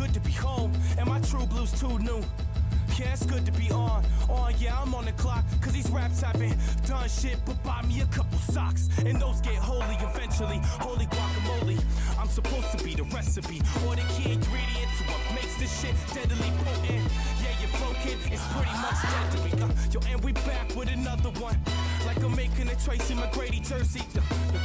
good to be home, and my true blue's too new. Yeah, it's good to be on, yeah, I'm on the clock. Cause these raps haven't done shit but buy me a couple socks. And those get holy eventually, holy guacamole. I'm supposed to be the recipe, or the key ingredient to what makes this shit deadly potent. Yeah, your flow kid is pretty much dead to me. Yo, and we back with another one. Like I'm making a Tracy McGrady jersey.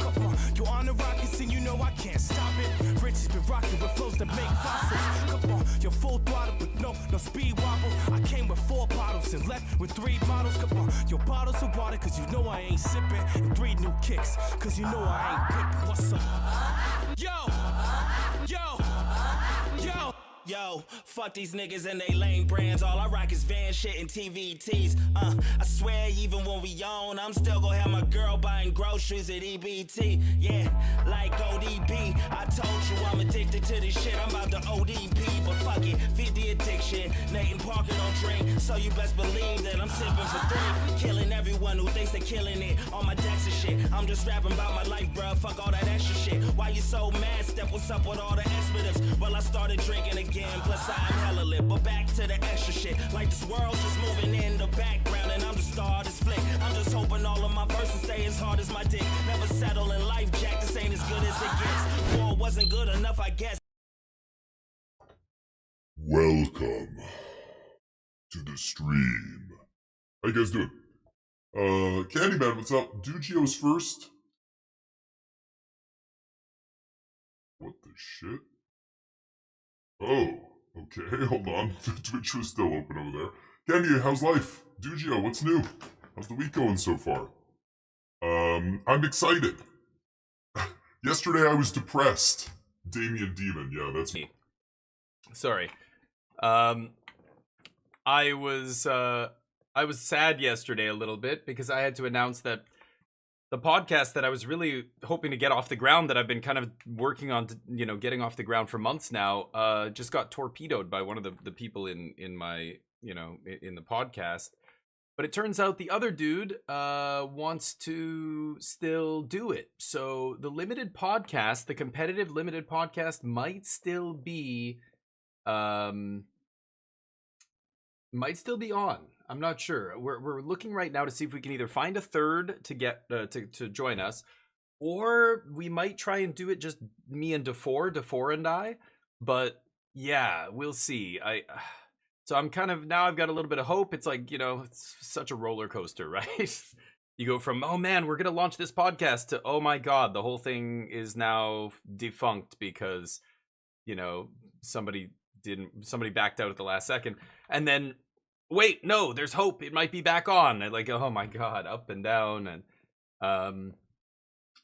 Come on, you're on the Rockets and you know I can't stop it. Rich has been rocking with flows that make fossils. Come on, you're full throttle but no speed wobble. I came with 4 bottles and left with 3 bottles. Come on, your bottles of water cause you know I ain't sipping. And 3 new kicks cause you know I ain't pippin'. What's up? Yo, fuck these niggas and they lame brands. All I rock is van shit and TVTs. I swear even when we own, I'm still gonna have my girl buying groceries at EBT. Yeah, like ODB. I told you I'm addicted to this shit. I'm about to ODP, but fuck it, feed the addiction. Nathan Parker don't drink, so you best believe that I'm sipping for 3. Killing everyone who thinks they're killing it. On my decks and shit. I'm just rapping about my life, bruh. Fuck all that extra shit. Why you so mad? Step, what's up with all the expletives? Well, I started drinking again. Plus I'm hella lit, but back to the extra shit. Like this world's just moving in the background, and I'm the star of this flick. I'm just hoping all of my verses stay as hard as my dick. Never settle in life, Jack. This ain't as good as it gets. War wasn't good enough, I guess. Welcome to the stream. How you guys doing? Candyman, what's up? Dugio's first. What the shit? Oh, okay, hold on. Twitch was still open over there. Candy, how's life? Dugio, what's new? How's the week going so far? I'm excited. Yesterday I was depressed. Damien Demon, yeah, that's me. Sorry. I was sad yesterday a little bit because I had to announce that the podcast that I was really hoping to get off the ground, that I've been kind of working on, getting off the ground for months now, just got torpedoed by one of the people in my, in the podcast. But it turns out the other dude wants to still do it. So the limited podcast, the competitive limited podcast, might still be on. I'm not sure. We're looking right now to see if we can either find a third to get to join us, or we might try and do it just me and DeFore and I. But yeah, we'll see. So I'm kind of, now I've got a little bit of hope. It's like, it's such a roller coaster, right? You go from, oh man, we're gonna launch this podcast, to, oh my god, the whole thing is now defunct because somebody backed out at the last second, and then wait, no, there's hope, it might be back on, and like, oh my god, up and down. And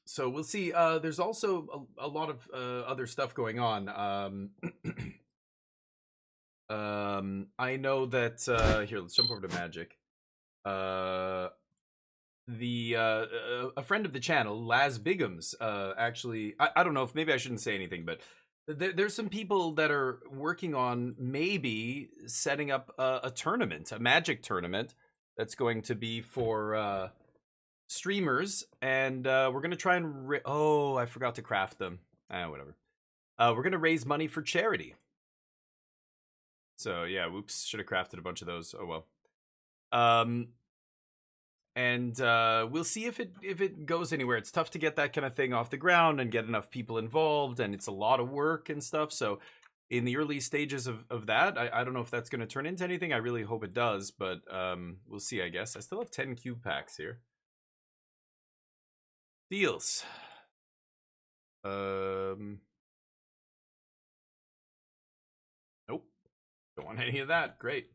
so we'll see. There's also a lot of other stuff going on. I know that here, let's jump over to Magic. A friend of the channel, Laz Bigums, actually, I don't know if, maybe I shouldn't say anything, but there's some people that are working on maybe setting up a tournament, a Magic tournament, that's going to be for streamers, and we're going to try and oh, I forgot to craft them. Whatever. We're going to raise money for charity. So yeah, whoops, should have crafted a bunch of those. Oh well. And we'll see if it goes anywhere. It's tough to get that kind of thing off the ground and get enough people involved, and it's a lot of work and stuff. So in the early stages of that, I don't know if that's going to turn into anything. I really hope it does, but we'll see, I guess. I still have 10 cube packs here. Deals. Nope. Don't want any of that. Great.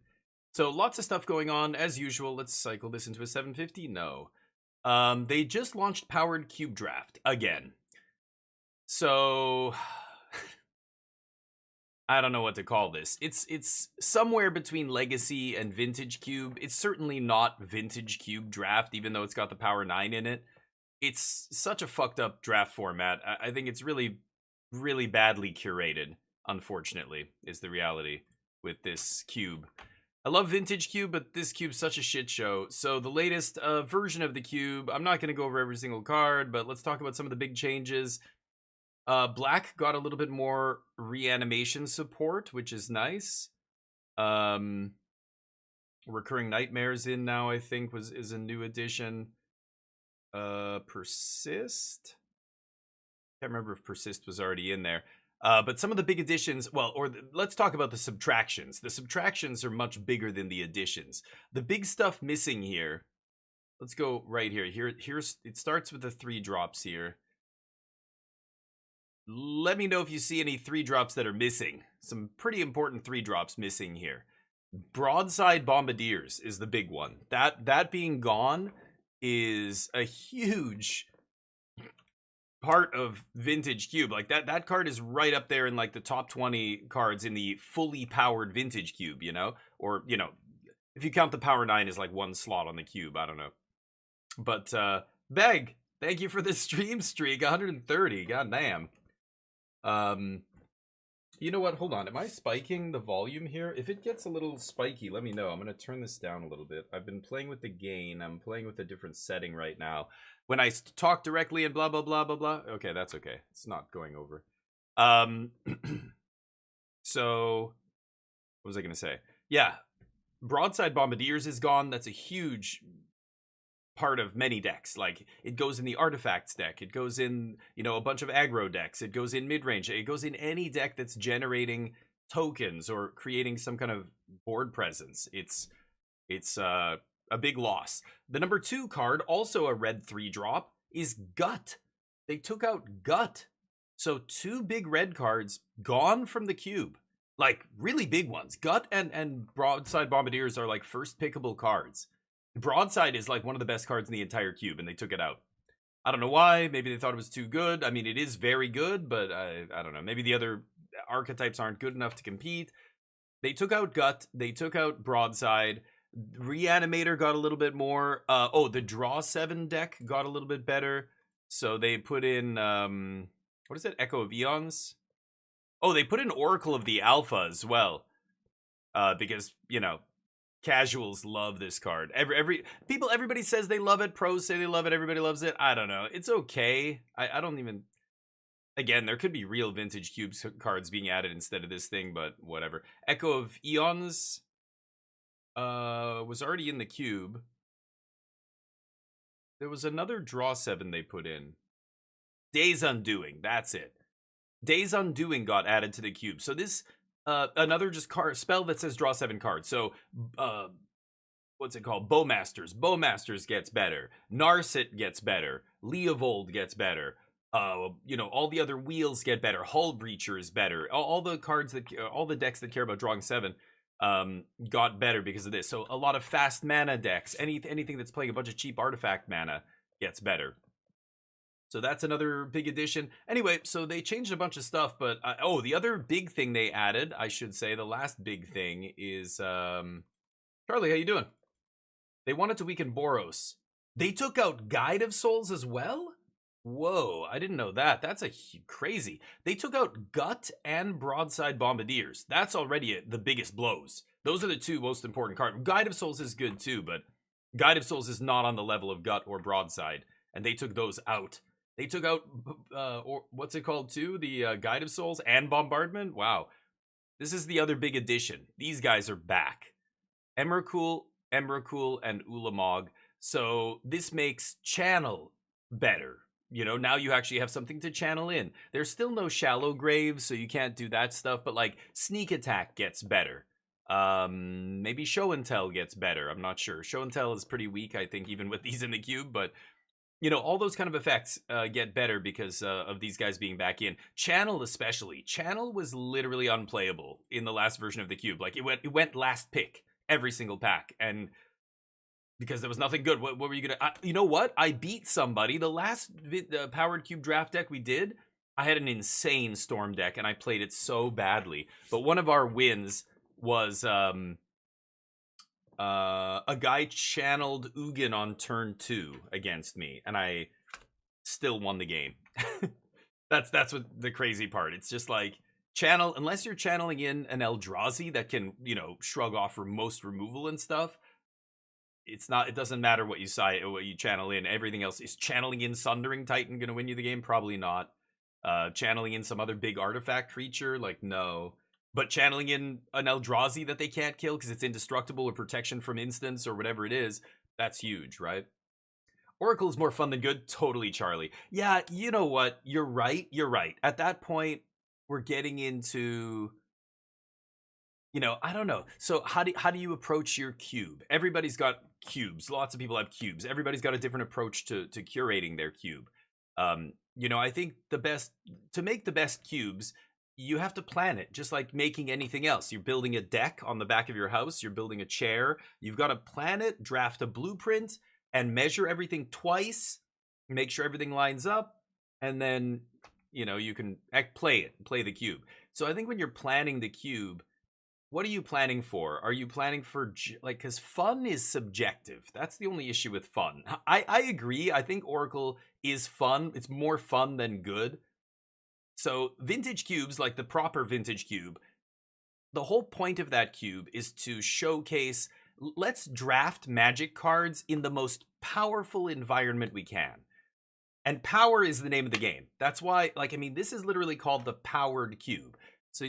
So lots of stuff going on as usual. Let's cycle this into a 750. No. They just launched Powered Cube Draft again. So I don't know what to call this. It's somewhere between Legacy and Vintage Cube. It's certainly not Vintage Cube Draft, even though it's got the Power 9 in it. It's such a fucked up draft format. I think it's really, really badly curated, unfortunately, is the reality with this cube. I love Vintage Cube, but this cube's such a shit show. So the latest version of the cube, I'm not going to go over every single card, but let's talk about some of the big changes. Black got a little bit more reanimation support, which is nice. Recurring Nightmares in now, I think, is a new addition. Persist? Can't remember if Persist was already in there. But some of the big additions, let's talk about the subtractions. The subtractions are much bigger than the additions. The big stuff missing here, let's go right here. Here's it starts with the 3 drops here. Let me know if you see any 3 drops that are missing. Some pretty important 3 drops missing here. Broadside Bombardiers is the big one. That being gone is a huge part of Vintage Cube. Like that card is right up there in like the top 20 cards in the fully powered Vintage Cube, you know? Or, you know, if you count the Power 9 as like 1 slot on the cube, I don't know. But Beg, thank you for the stream streak. 130. God damn. You know what? Hold on. Am I spiking the volume here? If it gets a little spiky, let me know. I'm going to turn this down a little bit. I've been playing with the gain. I'm playing with a different setting right now. When I talk directly and blah, blah, blah, blah, blah. Okay, that's okay. It's not going over. So, what was I going to say? Yeah. Broadside Bombardiers is gone. That's a huge part of many decks. Like, it goes in the Artifacts deck. It goes in, you know, a bunch of aggro decks. It goes in mid-range. It goes in any deck that's generating tokens or creating some kind of board presence. It's a big loss. The number 2 card, also a red 3-drop, is Gut. They took out Gut. So 2 big red cards gone from the cube. Like, really big ones. Gut and Broadside Bombardiers are like first pickable cards. Broadside is like one of the best cards in the entire cube, and they took it out. I don't know why. Maybe they thought it was too good. I mean, it is very good, but I don't know. Maybe the other archetypes aren't good enough to compete. They took out Gut. They took out Broadside. Reanimator got a little bit more. The Draw 7 deck got a little bit better. So they put in, what is it? Echo of Eons? Oh, they put in Oracle of the Alpha as well. Because, you know, casuals love this card. Everybody says they love it. Pros say they love it. Everybody loves it. I don't know. It's okay. I don't even. Again, there could be real Vintage Cube cards being added instead of this thing, but whatever. Echo of Eons was already in the cube. There was another Draw 7 they put in. Days Undoing. That's it. Days Undoing got added to the cube. So this. Another just spell that says draw 7 cards. So, what's it called? Bowmasters. Bowmasters gets better. Narset gets better. Leovold gets better. You know, all the other wheels get better. Hull Breacher is better. All the cards all the decks that care about drawing 7, got better because of this. So a lot of fast mana decks, anything that's playing a bunch of cheap artifact mana gets better. So that's another big addition. Anyway, so they changed a bunch of stuff, but the other big thing they added, I should say, the last big thing is Charlie, how you doing? They wanted to weaken Boros. They took out Guide of Souls as well? Whoa, I didn't know that. That's crazy. They took out Gut and Broadside Bombardiers. That's already the biggest blows. Those are the 2 most important cards. Guide of Souls is good too, but Guide of Souls is not on the level of Gut or Broadside, and they took those out. They took out, what's it called too? The Guide of Souls and Bombardment? Wow. This is the other big addition. These guys are back. Emrakul, and Ulamog. So this makes Channel better. You know, now you actually have something to channel in. There's still no Shallow Grave, so you can't do that stuff, but like Sneak Attack gets better. Maybe Show and Tell gets better. I'm not sure. Show and Tell is pretty weak, I think, even with these in the cube, but you know, all those kind of effects get better because of these guys being back in. Channel especially. Channel was literally unplayable in the last version of the cube. Like, it went last pick every single pack. And because there was nothing good. What were you going to... you know what? I beat somebody. The last Powered Cube draft deck we did, I had an insane Storm deck, and I played it so badly. But one of our wins was... a guy channeled Ugin on turn 2 against me, and I still won the game. That's what the crazy part. It's just like unless you're channeling in an Eldrazi that can, you know, shrug off for most removal and stuff. It doesn't matter what you channel in. Everything else is channeling in Sundering Titan going to win you the game? Probably not. Channeling in some other big artifact creature, like, no. But channeling in an Eldrazi that they can't kill because it's indestructible or protection from instants or whatever it is, that's huge, right? Oracle is more fun than good. Totally, Charlie. Yeah, you know what? You're right. You're right. At that point, we're getting into, I don't know. So how do you approach your cube? Everybody's got cubes. Lots of people have cubes. Everybody's got a different approach to curating their cube. I think to make the best cubes, you have to plan it, just like making anything else. You're building a deck on the back of your house. You're building a chair. You've got to plan it, draft a blueprint, and measure everything twice, make sure everything lines up, and then, you can play the cube. So I think when you're planning the cube, what are you planning for? Are you planning for, because fun is subjective. That's the only issue with fun. I agree. I think Oracle is fun. It's more fun than good. So vintage cubes, like the proper vintage cube, the whole point of that cube is to showcase, let's draft Magic cards in the most powerful environment we can. And power is the name of the game. That's why, this is literally called the powered cube. So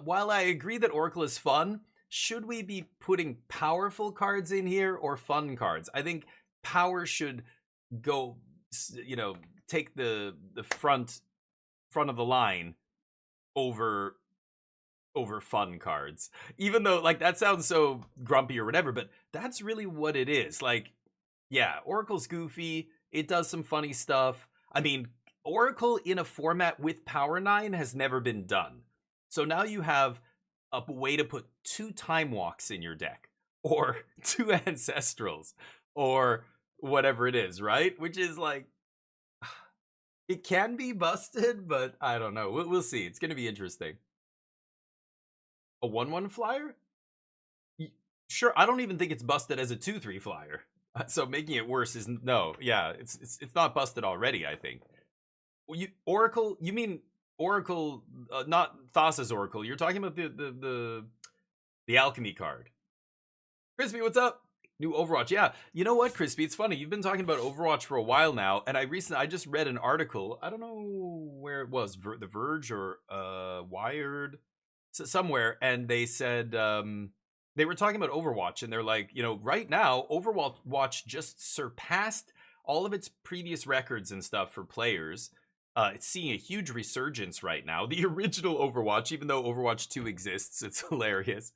while I agree that Oracle is fun, should we be putting powerful cards in here or fun cards? I think power should go, take the front of the line over fun cards, even though that sounds so grumpy or whatever, but that's really what it is. Oracle's goofy, it does some funny stuff. Oracle in a format with Power 9 has never been done, so now you have a way to put 2 Time Walks in your deck, or 2 Ancestrals, or whatever it is, right? Which is it can be busted, but I don't know. We'll see. It's going to be interesting. A 1/1 flyer? Sure, I don't even think it's busted as a 2/3 flyer. So making it worse is no. Yeah, it's not busted already, I think. Oracle, you mean Oracle, not Thassa's Oracle. You're talking about the alchemy card. Crispy, what's up? New Overwatch. Yeah, you know what, Crispy? It's funny. You've been talking about Overwatch for a while now, and I just read an article. I don't know where it was, The Verge or Wired, somewhere, and they said they were talking about Overwatch, and they're like, right now, Overwatch just surpassed all of its previous records and stuff for players. It's seeing a huge resurgence right now. The original Overwatch, even though Overwatch 2 exists, it's hilarious.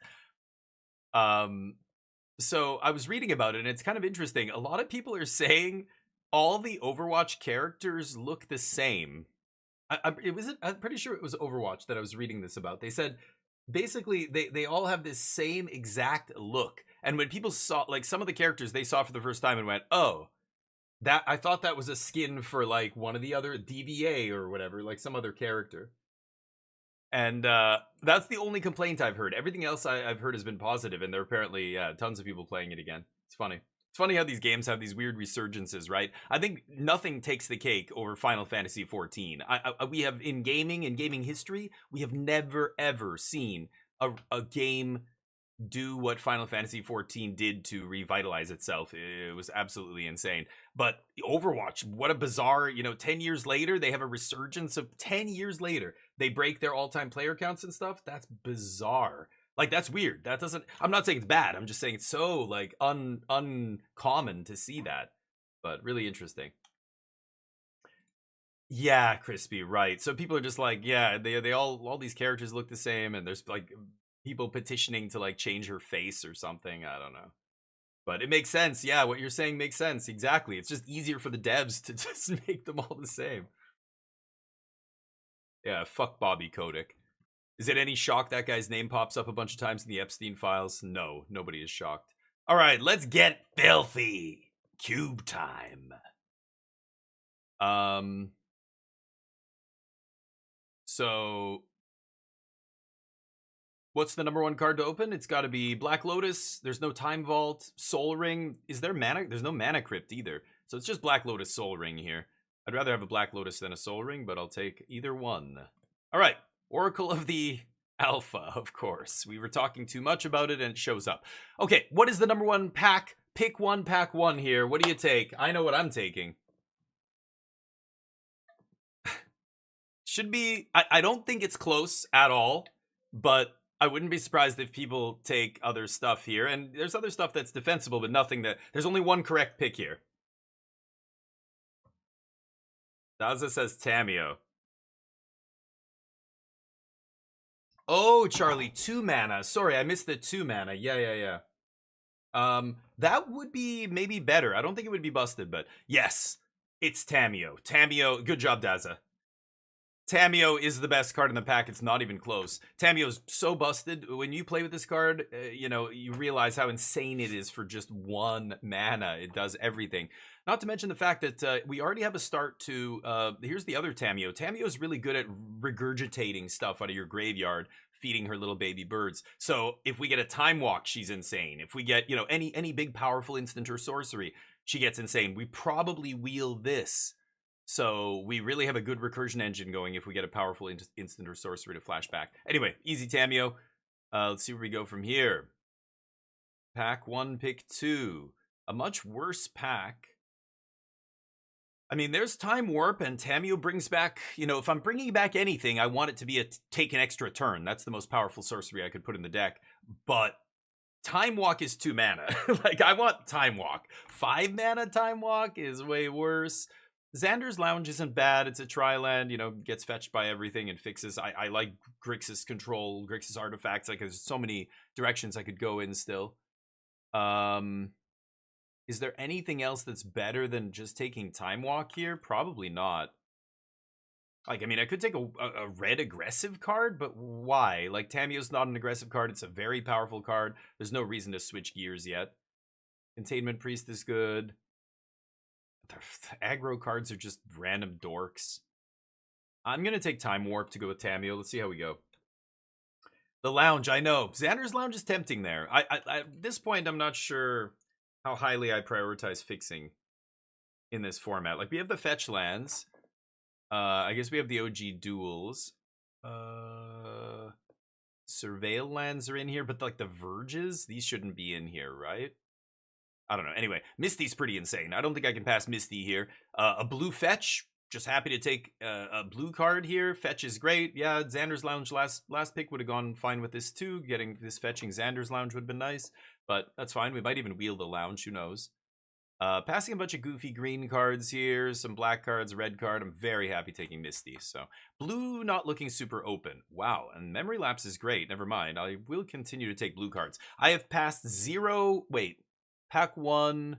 So I was reading about it, and it's kind of interesting. A lot of people are saying all the Overwatch characters look the same. I'm pretty sure it was Overwatch that I was reading this about. They said basically they all have this same exact look. And when people saw some of the characters they saw for the first time and went, "Oh, that I thought that was a skin for one of the other DVA or whatever, some other character." And that's the only complaint I've heard. Everything else I've heard has been positive, and there are apparently tons of people playing it again. It's funny. It's funny how these games have these weird resurgences, right? I think nothing takes the cake over Final Fantasy XIV. We have in gaming history, we have never ever seen a game do what Final Fantasy XIV did to revitalize itself. It was absolutely insane. But Overwatch, what a bizarre, 10 years later, they have a resurgence of 10 years later. They break their all-time player counts and stuff. That's bizarre. That's weird. I'm not saying it's bad. I'm just saying it's so uncommon to see that, but really interesting. Yeah, Crispy, right. So people are just they all these characters look the same, and there's people petitioning to change her face or something. I don't know, but it makes sense. Yeah, what you're saying makes sense. Exactly. It's just easier for the devs to just make them all the same. Yeah, fuck Bobby Kotick. Is it any shock that guy's name pops up a bunch of times in the Epstein files? No, nobody is shocked. All right, let's get filthy. Cube time. So what's the number 1 card to open? It's got to be Black Lotus. There's no Time Vault. Soul Ring. Is there mana? There's no Mana Crypt either. So it's just Black Lotus, Soul Ring here. I'd rather have a Black Lotus than a Soul Ring, but I'll take either one. All right. Oracle of the Alpha, of course. We were talking too much about it, and it shows up. Okay, what is the number 1 pack? Pick one, pack one here. What do you take? I know what I'm taking. should be. I don't think it's close at all, but I wouldn't be surprised if people take other stuff here. And there's other stuff that's defensible, but nothing that. There's only one correct pick here. Daza says Tamio. Oh, Charlie, 2 mana. Sorry, I missed the 2 mana. Yeah. That would be maybe better. I don't think it would be busted, but yes, it's Tamio. Tamio, good job, Daza. Tamio is the best card in the pack. It's not even close. Tamio's so busted. When you play with this card, you realize how insane it is for just 1 mana. It does everything. Not to mention the fact that we already have a start to... here's the other Tamio. Tamio's really good at regurgitating stuff out of your graveyard, feeding her little baby birds. So if we get a Time Walk, she's insane. If we get, any big powerful instant or sorcery, she gets insane. We probably wheel this. So we really have a good recursion engine going if we get a powerful instant or sorcery to flash back. Anyway, easy Tamio. Let's see where we go from here. Pack 1, pick 2. A much worse pack. I mean, there's Time Warp, and Tamio brings back, if I'm bringing back anything, I want it to be a take an extra turn. That's the most powerful sorcery I could put in the deck. But Time Walk is 2 mana. Like, I want Time Walk. 5 mana Time Walk is way worse. Xander's Lounge isn't bad. It's a tri-land, gets fetched by everything and fixes. I like Grixis control, Grixis artifacts. Like, there's so many directions I could go in still. Is there anything else that's better than just taking Time Walk here? Probably not. Like, I mean, I could take a red aggressive card, but why? Like, Tamio's not an aggressive card. It's a very powerful card. There's no reason to switch gears yet. Containment Priest is good. The aggro cards are just random dorks. I'm going to take Time Warp to go with Tamio. Let's see how we go. The Lounge, I know. Xander's Lounge is tempting there. At this point, I'm not sure how highly I prioritize fixing in this format. Like, we have the fetch lands. I guess we have the OG duels. Surveil lands are in here, but like the Verges, these shouldn't be in here, right? I don't know. Anyway, Misty's pretty insane. I don't think I can pass Misty here. A blue fetch. Just happy to take a blue card here. Fetch is great. Yeah, Xander's Lounge last pick would have gone fine with this too. Getting this fetching Xander's Lounge would have been nice. But that's fine. We might even wheel the Lounge. Who knows? Passing a bunch of goofy green cards here. Some black cards, red card. I'm very happy taking Misty. So blue not looking super open. Wow. And Memory Lapse is great. Never mind. I will continue to take blue cards. I have passed 0... Wait. Pack 1,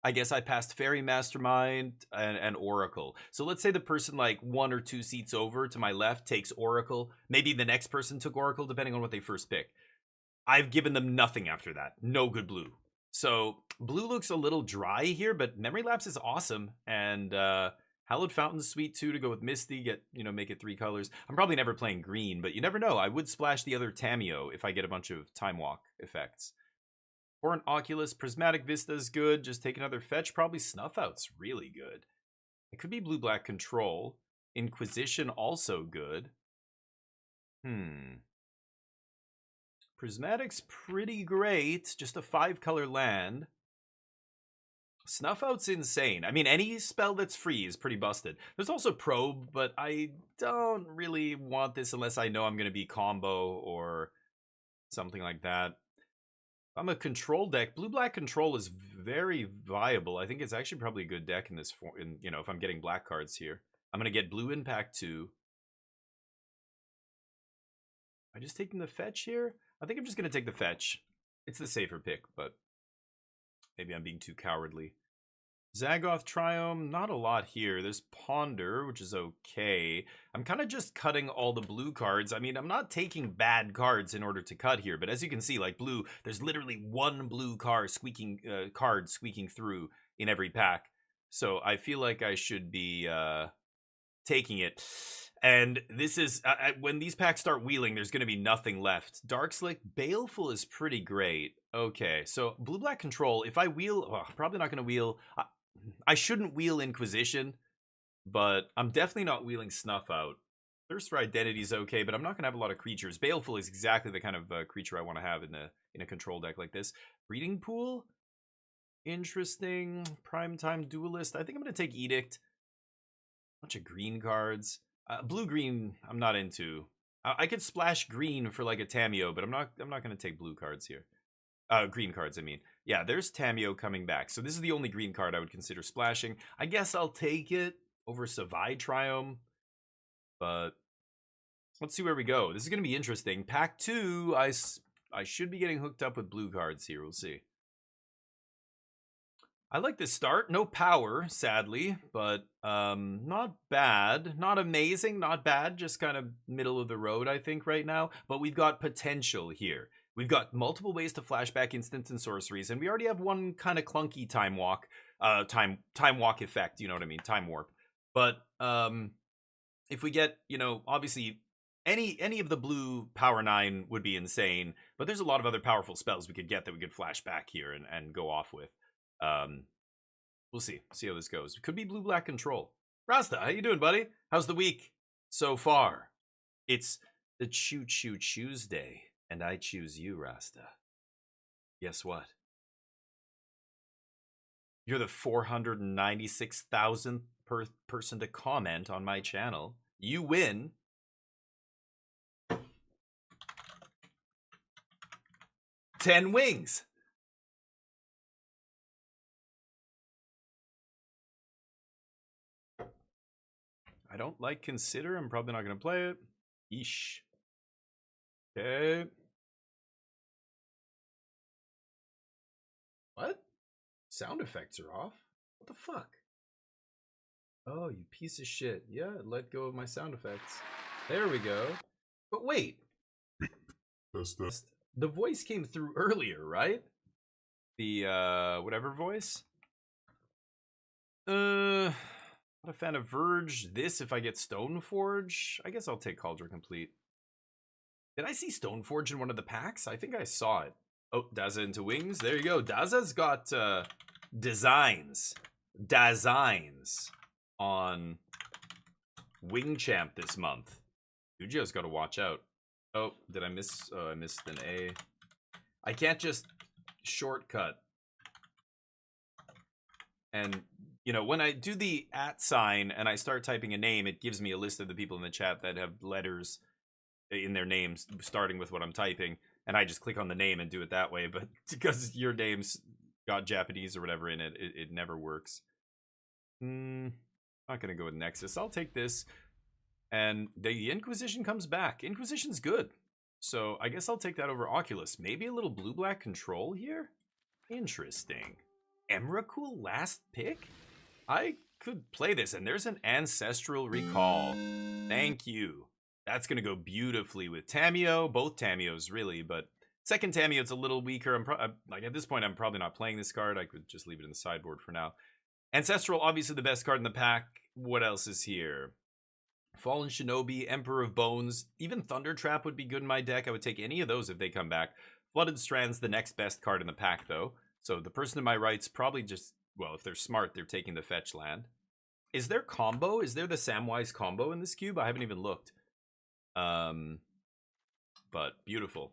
I guess I passed Fairy Mastermind and Oracle. So let's say the person like 1 or 2 seats over to my left takes Oracle. Maybe the next person took Oracle, depending on what they first pick. I've given them nothing after that. No good blue. So blue looks a little dry here, but Memory Lapse is awesome. And Hallowed Fountain's sweet too to go with Misty, make it 3 colors. I'm probably never playing green, but you never know. I would splash the other Tamio if I get a bunch of Time Walk effects. Or an Oculus. Prismatic Vista is good. Just take another fetch. Probably Snuff Out's really good. It could be blue-black control. Inquisition also good. Prismatic's pretty great. Just a 5-color land. Snuff Out's insane. I mean, any spell that's free is pretty busted. There's also Probe, but I don't really want this unless I know I'm going to be combo or something like that. I'm a control deck. Blue-black control is very viable. I think it's actually probably a good deck in this form. If I'm getting black cards here, I'm gonna get blue in pack 2. Am I just taking the fetch here? I think I'm just gonna take the fetch. It's the safer pick, but maybe I'm being too cowardly. Zagoth Triome, not a lot here. There's Ponder, which is okay. I'm kind of just cutting all the blue cards. I mean, I'm not taking bad cards in order to cut here, but as you can see, like blue, there's literally 1 blue card squeaking through in every pack. So I feel like I should be taking it. And this is, when these packs start wheeling, there's going to be nothing left. Darkslick, Baleful is pretty great. Okay, so blue-black control, if I wheel, probably not going to wheel. I shouldn't wheel Inquisition, but I'm definitely not wheeling Snuff Out. Thirst for Identity is okay, but I'm not going to have a lot of creatures. Baleful is exactly the kind of creature I want to have in a control deck like this. Breeding Pool? Interesting. Primetime Duelist. I think I'm going to take Edict. Bunch of green cards. Blue-green, I'm not into. I could splash green for like a Tameo, but I'm not going to take blue cards here. Green cards, I mean. Yeah, there's Tameo coming back. So this is the only green card I would consider splashing. I guess I'll take it over Savai Triome. But let's see where we go. This is going to be interesting. Pack 2, I should be getting hooked up with blue cards here. We'll see. I like this start. No power, sadly, but not bad. Not amazing, not bad. Just kind of middle of the road, I think, right now. But we've got potential here. We've got multiple ways to flashback instants and sorceries, and we already have one kind of clunky time walk effect, you know what I mean? Time warp. But if we get, you know, obviously any of the blue power 9 would be insane, but there's a lot of other powerful spells we could get that we could flash back here and go off with. We'll see how this goes. It could be blue-black control. Rasta, how you doing, buddy? How's the week so far? It's the Choo Choo Tuesday, and I choose you, Rasta. Guess what? You're the 496,000th person to comment on my channel. You win. $10 wings. I don't like Consider. I'm probably not going to play it. Yeesh. Okay. What? Sound effects are off? What the fuck? Oh, you piece of shit. Yeah, let go of my sound effects. There we go. But wait. The voice came through earlier, right? The, whatever voice? Not a fan of Verge. This, if I get Stoneforge, I guess I'll take Cauldron Complete. Did I see Stoneforge in one of the packs? I think I saw it. Oh, Daza into Wings. There you go. Daza's got designs on Wing Champ this month. Yu-Gi-Oh's got to watch out. Oh, did I miss? Oh, I missed an A. I can't just shortcut. And, you know, when I do the @ sign and I start typing a name, it gives me a list of the people in the chat that have letters in their names starting with what I'm typing. And I just click on the name and do it that way. But because your name's got Japanese or whatever in it, it never works. Not going to go with Nexus. I'll take this. And the Inquisition comes back. Inquisition's good. So I guess I'll take that over Oculus. Maybe a little blue-black control here? Interesting. Emrakul last pick? I could play this. And there's an Ancestral Recall. Thank you. That's going to go beautifully with Tameo. Both Tameos, really. But second Tameo, it's a little weaker. Like at this point, I'm probably not playing this card. I could just leave it in the sideboard for now. Ancestral, obviously the best card in the pack. What else is here? Fallen Shinobi, Emperor of Bones. Even Thunder Trap would be good in my deck. I would take any of those if they come back. Flooded Strand's the next best card in the pack, though. So the person to my right's probably just, well, if they're smart, they're taking the fetch land. Is there combo? Is there the Samwise combo in this cube? I haven't even looked. But beautiful.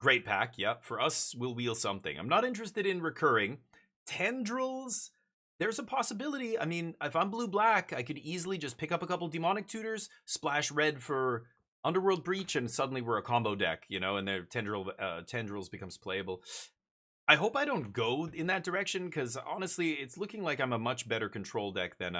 Great pack, yep. For us, we'll wheel something. I'm not interested in recurring. Tendrils, there's a possibility. I mean, if I'm blue-black, I could easily just pick up a couple Demonic Tutors, splash red for Underworld Breach, and suddenly we're a combo deck, you know, and their Tendrils becomes playable. I hope I don't go in that direction, because honestly, it's looking like I'm a much better control deck than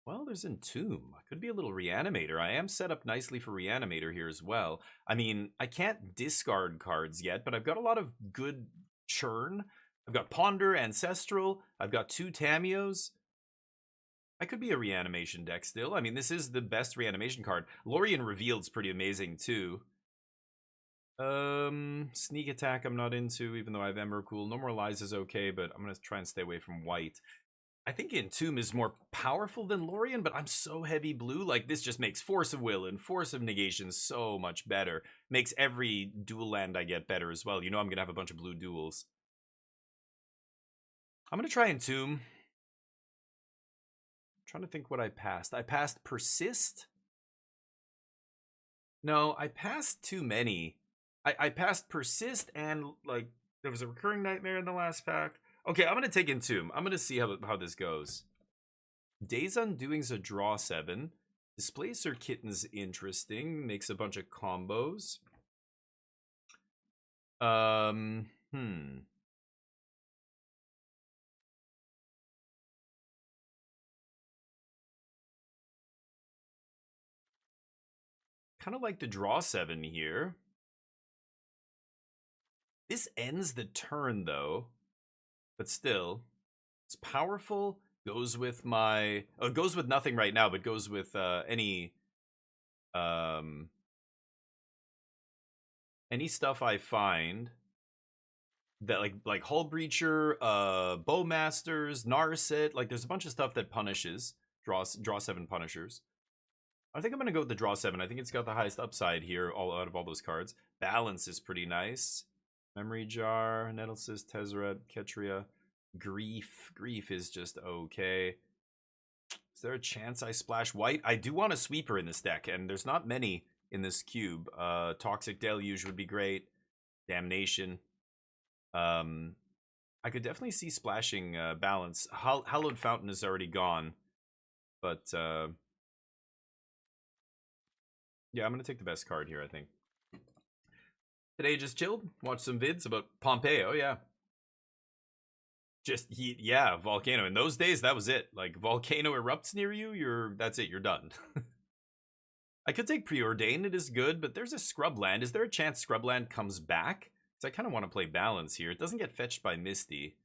well, there's Entomb. Could be a little Reanimator. I am set up nicely for Reanimator here as well. I mean, I can't discard cards yet, but I've got a lot of good churn. I've got Ponder, Ancestral. I've got 2 Tameos. I could be a Reanimation deck still. I mean, this is the best Reanimation card. Lorien Revealed's pretty amazing, too. Sneak Attack I'm not into, even though I have Emrakul. No More Lies is okay, but I'm going to try and stay away from white. I think Entomb is more powerful than Lorien, but I'm so heavy blue. Like, this just makes Force of Will and Force of Negation so much better. Makes every dual land I get better as well. You know I'm going to have a bunch of blue duels. I'm going to try Entomb. I'm trying to think what I passed. I passed Persist? No, I passed too many. I passed Persist and, like, there was a Recurring Nightmare in the last pack. Okay, I'm going to take Entomb. I'm going to see how this goes. Days Undoing's a draw 7. Displacer Kitten's interesting. Makes a bunch of combos. Hmm. Kind of like to draw 7 here. This ends the turn, though. But still, it's powerful. Goes with my... Oh, it goes with nothing right now, but goes with any stuff I find that like Hull Breacher, Bowmasters, Narset. Like, there's a bunch of stuff that punishes. Draw 7 punishers. I think I'm going to go with the draw 7. I think it's got the highest upside here out of all those cards. Balance is pretty nice. Memory Jar, Nettlecyst, Tezzeret, Ketria. Grief is just okay. Is there a chance I splash white? I do want a sweeper in this deck, and there's not many in this cube. Toxic Deluge would be great. Damnation. I could definitely see splashing Balance. Hallowed Fountain is already gone. But, yeah, I'm going to take the best card here, I think. Today just chilled. Watched some vids about Pompeii. Oh, yeah. Just, yeah, Volcano. In those days, that was it. Like, Volcano erupts near you, that's it, you're done. I could take Preordain, it is good, but there's a Scrubland. Is there a chance Scrubland comes back? Because I kind of want to play Balance here. It doesn't get fetched by Misty.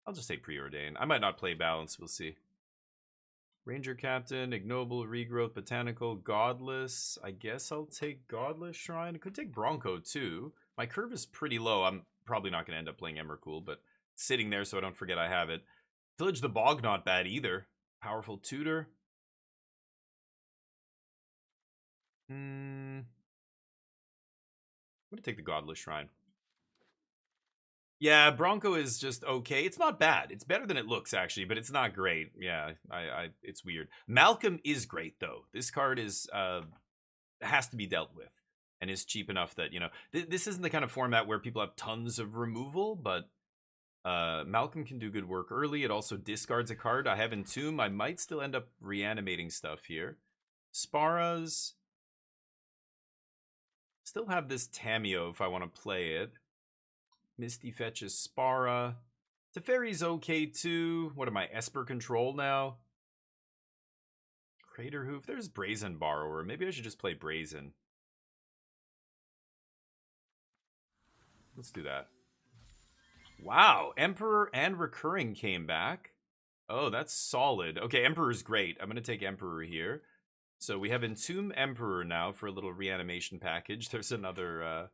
I'll just take Preordain. I might not play Balance, we'll see. Ranger Captain, Ignoble, Regrowth, Botanical, Godless. I guess I'll take Godless Shrine. I could take Bronco, too. My curve is pretty low. I'm probably not going to end up playing Emrakul, but sitting there so I don't forget I have it. Pillage the Bog, not bad either. Powerful Tutor. I'm going to take the Godless Shrine. Yeah, Bronco is just okay. It's not bad. It's better than it looks, actually, but it's not great. Yeah, it's weird. Malcolm is great, though. This card is has to be dealt with, and is cheap enough that, you know, this isn't the kind of format where people have tons of removal, but Malcolm can do good work early. It also discards a card. I have Entomb. I might still end up reanimating stuff here. Sparas. Still have this Tameo if I want to play it. Misty fetches Spara. Teferi's okay too. What am I, Esper Control now? Crater Hoof. There's Brazen Borrower. Maybe I should just play Brazen. Let's do that. Wow, Emperor and Recurring came back. Oh, that's solid. Okay, Emperor's great. I'm going to take Emperor here. So we have Entomb Emperor now for a little reanimation package. There's another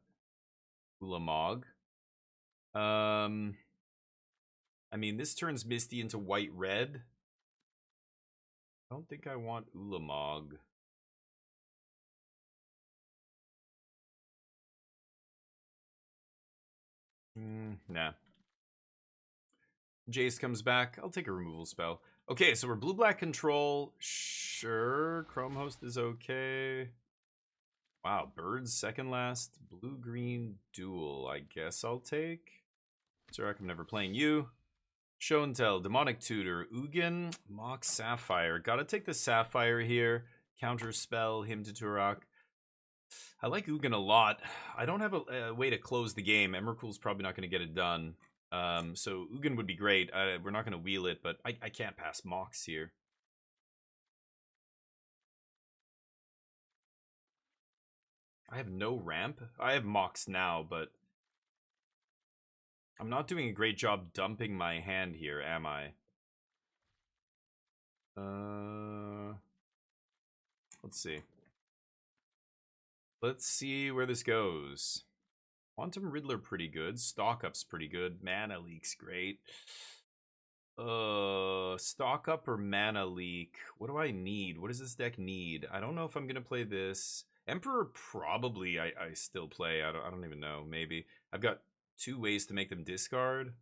Ulamog. I mean, this turns Misty into white-red. I don't think I want Ulamog. Nah. Jace comes back. I'll take a removal spell. Okay, so we're blue-black control. Sure, Chrome Host is okay. Wow, Birds second last. Blue-green duel. I guess I'll take. Zorak, I'm never playing you. Show and Tell, Demonic Tutor, Ugin, Mox Sapphire. Gotta take the Sapphire here. Counter spell, him to Turok. I like Ugin a lot. I don't have a way to close the game. Emrakul's probably not going to get it done. So Ugin would be great. We're not going to wheel it, but I can't pass Mox here. I have no ramp. I have Mox now, but I'm not doing a great job dumping my hand here, am I? Let's see. Let's see where this goes. Quantum Riddler pretty good. Stock Up's pretty good. Mana Leak's great. Stock Up or Mana Leak? What do I need? What does this deck need? I don't know if I'm gonna play this. Emperor probably I still play. I don't even know. Maybe. I've got 2 ways to make them discard.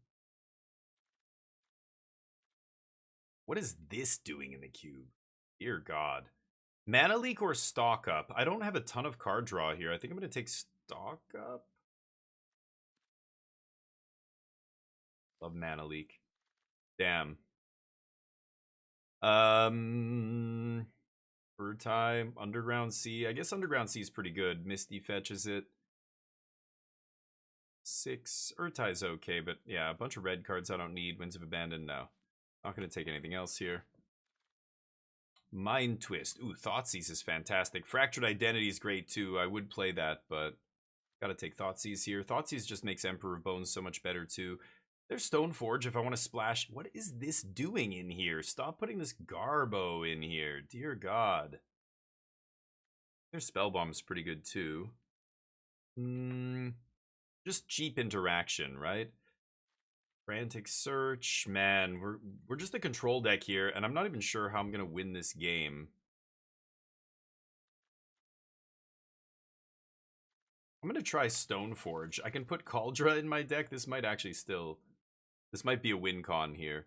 What is this doing in the cube? Dear God. Mana Leak or Stock Up? I don't have a ton of card draw here. I think I'm going to take Stock Up. Love Mana Leak. Damn. Bird time, Underground Sea. I guess Underground Sea is pretty good. Misty fetches it. 6. Urtai's okay, but yeah, a bunch of red cards I don't need. Winds of Abandon, no. Not going to take anything else here. Mind Twist. Ooh, Thoughtseize is fantastic. Fractured Identity is great too. I would play that, but gotta take Thoughtseize here. Thoughtseize just makes Emperor of Bones so much better too. There's Stoneforge if I want to splash. What is this doing in here? Stop putting this Garbo in here. Dear God. Their Spellbomb's pretty good too. Just cheap interaction, right? Frantic Search. Man, we're just a control deck here, and I'm not even sure how I'm gonna win this game. I'm gonna try Stoneforge. I can put Cauldra in my deck. This might actually still... This might be a win con here.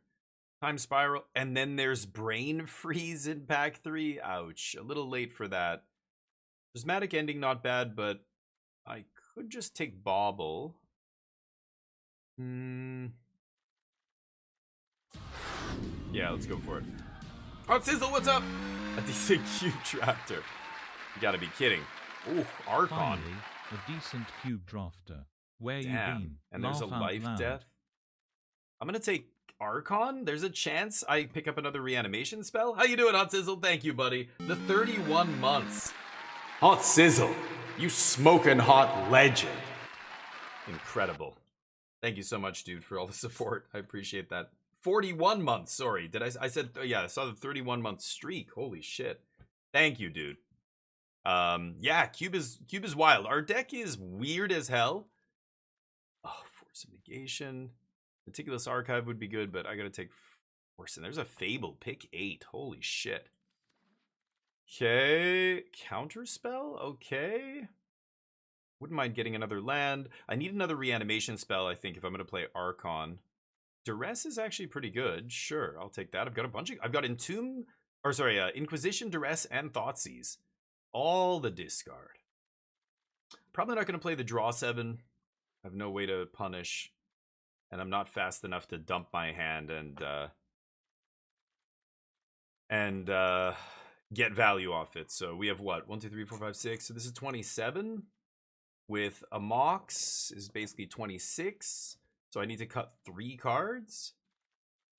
Time Spiral, and then there's Brain Freeze in pack 3. Ouch, a little late for that. Prismatic Ending, not bad, but I could just take Bauble. Yeah, let's go for it. Hot Sizzle, what's up? A decent cube drafter. You gotta be kidding. Ooh, Archon. Finally, a decent cube drafter. Where you been? And there's a life death. I'm gonna take Archon. There's a chance I pick up another reanimation spell. How you doing, Hot Sizzle? Thank you, buddy. The 31 months. Hot Sizzle, you smoking hot legend. Incredible. Thank you so much, dude, for all the support. I appreciate that. 41 months, sorry. Did I said, yeah, I saw the 31-month streak. Holy shit. Thank you, dude. Yeah, Cube is wild. Our deck is weird as hell. Oh, Force of Negation. Meticulous Archive would be good, but I gotta take Force. And there's a Fable. Pick 8. Holy shit. Okay. Counterspell? Okay. Wouldn't mind getting another land. I need another reanimation spell, I think, if I'm gonna play Archon. Duress is actually pretty good. Sure, I'll take that. I've got a bunch of... I've got Inquisition, Duress, and Thoughtseize. All the discard. Probably not going to play the draw 7. I have no way to punish. And I'm not fast enough to dump my hand and get value off it. So we have what? 1, 2, 3, 4, 5, 6. So this is 27. With a Mox is basically 26. So I need to cut 3 cards.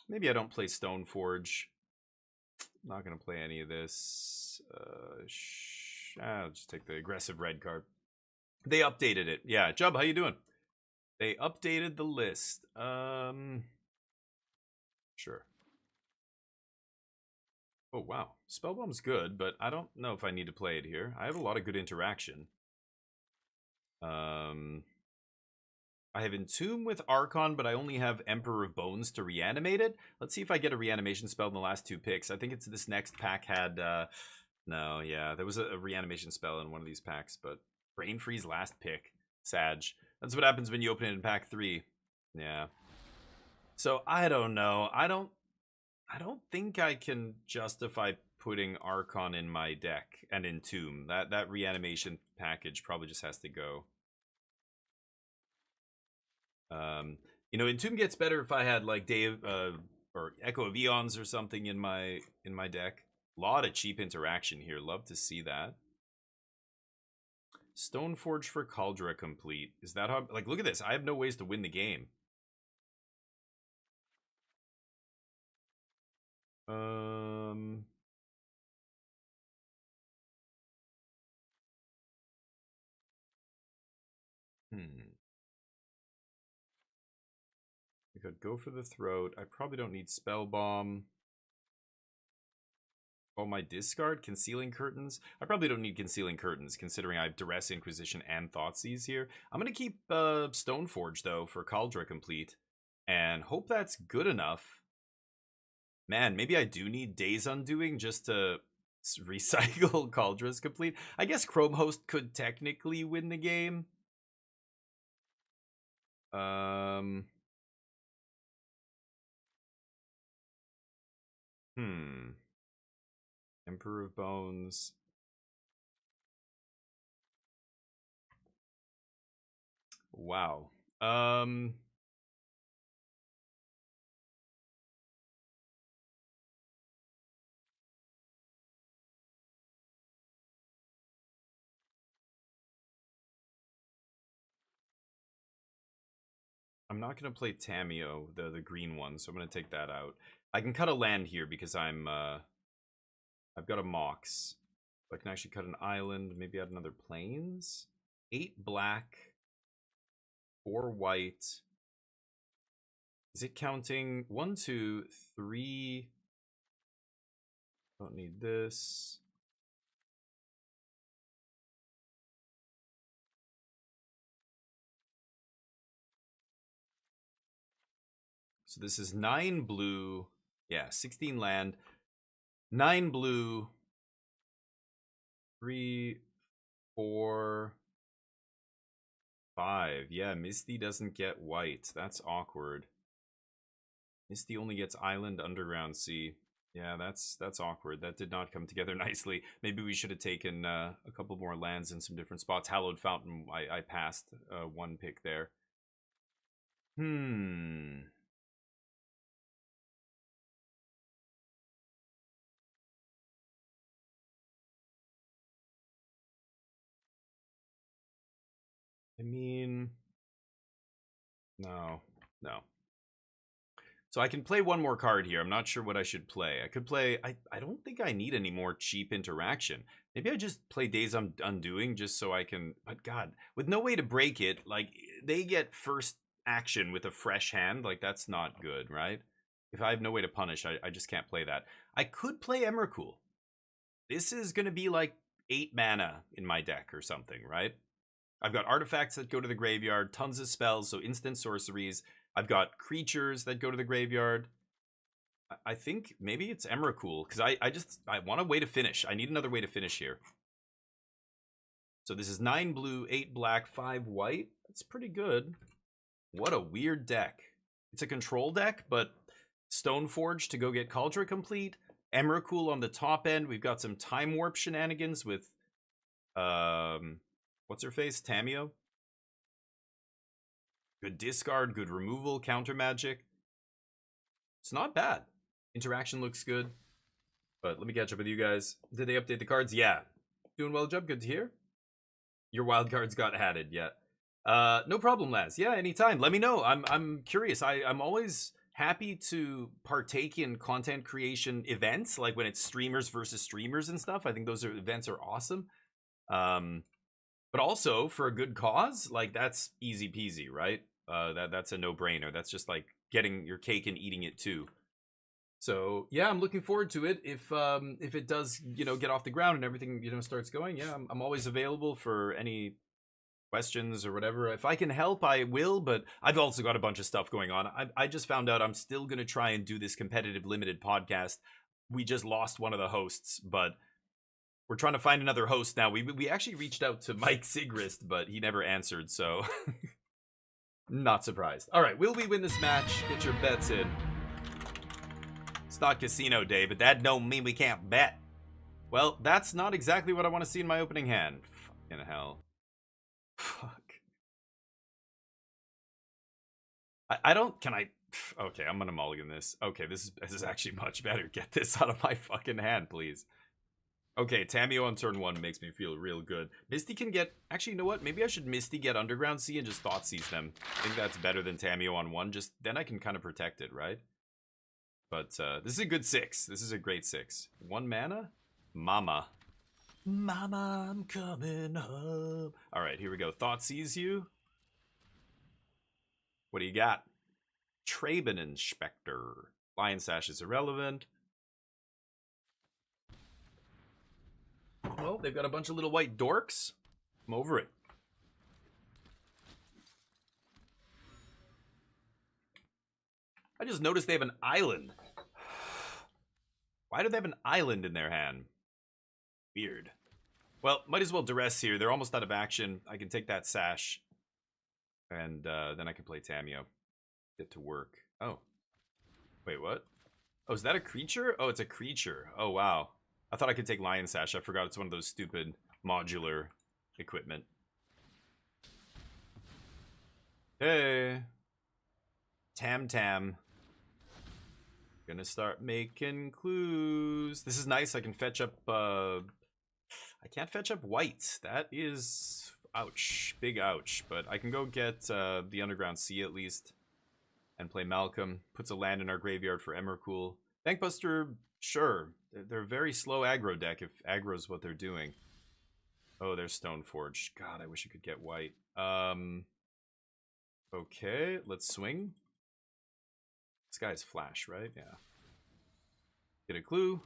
Maybe I don't play Stoneforge. Not going to play any of this. I'll just take the aggressive red card. They updated it. Yeah, Jub, how you doing? They updated the list. Sure. Oh, wow. Spellbomb's good, but I don't know if I need to play it here. I have a lot of good interaction. I have Entomb with Archon, but I only have Emperor of Bones to reanimate it. Let's see if I get a reanimation spell in the last 2 picks. I think it's this next pack had... no, yeah, there was a reanimation spell in one of these packs, but Brain Freeze last pick. Sag. That's what happens when you open it in pack 3. Yeah. So, I don't know. I don't think I can justify putting Archon in my deck and Entomb. That reanimation package probably just has to go. You know, Entomb gets better if I had like Dave or Echo of Eons or something in my deck. A lot of cheap interaction here. Love to see that. Stoneforge for Cauldra complete. Is that how... Like, look at this. I have no ways to win the game. I could go for the throat. I probably don't need Spell Bomb. Oh, my discard? Concealing Curtains? I probably don't need Concealing Curtains, considering I have Duress, Inquisition, and Thoughtseize here. I'm going to keep Stoneforge, though, for Cauldra complete. And hope that's good enough. Man, maybe I do need Days Undoing just to recycle Cauldras complete. I guess Chrome Host could technically win the game. Emperor of Bones. Wow. not going to play Tameo, the green one, so I'm going to take that out. I can cut a land here because I've got a Mox. I can actually cut an island, maybe add another plains. 8 black, 4 white. Is it counting 1, 2, 3? Don't need this. So this is 9 blue. Yeah, 16 land. 9 blue. 3, 4, 5. Yeah, Misty doesn't get white. That's awkward. Misty only gets island, underground, sea. Yeah, that's awkward. That did not come together nicely. Maybe we should have taken a couple more lands in some different spots. Hallowed Fountain, I passed one pick there. I mean, no. So I can play one more card here. I'm not sure what I should play. I could play, I don't think I need any more cheap interaction. Maybe I just play Days Undoing just so I can, but God, with no way to break it, like, they get first action with a fresh hand. Like, that's not good, right? If I have no way to punish, I just can't play that. I could play Emrakul. This is going to be like 8 mana in my deck or something, right? I've got artifacts that go to the graveyard, tons of spells, so instant sorceries. I've got creatures that go to the graveyard. I think maybe it's Emrakul, because I want a way to finish. I need another way to finish here. So this is 9 blue, 8 black, 5 white. That's pretty good. What a weird deck. It's a control deck, but Stoneforge to go get Kaldra complete. Emrakul on the top end. We've got some Time Warp shenanigans with, what's her face? Tameo. Good discard, good removal, counter magic. It's not bad. Interaction looks good. But let me catch up with you guys. Did they update the cards? Yeah. Doing well, Jub. Good to hear. Your wild cards got added, yeah. No problem, Laz. Yeah, anytime. Let me know. I'm curious. I'm always happy to partake in content creation events, like when it's streamers versus streamers and stuff. I think those events are awesome. But also for a good cause, like, that's easy peasy, right? That's a no-brainer. That's just like getting your cake and eating it too. So yeah, I'm looking forward to it. If it does, get off the ground and everything, starts going, yeah, I'm always available for any questions or whatever. If I can help, I will, but I've also got a bunch of stuff going on. I just found out I'm still going to try and do this competitive limited podcast. We just lost one of the hosts, but we're trying to find another host now. We actually reached out to Mike Sigrist, but he never answered, so not surprised. All right, will we win this match? Get your bets in. It's not casino day, but that don't mean we can't bet. Well, that's not exactly what I want to see in my opening hand. Fucking hell. Fuck. I don't, can I? Okay, I'm gonna mulligan this. Okay, this is actually much better. Get this out of my fucking hand, please. Okay, Tameo on turn 1 makes me feel real good. Misty can get... Actually, you know what? Maybe I should Misty get Underground Sea and just Thoughtseize them. I think that's better than Tameo on 1. Just then I can kind of protect it, right? But this is a good 6. This is a great 6. 1 mana? Mama. Mama, I'm coming home. Alright, here we go. Thoughtseize you. What do you got? Traben Inspector. Lion Sash is irrelevant. Well, they've got a bunch of little white dorks. I'm over it. I just noticed they have an island. Why do they have an island in their hand? Weird. Well, might as well duress here. They're almost out of action. I can take that sash. And then I can play Tameo. Get to work. Oh. Wait, what? Oh, is that a creature? Oh, it's a creature. Oh, wow. I thought I could take Lion Sash. I forgot it's one of those stupid modular equipment. Hey. Tam. Gonna start making clues. This is nice. I can fetch up... I can't fetch up white. That is... Ouch. Big ouch. But I can go get the Underground Sea at least. and play Malcolm. Puts a land in our graveyard for Emrakul. Bankbuster, sure. They're a very slow aggro deck if aggro's what they're doing. Oh, there's Stoneforge. God, I wish I could get white. Okay, let's swing. This guy's flash, right? Yeah. Get a clue.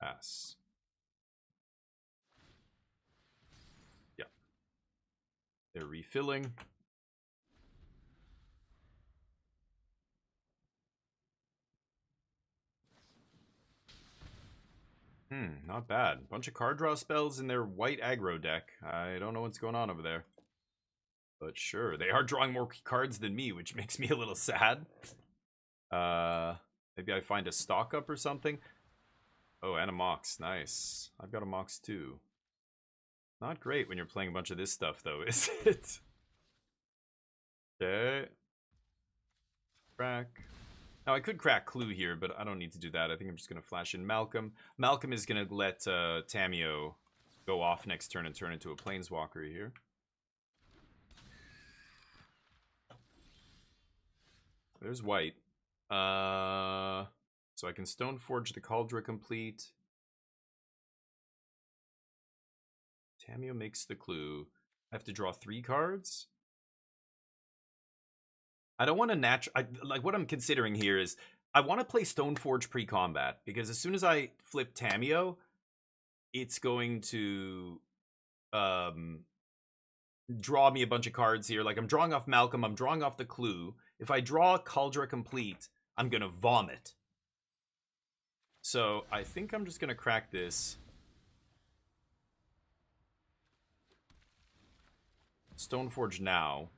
Pass. Yeah. They're refilling. Not bad. Bunch of card draw spells in their white aggro deck. I don't know what's going on over there. But sure, they are drawing more cards than me, which makes me a little sad. Maybe I find a stock up or something. Oh, and a Mox. Nice. I've got a Mox too. Not great when you're playing a bunch of this stuff, though, is it? Okay. Crack. Now, I could crack Clue here, but I don't need to do that. I think I'm just going to flash in Malcolm. Malcolm is going to let Tamiyo go off next turn and turn into a Planeswalker here. There's white. So I can Stoneforge the Cauldron complete. Tamiyo makes the Clue. I have to draw 3 cards. I don't want to like what I'm considering here is I want to play Stoneforge pre-combat because as soon as I flip Tamiyo, it's going to draw me a bunch of cards here. Like I'm drawing off Malcolm, I'm drawing off the Clue. If I draw Cauldron complete, I'm gonna vomit. So I think I'm just gonna crack this. Stoneforge now.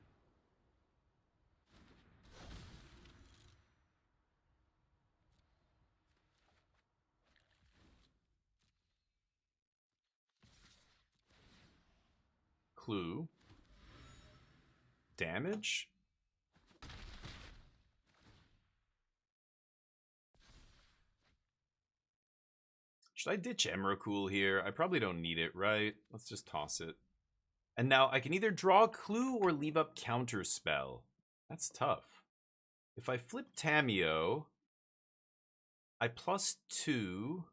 Clue. Damage. Should I ditch Emrakul here? I probably don't need it, right? Let's just toss it. And now I can either draw a Clue or leave up Counterspell. That's tough. If I flip Tamiyo, I +2.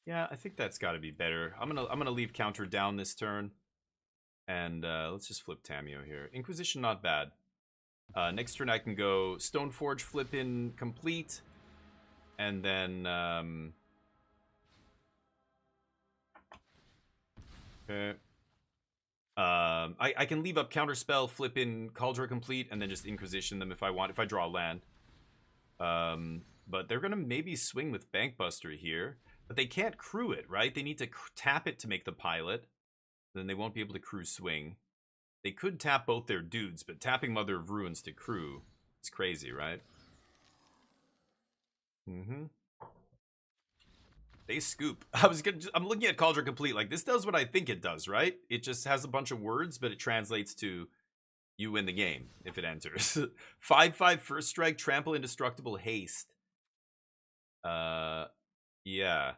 Yeah, I think that's got to be better. I'm gonna leave Counter down this turn, and let's just flip Tamiyo here. Inquisition not bad. Next turn I can go Stoneforge, flip in complete, and then okay. I can leave up Counterspell, flip in Cauldron complete, and then just Inquisition them if I want. If I draw a land. But they're gonna maybe swing with Bankbuster here. But they can't crew it, right? They need to tap it to make the pilot. Then they won't be able to crew swing. They could tap both their dudes, but tapping Mother of Ruins to crew is crazy, right? They scoop. I'm looking at Cauldron Complete. Like, this does what I think it does, right? It just has a bunch of words, but it translates to you win the game if it enters. 5/5 first strike, trample indestructible, haste. Yeah.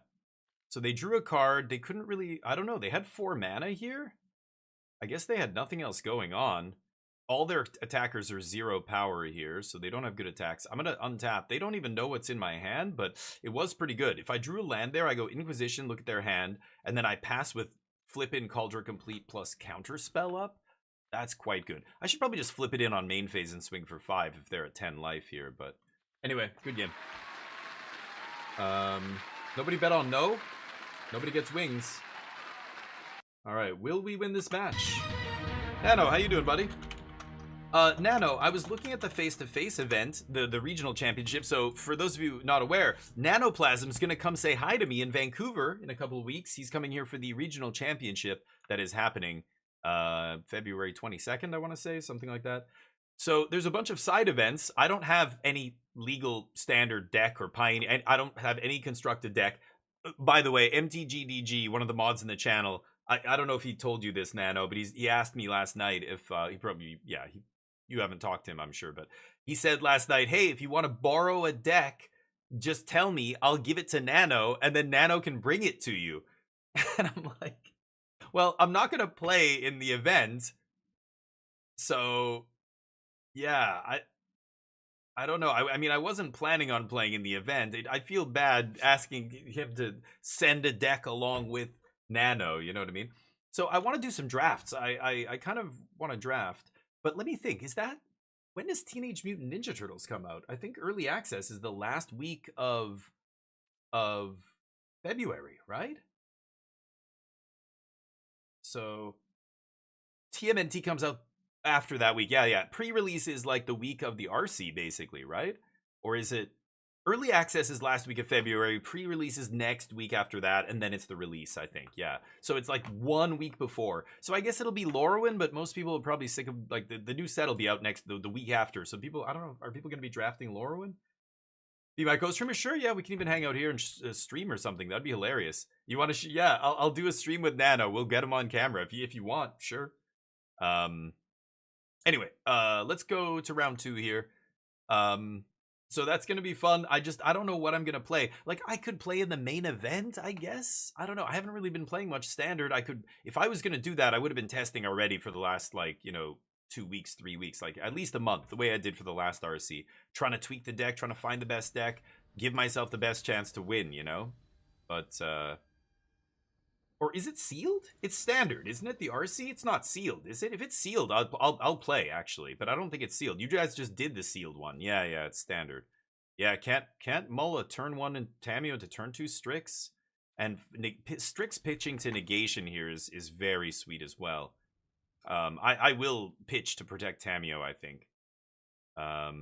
So they drew a card. They couldn't really... I don't know. They had 4 mana here? I guess they had nothing else going on. All their attackers are 0 power here, so they don't have good attacks. I'm going to untap. They don't even know what's in my hand, but it was pretty good. If I drew a land there, I go Inquisition, look at their hand, and then I pass with flip in Cauldron Complete plus Counterspell up. That's quite good. I should probably just flip it in on main phase and swing for 5 if they're at 10 life here, but anyway, good game. Nobody bet on no. Nobody gets wings. All right, will we win this match? Nano, how you doing, buddy? Nano, I was looking at the face-to-face event, the regional championship. So for those of you not aware, Nanoplasm's going to come say hi to me in Vancouver in a couple of weeks. He's coming here for the regional championship that is happening February 22nd, I want to say, something like that. So there's a bunch of side events. I don't have any legal standard deck or Pioneer. I don't have any constructed deck. By the way, MTGDG, one of the mods in the channel, I don't know if he told you this, Nano, but he asked me last night if he probably, yeah, you haven't talked to him, I'm sure, but he said last night, hey, if you want to borrow a deck, just tell me, I'll give it to Nano, and then Nano can bring it to you. And I'm like, Well, I'm not gonna play in the event, so yeah, I don't know. I mean, I wasn't planning on playing in the event. I feel bad asking him to send a deck along with Nano. You know what I mean? So I want to do some drafts. I kind of want to draft, but let me think. Is that when does Teenage Mutant Ninja Turtles come out? I think early access is the last week of February, right? So TMNT comes out after that week. Yeah. Pre-release is like the week of the RC, basically, right? Or is it early access is last week of February, pre-release is next week after that, and then it's the release, I think. Yeah. So it's like 1 week before. So I guess it'll be Lorwyn, but most people are probably sick of like the new set will be out next the week after. So people, I don't know, are people gonna be drafting Lorwyn? Be my co-streamer? Sure, yeah, we can even hang out here and stream or something. That'd be hilarious. You want to? Yeah, I'll do a stream with Nano. We'll get him on camera if you want. Sure. Anyway, let's go to round 2 here. So that's gonna be fun. I don't know what I'm gonna play. Like I could play in the main event, I guess. I don't know. I haven't really been playing much standard. I could, if I was gonna do that, I would have been testing already for the last 2 weeks, 3 weeks, like at least a month, the way I did for the last RC. Trying to tweak the deck, trying to find the best deck, give myself the best chance to win, But or is it sealed? It's standard, isn't it? The RC, it's not sealed, is it? If it's sealed, I'll play actually, but I don't think it's sealed. You guys just did the sealed one. Yeah, it's standard. Yeah, can't mull a turn 1 and Tamio to turn 2 Strix, and Strix pitching to negation here is very sweet as well. I will pitch to protect Tamio, I think. I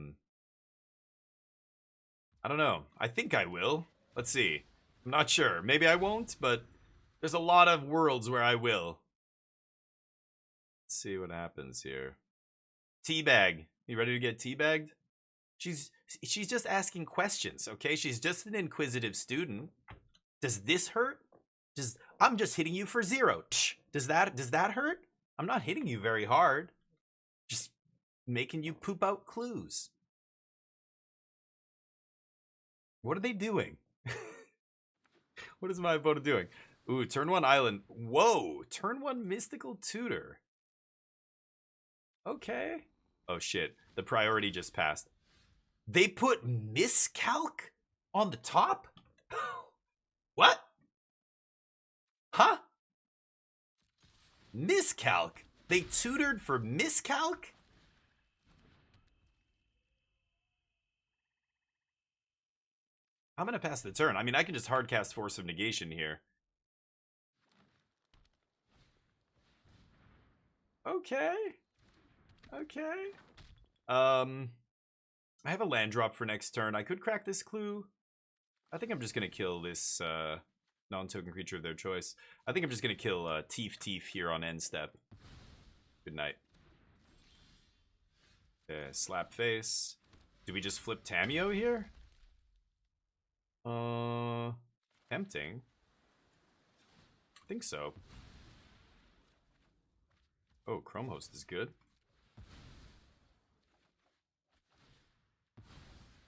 don't know. I think I will. Let's see. I'm not sure. Maybe I won't, but there's a lot of worlds where I will. Let's see what happens here. Teabag. You ready to get teabagged? She's just asking questions, okay? She's just an inquisitive student. Does this hurt? I'm just hitting you for 0. Does that hurt? I'm not hitting you very hard. Just making you poop out clues. What are they doing? What is my opponent doing? Ooh, turn 1 island. Whoa, turn 1 mystical tutor. Okay. Oh shit, the priority just passed. They put miscalc on the top? What? Huh? Miscalc? They tutored for miscalc? I'm gonna pass the turn. I mean, I can just hardcast Force of Negation here. Okay. I have a land drop for next turn. I could crack this clue. I think I'm just gonna kill this non-token creature of their choice. I think I'm just gonna kill Teef here on end step. Good night. Slap face. Do we just flip Tamio here? Tempting. I think so. Oh, Chrome Host is good.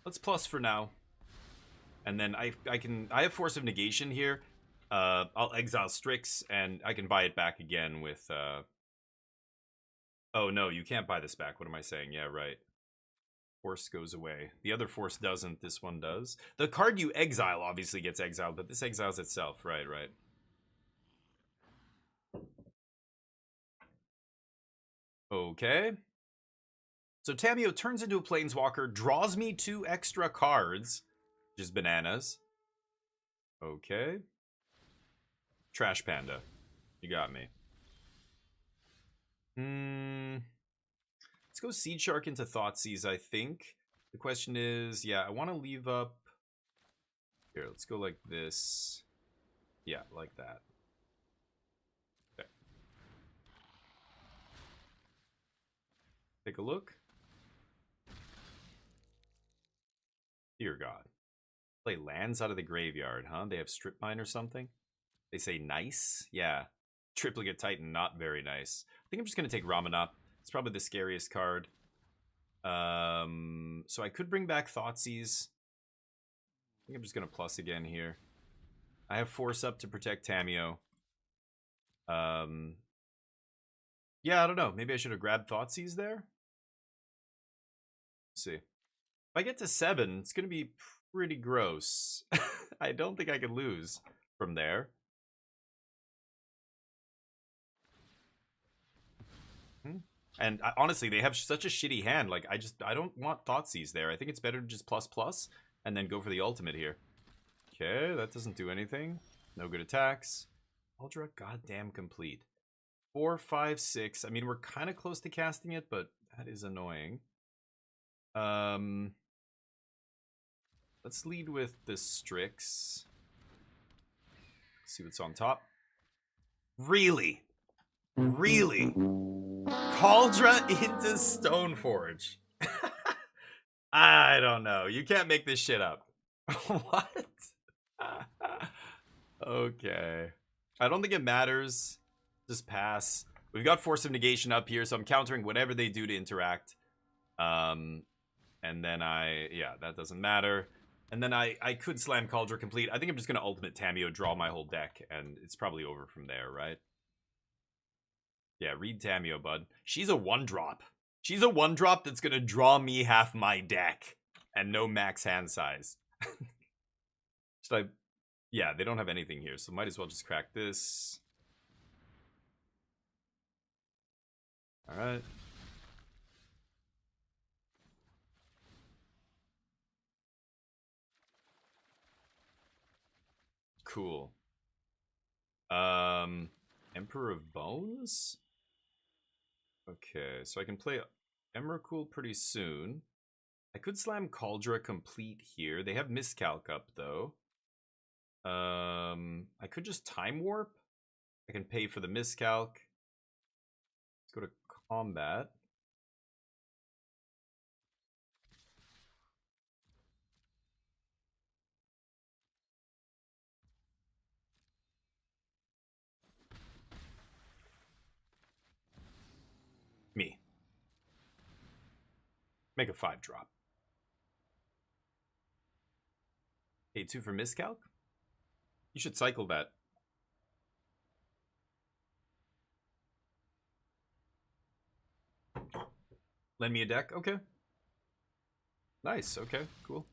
Let's plus for now. And then I have Force of Negation here. I'll exile Strix and I can buy it back again with oh no, you can't buy this back. What am I saying? Yeah, right. Force goes away. The other force doesn't. This one does. The card you exile obviously gets exiled, but this exiles itself. Right. Okay. So Tamio turns into a Planeswalker, draws me 2 extra cards, which is bananas. Okay. Trash Panda. You got me. Let's go Seed Shark into Thoughtseize, I think. The question is, yeah, I want to leave up... Here, let's go like this. Yeah, like that. Okay. Take a look. Dear God. Play lands out of the graveyard, huh? They have Strip Mine or something? They say nice? Yeah. Triplicate Titan, not very nice. I think I'm just going to take Ramanop. It's probably the scariest card. So I could bring back Thoughtseize. I think I'm just going to plus again here. I have Force up to protect Tamio. Yeah, I don't know. Maybe I should have grabbed Thoughtseize there. Let's see. If I get to 7, it's going to be pretty gross. I don't think I could lose from there. And honestly, they have such a shitty hand. Like, I don't want Thoughtseize there. I think it's better to just plus and then go for the ultimate here. Okay, that doesn't do anything. No good attacks. Ultra goddamn complete. 4, 5, 6. I mean, we're kind of close to casting it, but that is annoying. Let's lead with the Strix. See what's on top. Really? Really? Cauldra into Stoneforge. I don't know. You can't make this shit up. What? Okay. I don't think it matters. Just pass. We've got Force of Negation up here, so I'm countering whatever they do to interact. And then yeah, that doesn't matter. And then I could slam Cauldra complete. I think I'm just going to ultimate Tamio, draw my whole deck, and it's probably over from there, right? Yeah, read Tamio, bud. She's a 1-drop. She's a 1-drop that's going to draw me half my deck and no max hand size. Should I... Yeah, they don't have anything here, so might as well just crack this. Alright. Cool. Emperor of Bones? Okay, so I can play Emrakul pretty soon. I could slam Cauldra complete here. They have Miscalc up, though. I could just Time Warp. I can pay for the Miscalc. Let's go to combat. Me. Make a 5-drop. Pay 2 for Miscalc? You should cycle that. Lend me a deck? Okay. Nice, okay, cool.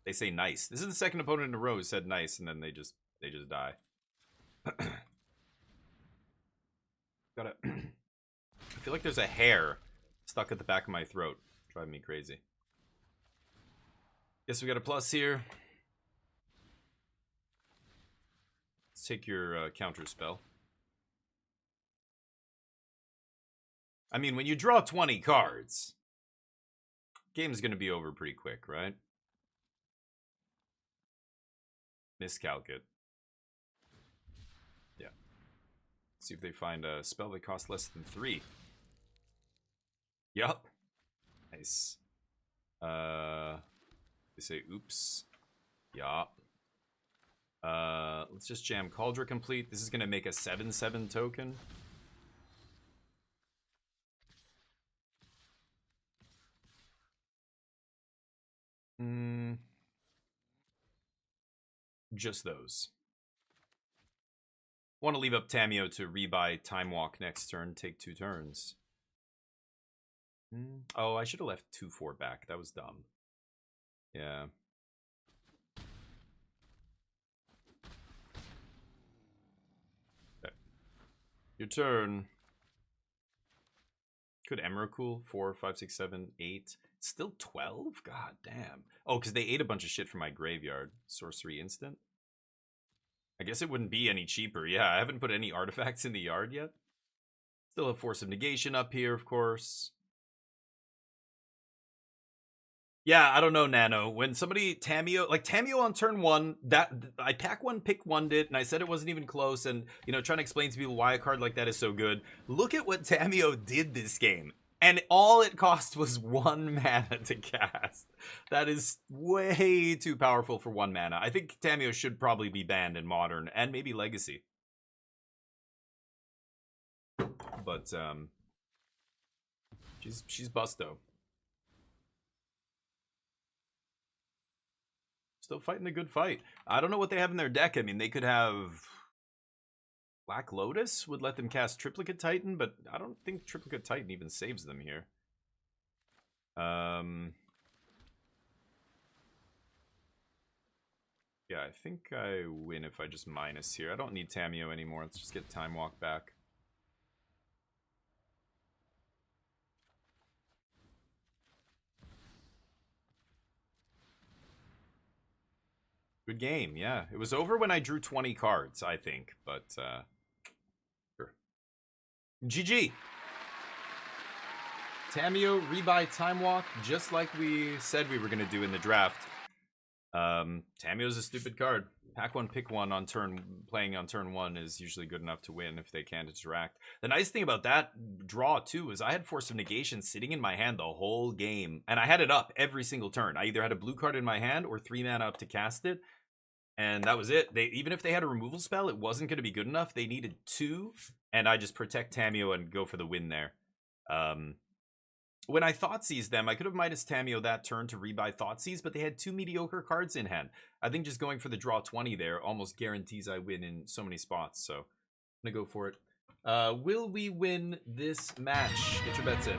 They say nice. This is the second opponent in a row who said nice, and then they just die. Gotta... I feel like there's a hair stuck at the back of my throat. Driving me crazy. Guess we got a plus here. Let's take your counter spell. I mean, when you draw 20 cards, game's gonna be over pretty quick, right? Miscalc it. Yeah. Let's see if they find a spell that costs less than 3. Yup. Nice. They say oops. Yup. Let's just jam Cauldra complete. This is gonna make a 7/7 token. Just those. Want to leave up Tamio to rebuy Time Walk next turn, take 2 turns. Oh, I should have left 2/4 back. That was dumb. Yeah. Okay. Your turn. Could Emrakul 4, 5, 6, 7, 8. It's still 12? God damn. Oh, because they ate a bunch of shit from my graveyard. Sorcery instant. I guess it wouldn't be any cheaper. Yeah, I haven't put any artifacts in the yard yet. Still have Force of Negation up here, of course. Yeah, I don't know, Nano. When somebody Tamio, like Tamio on turn 1, that I pack 1, pick 1'd it, and I said it wasn't even close, and you know, trying to explain to people why a card like that is so good. Look at what Tamio did this game. And all it cost was 1 mana to cast. That is way too powerful for 1 mana. I think Tamio should probably be banned in Modern and maybe Legacy. But she's busto. Still fighting a good fight. I don't know what they have in their deck. I mean, they could have Black Lotus would let them cast Triplicate Titan, but I don't think Triplicate Titan even saves them here. Yeah, I think I win if I just minus here. I don't need Tameo anymore. Let's just get Time Walk back. Good game, yeah. It was over when I drew 20 cards, I think, but sure. GG. Tameo, rebuy, Time Walk, just like we said we were going to do in the draft. Tameo's a stupid card. Pack one, pick one on turn. Playing on turn one is usually good enough to win if they can't interact. The nice thing about that draw, too, is I had Force of Negation sitting in my hand the whole game. And I had it up every single turn. I either had a blue card in my hand or 3 mana up to cast it. And that was it. Even if they had a removal spell, it wasn't going to be good enough. They needed 2. And I just protect Tameo and go for the win there. When I Thoughtseize them, I could have minus Tameo that turn to rebuy Thoughtseize, but they had 2 mediocre cards in hand. I think just going for the draw 20 there almost guarantees I win in so many spots, so I'm going to go for it. Will we win this match? Get your bets in.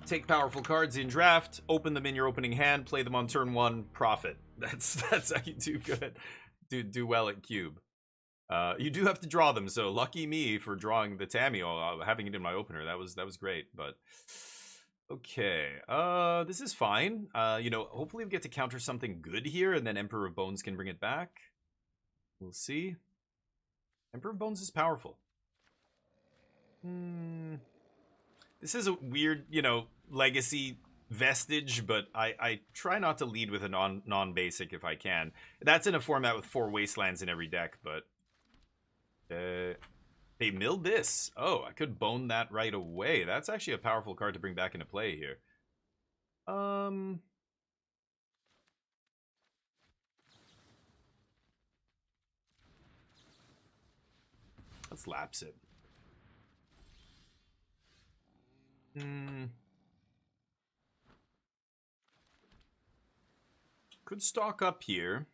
Take powerful cards in draft, open them in your opening hand, play them on turn 1, profit. That's how you do good. Do well at cube. You do have to draw them, so lucky me for drawing the Tameo, having it in my opener. That was great, but okay. This is fine. You know, hopefully we get to counter something good here, and then Emperor of Bones can bring it back. We'll see. Emperor of Bones is powerful. This is a weird, you know, legacy vestige, but I try not to lead with a non-basic if I can. That's in a format with 4 wastelands in every deck, but hey, milled this. Oh, I could bone that right away. That's actually a powerful card to bring back into play here. Let's lapse it. Could stock up here.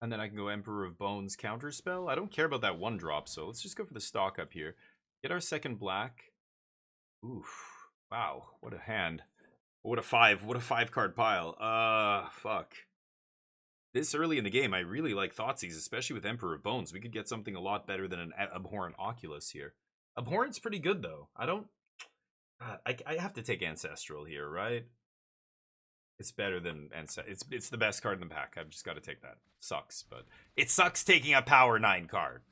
And then I can go Emperor of Bones counterspell. I don't care about that 1-drop, so let's just go for the stock up here. Get our second black. Oof. Wow, what a hand. What a 5-card pile. Fuck. This early in the game, I really like Thoughtseize, especially with Emperor of Bones. We could get something a lot better than an Abhorrent Oculus here. Abhorrent's pretty good, though. I have to take Ancestral here, right? It's better than it's the best card in the pack. I've just got to take that. Sucks, but it sucks taking a power 9 card.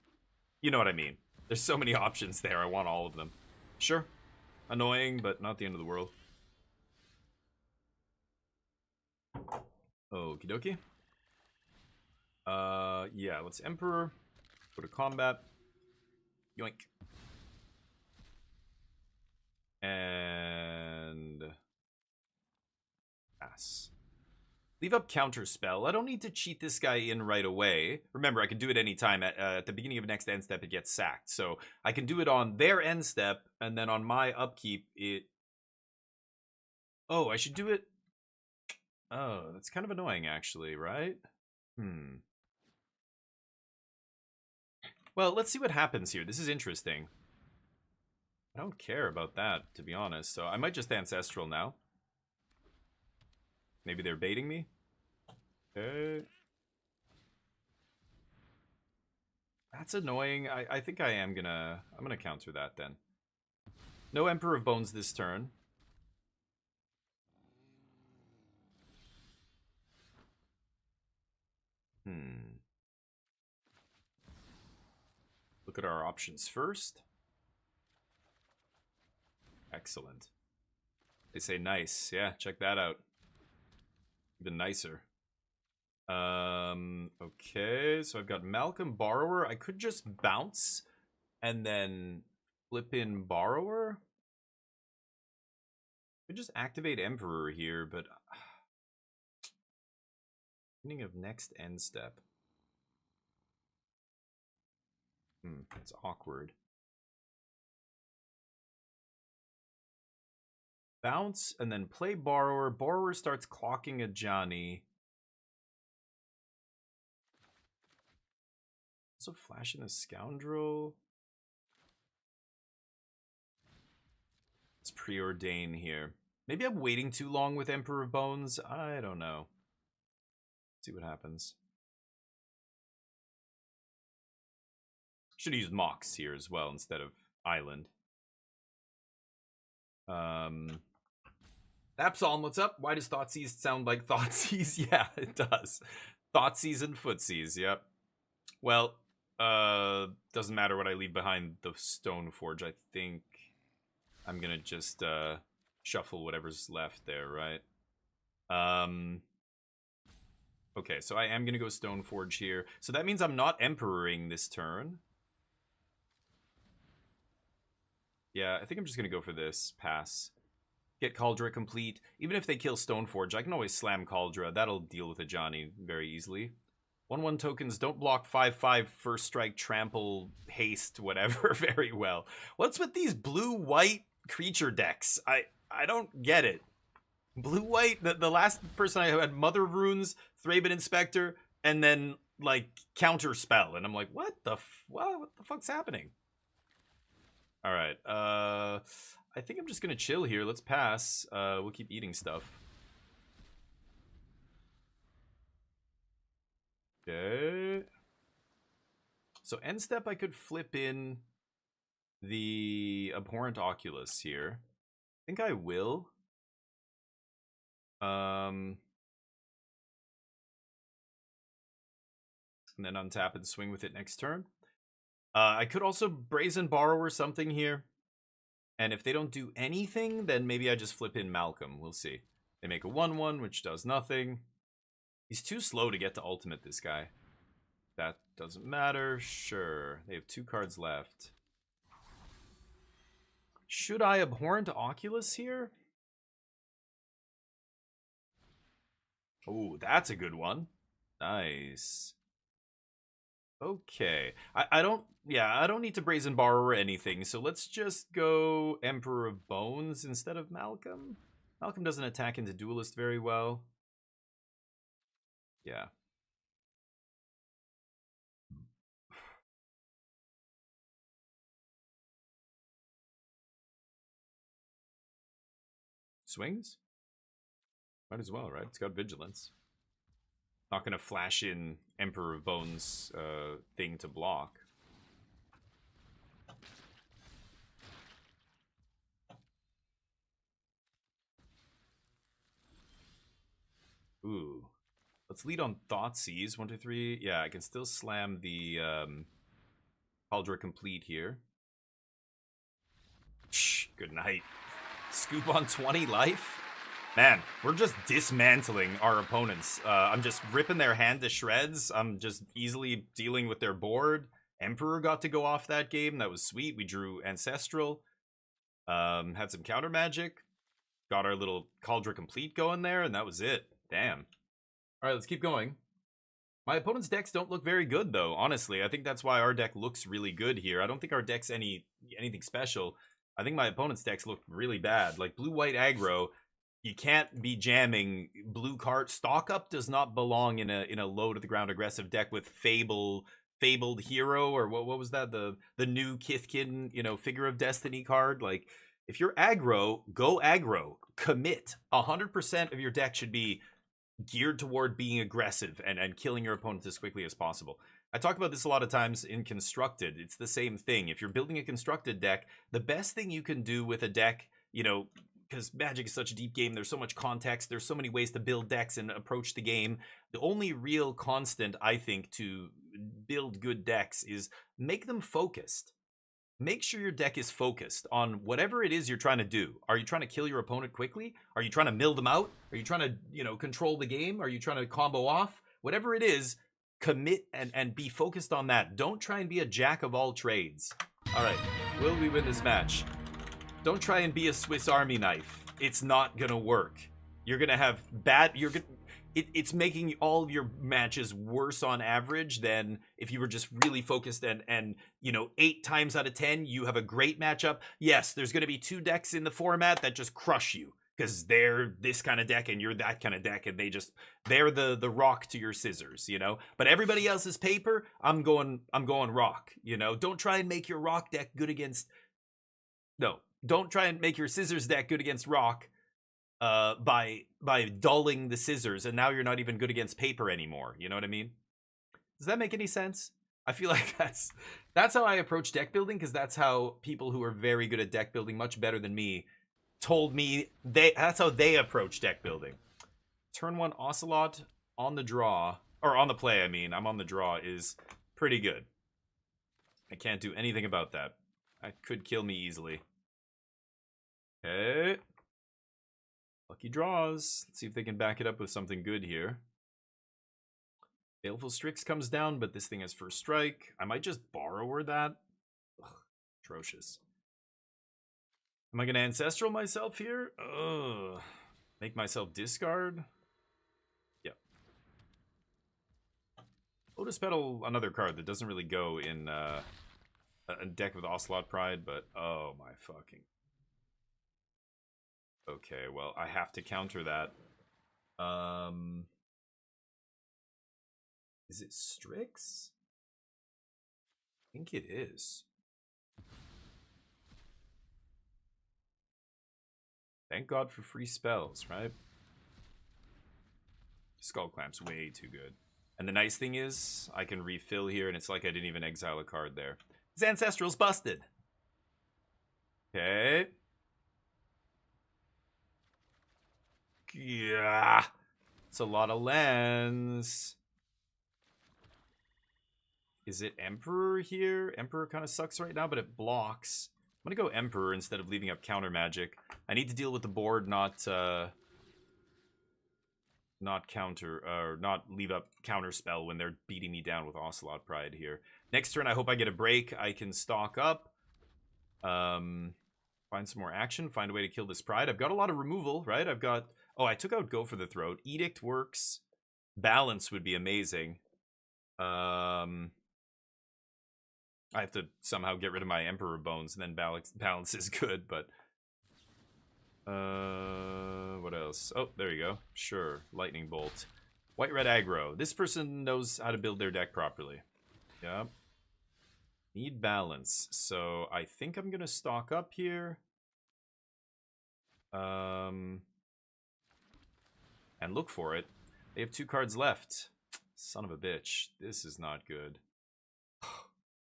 You know what I mean? There's so many options there. I want all of them. Sure. Annoying, but not the end of the world. Okie dokie. Yeah, let's Emperor. Go to combat. Yoink. And pass. Leave up counterspell. I don't need to cheat this guy in right away. Remember, I can do it anytime. At the beginning of next end step, it gets sacked. So I can do it on their end step, and then on my upkeep, it... Oh, I should do it... Oh, that's kind of annoying, actually, right? Well, let's see what happens here. This is interesting. I don't care about that, to be honest. So I might just Ancestral now. Maybe they're baiting me. Okay. That's annoying. I think I'm gonna counter that then. No Emperor of Bones this turn. Look at our options first. Excellent. They say nice. Yeah, check that out. Even nicer. Okay, so I've got Malcolm Borrower. I could just bounce and then flip in Borrower. I could just activate Emperor here, but beginning of next end step. That's awkward. Bounce and then play Borrower. Borrower starts clocking a Johnny. Also flashing a scoundrel. Let's preordain here. Maybe I'm waiting too long with Emperor of Bones. I don't know. See what happens. Should have used Mox here as well instead of Island. Absol, what's up? Why does Thoughtseize sound like Thoughtseize? Yeah, it does. Thoughtseize and Footsies, yep. Well, doesn't matter what I leave behind the Stone Forge. I think I'm gonna just shuffle whatever's left there, right? Okay, so I am gonna go Stone Forge here. So that means I'm not Emperoring this turn. Yeah, I think I'm just gonna go for this. Pass. Get Cauldra complete. Even if they kill Stoneforge, I can always slam Cauldra. That'll deal with a Johnny very easily. 1/1 tokens don't block 5/5 first strike, trample, haste, whatever very well. What's with these blue-white creature decks? I don't get it. Blue-white, the last person I had Mother Runes, Thraben Inspector, and then like Counter Spell, and I'm like, what the fuck's happening? All right, I think I'm just gonna chill here. Let's pass. We'll keep eating stuff. Okay. So end step, I could flip in the Abhorrent Oculus here. I think I will. And then untap and swing with it next turn. I could also Brazen Borrower something here. And if they don't do anything, then maybe I just flip in Malcolm. We'll see. They make a 1/1, which does nothing. He's too slow to get to ultimate, this guy. That doesn't matter. Sure. They have 2 cards left. Should I Abhorrent Oculus here? Oh, that's a good one. Nice. Okay. I don't need to Brazen Borrower or anything, so let's just go Emperor of Bones instead of Malcolm. Malcolm doesn't attack into Duelist very well. Yeah. Swings? Might as well, right? It's got Vigilance. Not gonna flash in Emperor of Bones thing to block. Ooh. Let's lead on Thoughtseize. 1, 2, 3. Yeah, I can still slam the Cauldra complete here. Shh, good night. Scoop on 20 life? Man, we're just dismantling our opponents. I'm just ripping their hand to shreds. I'm just easily dealing with their board. Emperor got to go off that game. That was sweet. We drew Ancestral. Had some counter magic. Got our little Cauldra complete going there, and that was it. Damn. All right, let's keep going. My opponent's decks don't look very good, though, honestly. I think that's why our deck looks really good here. I don't think our deck's anything special. I think my opponent's decks look really bad. Like, blue-white aggro, you can't be jamming blue card. Stock Up does not belong in a low-to-the-ground aggressive deck with Fabled Hero, or what was that? The new Kithkin, Figure of Destiny card. Like, if you're aggro, go aggro. Commit. 100% of your deck should be geared toward being aggressive and killing your opponent as quickly as possible. I talk about this a lot of times in Constructed. It's the same thing. If you're building a Constructed deck, the best thing you can do with a deck, because Magic is such a deep game, there's so much context, there's so many ways to build decks and approach the game. The only real constant, I think, to build good decks is make them focused. Make sure your deck is focused on whatever it is you're trying to do. Are you trying to kill your opponent quickly? Are you trying to mill them out? Are you trying to, control the game? Are you trying to combo off? Whatever it is, commit and be focused on that. Don't try and be a jack of all trades. All right, will we win this match? Don't try and be a Swiss Army knife. It's not gonna work. You're gonna have it's making all of your matches worse on average than if you were just really focused and 8 times out of 10 you have a great matchup. Yes, there's going to be 2 decks in the format that just crush you. because they're this kind of deck and you're that kind of deck, and they're the rock to your scissors, you know. But everybody else's paper, I'm going rock, you know. Don't try and make your rock deck good against no. Don't try and make your scissors deck good against rock by dulling the scissors, and now you're not even good against paper anymore. You know what I mean? Does that make any sense? I feel like that's how I approach deck building, because that's how people who are very good at deck building, much better than me, told me that's how they approach deck building. Turn 1 Ocelot on the draw, or on the play, I mean. I'm on the draw is pretty good. I can't do anything about that. That could kill me easily. Okay. Lucky draws. Let's see if they can back it up with something good here. Baleful Strix comes down, but this thing has first strike. I might just borrower that. Ugh, atrocious. Am I going to Ancestral myself here? Ugh. Make myself discard? Yep. Lotus Petal, another card that doesn't really go in a deck with Ocelot Pride, but oh my fucking... Okay, well, I have to counter that. Is it Strix? I think it is. Thank God for free spells, right? Skull Clamp's way too good. And the nice thing is, I can refill here, and it's like I didn't even exile a card there. His Ancestral's busted. Okay. Yeah. It's a lot of lands. Is it Emperor here? Emperor kind of sucks right now, but it blocks. I'm going to go Emperor instead of leaving up counter magic. I need to deal with the board, not counter, or not leave up counter spell when they're beating me down with Ocelot Pride here. Next turn, I hope I get a break. I can stock up. Find some more action. Find a way to kill this Pride. I've got a lot of removal, right? I've got... Oh, I took out Go for the Throat. Edict works. Balance would be amazing. I have to somehow get rid of my Emperor Bones, and then balance is good, but... what else? Oh, there you go. Sure. Lightning Bolt. White-red aggro. This person knows how to build their deck properly. Yep. Need balance. So I think I'm going to stock up here. And look for it. They have 2 cards left. Son of a bitch. This is not good.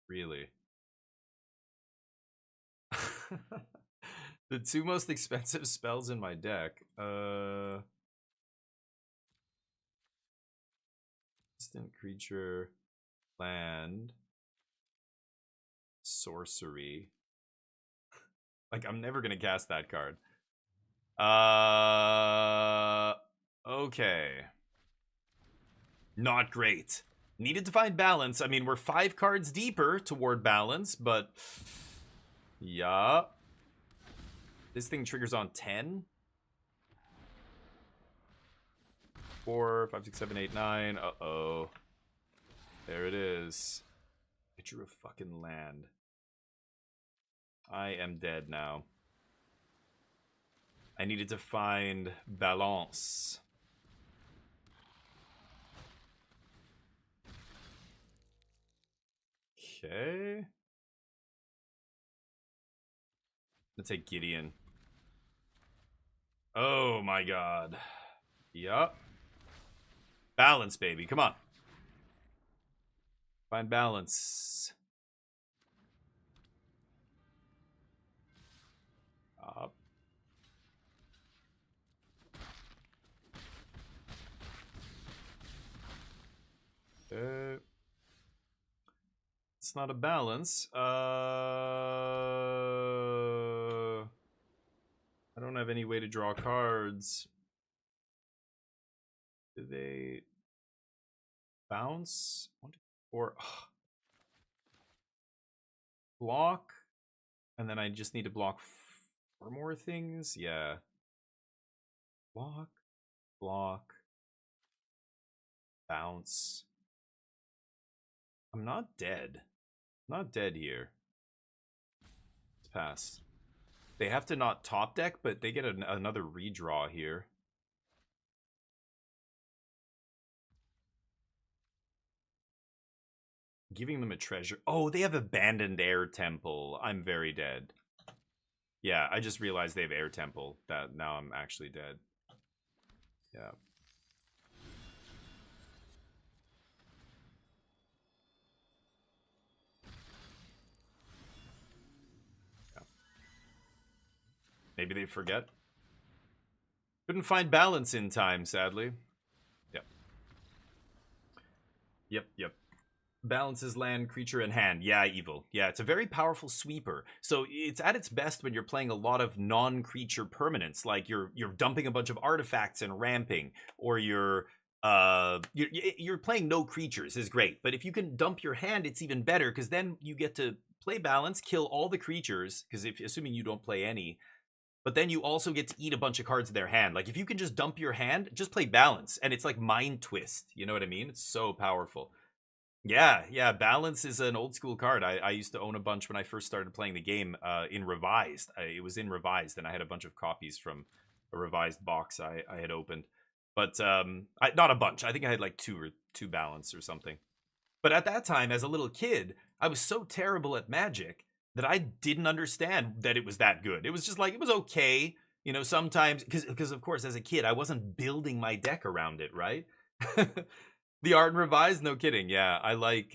Really? The 2 most expensive spells in my deck. Instant creature, land, sorcery. Like, I'm never gonna cast that card. Okay. Not great. Needed to find balance. I mean, we're 5 cards deeper toward balance, but... Yeah. This thing triggers on 10. 4, 5, 6, 7, 8, 9. Uh-oh. There it is. I drew a fucking land. I am dead now. I needed to find balance. Okay. Let's take Gideon. Oh my god. Yup. Balance, baby. Come on. Find balance. Up. It's not a balance. I don't have any way to draw cards. Do they bounce? 1, 2, 4. Ugh. Block. And then I just need to block 4 more things. Yeah. Block. Block. Bounce. I'm not dead. I'm not dead here. Let's pass. They have to not top deck, but they get another redraw here. Giving them a treasure. Oh, they have Abandoned Air Temple. I'm very dead. Yeah, I just realized they have Air Temple. That now I'm actually dead. Yeah. Maybe they forget. Couldn't find balance in time, sadly. Yep. Yep. Balances land, creature in hand. Yeah, evil. Yeah, it's a very powerful sweeper. So it's at its best when you're playing a lot of non-creature permanents, like you're dumping a bunch of artifacts and ramping, or you're playing no creatures is great. But if you can dump your hand, it's even better because then you get to play balance, kill all the creatures. Because if assuming you don't play any, but then you also get to eat a bunch of cards in their hand. Like if you can just dump your hand, just play balance, and it's like Mind Twist. You know what I mean? It's so powerful. Yeah, balance is an old school card. I used to own a bunch when I first started playing the game in revised. It was in revised, and I had a bunch of copies from a revised box I had opened. But not a bunch. I think I had like two balance or something. But at that time, as a little kid, I was so terrible at Magic that I didn't understand that it was that good. It was just like, it was okay. You know, sometimes, because of course, as a kid, I wasn't building my deck around it, right? The art and revised, no kidding. Yeah, I like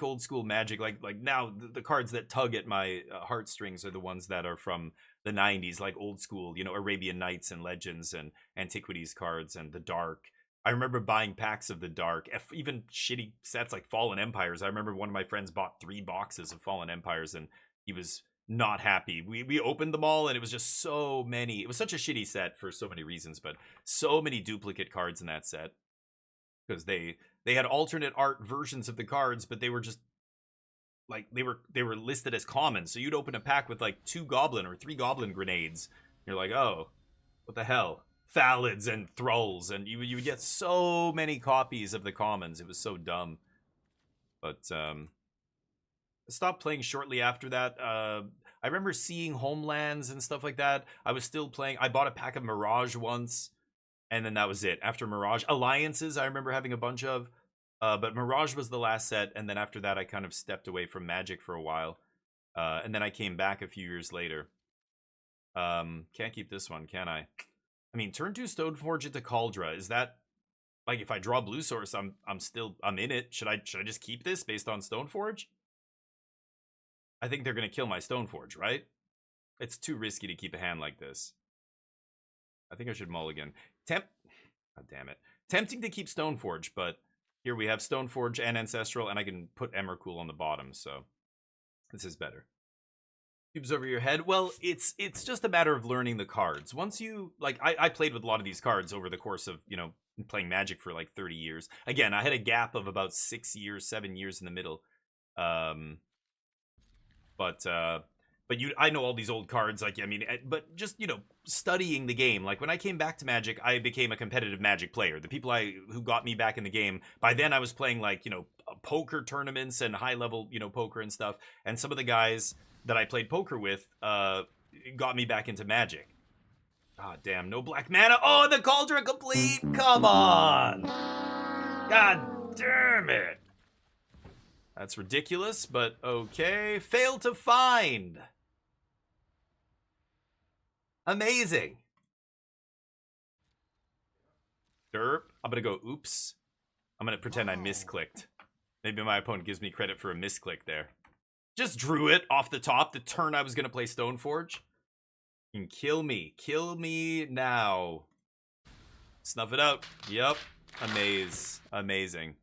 old school Magic. Like now, the cards that tug at my heartstrings are the ones that are from the '90s, like old school, you know, Arabian Nights and Legends and Antiquities cards and the Dark. I remember buying packs of the Dark, even shitty sets like Fallen Empires. I remember one of my friends bought 3 boxes of Fallen Empires, and he was not happy. We opened them all, and it was just so many. It was such a shitty set for so many reasons, but so many duplicate cards in that set. Because they had alternate art versions of the cards, but they were just like they were listed as common. So you'd open a pack with like 2 goblin or 3 goblin grenades. You're like, oh, what the hell? Thalids and thralls, and you would get so many copies of the commons. It was so dumb. But I stopped playing shortly after that. I remember seeing Homelands and stuff like that. I was still playing. I bought a pack of Mirage once. And then that was it. After Mirage, Alliances, I remember having a bunch of. But Mirage was the last set. And then after that, I kind of stepped away from Magic for a while. And then I came back a few years later. Can't keep this one, can I? I mean, turn 2 Stoneforge into Cauldra. Is that... Like, if I draw Blue Source, I'm in it. Should I just keep this based on Stoneforge? I think they're going to kill my Stoneforge, right? It's too risky to keep a hand like this. I think I should mulligan. God damn it. Tempting to keep Stoneforge, but here we have Stoneforge and Ancestral, and I can put Emrakul on the bottom, so this is better. Cubes over your head. Well, it's just a matter of learning the cards. Once you, like, I played with a lot of these cards over the course of, you know, playing Magic for like 30 years. Again, I had a gap of about 6 years, 7 years in the middle. But I know all these old cards, like, I mean, but just, you know, studying the game. Like, when I came back to Magic, I became a competitive Magic player. The people who got me back in the game, by then I was playing, like, you know, poker tournaments and high-level, you know, poker and stuff. And some of the guys that I played poker with got me back into Magic. God damn, no black mana. Oh, the Cauldron complete! Come on! God damn it! That's ridiculous, but okay. Fail to find! Amazing. Derp. I'm gonna go oops. I'm gonna pretend I misclicked. Maybe my opponent gives me credit for a misclick there. Just drew it off the top the turn I was gonna play Stoneforge. And kill me. Kill me now. Snuff it out. Yep. Amazing.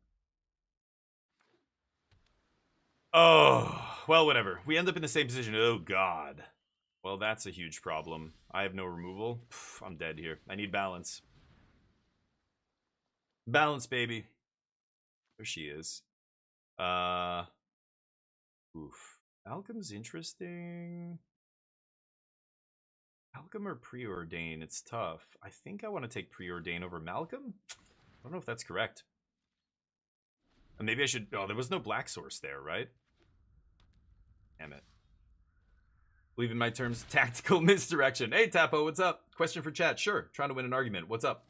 Oh, well, whatever. We end up in the same position. Oh, God. Well, that's a huge problem. I have no removal. Pff, I'm dead here. I need balance. Balance, baby. There she is. Oof. Malcolm's interesting. Malcolm or Preordain? It's tough. I think I want to take Preordain over Malcolm. I don't know if that's correct. And maybe I should... Oh, there was no black source there, right? Damn it. Believe in my terms, tactical misdirection. Hey, Tapo, what's up? Question for chat. Sure. Trying to win an argument. What's up?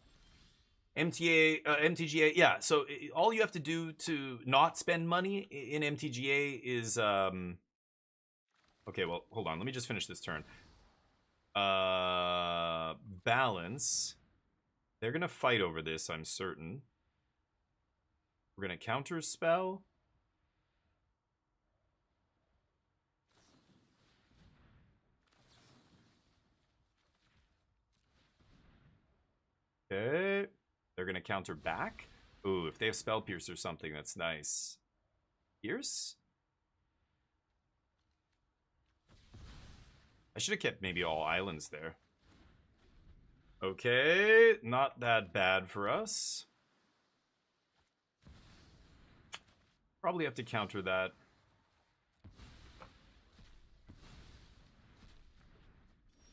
MTGA, yeah. So all you have to do to not spend money in MTGA is, okay, well, hold on. Let me just finish this turn. Balance. They're going to fight over this, I'm certain. We're going to counter spell. Okay. They're going to counter back. Ooh, if they have Spell Pierce or something, that's nice. Pierce? I should have kept maybe all islands there. Okay, not that bad for us. Probably have to counter that.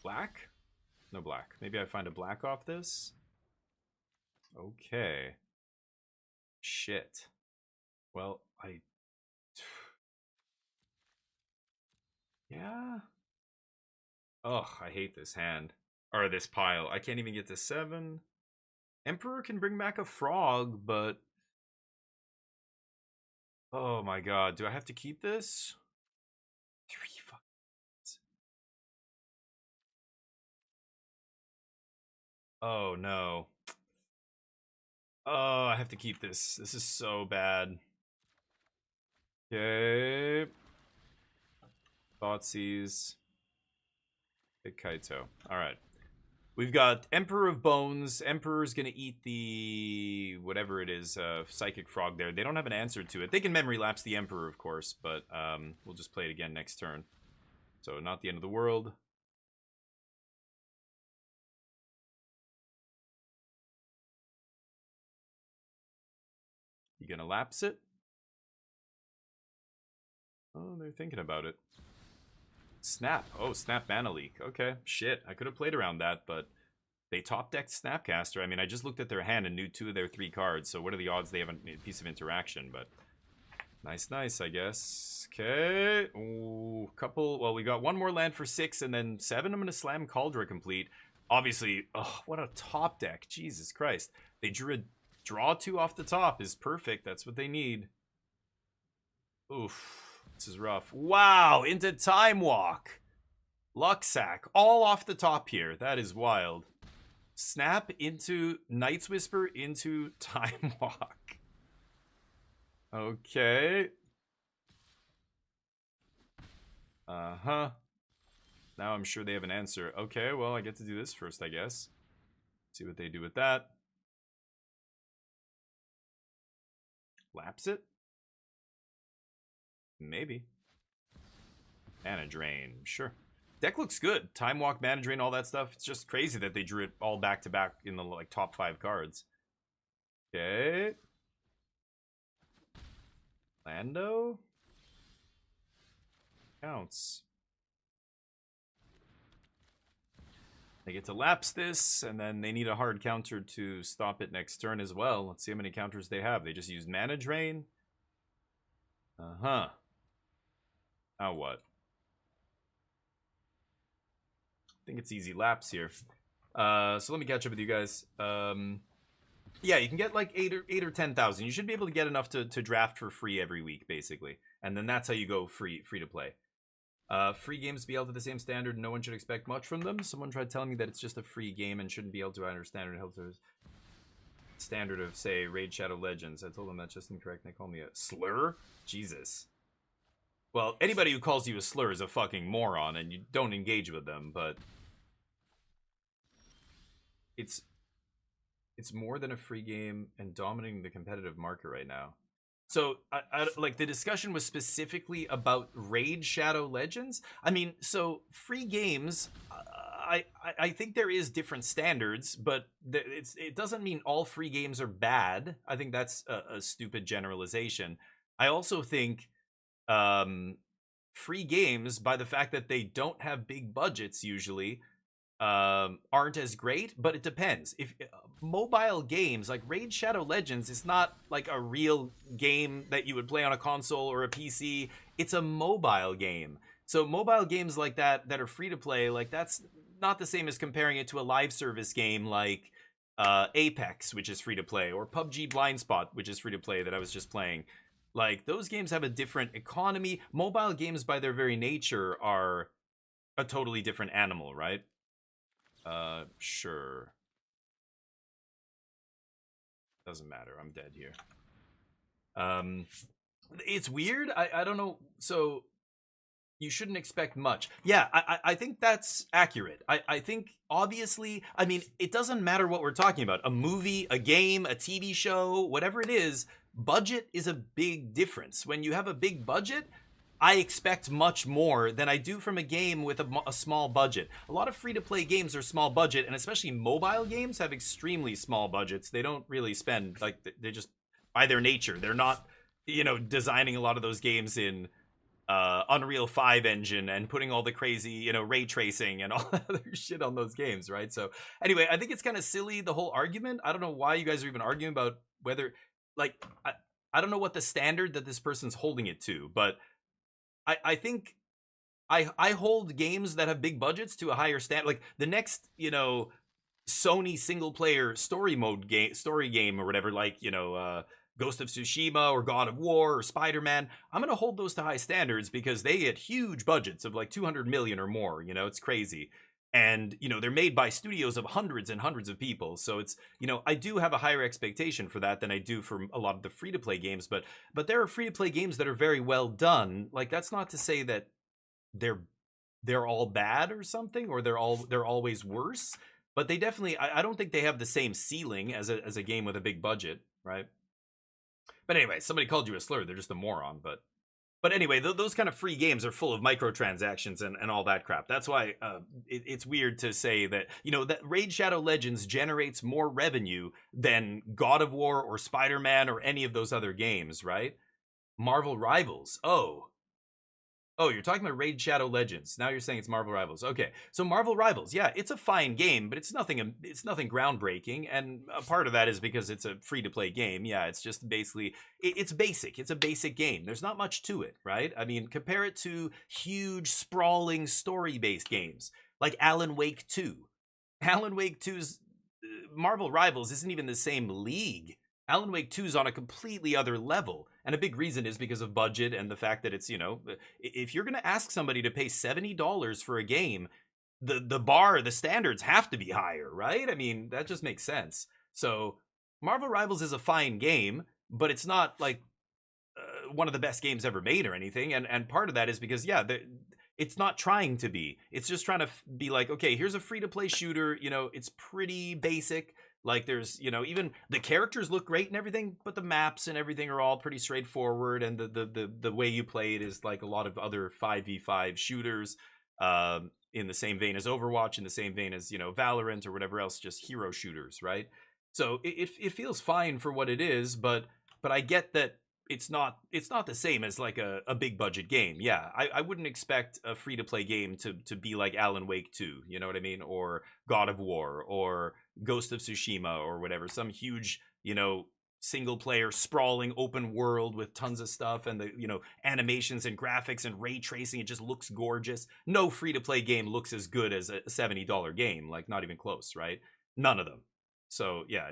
Black? No black. Maybe I find a black off this. Okay. Shit. Well, yeah. Ugh, I hate this hand. Or this pile. I can't even get to 7. Emperor can bring back a frog, but... Oh my god, do I have to keep this? 3 fucking... Oh no. Oh, I have to keep this. This is so bad. Okay. Thoughtseize. Pick Kaito. Alright. We've got Emperor of Bones. Emperor's gonna eat the... whatever it is, Psychic Frog there. They don't have an answer to it. They can Memory Lapse the Emperor, of course, but we'll just play it again next turn. So, not the end of the world. You gonna lapse it? Oh, they're thinking about it. Snap. Oh, Snap Mana Leak. Okay, shit. I could have played around that, but they top-decked Snapcaster. I mean, I just looked at their hand and knew 2 of their 3 cards, so what are the odds they have a piece of interaction? But nice, nice, I guess. Okay. Ooh, couple. Well, we got 1 more land for 6, and then 7. I'm going to slam Cauldra complete. Obviously, oh, what a top deck. Jesus Christ. They drew a draw 2 off the top is perfect. That's what they need. Oof. This is rough. Wow, into Time Walk. Lucksack. All off the top here. That is wild. Snap into Night's Whisper into Time Walk. Okay. Uh-huh. Now I'm sure they have an answer. Okay, well, I get to do this first, I guess. See what they do with that. Lapse it? Maybe. Mana Drain, sure. Deck looks good. Time Walk, Mana Drain, all that stuff. It's just crazy that they drew it all back to back in the like top 5 cards. Okay. Lando? Counts. They get to lapse this, and then they need a hard counter to stop it next turn as well. Let's see how many counters they have. They just use Mana Drain. Uh-huh. Now what? I think it's easy lapse here. So let me catch up with you guys. Yeah, you can get like 8 or 10,000. You should be able to get enough to draft for free every week, basically. And then that's how you go free to play. Free games be held to the same standard. No one should expect much from them. Someone tried telling me that it's just a free game and shouldn't be held to either standard held to standard of, say, Raid Shadow Legends. I told them that's just incorrect. And they call me a slur. Jesus. Well, anybody who calls you a slur is a fucking moron, and you don't engage with them. But it's more than a free game and dominating the competitive market right now. So, like, the discussion was specifically about Raid Shadow Legends. I mean, so free games, I think there is different standards, but it doesn't mean all free games are bad. I think that's a stupid generalization. I also think free games, by the fact that they don't have big budgets usually, aren't as great, but it depends. If mobile games like Raid Shadow Legends is not like a real game that you would play on a console or a PC, it's a mobile game. So mobile games like that are free to play, like that's not the same as comparing it to a live service game like Apex, which is free to play, or PUBG Blind Spot, which is free to play that I was just playing. Like those games have a different economy. Mobile games, by their very nature, are a totally different animal, right? Sure. Doesn't matter. I'm dead here. It's weird. I don't know. So you shouldn't expect much. Yeah, I think that's accurate. I think, obviously, I mean, it doesn't matter what we're talking about. A movie, a game, a TV show, whatever it is, budget is a big difference. When you have a big budget, I expect much more than I do from a game with a small budget. A lot of free-to-play games are small budget, and especially mobile games have extremely small budgets. They don't really spend, like, they just, by their nature, they're not, designing a lot of those games in Unreal 5 engine and putting all the crazy, ray tracing and all that other shit on those games, right? So anyway, I think it's kind of silly, the whole argument. I don't know why you guys are even arguing about whether, like, I don't know what the standard that this person's holding it to, but I think I hold games that have big budgets to a higher standard. Like the next, Sony single player story game or whatever, like, Ghost of Tsushima or God of War or Spider-Man, I'm going to hold those to high standards because they get huge budgets of like 200 million or more, it's crazy. And, they're made by studios of hundreds and hundreds of people. So it's, I do have a higher expectation for that than I do for a lot of the free-to-play games. But there are free-to-play games that are very well done. Like, that's not to say that they're all bad or something, or they're always worse. But they definitely, I don't think they have the same ceiling as a game with a big budget, right? But anyway, somebody called you a slur. They're just a moron. But anyway, those kind of free games are full of microtransactions and all that crap. That's why it's weird to say that, that Raid Shadow Legends generates more revenue than God of War or Spider-Man or any of those other games, right? Marvel Rivals. Oh, you're talking about Raid Shadow Legends. Now you're saying it's Marvel Rivals. Okay, so Marvel Rivals, yeah, it's a fine game, but it's nothing groundbreaking, and a part of that is because it's a free-to-play game. Yeah, it's just basically, it's basic. It's a basic game. There's not much to it, right? I mean, compare it to huge, sprawling, story-based games, like Alan Wake 2. Alan Wake 2's Marvel Rivals isn't even the same league. Alan Wake 2 is on a completely other level. And a big reason is because of budget and the fact that it's, if you're going to ask somebody to pay $70 for a game, the standards have to be higher, right? I mean, that just makes sense. So Marvel Rivals is a fine game, but it's not like one of the best games ever made or anything. And part of that is because, yeah, it's not trying to be. It's just trying to be like, okay, here's a free-to-play shooter. It's pretty basic. Like there's, even the characters look great and everything, but the maps and everything are all pretty straightforward. And the way you play it is like a lot of other 5v5 shooters in the same vein as Overwatch, in the same vein as, Valorant or whatever else, just hero shooters, right? So it feels fine for what it is, but I get that it's not the same as like a big budget game. Yeah, I wouldn't expect a free to play game to be like Alan Wake 2, you know what I mean? Or God of War or Ghost of Tsushima or whatever, some huge, single player sprawling open world with tons of stuff and the, animations and graphics and ray tracing. It just looks gorgeous. No free to play game looks as good as a $70 game, like not even close, right? None of them. So yeah,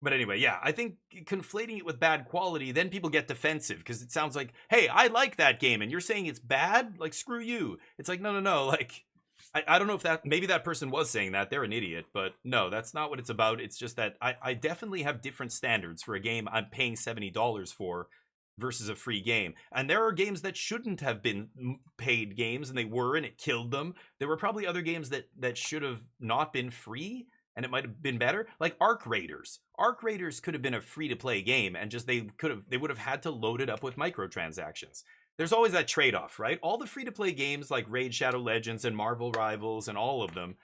but anyway, yeah, I think conflating it with bad quality, then people get defensive because it sounds like, hey, I like that game and you're saying it's bad? Like, screw you. It's like, no. Like, I don't know if maybe that person was saying that. They're an idiot, but no, that's not what it's about. It's just that I definitely have different standards for a game I'm paying $70 for versus a free game. And there are games that shouldn't have been paid games and they were, and it killed them. There were probably other games that should have not been free and it might have been better, like Arc Raiders. Arc Raiders could have been a free-to-play game, and just they would have had to load it up with microtransactions. There's always that trade-off, right? All the free-to-play games like Raid Shadow Legends and Marvel Rivals and all of them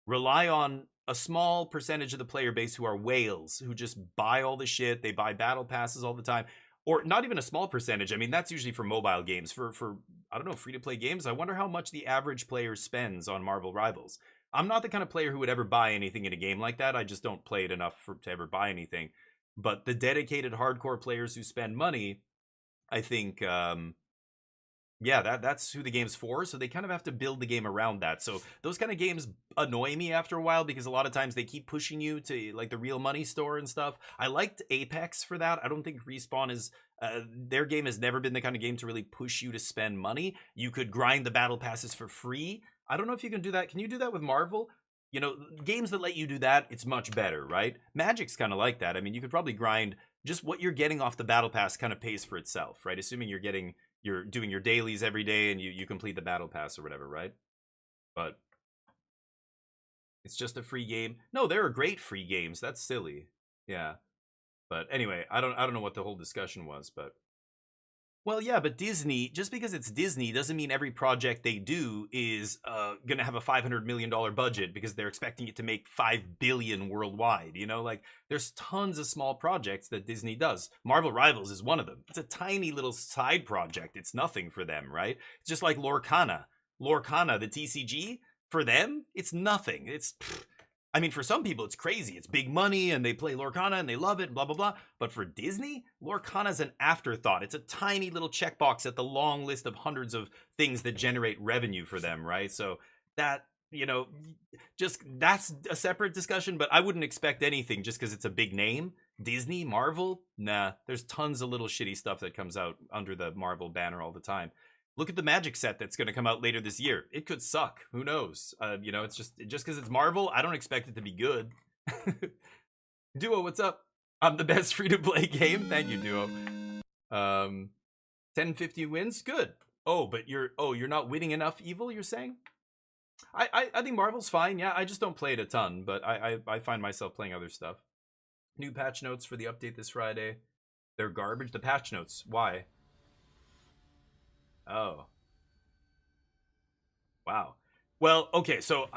rely on a small percentage of the player base who are whales, who just buy all the shit. They buy battle passes all the time. Or not even a small percentage. I mean, that's usually for mobile games. For I don't know, free-to-play games, I wonder how much the average player spends on Marvel Rivals. I'm not the kind of player who would ever buy anything in a game like that. I just don't play it enough to ever buy anything. But the dedicated hardcore players who spend money, I think Yeah, that's who the game's for. So they kind of have to build the game around that. So those kind of games annoy me after a while because a lot of times they keep pushing you to like the real money store and stuff. I liked Apex for that. I don't think Respawn is their game has never been the kind of game to really push you to spend money. You could grind the battle passes for free. I don't know if you can do that. Can you do that with Marvel? You know, games that let you do that, it's much better, right? Magic's kind of like that. I mean, you could probably grind just what you're getting off the battle pass kind of pays for itself, right? Assuming you're doing your dailies every day and you complete the battle pass or whatever, right? But it's just a free game. No, there are great free games. That's silly. Yeah. But anyway, I don't know what the whole discussion was, but well, yeah, but Disney, just because it's Disney doesn't mean every project they do is going to have a $500 million budget because they're expecting it to make $5 billion worldwide. You know, like there's tons of small projects that Disney does. Marvel Rivals is one of them. It's a tiny little side project. It's nothing for them, right? It's just like Lorcana. Lorcana, the TCG, for them, it's nothing. I mean, for some people, it's crazy. It's big money and they play Lorcana and they love it, blah, blah, blah. But for Disney, Lorcana's an afterthought. It's a tiny little checkbox at the long list of hundreds of things that generate revenue for them, right? So that, you know, just that's a separate discussion, but I wouldn't expect anything just because it's a big name. Disney, Marvel, nah, there's tons of little shitty stuff that comes out under the Marvel banner all the time. Look at the Magic set that's going to come out later this year. It could suck. Who knows? You know, it's just because it's Marvel, I don't expect it to be good. Duo, what's up? I'm the best free-to-play game. Thank you, Duo. 1050 wins, good. Oh, but you're not winning enough evil, you're saying? I think Marvel's fine. Yeah, I just don't play it a ton, but I find myself playing other stuff. New patch notes for the update this Friday. They're garbage. The patch notes. Why? Oh. Wow. Well, okay, so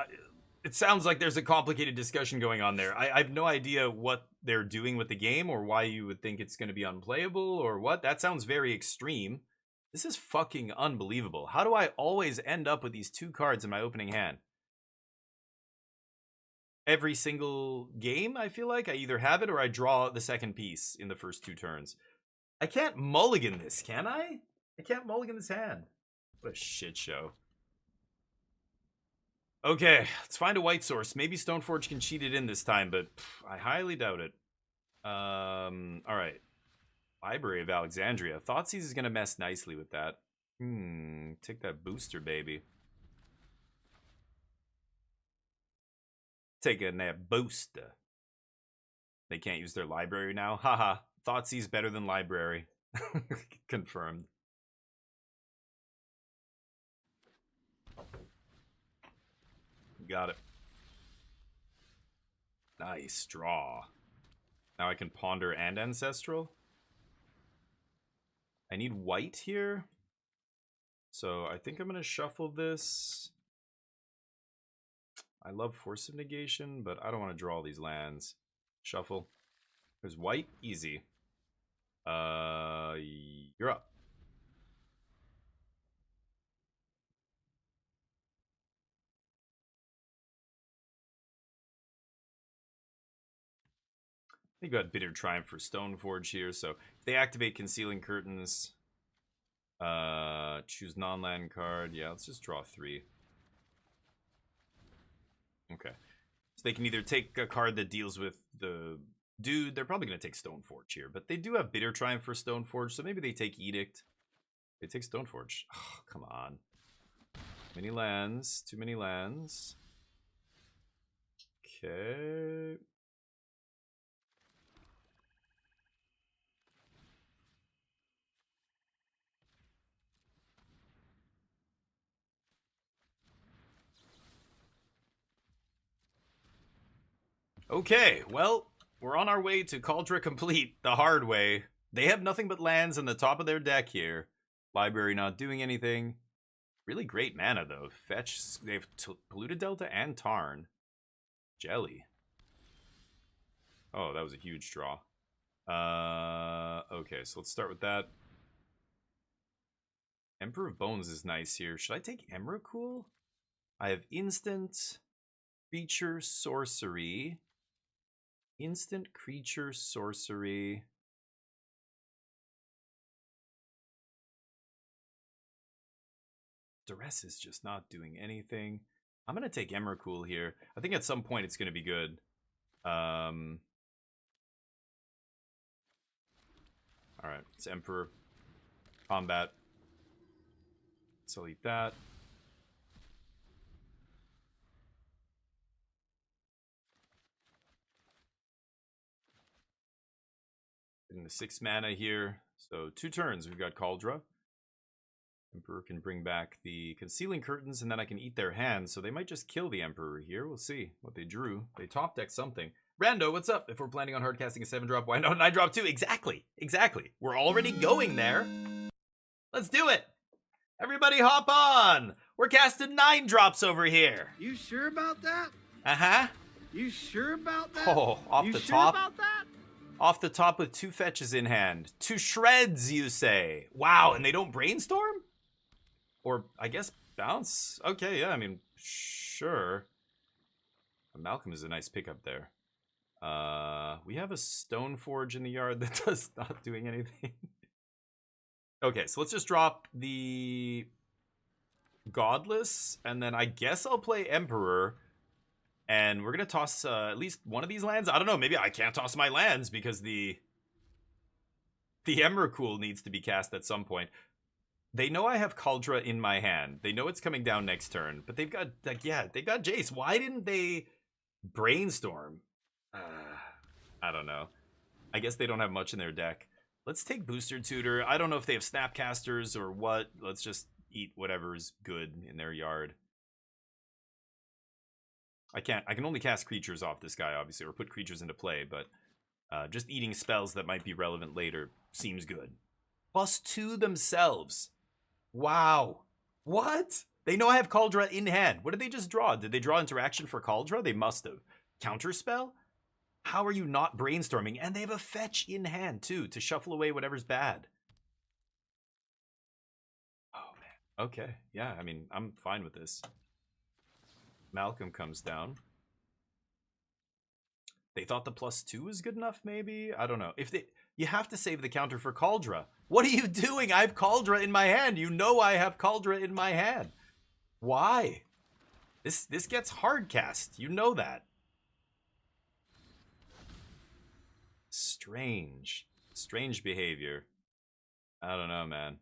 it sounds like there's a complicated discussion going on there. I have no idea what they're doing with the game or why you would think it's going to be unplayable or what. That sounds very extreme. This is fucking unbelievable. How do I always end up with these two cards in my opening hand? Every single game, I feel like I either have it or I draw the second piece in the first two turns. I can't mulligan this, can I? I can't mulligan this hand. What a shit show. Okay, let's find a white source. Maybe Stoneforge can cheat it in this time, but I highly doubt it. All right. Library of Alexandria. Thoughtseize is going to mess nicely with that. Take that booster, baby. Taking that booster. They can't use their library now. Haha. Thoughtseize better than library. Confirmed. Got it. Nice draw. Now I can ponder and ancestral. I need white here. So I think I'm going to shuffle this. I love Force of Negation, but I don't want to draw all these lands. Shuffle. There's white. Easy. You're up. I think got Bitter Triumph for Stoneforge here, so if they activate Concealing Curtains, choose non-land card. Yeah, let's just draw 3. Okay. So they can either take a card that deals with the dude. They're probably going to take Stoneforge here, but they do have Bitter Triumph for Stoneforge, so maybe they take Edict. They take Stoneforge. Oh, come on. Many lands. Too many lands. Okay. Okay, well, we're on our way to Cauldra Complete, the hard way. They have nothing but lands on the top of their deck here. Library not doing anything. Really great mana, though. Fetch, they have Polluted Delta and Tarn. Jelly. Oh, that was a huge draw. Okay, so let's start with that. Emperor of Bones is nice here. Should I take Emrakul? I have instant creature sorcery. Instant creature sorcery. Duress is just not doing anything. I'm going to take Emrakul here. I think at some point it's going to be good. All right, it's Emperor. Combat. So eat that. Getting the 6 mana here. So 2 turns. We've got Kaldra. Emperor can bring back the Concealing Curtains, and then I can eat their hands. So they might just kill the Emperor here. We'll see what they drew. They top deck something. Rando, what's up? If we're planning on hardcasting a 7-drop, why not a 9-drop too? Exactly. Exactly. We're already going there. Let's do it. Everybody hop on. We're casting 9 drops over here. You sure about that? Uh-huh. You sure about that? Oh, off you the sure top. about that? Off the top with 2 fetches in hand. 2 shreds, you say. Wow, and they don't brainstorm? Or, I guess, bounce? Okay, yeah, I mean, sure. Malcolm is a nice pickup there. We have a Stone Forge in the yard that does not doing anything. Okay, so let's just drop the Godless, and then I guess I'll play Emperor. And we're going to toss at least one of these lands. I don't know, maybe I can't toss my lands because the Emrakul needs to be cast at some point. They know I have Kaldra in my hand. They know it's coming down next turn. But they've got, like, yeah, they've got Jace. Why didn't they brainstorm? I don't know. I guess they don't have much in their deck. Let's take Booster Tutor. I don't know if they have Snapcasters or what. Let's just eat whatever's good in their yard. I can only cast creatures off this guy, obviously, or put creatures into play, but just eating spells that might be relevant later seems good. +2 themselves. Wow. What? They know I have Kaldra in hand. What did they just draw? Did they draw interaction for Kaldra? They must have. Counterspell? How are you not brainstorming? And they have a fetch in hand, too, to shuffle away whatever's bad. Oh, man. Okay. Yeah, I mean, I'm fine with this. Malcolm comes down. They thought the +2 was good enough, maybe? I don't know. You have to save the counter for Kaldra. What are you doing? I have Kaldra in my hand. You know I have Kaldra in my hand. Why? This gets hard cast. You know that. Strange. Strange behavior. I don't know, man.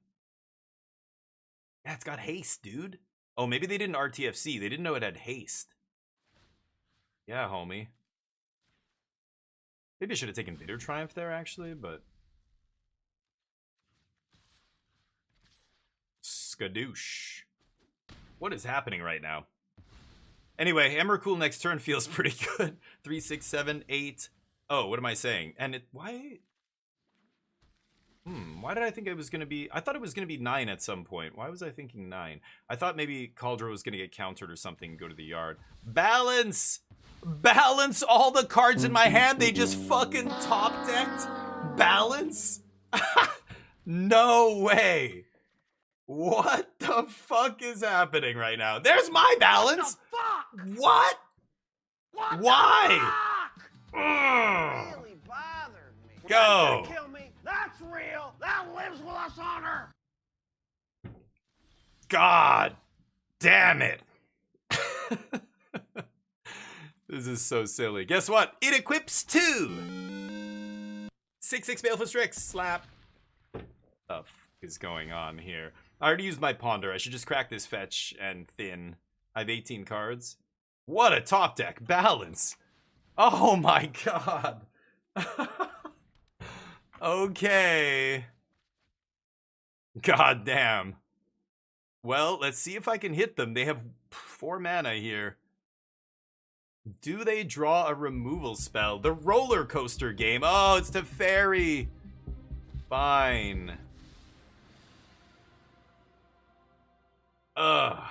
Yeah, it's got haste, dude. Oh, maybe they didn't RTFC. They didn't know it had haste. Yeah, homie. Maybe I should have taken Bitter Triumph there, actually, but... Skadoosh. What is happening right now? Anyway, Emrakul next turn feels pretty good. 3, 6, 7, 8. Oh, what am I saying? And it... Why... Why did I think it was going to be... I thought it was going to be 9 at some point. Why was I thinking 9? I thought maybe Kaldra was going to get countered or something and go to the yard. Balance! Balance all the cards in my hand. They just fucking top decked. Balance? No way. What the fuck is happening right now? There's my balance. What? Why? Ugh. Really bothered me. Go. Kill me. That's real. That lives with us on Earth. God damn it. This is so silly. Guess what? It equips 2. 6/6 Baleful Strix. Slap. What the fuck is going on here? I already used my Ponder. I should just crack this fetch and thin. I have 18 cards. What a top deck. Balance. Oh my god. Okay. God damn. Well, let's see if I can hit them. They have 4 mana here. Do they draw a removal spell? The roller coaster game. Oh, it's Teferi. Fine. Ugh.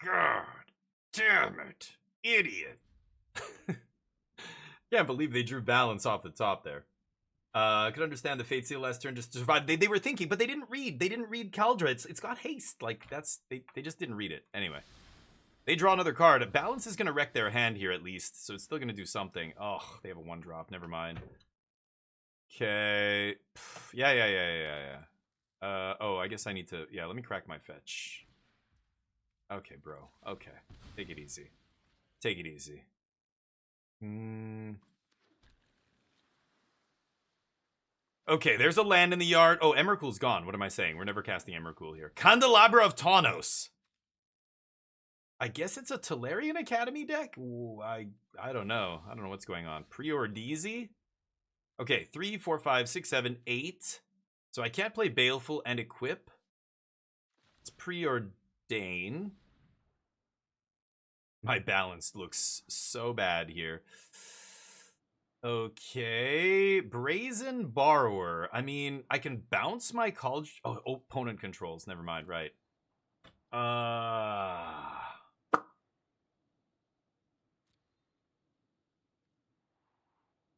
God damn it. Idiot. Can't believe they drew balance off the top there. I could understand the Fate Seal last turn just to survive. They were thinking, but they didn't read. They didn't read Kaldra. It's got haste. Like, that's... They just didn't read it. Anyway. They draw another card. Balance is going to wreck their hand here at least, so it's still going to do something. Oh, they have a 1-drop. Never mind. Okay. Yeah. Oh, I guess I need to... Yeah, let me crack my fetch. Okay, bro. Okay. Take it easy. Take it easy. Okay, there's a land in the yard. Oh, Emrakul's gone. What am I saying? We're never casting Emrakul here. Candelabra of Taunos. I guess it's a Tolarian Academy deck? Ooh, I don't know. I don't know what's going on. Preordeezy? Okay, 3, 4, 5, 6, 7, 8. So I can't play Baleful and Equip. It's Preordain. My balance looks so bad here. Okay, Brazen Borrower. I mean, I can bounce my college... Oh, opponent controls. Never mind, right.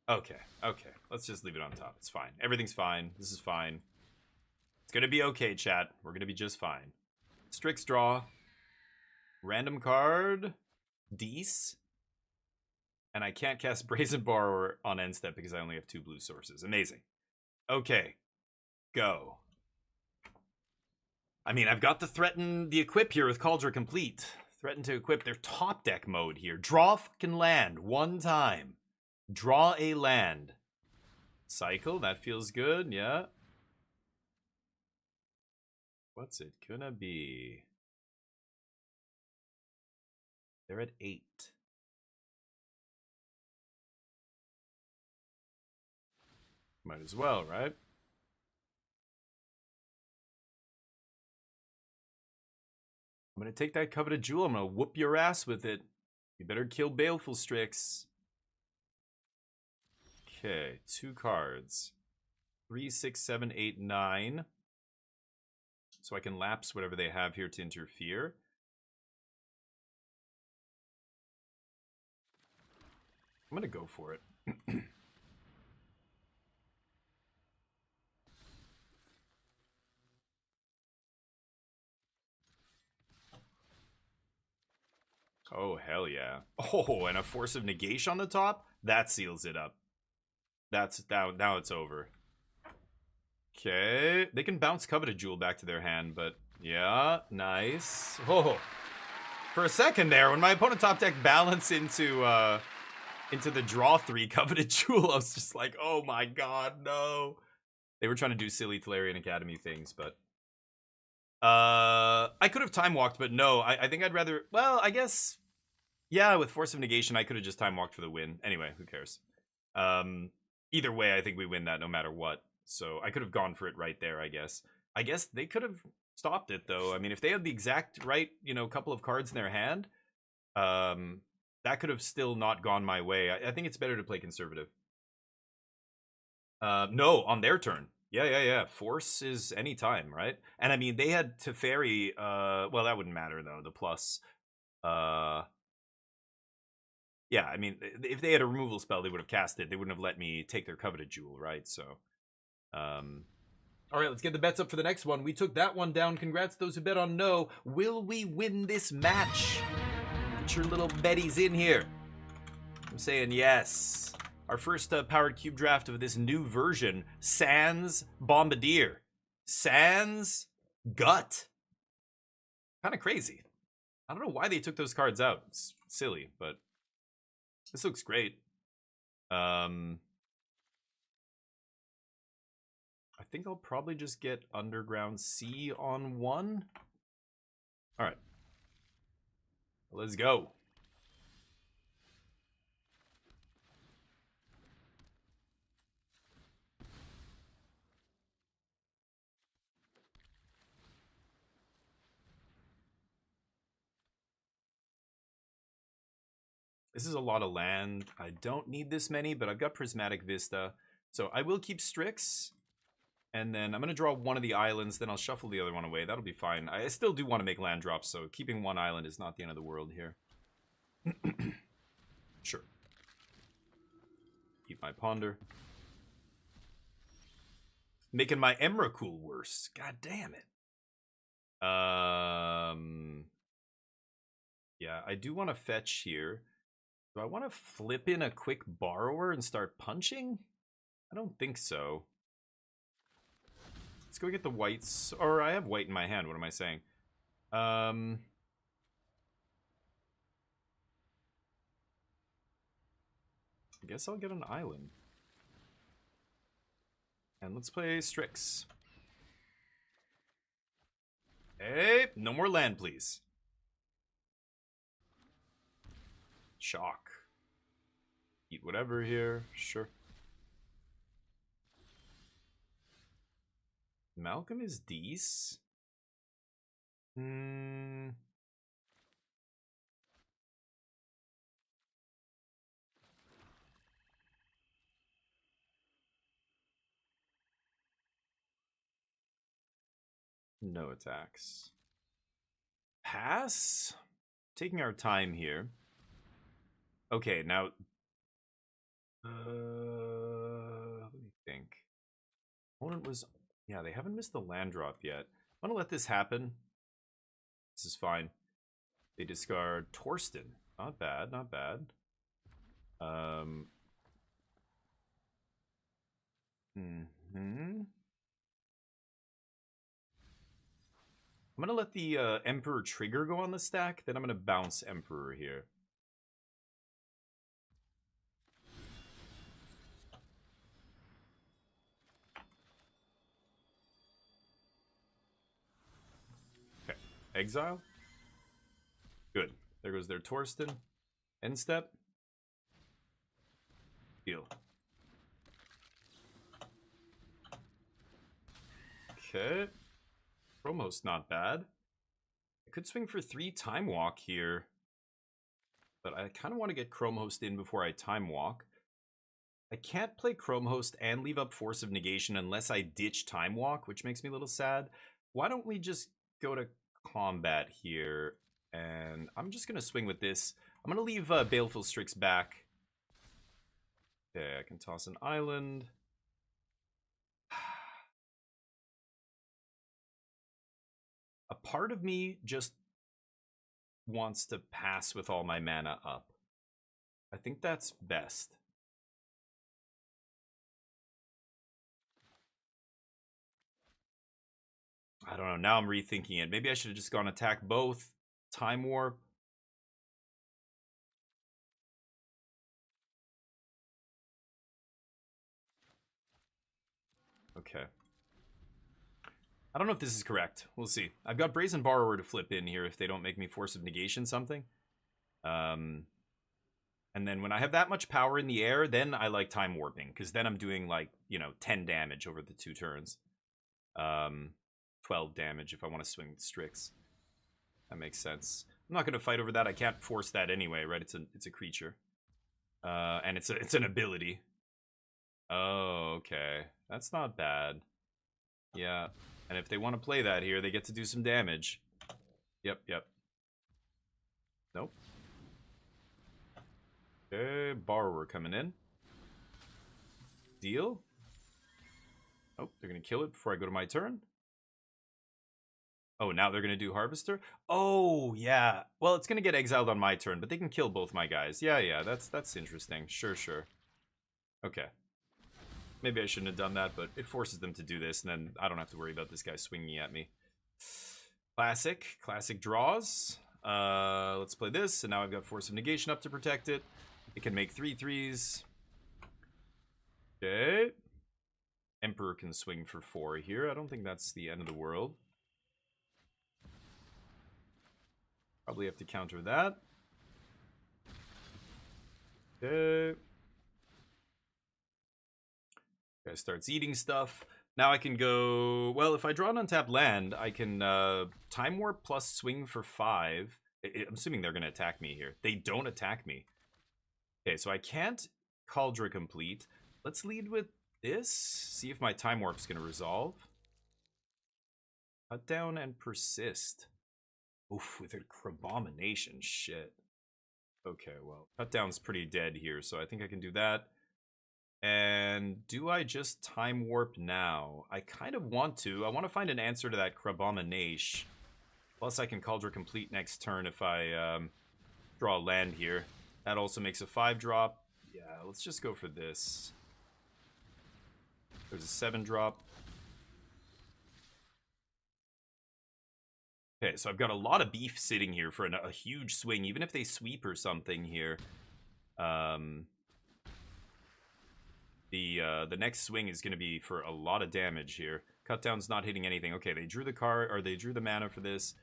Okay. Let's just leave it on top. It's fine. Everything's fine. This is fine. It's gonna be okay, chat. We're gonna be just fine. Strix draw. Random card. Deece. And I can't cast Brazen Borrower on end step because I only have 2 blue sources. Amazing. Okay. Go. I mean, I've got the equip here with Cauldron Complete. Threaten to equip their top deck mode here. Draw fucking land 1 time. Draw a land. Cycle, that feels good, yeah. What's it gonna be? They're at 8. Might as well, right? I'm gonna take that coveted jewel. I'm gonna whoop your ass with it. You better kill Baleful Strix. Okay, 2 cards. 3, 6, 7, 8, 9. So I can lapse whatever they have here to interfere. I'm gonna go for it. Oh, hell yeah. Oh, and a Force of Negation on the top? That seals it up. That's now it's over. Okay. They can bounce Coveted Jewel back to their hand, but yeah, nice. Oh. For a second there, when my opponent top deck balanced into the draw 3 Coveted Jewel, I was just like, oh my god, no. They were trying to do silly Tolarian Academy things, but I could have time walked, but no, I think I'd rather... Well, I guess... Yeah, with Force of Negation, I could have just time walked for the win. Anyway, who cares? Either way, I think we win that no matter what. So I could have gone for it right there, I guess. I guess they could have stopped it, though. I mean, if they had the exact right, couple of cards in their hand, that could have still not gone my way. I think it's better to play conservative. No, on their turn. Yeah. Force is anytime, right? And I mean, they had Teferi, well, that wouldn't matter, though, the plus. Yeah, I mean, if they had a removal spell, they would have cast it. They wouldn't have let me take their Coveted Jewel, right? So, all right, let's get the bets up for the next one. We took that one down. Congrats to those who bet on no. Will we win this match? Get your little betties in here. I'm saying yes. Our first powered cube draft of this new version, Sans Bombardier. Sans Gut. Kind of crazy. I don't know why they took those cards out. It's silly, but this looks great. I think I'll probably just get Underground Sea on 1. All right. Let's go. This is a lot of land. I don't need this many, but I've got Prismatic Vista. So I will keep Strix. And then I'm going to draw one of the islands. Then I'll shuffle the other one away. That'll be fine. I still do want to make land drops, so keeping one island is not the end of the world here. Sure. Keep my Ponder. Making my Emrakul worse. God damn it. Yeah, I do want to fetch here. Do I want to flip in a quick Borrower and start punching? I don't think so. Let's go get the whites. Or I have white in my hand. What am I saying? I guess I'll get an island. And let's play Strix. Hey, no more land, please. Shock. Eat whatever here, sure. Malcolm is Dees. No attacks. Pass? Taking our time here. Okay, now... what do you think? Opponent was... Yeah, they haven't missed the land drop yet. I'm gonna let this happen. This is fine. They discard Torsten. Not bad, not bad. I'm gonna let the Emperor trigger go on the stack, then I'm gonna bounce Emperor here. Okay, exile. Good. There goes their Torsten. End step. Deal. Okay. Promo's not bad. I could swing for 3 Time Walk here. But I kind of want to get Chrome Host in before I Time Walk. I can't play Chrome Host and leave up Force of Negation unless I ditch Time Walk, which makes me a little sad. Why don't we just go to combat here? And I'm just going to swing with this. I'm going to leave Baleful Strix back. Okay, I can toss an island. A part of me just wants to pass with all my mana up. I think that's best. I don't know. Now I'm rethinking it. Maybe I should have just gone attack both. Time Warp. Okay. I don't know if this is correct. We'll see. I've got Brazen Borrower to flip in here if they don't make me Force of Negation something. And then when I have that much power in the air, then I like Time Warping. Because then I'm doing, like, you know, 10 damage over the 2 turns. 12 damage if I want to swing with Strix. That makes sense. I'm not going to fight over that. I can't force that anyway, right? It's a creature. And it's an ability. Oh, okay. That's not bad. Yeah. And if they want to play that here, they get to do some damage. Yep, yep. Nope. Okay, Borrower coming in. Deal. Oh, they're going to kill it before I go to my turn. Oh, now they're going to do Harvester? Oh, yeah. Well, it's going to get exiled on my turn, but they can kill both my guys. Yeah, yeah, that's interesting. Sure, sure. Okay. Maybe I shouldn't have done that, but it forces them to do this, and then I don't have to worry about this guy swinging at me. Classic. Classic draws. Let's play this, and now I've got Force of Negation up to protect it. It can make 3/3s. Okay. Emperor can swing for 4 here. I don't think that's the end of the world. Probably have to counter that. Okay. Guy starts eating stuff. Now I can go... Well, if I draw an untapped land, I can Time Warp plus swing for 5. I'm assuming they're going to attack me here. They don't attack me. Okay, so I can't Cauldron complete. Let's lead with this. See if my Time Warp's going to resolve. Cut down and persist. Oof, with a Crabomination. Shit. Okay, well, cut down's pretty dead here, so I think I can do that. And do I just Time Warp now? I kind of want to. I want to find an answer to that Crabomination. Plus I can Cauldron complete next turn if I draw a land here. That also makes a 5-drop. Yeah, let's just go for this. There's a 7-drop. Okay, so I've got a lot of beef sitting here for a huge swing, even if they sweep or something here. The next swing is going to be for a lot of damage here. Cutdown's not hitting anything. Okay, they drew the card, or they drew the mana for this.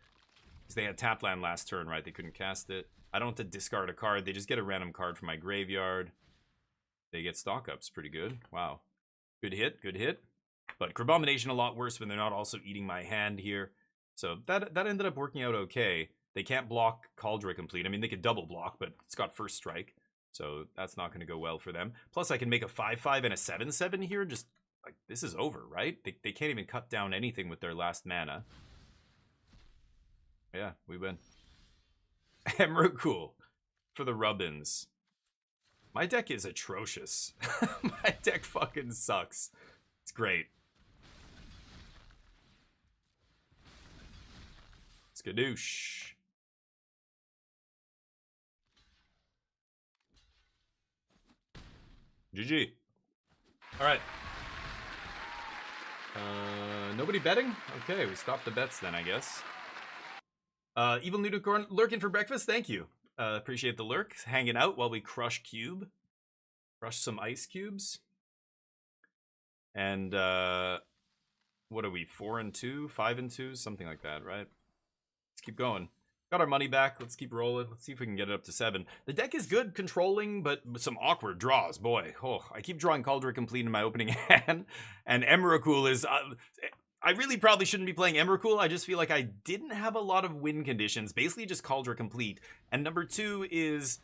Because they had tap land last turn, right? They couldn't cast it. I don't have to discard a card. They just get a random card from my graveyard. They get stock ups. Pretty good. Wow. Good hit, good hit. But Crabomination a lot worse when they're not also eating my hand here. So that ended up working out okay. They can't block Cauldron Complete. I mean, they could double block, but it's got first strike. So that's not going to go well for them. Plus, I can make a 5/5 and a 7/7 here. Just, like, this is over, right? They can't even cut down anything with their last mana. Yeah, we win. Emrakul for the Rubbins. My deck is atrocious. My deck fucking sucks. It's great. Skadoosh. GG. Alright. Nobody betting? Okay, we stopped the bets then, I guess. Evil Nudicorn lurking for breakfast, thank you. Appreciate the lurk. Hanging out while we crush cube. Crush some ice cubes. And, what are we, 4-2, 5-2, something like that, right? Let's keep going. Got our money back. Let's keep rolling. Let's see if we can get it up to 7. The deck is good controlling, but with some awkward draws. Boy, I keep drawing Cauldron Complete in my opening hand, and Emrakul is... I really probably shouldn't be playing Emrakul. I just feel like I didn't have a lot of win conditions. Basically just Cauldron Complete. And number 2 is...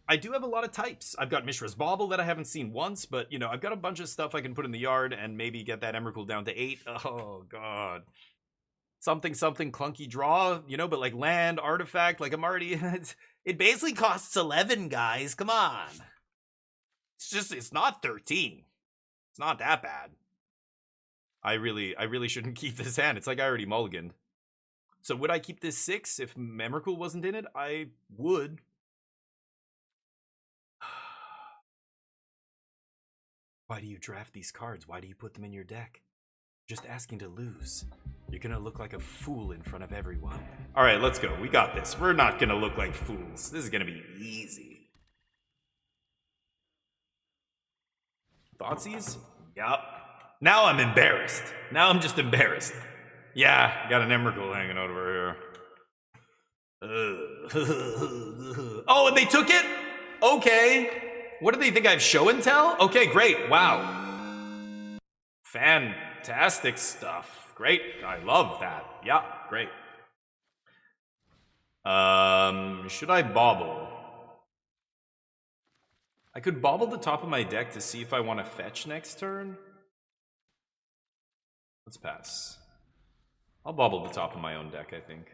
I do have a lot of types. I've got Mishra's Bauble that I haven't seen once, but, you know, I've got a bunch of stuff I can put in the yard and maybe get that Emrakul down to 8. Oh, God. Something clunky draw, you know, but like land, artifact, like I'm already... it basically costs 11, guys. Come on. It's not 13. It's not that bad. I really shouldn't keep this hand. It's like I already mulliganed. So would I keep this 6 if Emrakul wasn't in it? I would. Why do you draft these cards? Why do you put them in your deck? Just asking to lose. You're gonna look like a fool in front of everyone. Alright, let's go. We got this. We're not gonna look like fools. This is gonna be easy. Thoughtseize? Yup. Now I'm embarrassed. Now I'm just embarrassed. Yeah, got an Emrakul hanging over here. Oh, and they took it? Okay. What do they think? I have show and tell? Okay, great. Wow. Fantastic stuff. Great. I love that. Yeah, great. Should I bobble? I could bobble the top of my deck to see if I want to fetch next turn. Let's pass. I'll bobble the top of my own deck, I think.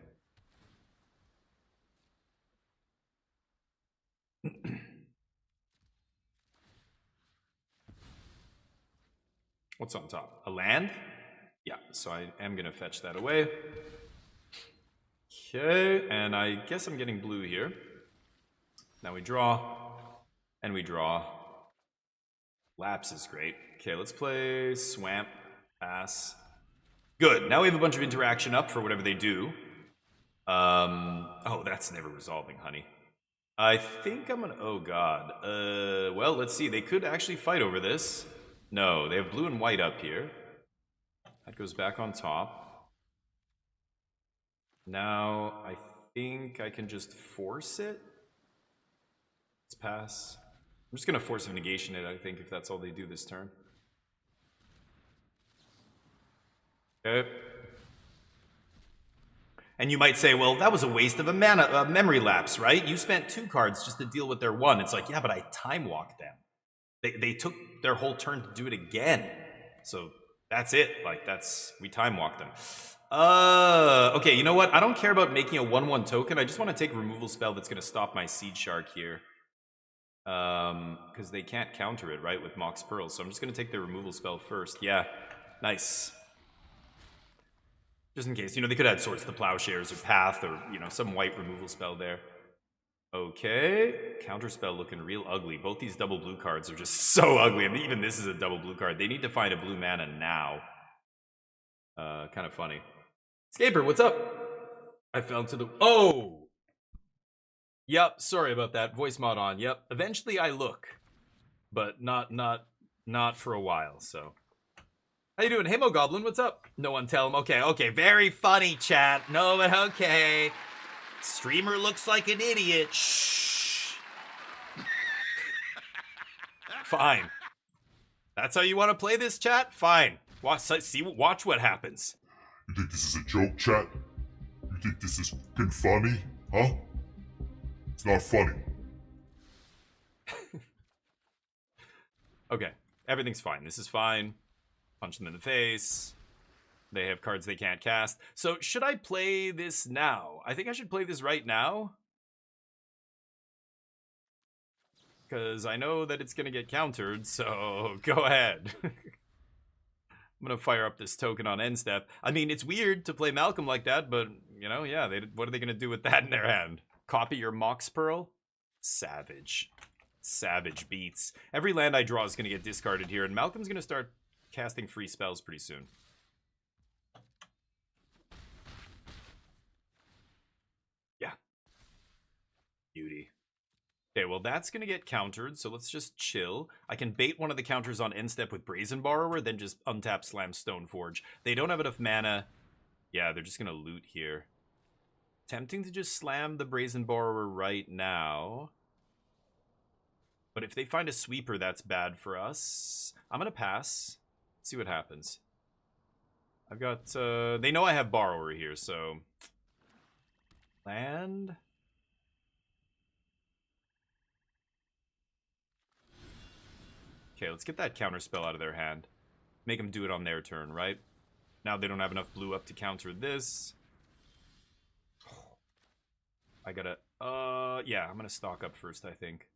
What's on top? A land? Yeah, so I am going to fetch that away. Okay, and I guess I'm getting blue here. Now we draw, and we draw. Lapse is great. Okay, let's play Swamp. Pass. Good, now we have a bunch of interaction up for whatever they do. Oh, that's never resolving, honey. I think I'm gonna... Oh, God. Well, let's see. They could actually fight over this. No, they have blue and white up here. That goes back on top. Now, I think I can just force it. Let's pass. I'm just going to force of negation it, I think, if that's all they do this turn. Okay. And you might say, well, that was a waste of a memory lapse, right? You spent 2 cards just to deal with their 1. It's like, yeah, but I time walked them. They took their whole turn to do it again. So that's it. Like, we time walked them. Okay, you know what? I don't care about making a 1/1 token. I just want to take a removal spell that's going to stop my Seed Shark here. Because they can't counter it, right, with Mox Pearl. So I'm just going to take the removal spell first. Yeah, nice. Just in case. You know, they could have had Swords to Plowshares or Path or, you know, some white removal spell there. Okay, counterspell looking real ugly. Both these double blue cards are just so ugly. I mean, even this is a double blue card. They need to find a blue mana now. Kind of funny. Scaper, what's up? I fell into the... Oh! Yep, sorry about that. Voice mod on. Yep. Eventually I look. But not for a while, so... How you doing? Hey, Mo Goblin, what's up? No one tell him. Okay. Very funny, chat. No, but okay. Streamer looks like an idiot. Shh. Fine. That's how you want to play this, chat? Fine. Watch what happens. You think this is a joke, chat? You think this is fucking funny? Huh? It's not funny. Okay. Everything's fine. This is fine. Punch them in the face. They have cards they can't cast. So, should I play this now? I think I should play this right now. Because I know that it's going to get countered, so go ahead. I'm going to fire up this token on end step. I mean, it's weird to play Malcolm like that, but, you know, yeah, what are they going to do with that in their hand? Copy your Mox Pearl? Savage. Savage beats. Every land I draw is going to get discarded here, and Malcolm's going to start casting free spells pretty soon. Yeah. Beauty. Okay, well that's going to get countered, so let's just chill. I can bait one of the counters on end step with Brazen Borrower, then just untap Slam Stoneforge. They don't have enough mana. Yeah, they're just going to loot here. Tempting to just slam the Brazen Borrower right now. But if they find a sweeper, that's bad for us. I'm going to pass. See what happens. I've got, they know I have Borrower here, so... Land... Okay, let's get that counterspell out of their hand. Make them do it on their turn, right? Now they don't have enough blue up to counter this. I gotta... yeah, I'm gonna stock up first, I think.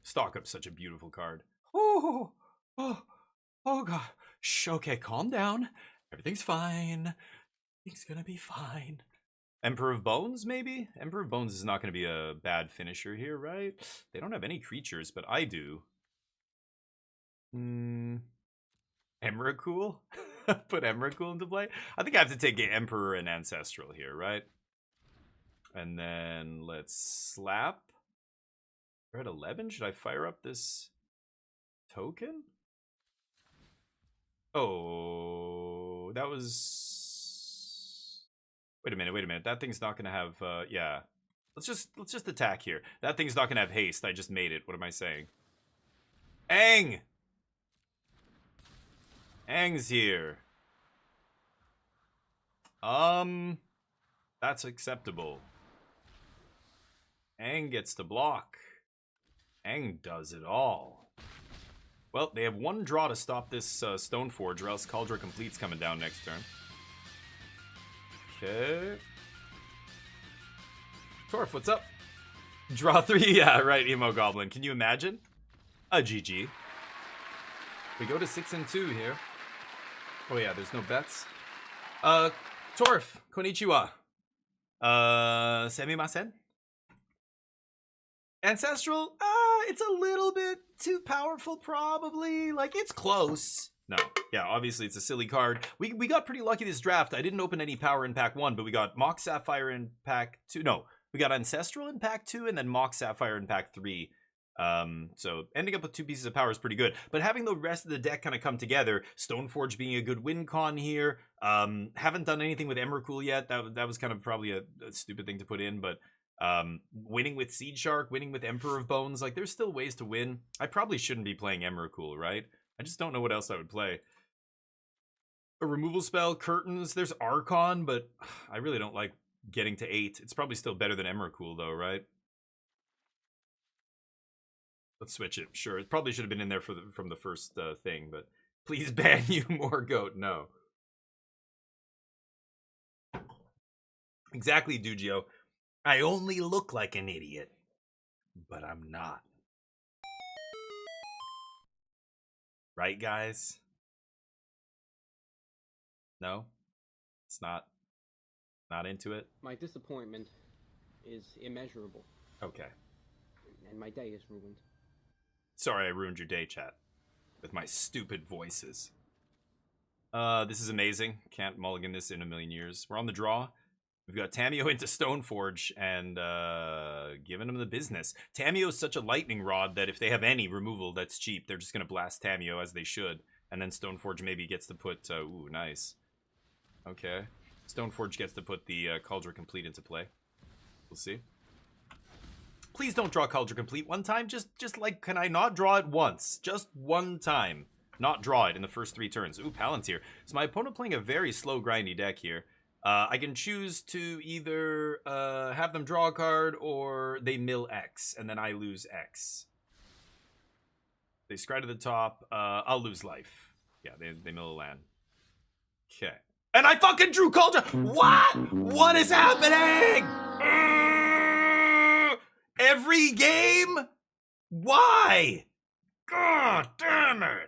Stock up's such a beautiful card. Oh, God. Shh, okay, calm down. Everything's fine. Everything's gonna be fine. Emperor of Bones, maybe? Emperor of Bones is not going to be a bad finisher here, right? They don't have any creatures, but I do. Emrakul? Put Emrakul into play? I think I have to take Emperor and Ancestral here, right? And then let's slap. We're at 11. Should I fire up this token? Oh, that was... Wait a minute. That thing's not gonna have, yeah. Let's just attack here. That thing's not gonna have haste. I just made it. What am I saying? Aang! Aang's here. That's acceptable. Aang gets to block. Aang does it all. Well, they have one draw to stop this Stoneforge, or else Cauldron Complete's coming down next turn. Okay. Torf, what's up? Draw 3, yeah, right, Emo Goblin. Can you imagine? A GG. We go to 6 and 2 here. Oh yeah, there's no bets. Torf, konnichiwa. Semimasen? Ancestral? It's a little bit too powerful, probably. Like, it's close. No. Yeah, obviously it's a silly card. We got pretty lucky this draft. I didn't open any power in pack 1, but we got Mox Sapphire in pack 2. No, we got Ancestral in pack 2 and then Mox Sapphire in pack 3. So ending up with 2 pieces of power is pretty good. But having the rest of the deck kind of come together, Stoneforge being a good win con here. Haven't done anything with Emrakul yet. That was kind of probably a stupid thing to put in, but winning with Seed Shark, winning with Emperor of Bones, like there's still ways to win. I probably shouldn't be playing Emrakul, right? I just don't know what else I would play. A removal spell, Curtains, there's Archon, but I really don't like getting to 8. It's probably still better than Emrakul though, right? Let's switch it. Sure, it probably should have been in there from the first thing, but please ban you more goat. No. Exactly, Dugio. I only look like an idiot, but I'm not. Right, guys? No? It's not into it? My disappointment is immeasurable, Okay. and my day is ruined. Sorry I ruined your day, chat. With my stupid voices. This is amazing. Can't mulligan this in a million years. We're on the draw. We've got Tamio into Stoneforge and giving him the business. Tamio's such a lightning rod that if they have any removal that's cheap, they're just going to blast Tamio as they should. And then Stoneforge maybe gets to put... ooh, nice. Okay. Stoneforge gets to put the Cauldron Complete into play. We'll see. Please don't draw Cauldron Complete one time. Just like, can I not draw it once? Just one time. Not draw it in the first 3 turns. Ooh, Palantir. So my opponent playing a very slow, grindy deck here. I can choose to either have them draw a card or they mill X, and then I lose X. They scry to the top. I'll lose life. Yeah, they mill a land. Okay. And I fucking drew Cauldron! What? What is happening? Every game? Why? God damn it.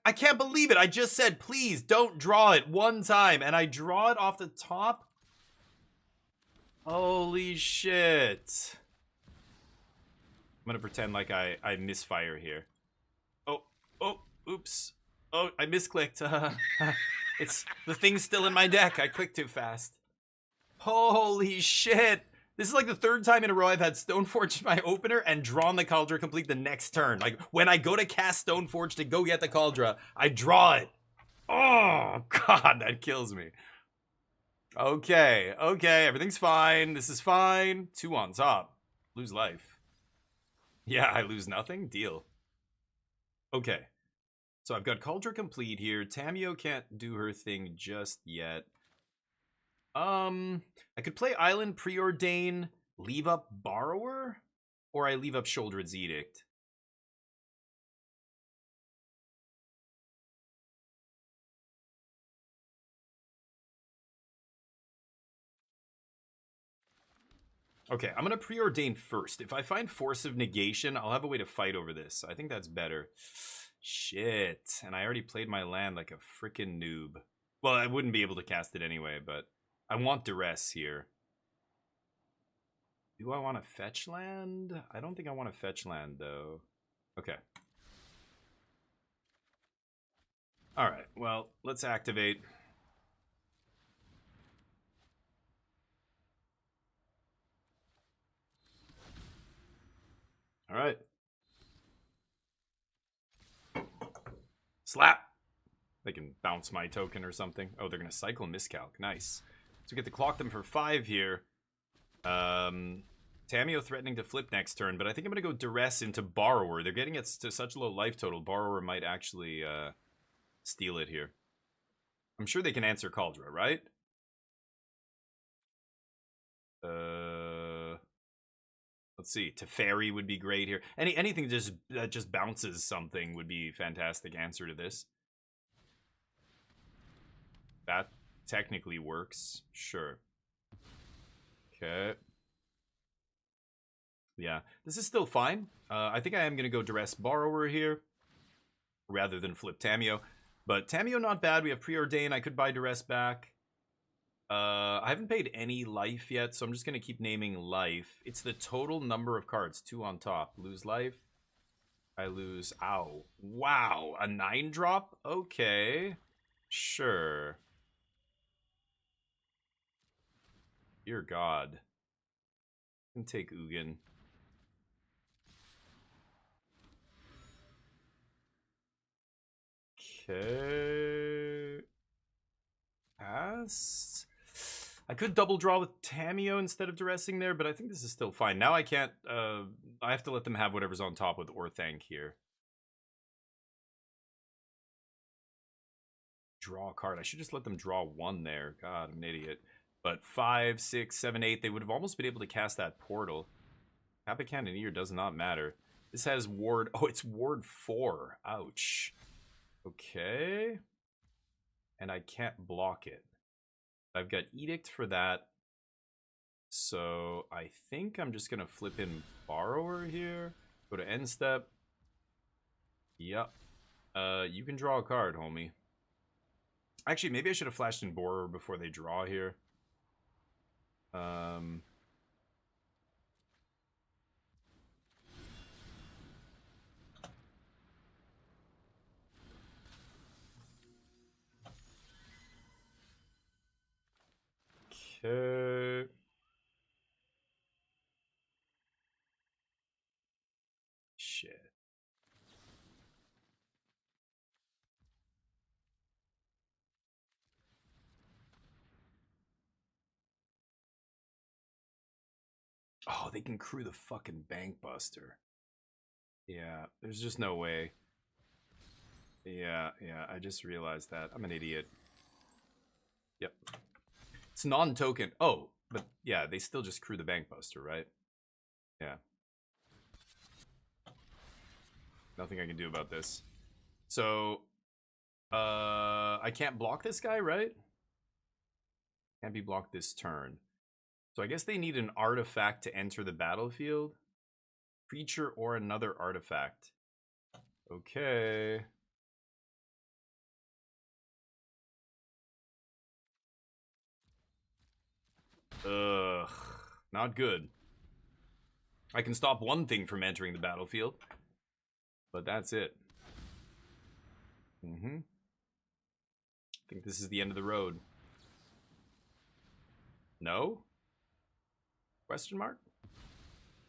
I can't believe it. I just said, please don't draw it one time. And I draw it off the top? Holy shit. I'm going to pretend like I misfire here. Oh, oops. Oh, I misclicked. It's the thing's still in my deck. I clicked too fast. Holy shit. This is like the 3rd time in a row I've had Stoneforge in my opener and drawn the Cauldron Complete the next turn. Like, when I go to cast Stoneforge to go get the Cauldron, I draw it. Oh, God, that kills me. Okay, everything's fine. This is fine. 2 on top. Lose life. Yeah, I lose nothing? Deal. Okay. So I've got Cauldron Complete here. Tamio can't do her thing just yet. I could play Island, Preordain, leave up Borrower, or I leave up Shouldered's Edict. Okay, I'm gonna Preordain first. If I find Force of Negation, I'll have a way to fight over this. I think that's better. Shit, and I already played my land like a frickin' noob. Well, I wouldn't be able to cast it anyway, but I want Duress here. Do I want to fetch land? I don't think I want to fetch land, though. Okay. Alright, well, let's activate. Alright. Slap! They can bounce my token or something. Oh, they're going to cycle Miscalc. Nice. So we get to clock them for 5 here. Tamio threatening to flip next turn, but I think I'm going to go Duress into Borrower. They're getting it to such low life total. Borrower might actually steal it here. I'm sure they can answer Cauldron, right? Let's see. Teferi would be great here. Anything that just bounces something would be fantastic answer to this. That technically works. Sure. Okay. Yeah, this is still fine. I think I am going to go Duress Borrower here rather than flip Tamio. But Tamio not bad. We have Preordain. I could buy Duress back. I haven't paid any life yet, so I'm just going to keep naming life. It's the total number of cards. 2 on top. Lose life. I lose... Ow. Wow. A 9-drop? Okay. Sure. Dear God. I can take Ugin. Okay. Pass. I could double draw with Tamio instead of Duressing there, but I think this is still fine. Now I can't, I have to let them have whatever's on top with Orthanc here. Draw a card. I should just let them draw 1 there. God, I'm an idiot. But 5, 6, 7, 8, they would have almost been able to cast that portal. Kappa Cannoneer does not matter. This has ward... Oh, it's ward 4. Ouch. Okay. And I can't block it. I've got Edict for that. So I think I'm just going to flip in Borrower here. Go to end step. Yep. You can draw a card, homie. Actually, maybe I should have flashed in Borrower before they draw here. Okay. Shit. Oh, they can crew the fucking bank buster. Yeah, there's just no way. Yeah, I just realized that. I'm an idiot. Yep. It's non-token. Oh, but yeah, they still just crew the bank buster, right? Yeah. Nothing I can do about this. So, I can't block this guy, right? Can't be blocked this turn. So I guess they need an artifact to enter the battlefield. Creature or another artifact. Okay. Ugh. Not good. I can stop one thing from entering the battlefield. But that's it. I think this is the end of the road. No? Question mark?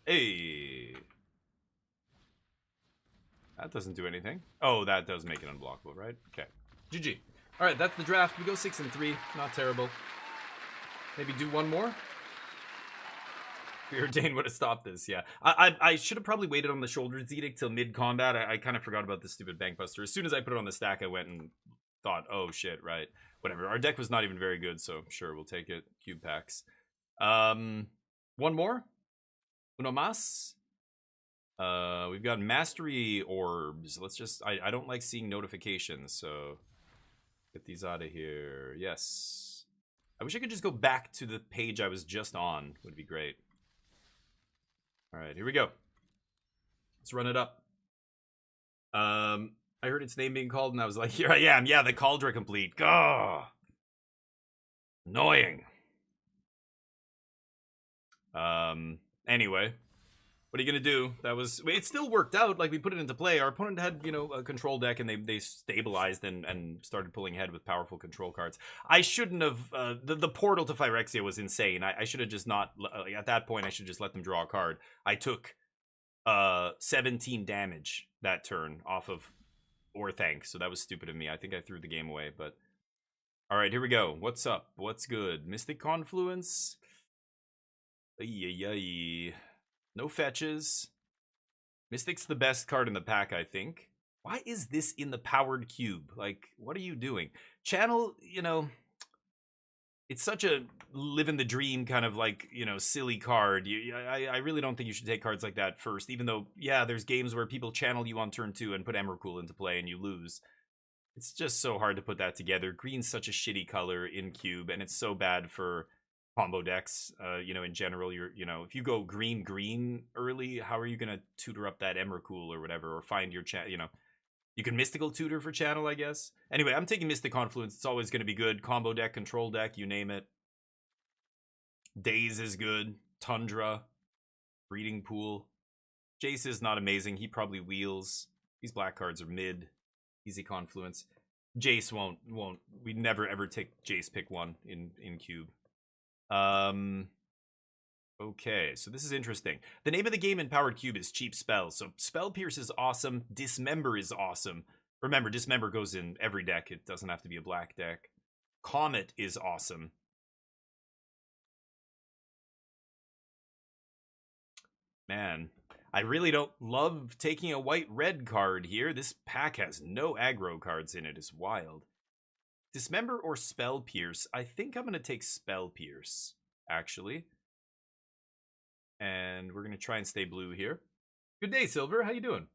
Hey. That doesn't do anything. Oh, that does make it unblockable, right? Okay. GG. All right, that's the draft. We go 6-3. Not terrible. Maybe do one more? Preordained would have stopped this, yeah. I should have probably waited on the Shoulder's Edict till mid-combat. I kind of forgot about this stupid bank buster. As soon as I put it on the stack, I went and thought, oh shit, right. Whatever. Our deck was not even very good, so sure, we'll take it. Cube packs. One more? Uno mas? We've got Mastery Orbs. Let's just... I don't like seeing notifications, so... Get these out of here. Yes. I wish I could just go back to the page I was just on. Would be great. Alright, here we go. Let's run it up. I heard its name being called, and I was like, here I am. Yeah, the Cauldra complete. Gah! Annoying. Anyway. What are you gonna do? That was... It still worked out. Like, we put it into play. Our opponent had, you know, a control deck, and they stabilized and started pulling ahead with powerful control cards. I shouldn't have... The portal to Phyrexia was insane. I should have just not... at that point, I should just let them draw a card. I took 17 damage that turn off of Orthanc, so that was stupid of me. I think I threw the game away, but... Alright, here we go. What's up? What's good? Mystic Confluence? Ay. No fetches. Mystic's the best card in the pack, I think. Why is this in the powered cube? Like, what are you doing? Channel, you know, it's such a live in the dream kind of like, you know, silly card. I really don't think you should take cards like that first, even though, yeah, there's games where people channel you on turn 2 and put Emrakul into play and you lose. It's just so hard to put that together. Green's such a shitty color in cube, and it's so bad for combo decks, you know, in general. You know, if you go green early, how are you gonna tutor up that Emrakul or whatever, or find your you know, you can mystical tutor for channel, I guess. Anyway, I'm taking Mystic Confluence. It's always gonna be good. Combo deck, control deck, you name it. Daze is good. Tundra, Breeding Pool. Jace is not amazing. He probably wheels. These black cards are mid. Easy Confluence. Jace won't. We never ever take Jace pick 1 in cube. Okay, so this is interesting. The name of the game in Powered Cube is Cheap Spells. So Spell Pierce is awesome. Dismember is awesome. Remember, Dismember goes in every deck. It doesn't have to be a black deck. Comet is awesome. Man, I really don't love taking a white-red card here. This pack has no aggro cards in it. It's wild. Dismember or Spell Pierce? I think I'm going to take Spell Pierce, actually. And we're going to try and stay blue here. Good day, Silver. How you doing?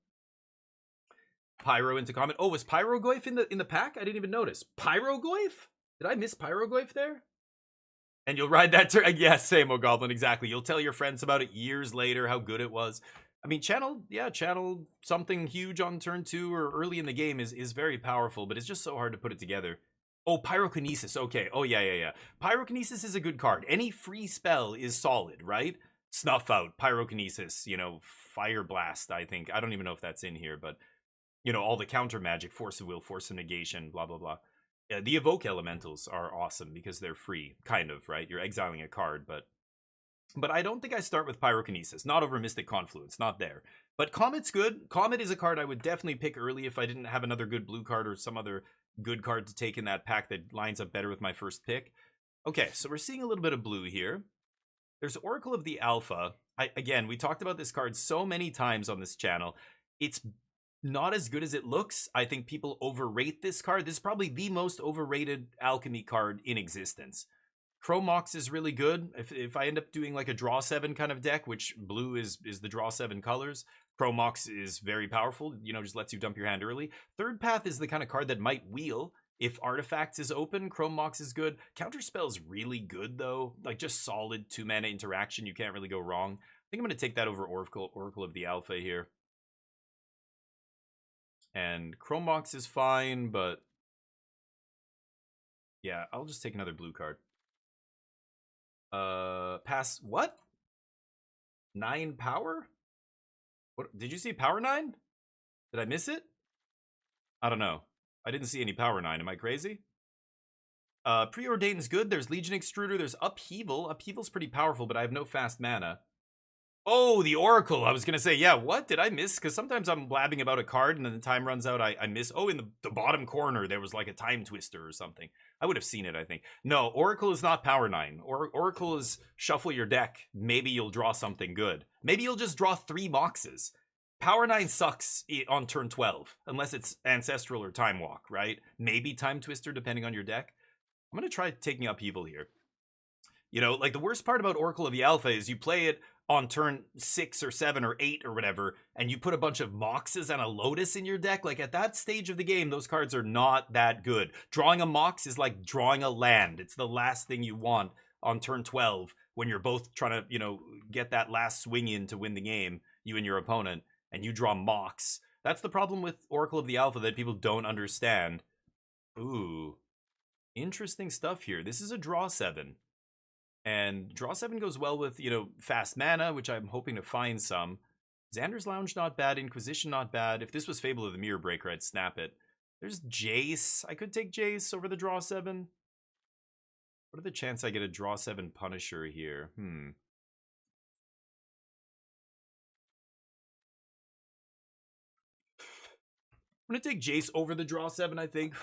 Pyro into Comet. Oh, was Pyrogoyf in the pack? I didn't even notice. Pyrogoyf? Did I miss Pyrogoyf there? And you'll ride that turn. Yes, same, Goblin, exactly. You'll tell your friends about it years later, how good it was. I mean, channel something huge on turn 2 or early in the game is very powerful, but it's just so hard to put it together. Oh, Pyrokinesis. Okay. Oh, yeah. Pyrokinesis is a good card. Any free spell is solid, right? Snuff Out, Pyrokinesis, you know, Fire Blast, I think. I don't even know if that's in here, but, you know, all the counter magic, Force of Will, Force of Negation, blah, blah, blah. Yeah, the evoke elementals are awesome because they're free, kind of, right? You're exiling a card, but I don't think I start with Pyrokinesis. Not over Mystic Confluence, not there. But Comet's good. Comet is a card I would definitely pick early if I didn't have another good blue card or some other good card to take in that pack that lines up better with my first pick. Okay, so we're seeing a little bit of blue here. There's Oracle of the Alpha. Again, we talked about this card so many times on this channel. It's not as good as it looks. I think people overrate this card. This is probably the most overrated alchemy card in existence. Chromox is really good. If I end up doing like a draw 7 kind of deck, which blue is the draw 7 colors, Chromox is very powerful. You know, just lets you dump your hand early. Third Path is the kind of card that might wheel. If Artifacts is open, Chromox is good. Counterspell's really good though. Like just solid 2-mana interaction. You can't really go wrong. I think I'm going to take that over Oracle of the Alpha here. And Chromox is fine, but yeah, I'll just take another blue card. Pass what? 9 power? What did you see? Power 9? Did I miss it? I don't know. I didn't see any power 9. Am I crazy? Preordain's good. There's Legion Extruder. There's Upheaval. Upheaval's pretty powerful, but I have no fast mana. Oh, the Oracle. I was going to say, yeah, what did I miss? Because sometimes I'm blabbing about a card and then the time runs out. I miss. Oh, in the bottom corner, there was like a time twister or something. I would have seen it, I think. No, Oracle is not power 9. Oracle is shuffle your deck. Maybe you'll draw something good. Maybe you'll just draw 3 Moxes. Power 9 sucks on turn 12, unless it's Ancestral or Time Walk, right? Maybe Time Twister, depending on your deck. I'm going to try taking Upheaval here. You know, like the worst part about Oracle of the Alpha is you play it on turn 6 or 7 or 8 or whatever, and you put a bunch of Moxes and a Lotus in your deck. Like at that stage of the game, those cards are not that good. Drawing a Mox is like drawing a land. It's the last thing you want on turn 12 when you're both trying to, you know, get that last swing in to win the game, you and your opponent, and you draw Mox. That's the problem with Oracle of the Alpha that people don't understand. Ooh, interesting stuff here. This is a draw 7. And draw 7 goes well with, you know, fast mana, which I'm hoping to find some. Xander's Lounge, not bad. Inquisition, not bad. If this was Fable of the Mirror Breaker, I'd snap it. There's Jace. I could take Jace over the draw 7. What are the chances I get a draw 7 Punisher here? I'm going to take Jace over the draw 7, I think.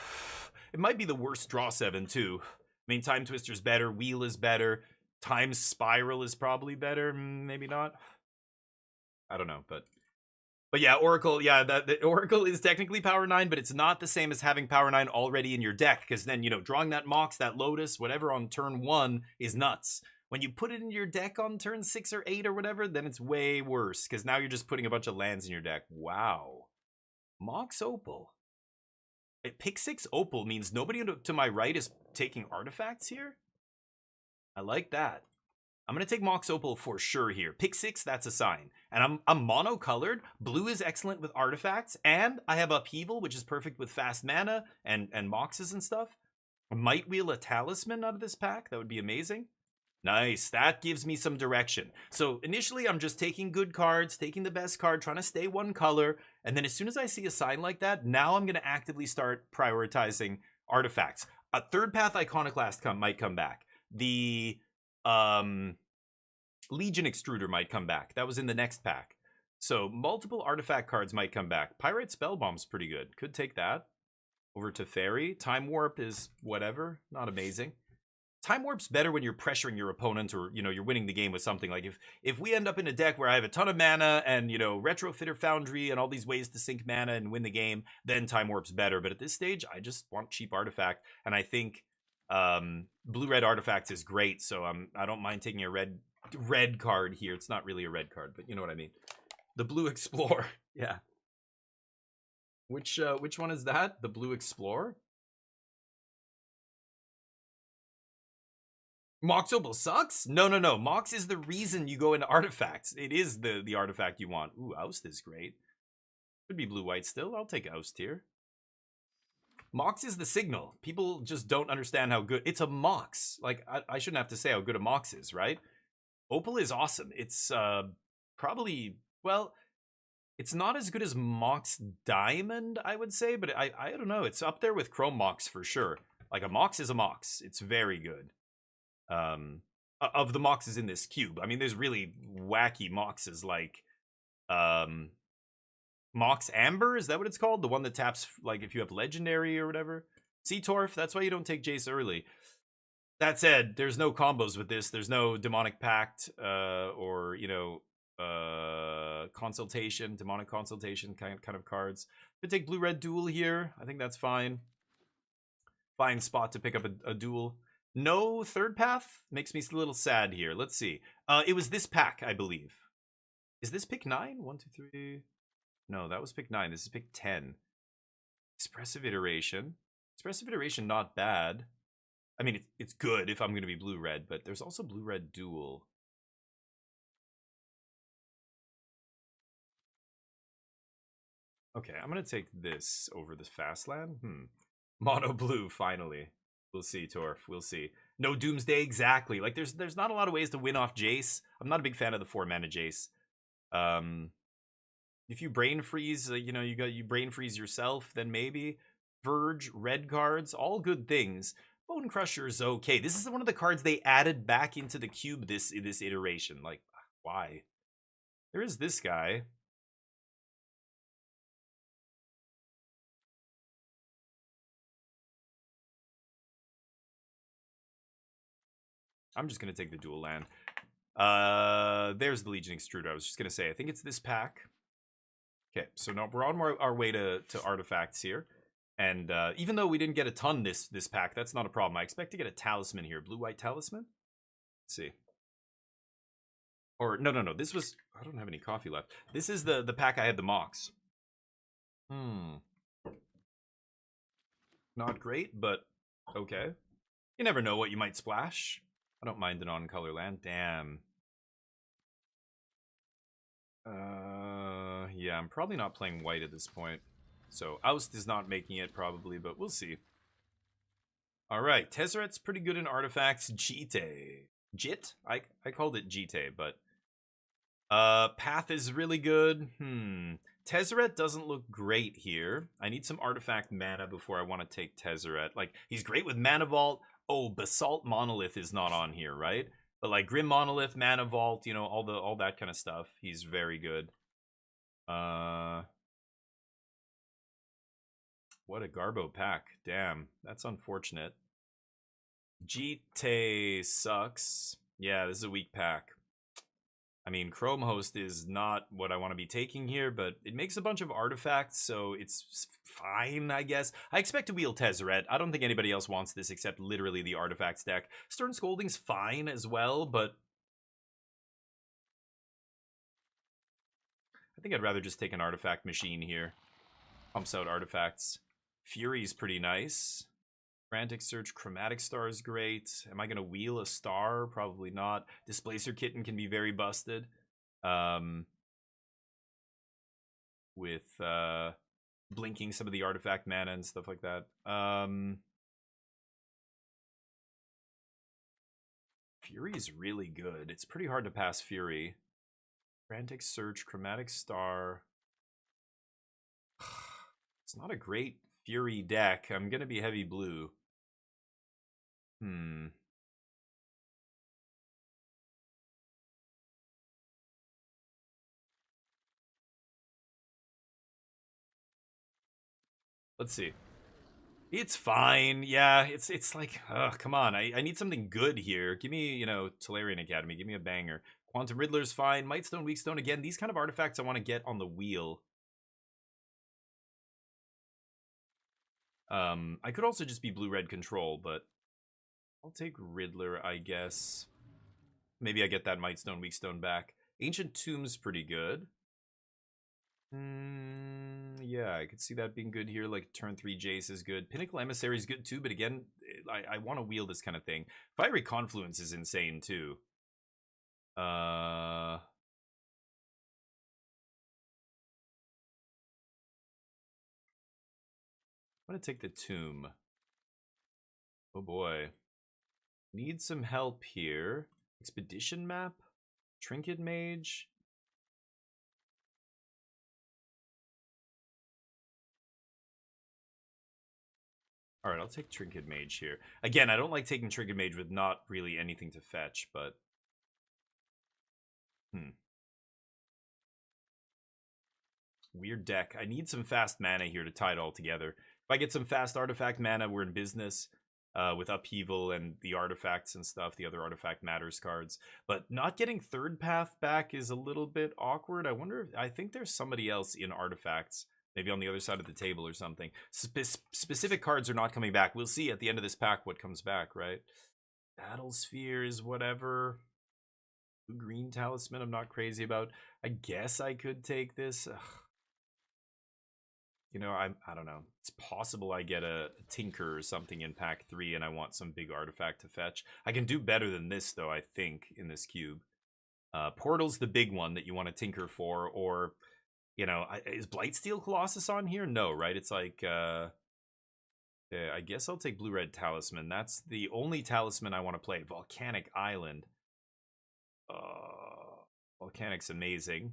It might be the worst draw 7, too. I mean, Time Twister's better. Wheel is better. Time Spiral is probably better. Maybe not. I don't know, but yeah, Oracle. Yeah, the Oracle is technically power 9, but it's not the same as having power 9 already in your deck. Because then, you know, drawing that Mox, that Lotus, whatever on turn 1 is nuts. When you put it in your deck on turn 6 or 8 or whatever, then it's way worse. Because now you're just putting a bunch of lands in your deck. Wow. Mox Opal. Pick 6 Opal means nobody to my right is taking artifacts here. I like that. I'm going to take Mox Opal for sure here. Pick 6, that's a sign. And I'm monocolored. Blue is excellent with artifacts. And I have Upheaval, which is perfect with fast mana and Moxes and stuff. I might wheel a Talisman out of this pack. That would be amazing. Nice. That gives me some direction. So initially, I'm just taking good cards, taking the best card, trying to stay one color. And then as soon as I see a sign like that, now I'm going to actively start prioritizing artifacts. A Third Path Iconoclast might come back. The Legion Extruder might come back. That was in the next pack. So multiple artifact cards might come back. Pyrite Spellbomb's pretty good. Could take that. Over to Fairy. Time Warp is whatever. Not amazing. Time Warp's better when you're pressuring your opponent or, you know, you're winning the game with something. Like if we end up in a deck where I have a ton of mana and, you know, Retrofitter Foundry and all these ways to sink mana and win the game, then Time Warp's better. But at this stage, I just want cheap artifact. And I think blue-red artifacts is great. So I don't mind taking a red card here. It's not really a red card, but you know what I mean. The Blue Explorer. Yeah. Which one is that? The Blue Explorer? Mox Opal sucks? No. Mox is the reason you go into artifacts. It is the artifact you want. Ooh, Oust is great. Could be blue-white still. I'll take Oust here. Mox is the signal. People just don't understand how good... It's a Mox. Like, I shouldn't have to say how good a Mox is, right? Opal is awesome. It's probably... Well, it's not as good as Mox Diamond, I would say, but I don't know. It's up there with Chrome Mox for sure. Like a Mox is a Mox. It's very good. Of the Moxes in this cube, I mean, there's really wacky Moxes like Mox Amber, is that what it's called? The one that taps like if you have legendary or whatever. Sea Torf, that's why you don't take Jace early. That said, there's no combos with this. There's no Demonic Pact or, you know, Consultation, Demonic Consultation kind of cards. Could take Blue-Red Duel here. I think that's fine. Fine spot to pick up a duel. No third path? Makes me a little sad here. Let's see. It was this pack, I believe. Is this pick 9? 1, 2, 3. No, that was pick 9. This is pick 10. Expressive Iteration. Expressive Iteration, not bad. I mean, it's good if I'm going to be blue-red, but there's also blue-red duel. Okay, I'm going to take this over this Fastland. Mono blue, finally. We'll see, Torf. We'll see. No Doomsday, exactly. Like, there's not a lot of ways to win off Jace. I'm not a big fan of the 4-mana Jace. If you brain freeze, you know, you brain freeze yourself, then maybe. Verge, red cards, all good things. Bone Crusher is okay. This is one of the cards they added back into the cube this iteration. Like, why? There is this guy. I'm just going to take the dual land. There's the Legion Extruder. I was just going to say, I think it's this pack. Okay, so now we're on our way to artifacts here. And even though we didn't get a ton this pack, that's not a problem. I expect to get a talisman here. Blue-white talisman? Let's see. Or, no. This was... I don't have any coffee left. This is the pack I had the Mox. Not great, but okay. You never know what you might splash. I don't mind it on color land. Damn. Yeah, I'm probably not playing white at this point. So, Oust is not making it, probably, but we'll see. Alright, Tezzeret's pretty good in artifacts. Jit? I called it Jite, but... Path is really good. Tezzeret doesn't look great here. I need some artifact mana before I want to take Tezzeret. Like, he's great with Mana Vault. Oh, Basalt Monolith is not on here, right? But like Grim Monolith, Mana Vault, you know, all that kind of stuff. He's very good. What a Garbo pack. Damn, that's unfortunate. Jite sucks. Yeah, this is a weak pack. I mean, Chrome Host is not what I want to be taking here, but it makes a bunch of artifacts, so it's fine, I guess. I expect to wheel Tezzeret. I don't think anybody else wants this except literally the artifacts deck. Stern Scolding's fine as well, but... I think I'd rather just take an artifact machine here. Pumps out artifacts. Fury's pretty nice. Frantic Search, Chromatic Star is great. Am I going to wheel a star? Probably not. Displacer Kitten can be very busted. With blinking some of the artifact mana and stuff like that. Fury's really good. It's pretty hard to pass Fury. Frantic Search, Chromatic Star. It's not a great Fury deck. I'm going to be heavy blue. Let's see. It's fine. Yeah, it's like, come on. I need something good here. Give me, you know, Tolarian Academy. Give me a banger. Quantum Riddler's fine. Mightstone, Weakstone. Again, these kind of artifacts I want to get on the wheel. I could also just be blue-red control, but I'll take Riddler, I guess. Maybe I get that Mightstone, Weakstone back. Ancient Tomb's pretty good. Yeah, I could see that being good here. Like, turn 3 Jace is good. Pinnacle Emissary is good too, but again, I want to wheel this kind of thing. Fiery Confluence is insane too. I'm gonna take the Tomb. Oh boy. Need some help here. Expedition Map? Trinket Mage? All right, I'll take Trinket Mage here. Again, I don't like taking Trinket Mage with not really anything to fetch, but... Weird deck. I need some fast mana here to tie it all together. If I get some fast artifact mana, we're in business with Upheaval and the artifacts and stuff, the other Artifact Matters cards. But not getting Third Path back is a little bit awkward. I wonder if... I think there's somebody else in artifacts, maybe on the other side of the table or something. Specific cards are not coming back. We'll see at the end of this pack what comes back, right? Battle Spheres, whatever. Green Talisman I'm not crazy about. I guess I could take this. Ugh. You know, I don't know. It's possible I get a Tinker or something in pack 3 and I want some big artifact to fetch. I can do better than this, though, I think, in this cube. Portal's the big one that you want to Tinker for, or, you know, is Blightsteel Colossus on here? No, right? It's like, I guess I'll take Blue-Red Talisman. That's the only talisman I want to play. Volcanic Island. Volcanic's amazing.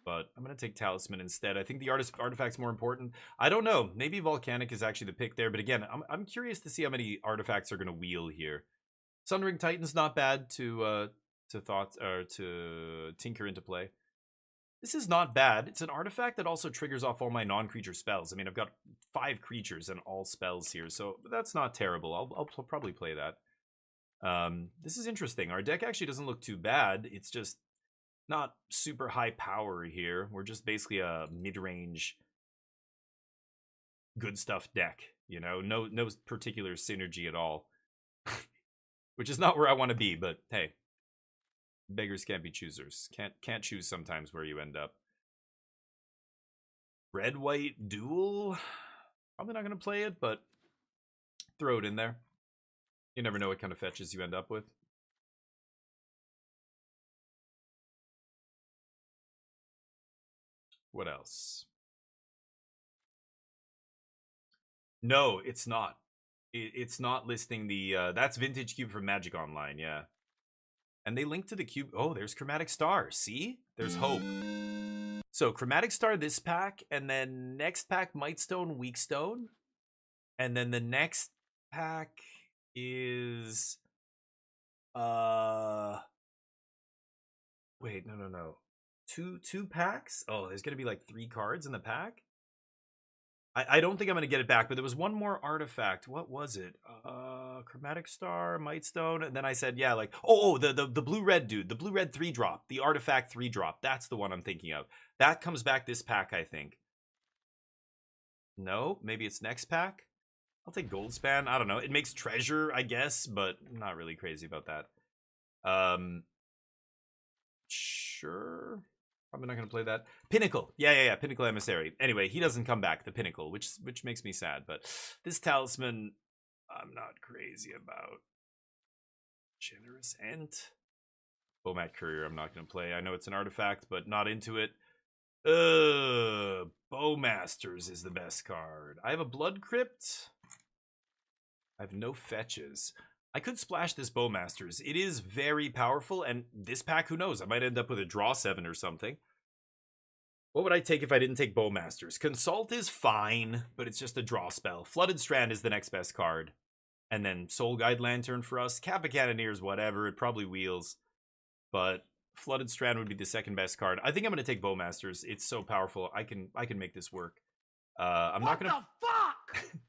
But I'm going to take Talisman instead. I think the artifact's more important. I don't know. Maybe Volcanic is actually the pick there. But again, I'm curious to see how many artifacts are going to wheel here. Sunring Titan's not bad to tinker into play. This is not bad. It's an artifact that also triggers off all my non-creature spells. I mean, I've got 5 creatures and all spells here, so that's not terrible. I'll probably play that. This is interesting. Our deck actually doesn't look too bad. It's just not super high power here. We're just basically a mid-range good stuff deck, you know? No particular synergy at all. Which is not where I want to be, but hey. Beggars can't be choosers. Can't choose sometimes where you end up. Red-white duel? Probably not going to play it, but throw it in there. You never know what kind of fetches you end up with. What else? No, it's not. It's not listing the... that's Vintage Cube from Magic Online, yeah. And they link to the cube. Oh, there's Chromatic Star. See? There's hope. So, Chromatic Star this pack, and then next pack, Mightstone, Weakstone. And then the next pack is... Wait, no. Two packs? Oh, there's gonna be like 3 cards in the pack? I don't think I'm gonna get it back, but there was one more artifact. What was it? Chromatic Star, Mightstone, and then I said, yeah, like, the blue-red dude, the blue-red 3-drop, the artifact 3-drop. That's the one I'm thinking of. That comes back this pack, I think. No, maybe it's next pack? I'll take Goldspan. I don't know. It makes treasure, I guess, but I'm not really crazy about that. Sure. Probably not going to play that. Pinnacle. Yeah. Pinnacle Emissary. Anyway, he doesn't come back, the Pinnacle, which makes me sad. But this Talisman, I'm not crazy about. Generous Ent. Bomat Courier, I'm not going to play. I know it's an artifact, but not into it. Bowmasters is the best card. I have a Blood Crypt. I have no fetches. I could splash this Bowmasters. It is very powerful, and this pack, who knows? I might end up with a draw 7 or something. What would I take if I didn't take Bowmasters? Consult is fine, but it's just a draw spell. Flooded Strand is the next best card. And then Soul Guide Lantern for us. Kappa Cannoneers, whatever. It probably wheels. But Flooded Strand would be the second best card. I think I'm going to take Bowmasters. It's so powerful. I can make this work. I'm not going to... What the fuck?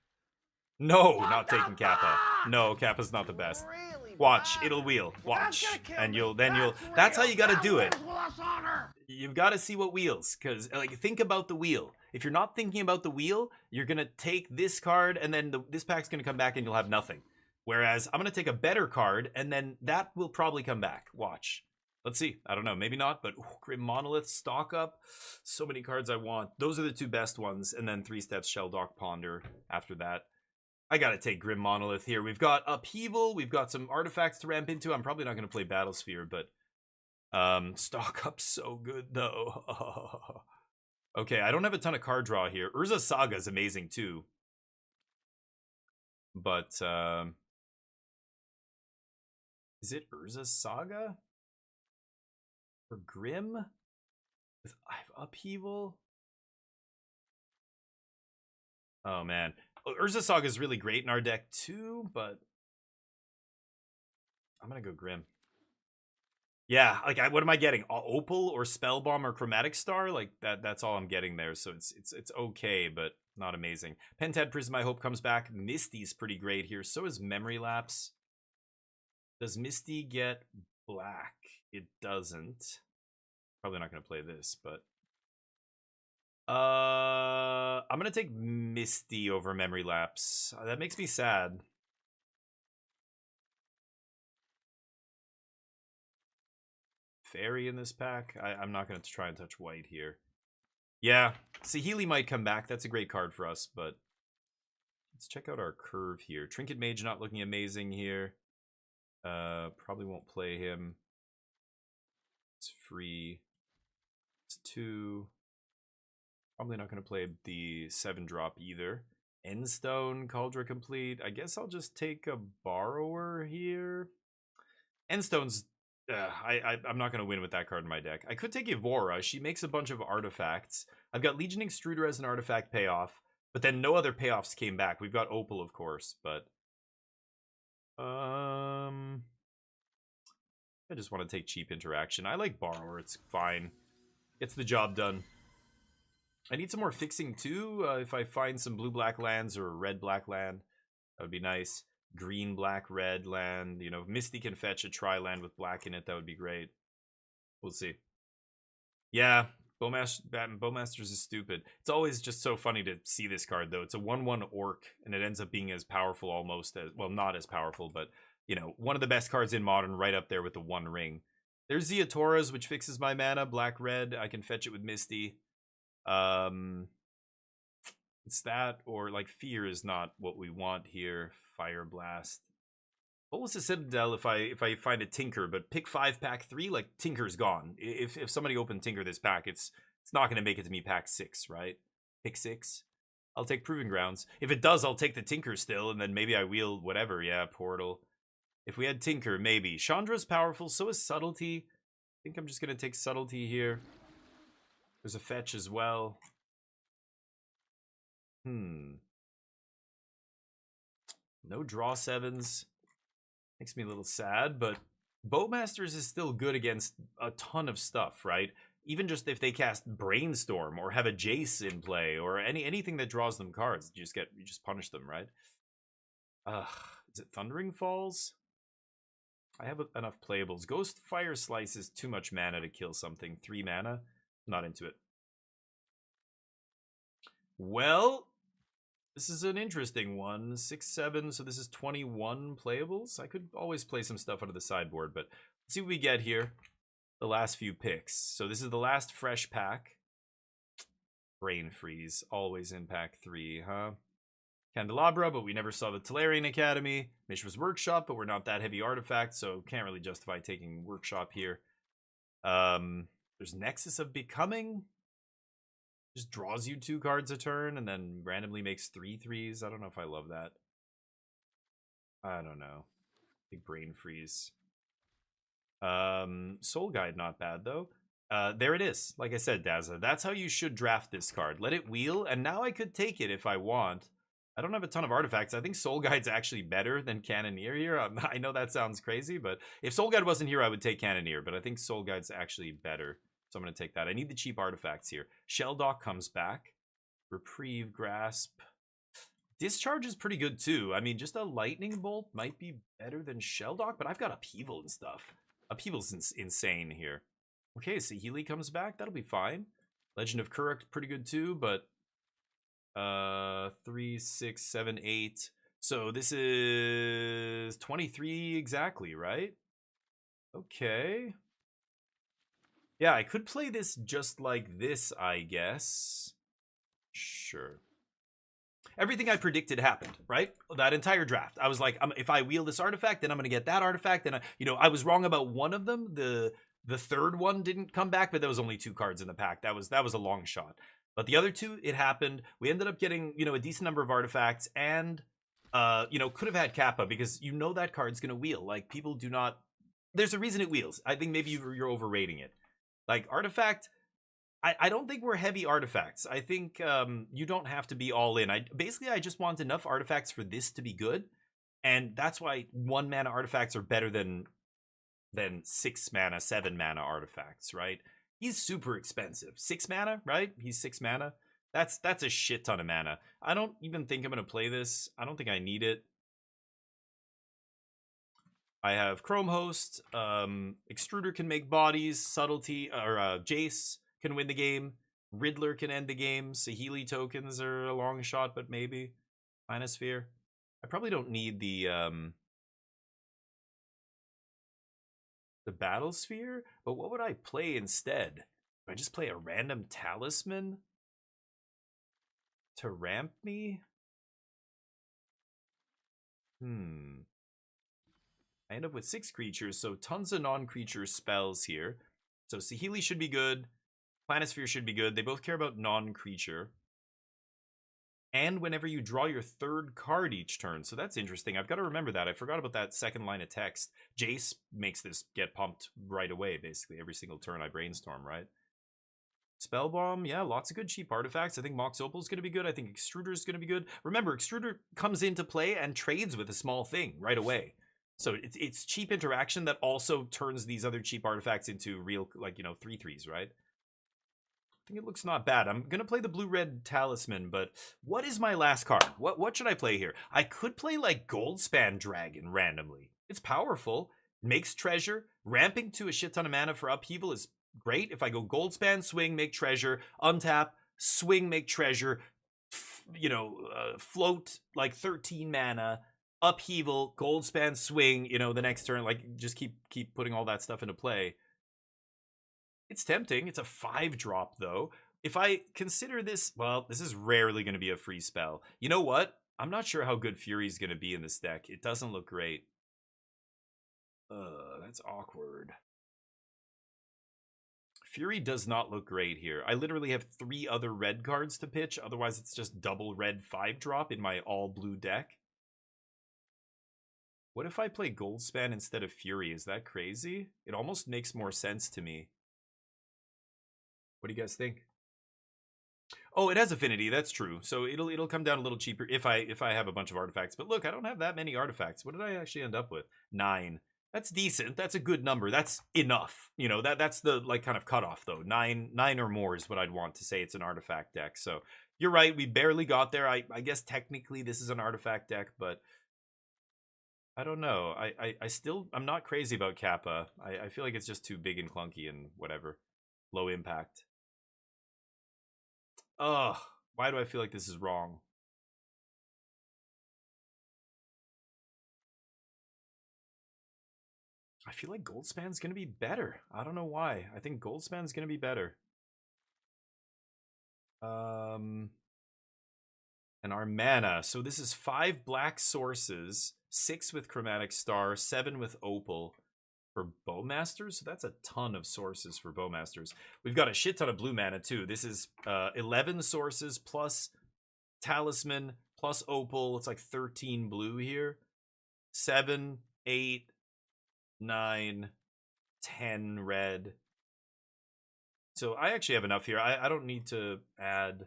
No, not taking Kappa. No, Kappa's not the best. Really Watch, bad. it'll wheel. Watch, That's gonna kill and me. you'll. That's That's how real. you got to That do it. lives with us on her. You've got to see what wheels, because like think about the wheel. If you're not thinking about the wheel, you're gonna take this card, and then this pack's gonna come back, and you'll have nothing. Whereas I'm gonna take a better card, and then that will probably come back. Watch. Let's see. I don't know. Maybe not, but Grim Monolith, stock up. So many cards I want. Those are the 2 best ones, and then 3 steps Shelldock Ponder after that. I gotta take Grim Monolith here. We've got Upheaval. We've got some artifacts to ramp into. I'm probably not gonna play Battlesphere, but stock up's so good though. Okay, I don't have a ton of card draw here. Urza Saga is amazing too, but is it Urza Saga for Grim with I have Upheaval? Oh, man. Urza Saga is really great in our deck, too, but I'm going to go Grim. Yeah, like, what am I getting? Opal or Spellbomb or Chromatic Star? Like, that's all I'm getting there, so it's okay, but not amazing. Pentad Prism, I hope, comes back. Misty's pretty great here. So is Memory Lapse. Does Misty get black? It doesn't. Probably not going to play this, but... I'm going to take Misty over Memory Lapse. That makes me sad. Fairy in this pack? I'm not going to try and touch white here. Yeah, Saheeli might come back. That's a great card for us, but let's check out our curve here. Trinket Mage not looking amazing here. Probably won't play him. It's free. It's 2. Probably not going to play the 7-drop either. Endstone, Cauldron Complete. I guess I'll just take a Borrower here. Endstone's... I'm not going to win with that card in my deck. I could take Evora. She makes a bunch of artifacts. I've got Legion Extruder as an artifact payoff, but then no other payoffs came back. We've got Opal, of course, but... I just want to take cheap interaction. I like Borrower. It's fine. Gets the job done. I need some more fixing, too. If I find some blue-black lands or red-black land, that would be nice. Green, black, red land. You know, if Misty can fetch a tri-land with black in it, that would be great. We'll see. Yeah, Bowmasters is stupid. It's always just so funny to see this card, though. It's a 1/1 Orc, and it ends up being as powerful almost as... Well, not as powerful, but, you know, one of the best cards in Modern, right up there with the One Ring. There's Zeatoras, which fixes my mana. Black-red, I can fetch it with Misty. It's that, or like Fear is not what we want here. Fire Blast. Bolus Citadel if I find a Tinker, but pick 5 pack 3, like Tinker's gone. If somebody opened Tinker this pack, it's not gonna make it to me pack 6, right? Pick 6. I'll take Proving Grounds. If it does, I'll take the Tinker still, and then maybe I wheel whatever, yeah, Portal. If we had Tinker, maybe. Chandra's powerful, so is Subtlety. I think I'm just gonna take Subtlety here. There's a fetch as well. No draw 7s. Makes me a little sad, but Bowmasters is still good against a ton of stuff, right? Even just if they cast Brainstorm or have a Jace in play or anything that draws them cards, you just punish them, right? Is it Thundering Falls? I have enough playables. Ghost Fire Slice is too much mana to kill something. 3 mana? Not into it. Well, this is an interesting one. 6, 7, so this is 21 playables. I could always play some stuff out of the sideboard, but let's see what we get here. The last few picks. So this is the last fresh pack. Brain Freeze, always in pack 3, huh? Candelabra, but we never saw the Tolarian Academy. Mishra's Workshop, but we're not that heavy artifact, so can't really justify taking Workshop here. There's Nexus of Becoming. Just draws you 2 cards a turn and then randomly makes 3 3s. I don't know if I love that. I don't know. Big Brain Freeze. Soul Guide, not bad though. There it is. Like I said, Daza, that's how you should draft this card. Let it wheel, and now I could take it if I want. I don't have a ton of artifacts. I think Soul Guide's actually better than Cannoneer here. I know that sounds crazy, but if Soul Guide wasn't here, I would take Cannoneer, but I think Soul Guide's actually better. So I'm going to take that. I need the cheap artifacts here. Shelldock comes back. Reprieve, Grasp. Discharge is pretty good too. I mean, just a Lightning Bolt might be better than Shelldock, but I've got Upheaval and stuff. Upheaval's insane here. Okay, Saheeli comes back. That'll be fine. Legend of Kuruk, pretty good too, but 3, 6, 7, 8. So this is 23 exactly, right? Okay. Yeah, I could play this just like this, I guess. Sure. Everything I predicted happened, right? That entire draft. I was like, if I wheel this artifact, then I'm going to get that artifact. And I was wrong about one of them. The third one didn't come back, but there was only 2 cards in the pack. That was a long shot. But the other 2, it happened. We ended up getting, a decent number of artifacts and, could have had Kappa because that card's going to wheel. Like, people do not... There's a reason it wheels. I think maybe you're overrating it. Like, Artifact, I don't think we're heavy artifacts. I think you don't have to be all in. I just want enough artifacts for this to be good, and that's why 1 mana artifacts are better than 6 mana, 7 mana artifacts, right? He's super expensive. 6 mana, right? He's 6 mana. That's a shit ton of mana. I don't even think I'm gonna play this. I don't think I need it. I have Chrome Host, Extruder can make bodies, Subtlety, or Jace can win the game, Riddler can end the game, Saheeli tokens are a long shot, but maybe. Manosphere. I probably don't need the Battle Sphere, but what would I play instead? Do I just play a random Talisman to ramp me? I end up with 6 creatures, so tons of non-creature spells here. So Saheeli should be good. Planisphere should be good. They both care about non-creature. And whenever you draw your 3rd card each turn. So that's interesting. I've got to remember that. I forgot about that second line of text. Jace makes this get pumped right away, basically. Every single turn I brainstorm, right? Spellbomb, yeah, lots of good cheap artifacts. I think Mox Opal's going to be good. I think Extruder's going to be good. Remember, Extruder comes into play and trades with a small thing right away. So it's cheap interaction that also turns these other cheap artifacts into real, like, 3/3s, right? I think it looks not bad. I'm going to play the blue-red Talisman, but what is my last card? What should I play here? I could play, like, Goldspan Dragon randomly. It's powerful, makes treasure. Ramping to a shit ton of mana for upheaval is great. If I go Goldspan, swing, make treasure, untap, swing, make treasure, float, like, 13 mana, upheaval, Goldspan, swing, the next turn, like, just keep putting all that stuff into play. It's tempting. It's a 5-drop, though. If I consider this, well, this is rarely going to be a free spell. You know what? I'm not sure how good Fury's going to be in this deck. It doesn't look great. That's awkward. Fury does not look great here. I literally have 3 other red cards to pitch. Otherwise, it's just double red 5-drop in my all-blue deck. What if I play Goldspan instead of Fury? Is that crazy? It almost makes more sense to me. What do you guys think? Oh, it has affinity. That's true. So it'll come down a little cheaper if I have a bunch of artifacts. But look, I don't have that many artifacts. What did I actually end up with? 9. That's decent. That's a good number. That's enough. That's the kind of cutoff though. 9 or more is what I'd want to say it's an artifact deck. So you're right. We barely got there. I guess technically this is an artifact deck, but I don't know. I'm not crazy about Kappa. I feel like it's just too big and clunky and whatever. Low impact. Ugh, why do I feel like this is wrong? I feel like Goldspan's going to be better. I don't know why. I think Goldspan's going to be better. And our mana. So this is 5 black sources, 6 with Chromatic Star, 7 with Opal. For Bowmasters, so that's a ton of sources for Bowmasters. We've got a shit ton of blue mana too. This is 11 sources plus Talisman plus Opal. It's like 13 blue here. 7, 8, 9, 10 red. So I actually have enough here. I don't need to add.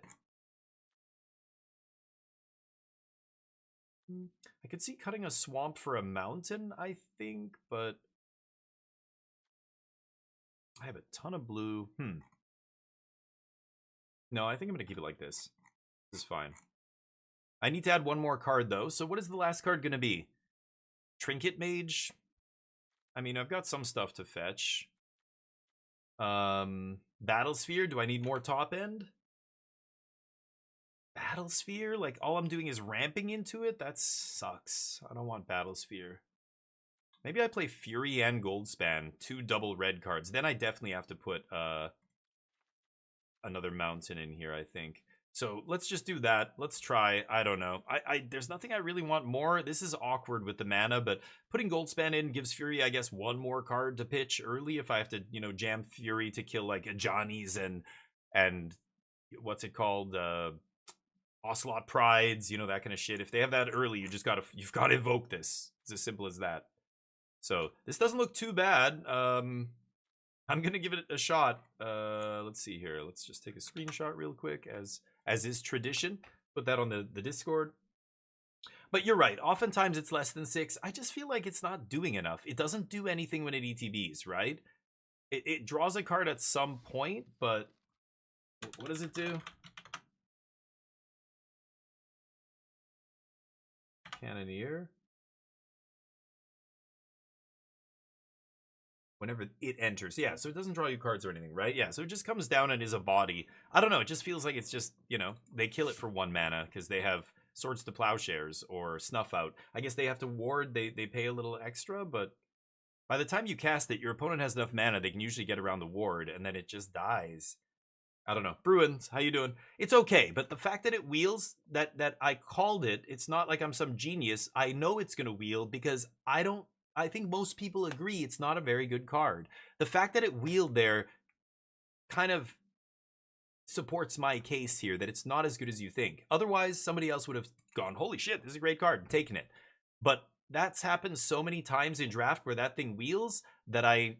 I could see cutting a swamp for a mountain, I think, but I have a ton of blue. No, I think I'm going to keep it like this. This is fine. I need to add 1 more card, though. So what is the last card going to be? Trinket Mage? I mean, I've got some stuff to fetch. Battlesphere? Do I need more top end? Battlesphere? Like, all I'm doing is ramping into it? That sucks. I don't want Battlesphere. Maybe I play Fury and Goldspan, 2 double red cards. Then I definitely have to put another mountain in here, I think. So let's just do that. Let's try. I don't know. There's nothing I really want more. This is awkward with the mana, but putting Goldspan in gives Fury, I guess, 1 more card to pitch early if I have to, jam Fury to kill like Johnny's and what's it called? Ocelot Prides, that kind of shit. If they have that early, you've got to evoke this. It's as simple as that. So this doesn't look too bad. I I'm gonna give it a shot. Let's see here. Let's just take a screenshot real quick, as is tradition. Put that on the Discord. But you're right. Oftentimes it's less than 6. I just feel like it's not doing enough. It doesn't do anything when it ETBs, right? It draws a card at some point, but what does it do? Cannoneer. Whenever it enters. Yeah, so it doesn't draw you cards or anything, right? Yeah, so it just comes down and is a body. I don't know, it just feels like it's just, you know, they kill it for 1 mana because they have Swords to Plowshares or Snuff Out. I guess they have to ward, they pay a little extra, but by the time you cast it, your opponent has enough mana, they can usually get around the ward, and then it just dies. I don't know. Bruins, how you doing? It's okay, but the fact that it wheels, that I called it, it's not like I'm some genius. I know it's going to wheel because I think most people agree it's not a very good card. The fact that it wheeled there kind of supports my case here that it's not as good as you think. Otherwise, somebody else would have gone, holy shit, this is a great card, and taken it. But that's happened so many times in draft where that thing wheels that I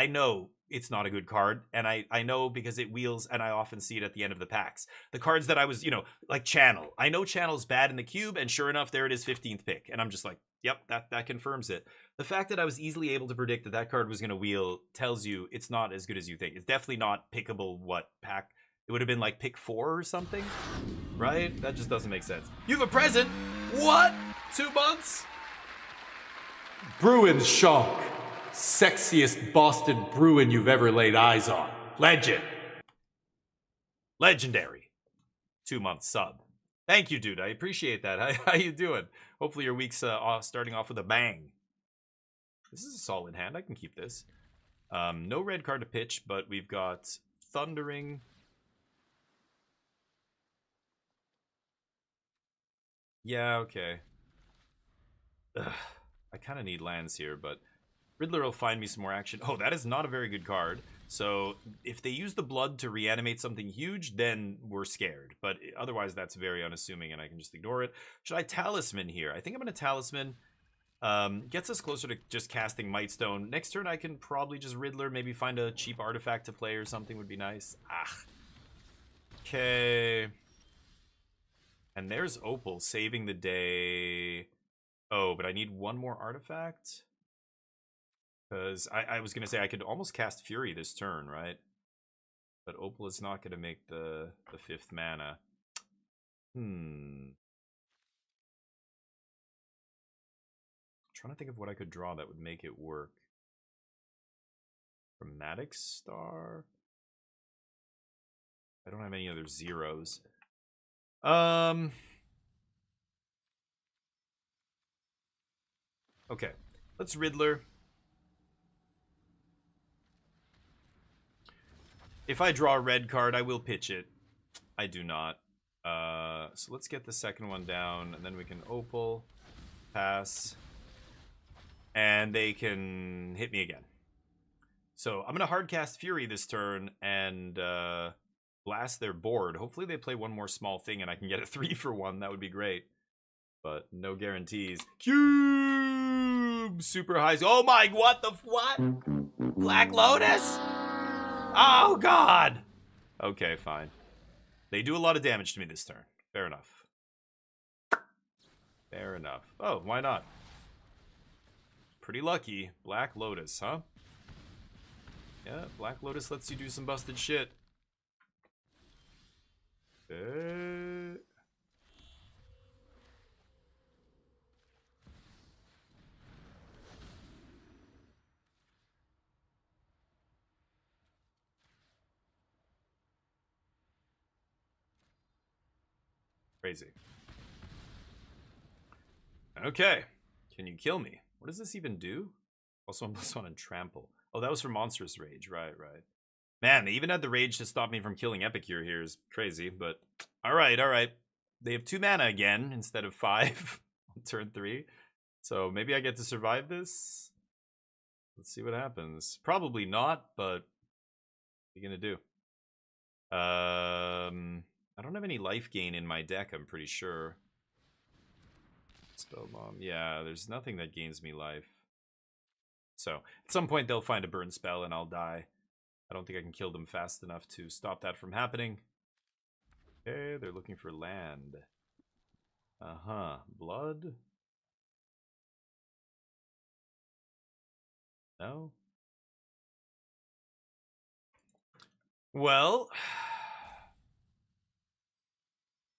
know it's not a good card, and I know because it wheels, and I often see it at the end of the packs. The cards that I was, you know, like Channel. I know Channel's bad in the cube, and sure enough, there it is, 15th pick. And I'm just like, yep, that confirms it. The fact that I was easily able to predict that that card was going to wheel tells you it's not as good as you think. It's definitely not pickable, what, pack? It would have been like pick 4 or something, right? That just doesn't make sense. You have a present? What? 2 months? Bruins shock. Sexiest Boston Bruin you've ever laid eyes on. Legend. Legendary. 2 month sub. Thank you, dude. I appreciate that. How you doing? Hopefully your week's starting off with a bang. This is a solid hand. I can keep this. No red card to pitch, but we've got Thundering. Yeah, okay. Ugh, I kind of need lands here, but Riddler will find me some more action. Oh, that is not a very good card. So if they use the blood to reanimate something huge, then we're scared. But otherwise, that's very unassuming, and I can just ignore it. Should I Talisman here? I think I'm going to Talisman. Gets us closer to just casting Mightstone. Next turn, I can probably just Riddler. Maybe find a cheap artifact to play or something would be nice. Ah. Okay. And there's Opal saving the day. Oh, but I need 1 more artifact. Because I was going to say I could almost cast Fury this turn, right? But Opal is not going to make the 5th mana. I'm trying to think of what I could draw that would make it work. Chromatic Star? I don't have any other zeros. Okay, let's Riddler. If I draw a red card, I will pitch it. I do not. So let's get the second one down, and then we can Opal, pass, and they can hit me again. So I'm going to hardcast Fury this turn and blast their board. Hopefully they play 1 more small thing and I can get a 3 for 1. That would be great. But no guarantees. Cube! Super highs. Oh my, what the, what? Black Lotus? Oh god! Okay, fine. They do a lot of damage to me this turn. Fair enough. Fair enough. Oh, why not? Pretty lucky. Black Lotus, huh? Yeah, Black Lotus lets you do some busted shit. Crazy. Okay. Can you kill me? What does this even do? Also, I'm +1 on Trample. Oh, that was for Monstrous Rage. Right. Man, they even had the rage to stop me from killing Epicure here. Is crazy, but alright. They have 2 mana again instead of 5 on turn 3. So maybe I get to survive this? Let's see what happens. Probably not, but what are you gonna do? I don't have any life gain in my deck, I'm pretty sure. Spell Bomb. Yeah, there's nothing that gains me life. So at some point they'll find a burn spell and I'll die. I don't think I can kill them fast enough to stop that from happening. Okay, they're looking for land. Blood? No? Well,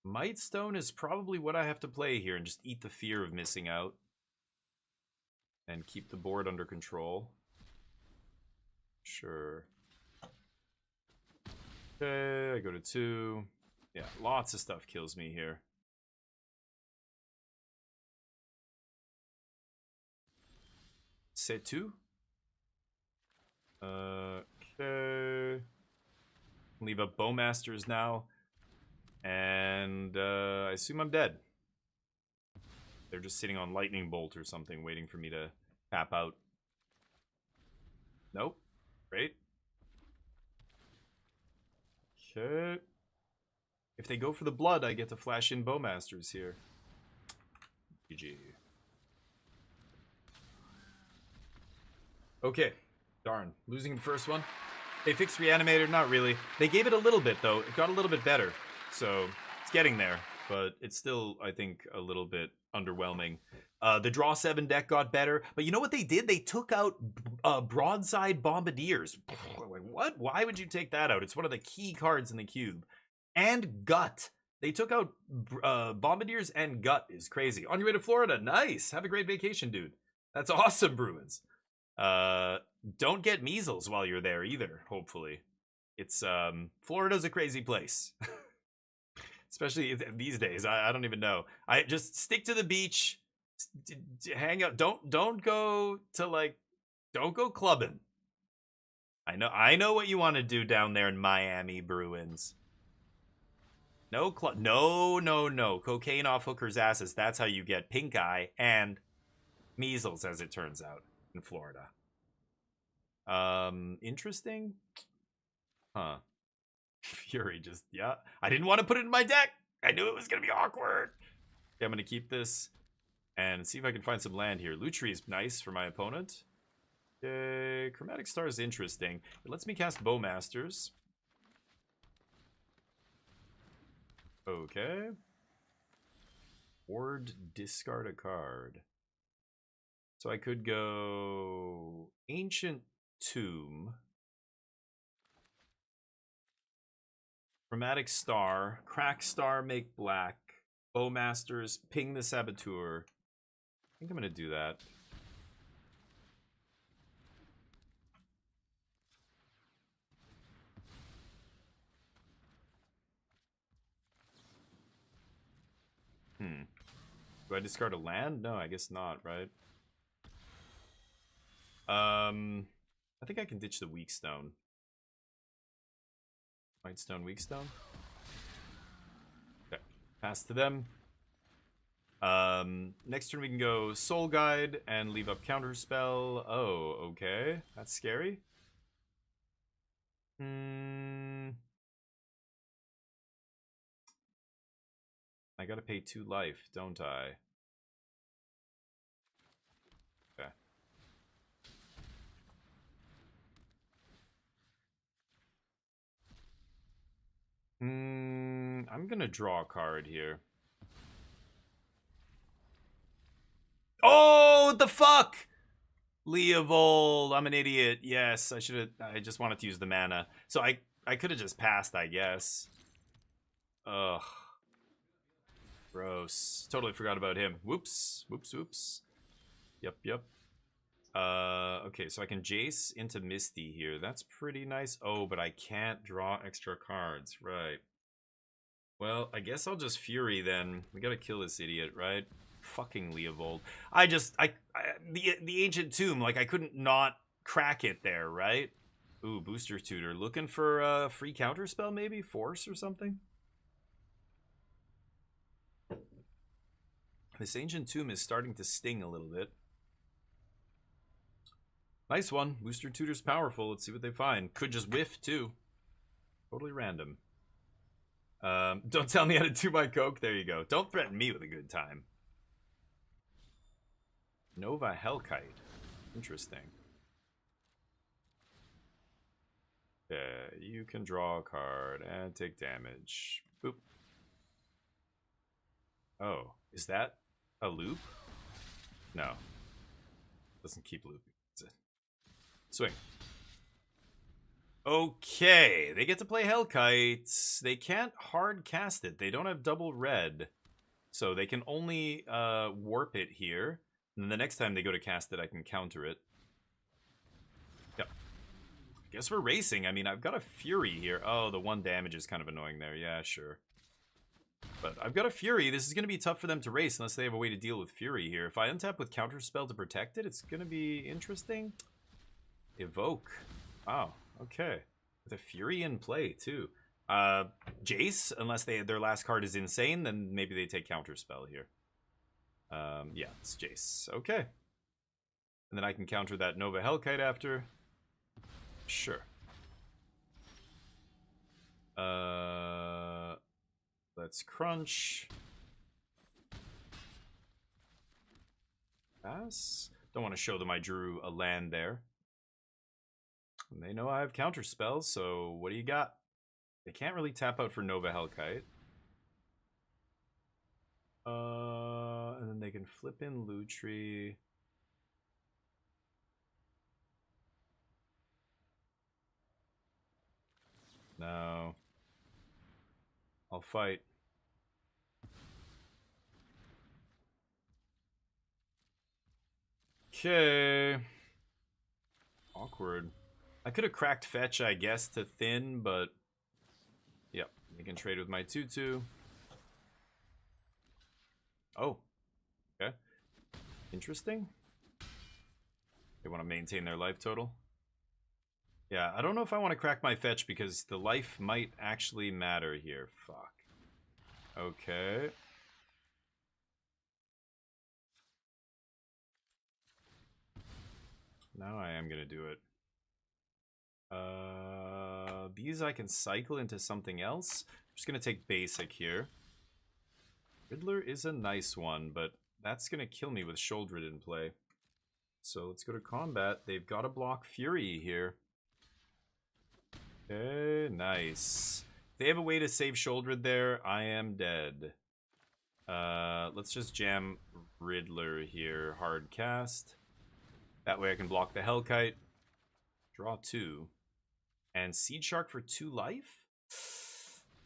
Mightstone is probably what I have to play here and just eat the fear of missing out. And keep the board under control. Sure. Okay, I go to 2. Yeah, lots of stuff kills me here. C'est tout? Okay. Leave up Bowmasters now. And I assume I'm dead. They're just sitting on Lightning Bolt or something, waiting for me to tap out. Nope. Great. Okay. If they go for the blood, I get to flash in Bowmasters here. GG. Okay. Darn. Losing the first one. They fixed Reanimator? Not really. They gave it a little bit, though. It got a little bit better. So, it's getting there. But it's still, I think, a little bit underwhelming. The Draw 7 deck got better. But you know what they did? They took out Broadside Bombardiers. What? Why would you take that out? It's one of the key cards in the cube. And Gut. They took out Bombardiers and Gut is crazy. On your way to Florida. Nice. Have a great vacation, dude. That's awesome, Bruins. Don't get measles while you're there either, hopefully. It's, Florida's a crazy place. Especially these days. I don't even know. I just stick to the beach. Hang out. Don't go to, like, don't go clubbing. I know what you want to do down there in Miami, Bruins. No club. No. Cocaine off hookers' asses. That's how you get pink eye and measles, as it turns out, in Florida. Interesting. Huh. Fury just, yeah. I didn't want to put it in my deck. I knew it was going to be awkward. Okay, I'm going to keep this and see if I can find some land here. Lutri is nice for my opponent. Okay, Chromatic Star is interesting. It lets me cast Bowmasters. Okay. Ward, discard a card. So I could go Ancient Tomb. Chromatic Star. Crack Star, make black. Bowmasters, ping the Saboteur. I think I'm going to do that. Do I discard a land? No, I guess not, right? I think I can ditch the Weak Stone. White Stone, Weak Stone. Okay, pass to them. Next turn we can go Soul Guide and leave up Counterspell. Oh, okay. That's scary. I gotta pay 2 life, don't I? Okay. I'm gonna draw a card here. Oh, what the fuck? Leovold, I'm an idiot. Yes, I just wanted to use the mana. So I could have just passed, I guess. Ugh. Gross. Totally forgot about him. Whoops. Yep. Okay, so I can Jace into Misty here. That's pretty nice. Oh, but I can't draw extra cards. Right. Well, I guess I'll just Fury then. We gotta kill this idiot, right? Fucking Leovold. The Ancient Tomb, like, I couldn't not crack it there, right? Ooh, Booster Tutor. Looking for a free counterspell, maybe? Force or something? This Ancient Tomb is starting to sting a little bit. Nice one. Booster Tutor's powerful. Let's see what they find. Could just whiff, too. Totally random. Don't tell me how to do my coke. There you go. Don't threaten me with a good time. Nova Hellkite. Interesting. Yeah, you can draw a card and take damage. Boop. Oh, is that a loop? No. Doesn't keep looping. It's a swing. Okay, they get to play Hellkite. They can't hard cast it. They don't have double red. So they can only warp it here. And then the next time they go to cast it, I can counter it. Yep. I guess we're racing. I mean, I've got a Fury here. Oh, the 1 damage is kind of annoying there. Yeah, sure. But I've got a Fury. This is going to be tough for them to race unless they have a way to deal with Fury here. If I untap with Counterspell to protect it, it's going to be interesting. Evoke. Wow. Okay. With a Fury in play, too. Jace, unless their last card is insane, then maybe they take Counterspell here. Yeah, it's Jace. Okay. And then I can counter that Nova Hellkite after. Sure. Let's crunch. Pass. Don't want to show them I drew a land there. And they know I have counter spells, so what do you got? They can't really tap out for Nova Hellkite. And then they can flip in Lutri. No. I'll fight. Okay. Awkward. I could have cracked fetch, I guess, to thin, but... Yep, they can trade with my 2/2. Oh. Okay. Interesting. They want to maintain their life total. Yeah, I don't know if I want to crack my fetch because the life might actually matter here. Fuck. Okay. Now I am going to do it. These I can cycle into something else. I'm just going to take basic here. Riddler is a nice one, but that's going to kill me with Shouldered in play. So let's go to combat. They've got to block Fury here. Okay, nice. If they have a way to save Shouldered there, I am dead. Let's just jam Riddler here. Hard cast. That way I can block the Hellkite. Draw 2. And Seed Shark for 2 life?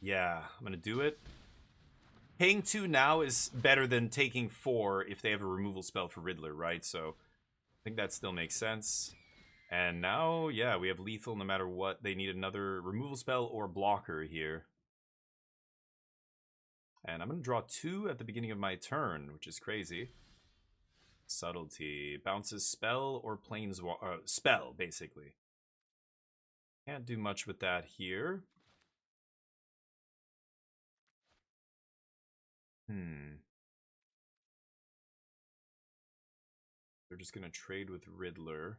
Yeah, I'm going to do it. Paying 2 now is better than taking 4 if they have a removal spell for Riddler, right? So I think that still makes sense. And now, yeah, we have lethal no matter what. They need another removal spell or blocker here. And I'm going to draw 2 at the beginning of my turn, which is crazy. Subtlety. Bounces spell or planeswalker. Spell, basically. Can't do much with that here. They're just going to trade with Riddler.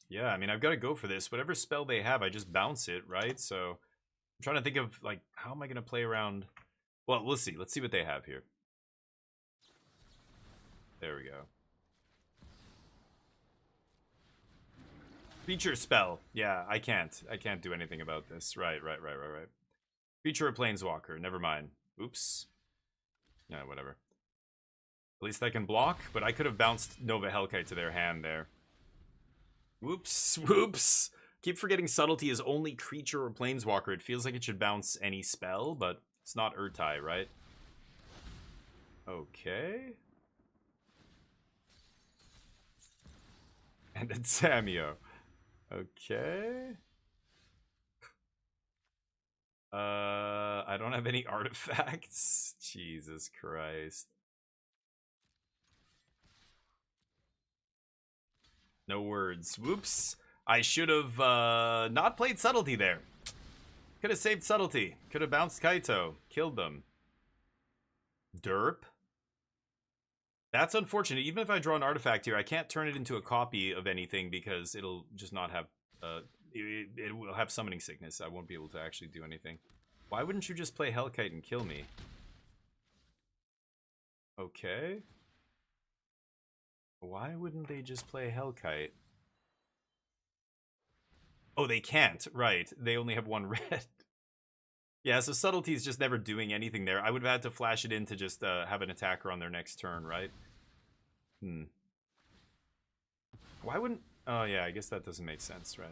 Yeah, I mean, I've got to go for this. Whatever spell they have, I just bounce it, right? So I'm trying to think of, like, how am I going to play around? Well, we'll see. Let's see what they have here. There we go. Feature spell. Yeah, I can't. I can't do anything about this. Right. Feature a planeswalker. Never mind. Oops. Yeah, whatever. At least I can block, but I could have bounced Nova Hellkite to their hand there. Whoops. Keep forgetting Subtlety is only creature or planeswalker. It feels like it should bounce any spell, but it's not Urtai, right? Okay. And it's Samio. Okay. I don't have any artifacts. Jesus Christ. No words. Whoops. I should have not played Subtlety there. Could have saved Subtlety. Could have bounced Kaito. Killed them. Derp. That's unfortunate. Even if I draw an artifact here, I can't turn it into a copy of anything because it'll just not have... it will have summoning sickness. I won't be able to actually do anything. Why wouldn't you just play Hellkite and kill me? Okay. Why wouldn't they just play Hellkite? Oh, they can't. Right. They only have one red. Yeah, so Subtlety is just never doing anything there. I would have had to flash it in to just have an attacker on their next turn, right? Why wouldn't... Oh, yeah, I guess that doesn't make sense. Right.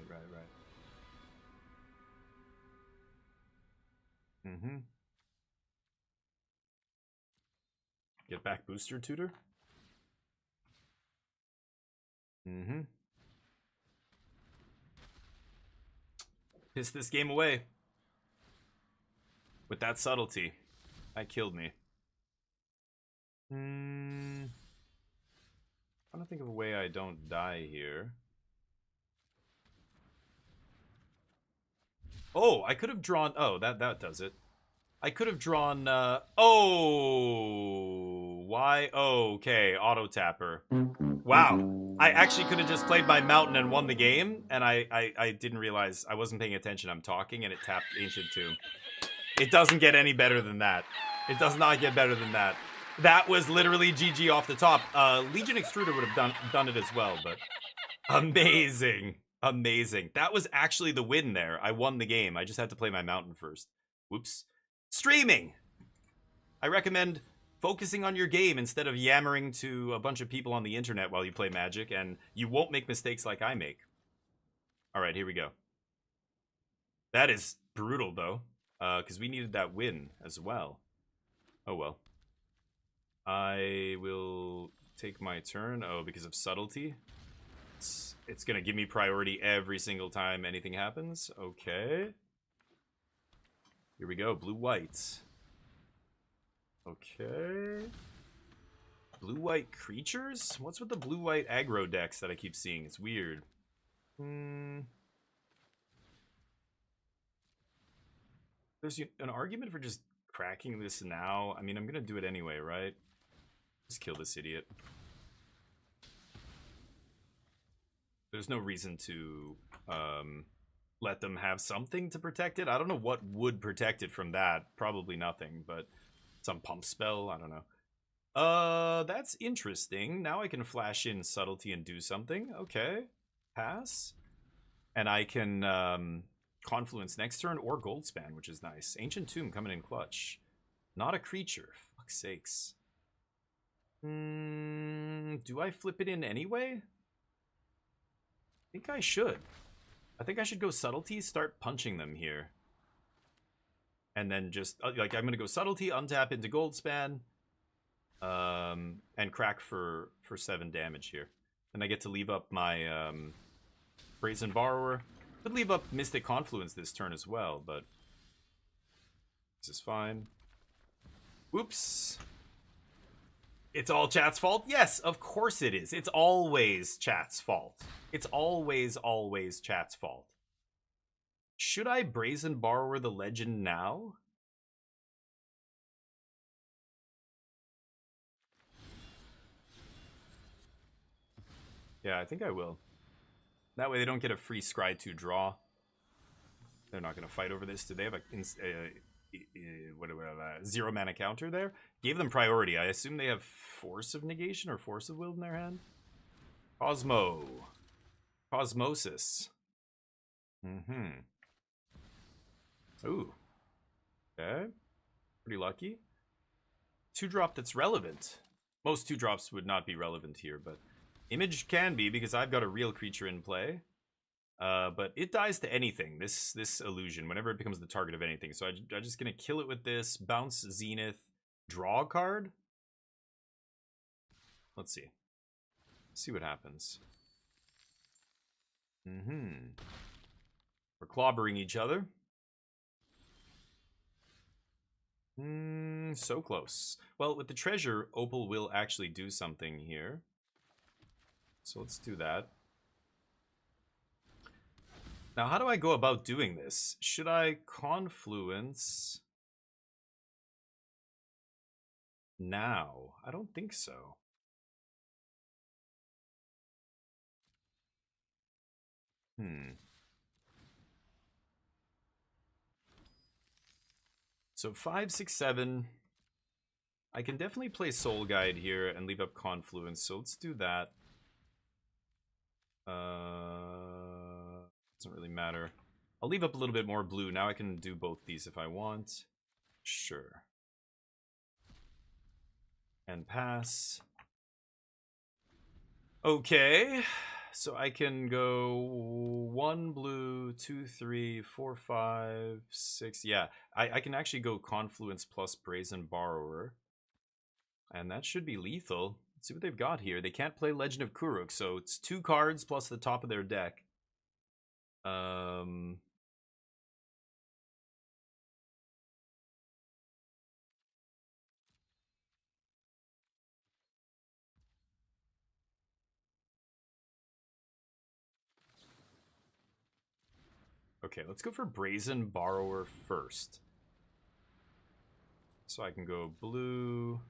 Get back Booster Tutor? Piss this game away. With that Subtlety. That killed me. I'm trying to think of a way I don't die here. Oh, I could have drawn... Oh, that does it. I could have drawn... Oh! Why? Oh, okay. Auto Tapper. Wow. I actually could have just played my Mountain and won the game, and I didn't realize I wasn't paying attention. I'm talking, and it tapped Ancient Tomb. It doesn't get any better than that. It does not get better than that. That was literally GG off the top. Legion Extruder would have done it as well, but amazing. Amazing. That was actually the win there. I won the game. I just had to play my Mountain first. Whoops. Streaming! I recommend focusing on your game instead of yammering to a bunch of people on the internet while you play Magic, and you won't make mistakes like I make. Alright, here we go. That is brutal, though, because we needed that win as well. Oh, well. I will take my turn. Oh, because of Subtlety? It's going to give me priority every single time anything happens. Okay. Here we go. Blue-white. Okay. Blue-white creatures? What's with the blue-white aggro decks that I keep seeing? It's weird. There's an argument for just cracking this now. I mean, I'm going to do it anyway, right? Just kill this idiot. There's no reason to let them have something to protect it. I don't know what would protect it from that. Probably nothing, but some pump spell. I don't know. That's interesting. Now I can flash in Subtlety and do something. Okay. Pass. And I can Confluence next turn or Goldspan, which is nice. Ancient Tomb coming in clutch. Not a creature. Fuck's sakes. Do I flip it in anyway? I think I should. I think I should go Subtlety, start punching them here. And then just, like, I'm going to go Subtlety, untap into Goldspan, and crack for 7 damage here. And I get to leave up my Brazen Borrower. Could leave up Mystic Confluence this turn as well, but this is fine. Whoops. It's all chat's fault? Yes, of course it is. It's always chat's fault. It's always chat's fault. Should I Brazen Borrower the Legend now? Yeah, I think I will. That way they don't get a free Scry 2 draw. They're not going to fight over this. Do they have a 0 mana counter there? Gave them priority. I assume they have Force of Negation or Force of Will in their hand. Cosmosis. Ooh. Okay. Pretty lucky. 2-drop that's relevant. Most 2-drops would not be relevant here, but Image can be because I've got a real creature in play. But it dies to anything, this illusion, whenever it becomes the target of anything. So I'm just going to kill it with this, bounce Zenith, draw a card. Let's see. See what happens. We're clobbering each other. So close. Well, with the treasure, Opal will actually do something here. So let's do that. Now, how do I go about doing this? Should I Confluence now? I don't think so. So 5, 6, 7. I can definitely play Soul Guide here and leave up Confluence, so let's do that. Doesn't really matter. I'll leave up a little bit more blue. Now I can do both these if I want. Sure. And pass. Okay. So I can go 1 blue, 2, 3, 4, 5, 6. Yeah, I can actually go Confluence plus Brazen Borrower. And that should be lethal. Let's see what they've got here. They can't play Legend of Kuruk, so it's 2 cards plus the top of their deck. Okay, let's go for Brazen Borrower first. So I can go blue,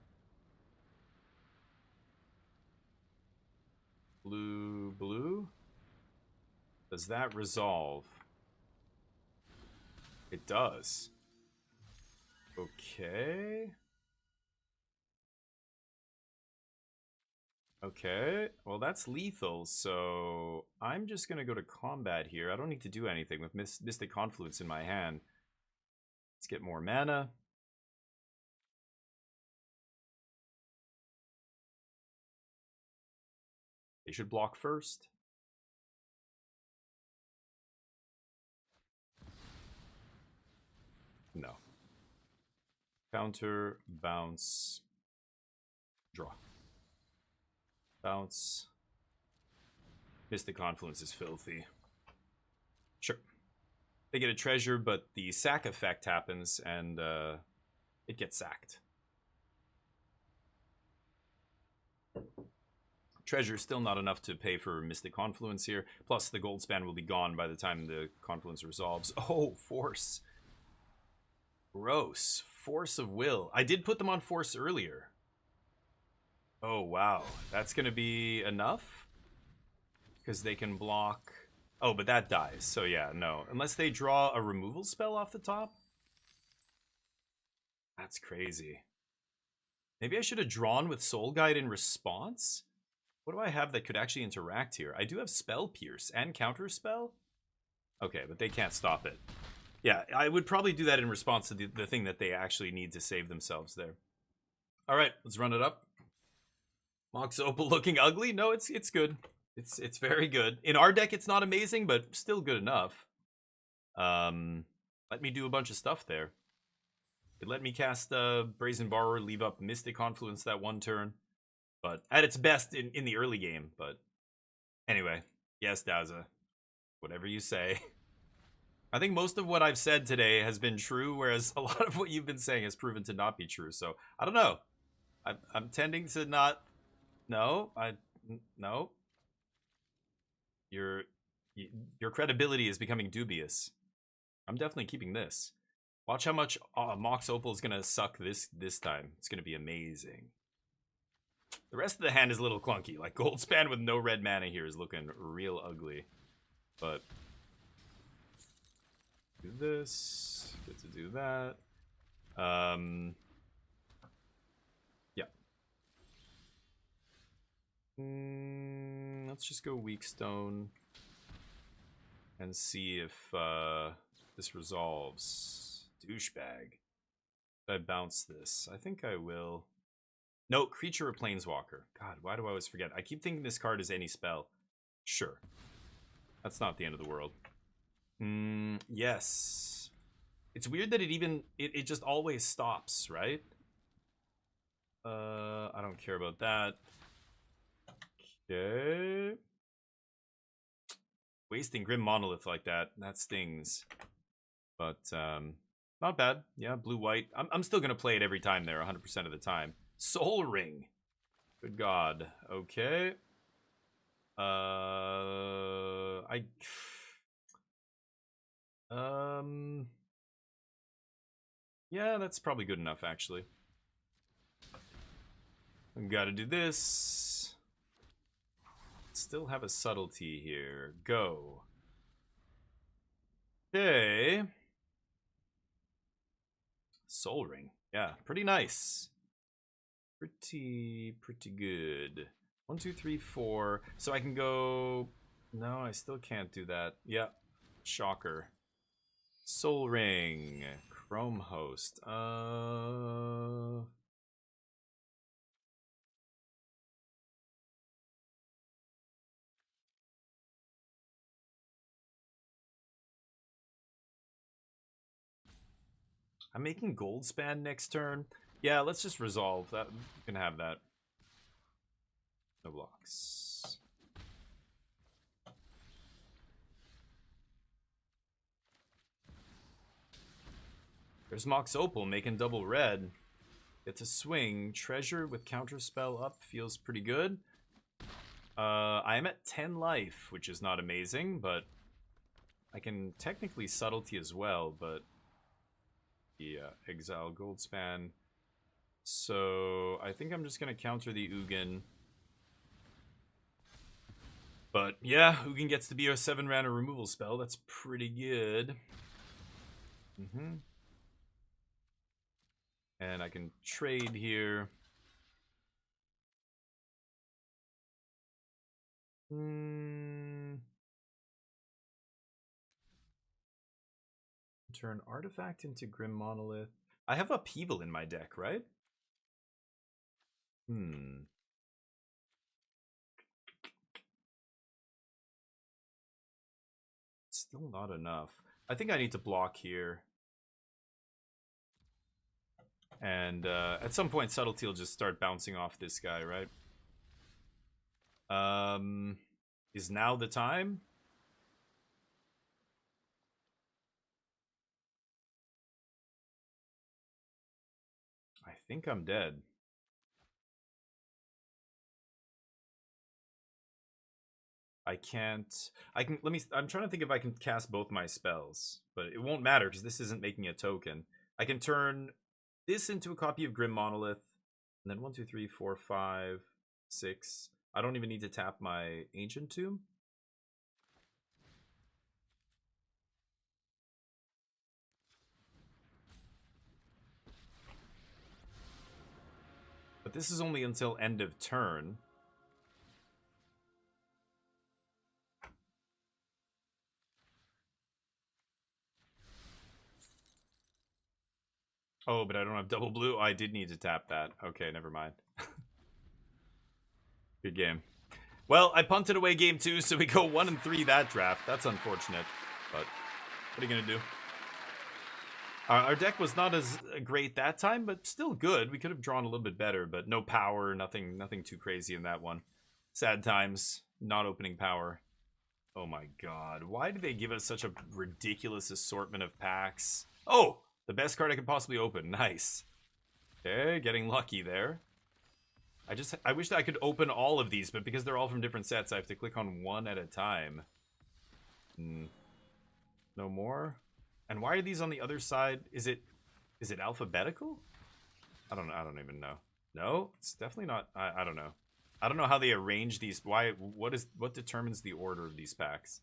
blue, blue. Does that resolve? It does. Okay. Okay, well that's lethal, so I'm just gonna go to combat here. I don't need to do anything with Mystic Confluence in my hand. Let's get more mana. They should block first. No. Counter, bounce, draw. Bounce. Mystic Confluence is filthy. Sure. They get a treasure, but the sack effect happens, and it gets sacked. Treasure still not enough to pay for Mystic Confluence here. Plus, the gold span will be gone by the time the Confluence resolves. Oh, Force. Gross. Force of Will. I did put them on Force earlier. Oh, wow. That's going to be enough? Because they can block... Oh, but that dies. So, yeah, no. Unless they draw a removal spell off the top? That's crazy. Maybe I should have drawn with Soul Guide in response? What do I have that could actually interact here? I do have Spell Pierce and Counter Spell? Okay, but they can't stop it. Yeah, I would probably do that in response to the thing that they actually need to save themselves there. All right, let's run it up. Mox Opal looking ugly? No, it's good. It's very good. In our deck, it's not amazing, but still good enough. Let me do a bunch of stuff there. It let me cast Brazen Borrower, leave up Mystic Confluence that one turn. But at its best in the early game. But anyway, yes, Daza. Whatever you say. I think most of what I've said today has been true, whereas a lot of what you've been saying has proven to not be true. So, I don't know. I'm tending to not... No. No. Your credibility is becoming dubious. I'm definitely keeping this. Watch how much Mox Opal is going to suck this time. It's going to be amazing. The rest of the hand is a little clunky. Like, Goldspan with no red mana here is looking real ugly. But... do this. Get to do that. Yeah. Let's just go Weak Stone. And see if this resolves. Douchebag. Should I bounce this? I think I will. No, creature or planeswalker. God, why do I always forget? I keep thinking this card is any spell. Sure. That's not the end of the world. Yes. It's weird that it just always stops, right? I don't care about that. Okay. Wasting Grim Monolith like that stings. But, not bad. Yeah, blue-white. I'm still gonna play it every time there, 100% of the time. Soul Ring. Good God. Okay. Yeah, that's probably good enough, actually. I've got to do this. Still have a subtlety here. Go. Okay. Soul Ring. Yeah, pretty nice. Pretty good. 1, 2, 3, 4. So I can go... No, I still can't do that. Yep. Shocker. Soul Ring. Chrome Host. I'm making Gold Span next turn. Yeah, let's just resolve that. You can have that. No blocks. There's Mox Opal making double red. Gets a swing. Treasure with counterspell up feels pretty good. I am at 10 life, which is not amazing, but I can technically subtlety as well, but yeah, exile Goldspan. So I think I'm just gonna counter the Ugin. But yeah, Ugin gets to be a 7-mana removal spell. That's pretty good. And I can trade here. Turn artifact into Grim Monolith. I have Upheaval in my deck, right? Still not enough. I think I need to block here. And at some point, Subtlety will just start bouncing off this guy, right? Is now the time? I think I'm dead. I can't... I'm trying to think if I can cast both my spells. But it won't matter, because this isn't making a token. I can turn this into a copy of Grim Monolith. And then 1, 2, 3, 4, 5, 6. I don't even need to tap my Ancient Tomb. But this is only until end of turn. Oh, but I don't have double blue. I did need to tap that. Okay, never mind. Good game. Well, I punted away game 2, so we go 1-3 that draft. That's unfortunate, but what are you gonna do? Our deck was not as great that time, but still good. We could have drawn a little bit better, but no power, nothing too crazy in that one. Sad times, not opening power. Oh my god, why did they give us such a ridiculous assortment of packs? Oh, the best card I could possibly open. Nice. Okay, getting lucky there. I wish that I could open all of these, but because they're all from different sets, I have to click on one at a time. No more? And why are these on the other side? Is it alphabetical? I don't even know. No, it's definitely not. I don't know. I don't know how they arrange these. What determines the order of these packs?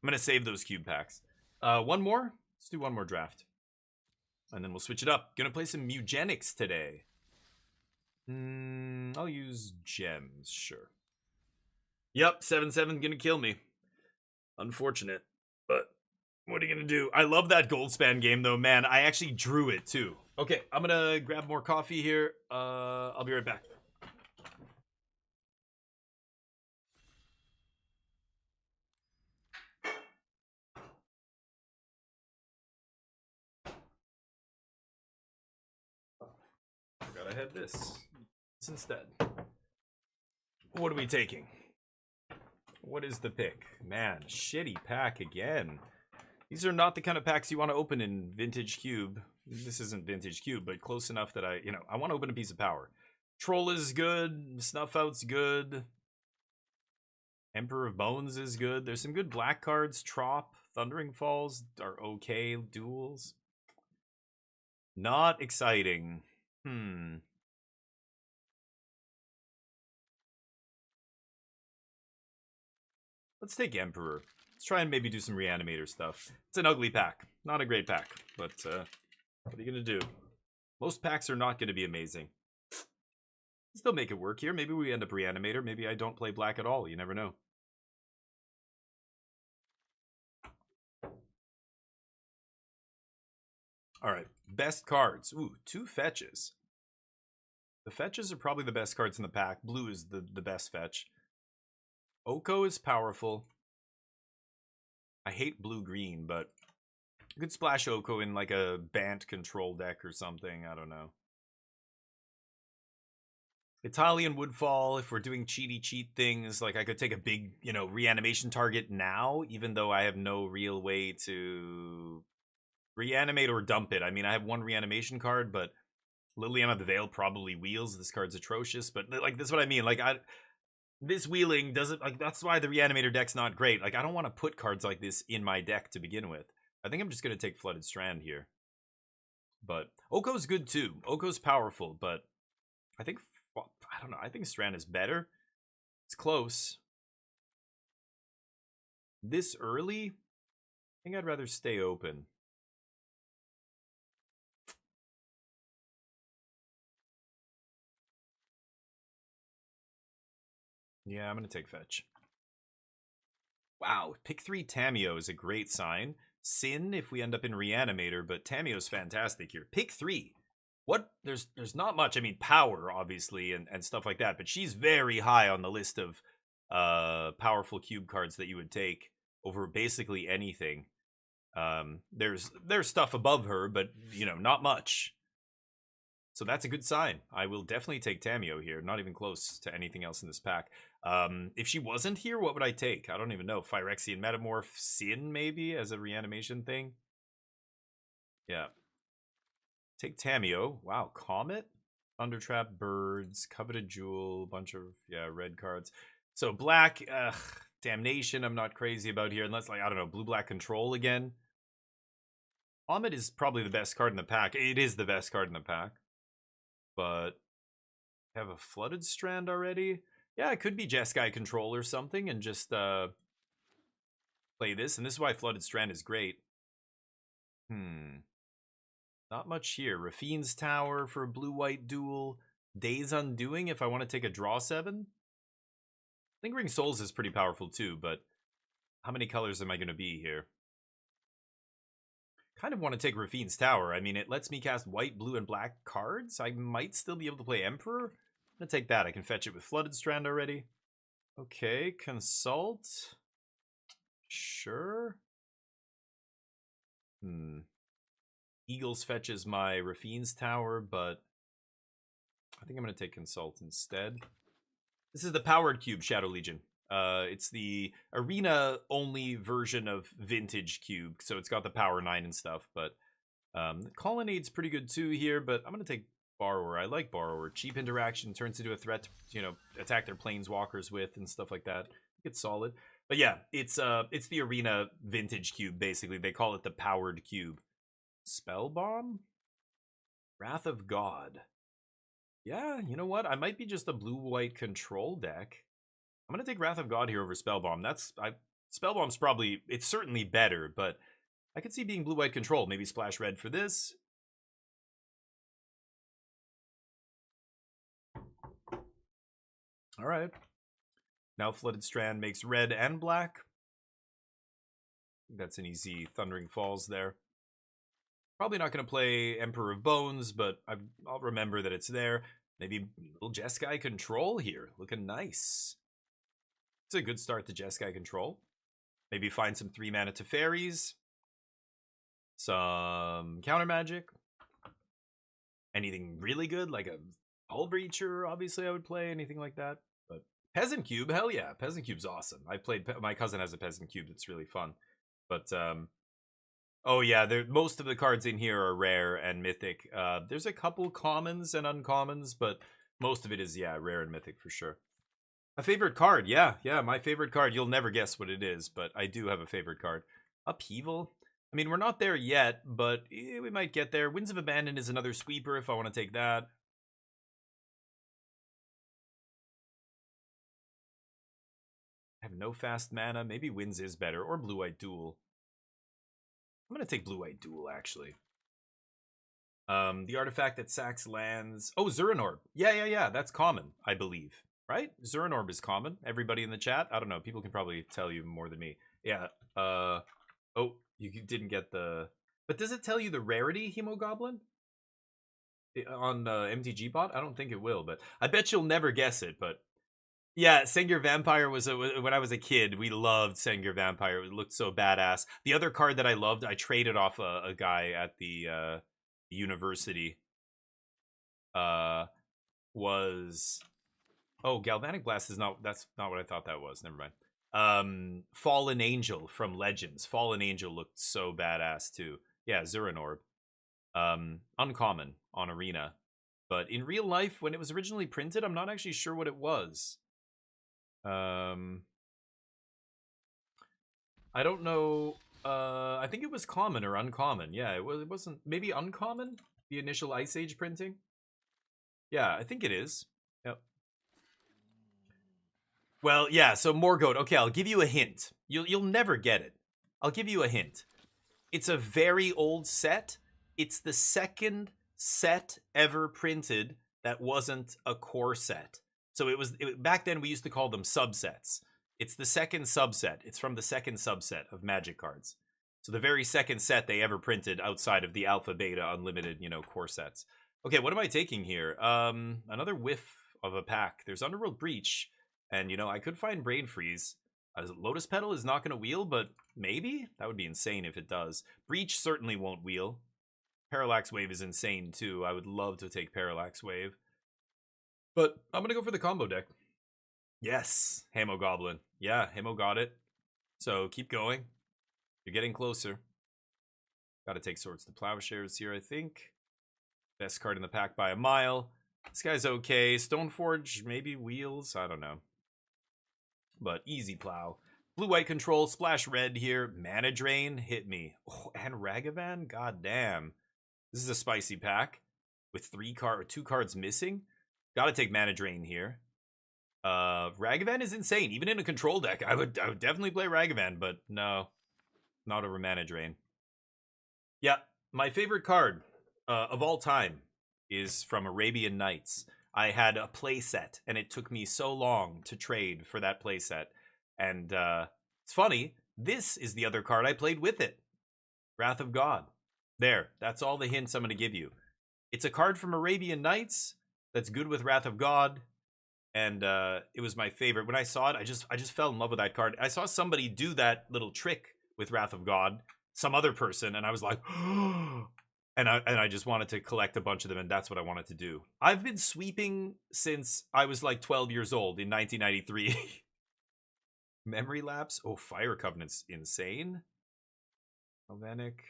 I'm gonna save those cube packs. One more? Let's do one more draft. And then we'll switch it up. Gonna play some Eugenics today. I'll use gems, sure. Yep, 7/7 gonna kill me. Unfortunate, but what are you gonna do? I love that Goldspan game though, man. I actually drew it too. Okay, I'm gonna grab more coffee here. I'll be right back. Forgot I had this instead. What are we taking? What is the pick? Man, shitty pack again. These are not the kind of packs you want to open in Vintage Cube. This isn't Vintage Cube, but close enough that I want to open a piece of power. Troll is good. Snuff Out's good. Emperor of Bones is good. There's some good black cards. Trop, Thundering Falls are okay. Duels. Not exciting. Let's take Emperor. Let's try and maybe do some Reanimator stuff. It's an ugly pack. Not a great pack, but what are you going to do? Most packs are not going to be amazing. Still make it work here. Maybe we end up Reanimator. Maybe I don't play black at all. You never know. All right, best cards. Ooh, 2 fetches. The fetches are probably the best cards in the pack. Blue is the best fetch. Oko is powerful. I hate blue-green, but you could splash Oko in like a Bant control deck or something. I don't know. Italian Woodfall, if we're doing cheat things, like I could take a big, you know, reanimation target now, even though I have no real way to reanimate or dump it. I mean, I have 1 reanimation card, but Liliana the Veil probably wheels. This card's atrocious, but like, this is what I mean. Like, this wheeling doesn't, like, that's why the reanimator deck's not great. Like, I don't want to put cards like this in my deck to begin with. I think I'm just going to take Flooded Strand here. But Oko's good too. Oko's powerful, but I think, I don't know, I think Strand is better. It's close. This early, I think I'd rather stay open. Yeah, I'm going to take fetch. Wow, pick 3 Tameo is a great sign. Sin if we end up in Reanimator, but Tameo's fantastic here. Pick 3. What? There's not much. I mean, power, obviously, and stuff like that, but she's very high on the list of powerful cube cards that you would take over basically anything. There's stuff above her, but, you know, not much. So that's a good sign. I will definitely take Tameo here. Not even close to anything else in this pack. If she wasn't here, what would I take? I don't even know. Phyrexian Metamorph, Sin maybe as a reanimation thing. Yeah. Take Tameo. Wow, Comet, Thundertrap, Birds, Coveted Jewel, bunch of red cards. So black, Damnation. I'm not crazy about here unless, like, I don't know, blue-black control again. Comet is probably the best card in the pack. It is the best card in the pack. But have a Flooded Strand already. Yeah, it could be Jeskai Control or something and just play this. And this is why Flooded Strand is great. Not much here. Rafine's Tower for a blue-white duel. Days Undoing if I want to take a draw 7. Lingering Souls is pretty powerful too, but how many colors am I going to be here? Kind of want to take Rafine's Tower. I mean, it lets me cast white, blue, and black cards. I might still be able to play Emperor. I'm going to take that. I can fetch it with Flooded Strand already. Okay, Consult. Sure. Eagles fetches my Rafine's Tower, but I think I'm going to take Consult instead. This is the powered cube, Shadow Legion. It's the arena-only version of Vintage Cube, so it's got the Power 9 and stuff, but Colonnade's pretty good too here, but I'm going to take Borrower. I like Borrower. Cheap interaction, turns into a threat to, you know, attack their Planeswalkers with and stuff like that. It's solid. But yeah, it's the arena Vintage Cube, basically. They call it the Powered Cube. Spellbomb? Wrath of God. Yeah, you know what? I might be just a blue-white control deck. I'm going to take Wrath of God here over Spellbomb. Spellbomb's probably, it's certainly better, but I could see being blue-white control. Maybe splash red for this. All right. Now Flooded Strand makes red and black. That's an easy Thundering Falls there. Probably not going to play Emperor of Bones, but I'll remember that it's there. Maybe little Jeskai Control here. Looking nice. It's a good start to Jeskai Control. Maybe find some 3-mana Teferis. Some Counter Magic. Anything really good, like a Hull Breacher, obviously I would play. Anything like that. But Peasant Cube, hell yeah. Peasant Cube's awesome. I played, my cousin has a Peasant Cube that's really fun. But, oh yeah, most of the cards in here are rare and mythic. There's a couple commons and uncommons, but most of it is, yeah, rare and mythic for sure. A favorite card, yeah, my favorite card. You'll never guess what it is, but I do have a favorite card. Upheaval? I mean, we're not there yet, but we might get there. Winds of Abandon is another sweeper if I want to take that. I have no fast mana. Maybe Winds is better, or Blue-White Duel. I'm going to take Blue-White Duel, actually. The artifact that sacks lands. Oh, Zuranorb. Yeah. That's common, I believe. Right? Zuranorb is common. Everybody in the chat? I don't know. People can probably tell you more than me. Yeah. Oh, you didn't get the... But does it tell you the rarity, Hemogoblin? On MTG bot? I don't think it will, but I bet you'll never guess it, but... Yeah, Sengir Vampire was when I was a kid, we loved Sengir Vampire. It looked so badass. The other card that I loved, I traded off a guy at the university. Was Galvanic Blast is not. That's not what I thought that was. Never mind. Fallen Angel from Legends. Fallen Angel looked so badass too. Yeah, Zuranorb. Uncommon on Arena, but in real life, when it was originally printed, I'm not actually sure what it was. I don't know. I think it was common or uncommon. Yeah, it wasn't maybe uncommon. The initial Ice Age printing. Yeah, I think it is. Yep. Well, yeah. So Morgoth. Okay, I'll give you a hint. You'll never get it. I'll give you a hint. It's a very old set. It's the second set ever printed that wasn't a core set. So back then we used to call them subsets. It's the second subset. It's from the second subset of Magic cards. So the very second set they ever printed outside of the alpha, beta, unlimited, core sets. Okay, what am I taking here? Another whiff of a pack. There's Underworld Breach, and I could find Brain Freeze. Lotus Petal is not going to wheel, but maybe? That would be insane if it does. Breach certainly won't wheel. Parallax Wave is insane too. I would love to take Parallax Wave. But I'm going to go for the combo deck. Yes, Hemogoblin. Yeah, Hemo got it. So keep going. You're getting closer. Got to take Swords to Plowshares here, I think. Best card in the pack by a mile. This guy's okay. Stoneforge, maybe wheels. I don't know. But easy plow. Blue-white control, splash red here. Mana Drain, hit me. Oh, and Ragavan? God damn. This is a spicy pack. With 2 cards missing. Gotta take Mana Drain here. Ragavan is insane. Even in a control deck, I would definitely play Ragavan, but no. Not over Mana Drain. Yeah, my favorite card of all time is from Arabian Nights. I had a playset, and it took me so long to trade for that playset. And it's funny, this is the other card I played with it. Wrath of God. There, that's all the hints I'm going to give you. It's a card from Arabian Nights that's good with Wrath of God. And it was my favorite. When I saw it, I just fell in love with that card. I saw somebody do that little trick with Wrath of God, some other person, and I was like, and I just wanted to collect a bunch of them, and that's what I wanted to do. I've been sweeping since I was like 12 years old in 1993. Memory lapse. Oh, Fire Covenant's insane. Galvanic.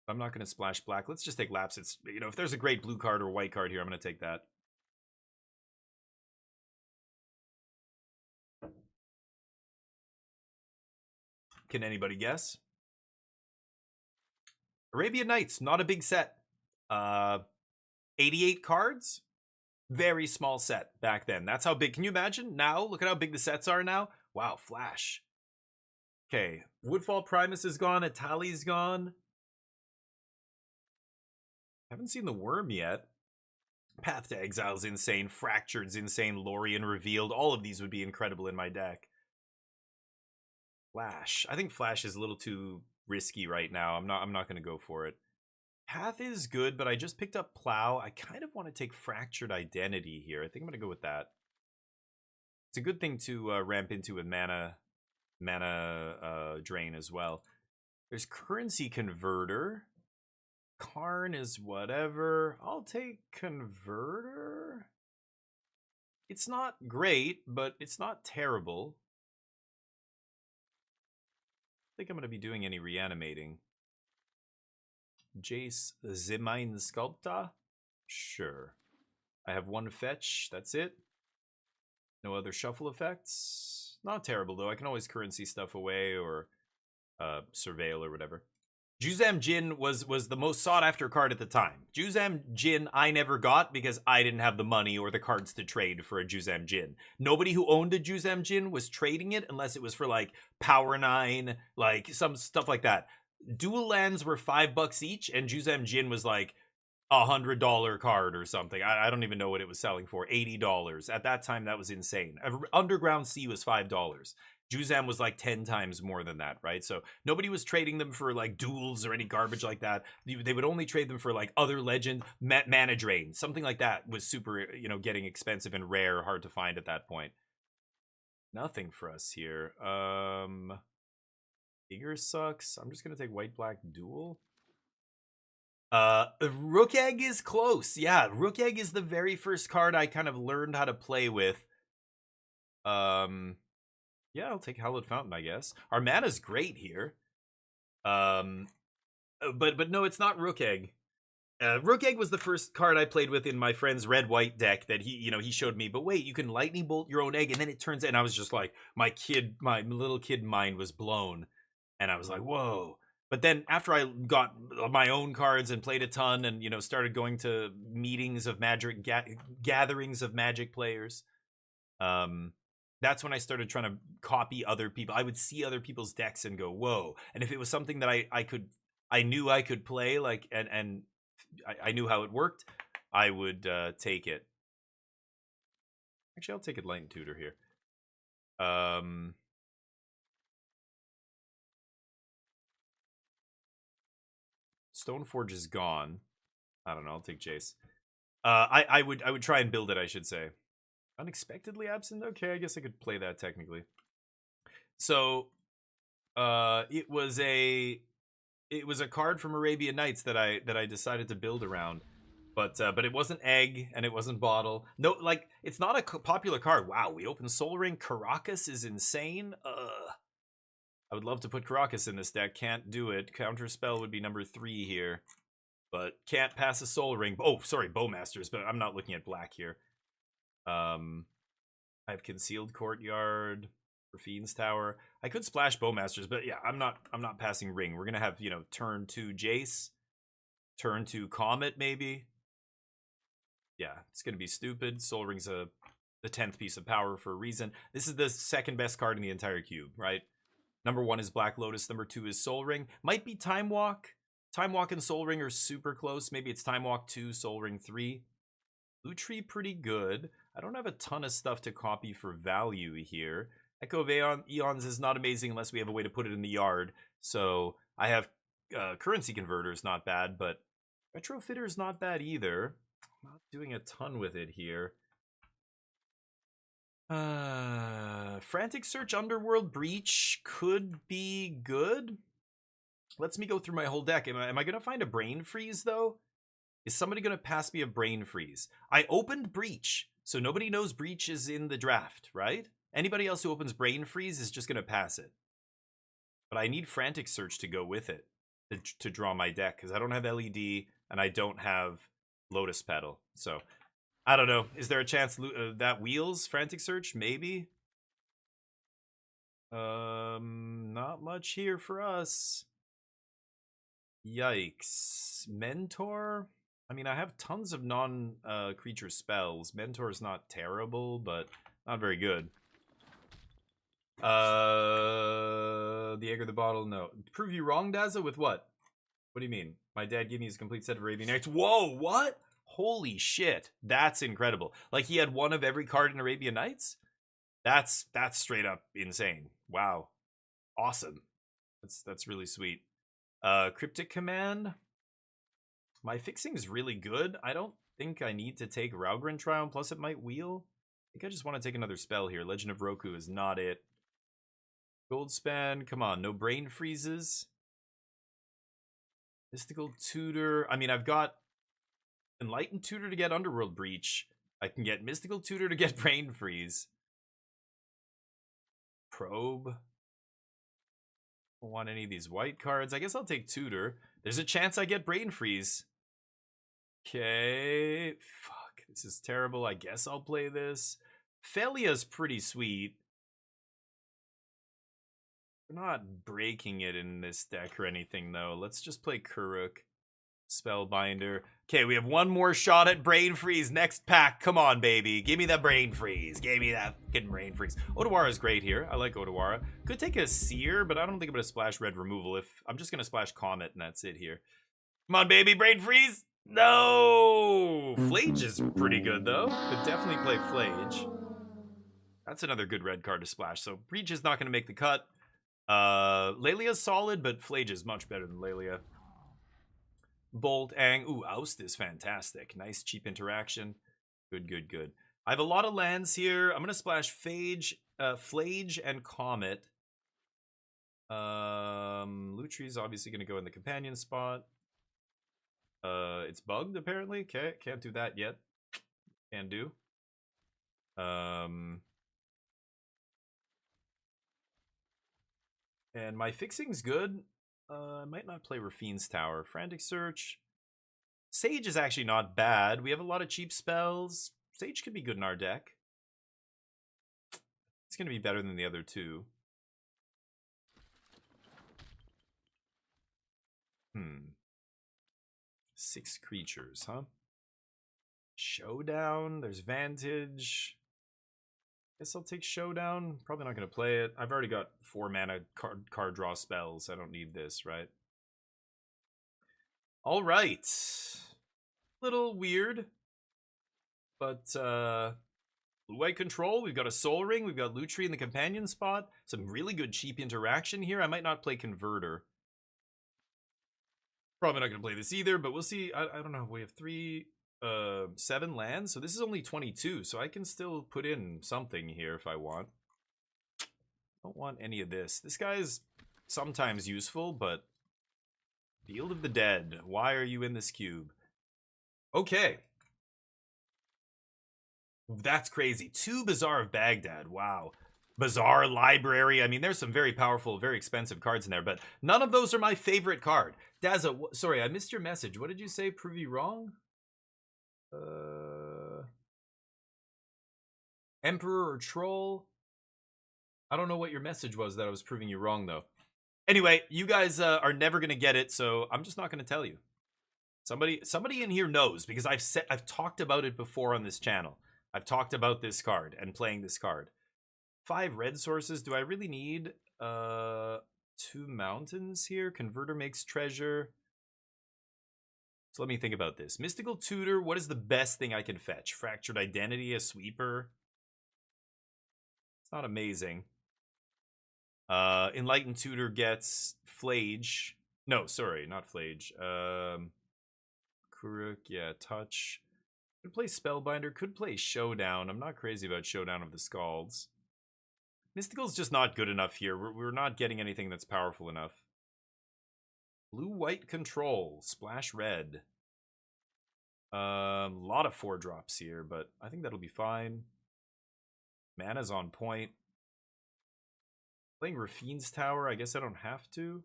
I'm not going to splash black. Let's just take lapse. It's, if there's a great blue card or white card here, I'm going to take that. Can anybody guess? Arabian Nights, not a big set. 88 cards? Very small set back then. That's how big. Can you imagine? Now, look at how big the sets are now. Wow, Flash. Okay, Woodfall Primus is gone. Atali's gone. Haven't seen the Worm yet. Path to Exile's insane. Fractured's insane. Lorien Revealed. All of these would be incredible in my deck. Flash. I think Flash is a little too risky right now. I'm not going to go for it. Path is good, but I just picked up Plow. I kind of want to take Fractured Identity here. I think I'm going to go with that. It's a good thing to ramp into with mana drain as well. There's Currency Converter. Karn is whatever. I'll take Converter. It's not great, but it's not terrible. I think I'm going to be doing any reanimating. Jace Zemine Sculpta? Sure. I have 1 fetch. That's it. No other shuffle effects. Not terrible, though. I can always currency stuff away or surveil or whatever. Juzam Jin was the most sought-after card at the time. Juzam Jin I never got because I didn't have the money or the cards to trade for a Juzam Jin. Nobody who owned a Juzam Jin was trading it unless it was for, like, Power 9, like, some stuff like that. Dual lands were $5 each, and Juzam Jin was, like, $100 card or something. I don't even know what it was selling for. $80. At that time, that was insane. Underground Sea was $5. Juzam was like 10 times more than that, right? So nobody was trading them for like duels or any garbage like that. They would only trade them for like other legend, mana drain. Something like that was super, getting expensive and rare, hard to find at that point. Nothing for us here. Bigger sucks. I'm just going to take white-black duel. Rook Egg is close. Yeah, Rook Egg is the very first card I kind of learned how to play with. Yeah, I'll take Hallowed Fountain, I guess. Our mana's great here. But no, it's not Rook Egg. Rook Egg was the first card I played with in my friend's red-white deck that he showed me. But wait, you can lightning bolt your own egg, and then it turns. And I was just like, my little kid mind was blown, and I was like, whoa. But then after I got my own cards and played a ton, and started going to meetings of Magic, gatherings of Magic players, that's when I started trying to copy other people. I would see other people's decks and go, whoa. And if it was something that I knew I could play, like, and I knew how it worked, I would take it. Actually, I'll take Enlightened Tutor here. Stoneforge is gone. I don't know. I'll take Jace. I would try and build it, I should say. Unexpectedly absent? Okay, I guess I could play that technically. So, it was a card from Arabian Nights that I decided to build around. But it wasn't Egg and it wasn't Bottle. No, like, it's not a popular card. Wow, we opened Soul Ring. Caracas is insane. I would love to put Caracas in this deck. Can't do it. Counterspell would be number 3 here. But can't pass a Soul Ring. Oh, sorry, Bowmasters, but I'm not looking at black here. I have Concealed Courtyard, Fiend's Tower. I could splash Bowmasters, but yeah, I'm not passing Ring. We're gonna have, turn 2 Jace, turn 2 Comet, maybe. Yeah, it's gonna be stupid. Soul Ring's the 10th piece of power for a reason. This is the second best card in the entire cube, right? Number 1 is Black Lotus. Number 2 is Soul Ring. Might be Time Walk. Time Walk and Soul Ring are super close. Maybe it's Time Walk 2, Soul Ring 3. Blue Tree, pretty good. I don't have a ton of stuff to copy for value here. Echo of Eons is not amazing unless we have a way to put it in the yard. So I have Currency Converters, not bad, but Retrofitter is not bad either. I'm not doing a ton with it here. Frantic Search, Underworld Breach could be good. Lets me go through my whole deck. Am I going to find a Brain Freeze, though? Is somebody going to pass me a Brain Freeze? I opened Breach, so nobody knows Breach is in the draft, right? Anybody else who opens Brain Freeze is just going to pass it. But I need Frantic Search to go with it to draw my deck, because I don't have LED, and I don't have Lotus Petal. So, I don't know. Is there a chance that wheels Frantic Search? Maybe. Not much here for us. Yikes. Mentor? I mean, I have tons of non-creature spells. Mentor's not terrible, but not very good. The Egg or the Bottle? No. Prove you wrong, Daza? With what? What do you mean? My dad gave me his complete set of Arabian Nights. Whoa, what? Holy shit. That's incredible. Like, he had one of every card in Arabian Nights? That's straight up insane. Wow. Awesome. That's really sweet. Cryptic Command. My fixing's really good. I don't think I need to take Raugrin Trial, plus it might wheel. I think I just want to take another spell here. Legend of Roku is not it. Goldspan, come on, no Brain Freezes. Mystical Tutor. I mean, I've got Enlightened Tutor to get Underworld Breach. I can get Mystical Tutor to get Brain Freeze. Probe. Don't want any of these white cards. I guess I'll take Tutor. There's a chance I get Brain Freeze. Okay. Fuck. This is terrible. I guess I'll play this. Felia's pretty sweet. We're not breaking it in this deck or anything, though. Let's just play Kuruk. Spellbinder. Okay, we have one more shot at Brain Freeze. Next pack. Come on, baby. Give me that Brain Freeze. Give me that fucking Brain Freeze. Otawara's great here. I like Otawara. Could take a Seer, but I don't think I'm going to splash red removal. If I'm just going to splash Comet, and that's it here. Come on, baby. Brain Freeze. No! Flage is pretty good, though. Could definitely play Flage. That's another good red card to splash. So Breach is not going to make the cut. Lelia's solid, but Flage is much better than Lelia. Bolt, Ang. Ooh, Oust is fantastic. Nice, cheap interaction. Good, good, good. I have a lot of lands here. I'm going to splash Flage and Comet. Lutri is obviously going to go in the companion spot. It's bugged, apparently. Okay, can't do that yet. Can do. And my fixing's good. I might not play Rafine's Tower. Frantic Search. Sage is actually not bad. We have a lot of cheap spells. Sage could be good in our deck. It's going to be better than the other two. 6 creatures, huh? Showdown. There's Vantage. Guess I'll take Showdown. Probably not going to play it. I've already got 4 mana card draw spells. I don't need this, right? All right. Little weird. But, blue-white control. We've got a Soul Ring. We've got Lutri in the companion spot. Some really good cheap interaction here. I might not play Converter. Probably not going to play this either, but we'll see. I don't know. We have 7 lands, so this is only 22, so I can still put in something here if I want. Don't want any of this. This guy is sometimes useful, but Field of the Dead. Why are you in this cube? Okay. That's crazy. 2 Bazaar of Baghdad. Wow. Bazaar Library. I mean, there's some very powerful, very expensive cards in there, but none of those are my favorite card. Dazza, sorry, I missed your message. What did you say? Prove you wrong? Emperor or Troll? I don't know what your message was that I was proving you wrong, though. Anyway, you guys are never going to get it, so I'm just not going to tell you. Somebody in here knows, because I've talked about it before on this channel. I've talked about this card and playing this card. 5 red sources. Do I really need 2 mountains here? Converter makes treasure. So let me think about this. Mystical Tutor, what is the best thing I can fetch? Fractured Identity, a sweeper. It's not amazing. Enlightened Tutor gets Flage. No, sorry, not Flage. Kuruk, yeah, Touch. Could play Spellbinder, could play Showdown. I'm not crazy about Showdown of the Scalds. Mystical's just not good enough here. We're not getting anything that's powerful enough. Blue-white control. Splash red. Lot of 4-drops here, but I think that'll be fine. Mana's on point. Playing Rafine's Tower, I guess I don't have to.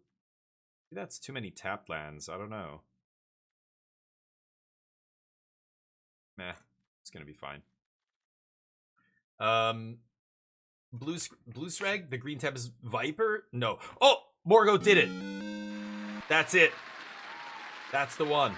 Maybe that's too many tap lands. I don't know. Meh. It's gonna be fine. Blue Srag, the green tab is Viper? No. Oh! Morgo did it! That's it. That's the one.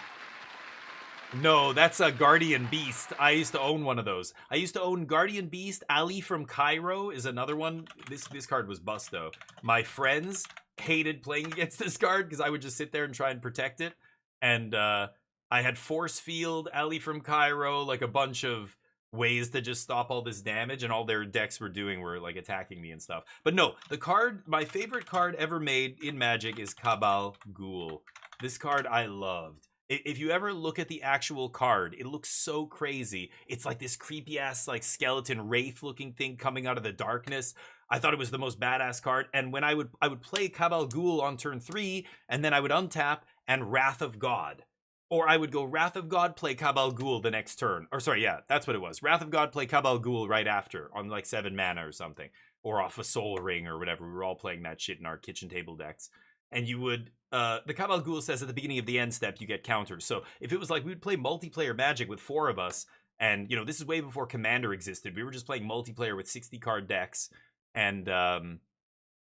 No, that's a Guardian Beast. I used to own one of those. I used to own Guardian Beast. Ali from Cairo is another one. This card was bust, though. My friends hated playing against this card because I would just sit there and try and protect it. And I had Force Field, Ali from Cairo, like a bunch of ways to just stop all this damage, and all their decks were doing were like attacking me and stuff. But no, the card, my favorite card ever made in Magic is Cabal Ghoul. This card I loved. If you ever look at the actual card, it looks so crazy. It's like this creepy ass like skeleton wraith looking thing coming out of the darkness. I thought it was the most badass card. And when I would play Cabal Ghoul on turn 3, and then I would untap and Wrath of God. Or I would go Wrath of God, play Cabal Ghoul the next turn. Or sorry, yeah, that's what it was. Wrath of God, play Cabal Ghoul right after on like 7 mana or something. Or off a Soul Ring or whatever. We were all playing that shit in our kitchen table decks. And you would, the Cabal Ghoul says at the beginning of the end step, you get counters. So if it was like we would play multiplayer Magic with 4 of us, and you know, this is way before Commander existed. We were just playing multiplayer with 60 card decks. And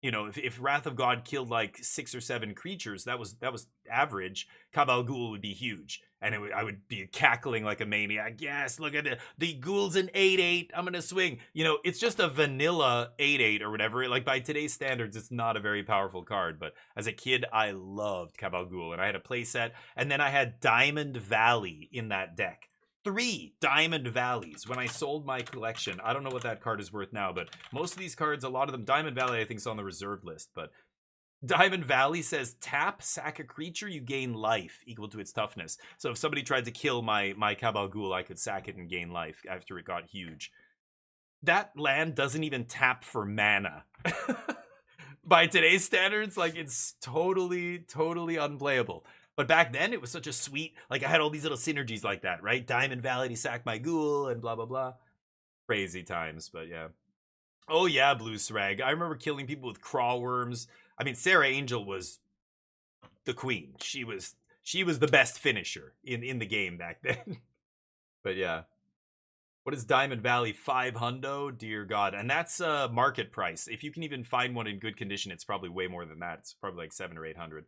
You know, if Wrath of God killed like 6 or 7 creatures, that was average. Kabal Ghoul would be huge, and I would be cackling like a maniac. Yes, look at the Ghoul's an 8/8. I'm gonna swing. You know, it's just a vanilla 8/8 or whatever. Like by today's standards, it's not a very powerful card. But as a kid, I loved Kabal Ghoul, and I had a playset, and then I had Diamond Valley in that deck. 3 Diamond Valleys when I sold my collection. I don't know what that card is worth now, but most of these cards, a lot of them, Diamond Valley I think is on the reserve list, but Diamond Valley says tap, sack a creature, you gain life equal to its toughness. So if somebody tried to kill my Kabal Ghoul, I could sack it and gain life after it got huge. That land doesn't even tap for mana. By today's standards, like it's totally unplayable. But back then, it was such a sweet, like I had all these little synergies like that, right? Diamond Valley to sack my ghoul and blah, blah, blah. Crazy times, but yeah. Oh yeah, Blue Srag. I remember killing people with crawl worms. I mean, Sarah Angel was the queen. She was the best finisher in the game back then. But yeah. What is Diamond Valley? 5 hundo? Dear God. And that's market price. If you can even find one in good condition, it's probably way more than that. It's probably like 700 or 800.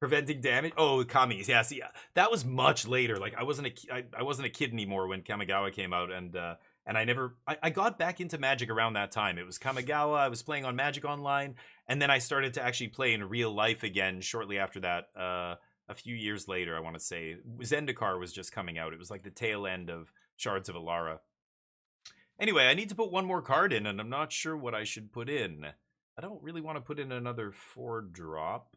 Preventing damage. Oh, Kami's. Yeah, see, that was much later. Like I wasn't a kid anymore when Kamigawa came out, and I got back into Magic around that time. It was Kamigawa. I was playing on Magic Online, and then I started to actually play in real life again shortly after that. A few years later, I want to say Zendikar was just coming out. It was like the tail end of Shards of Alara. Anyway, I need to put one more card in, and I'm not sure what I should put in. I don't really want to put in another 4-drop.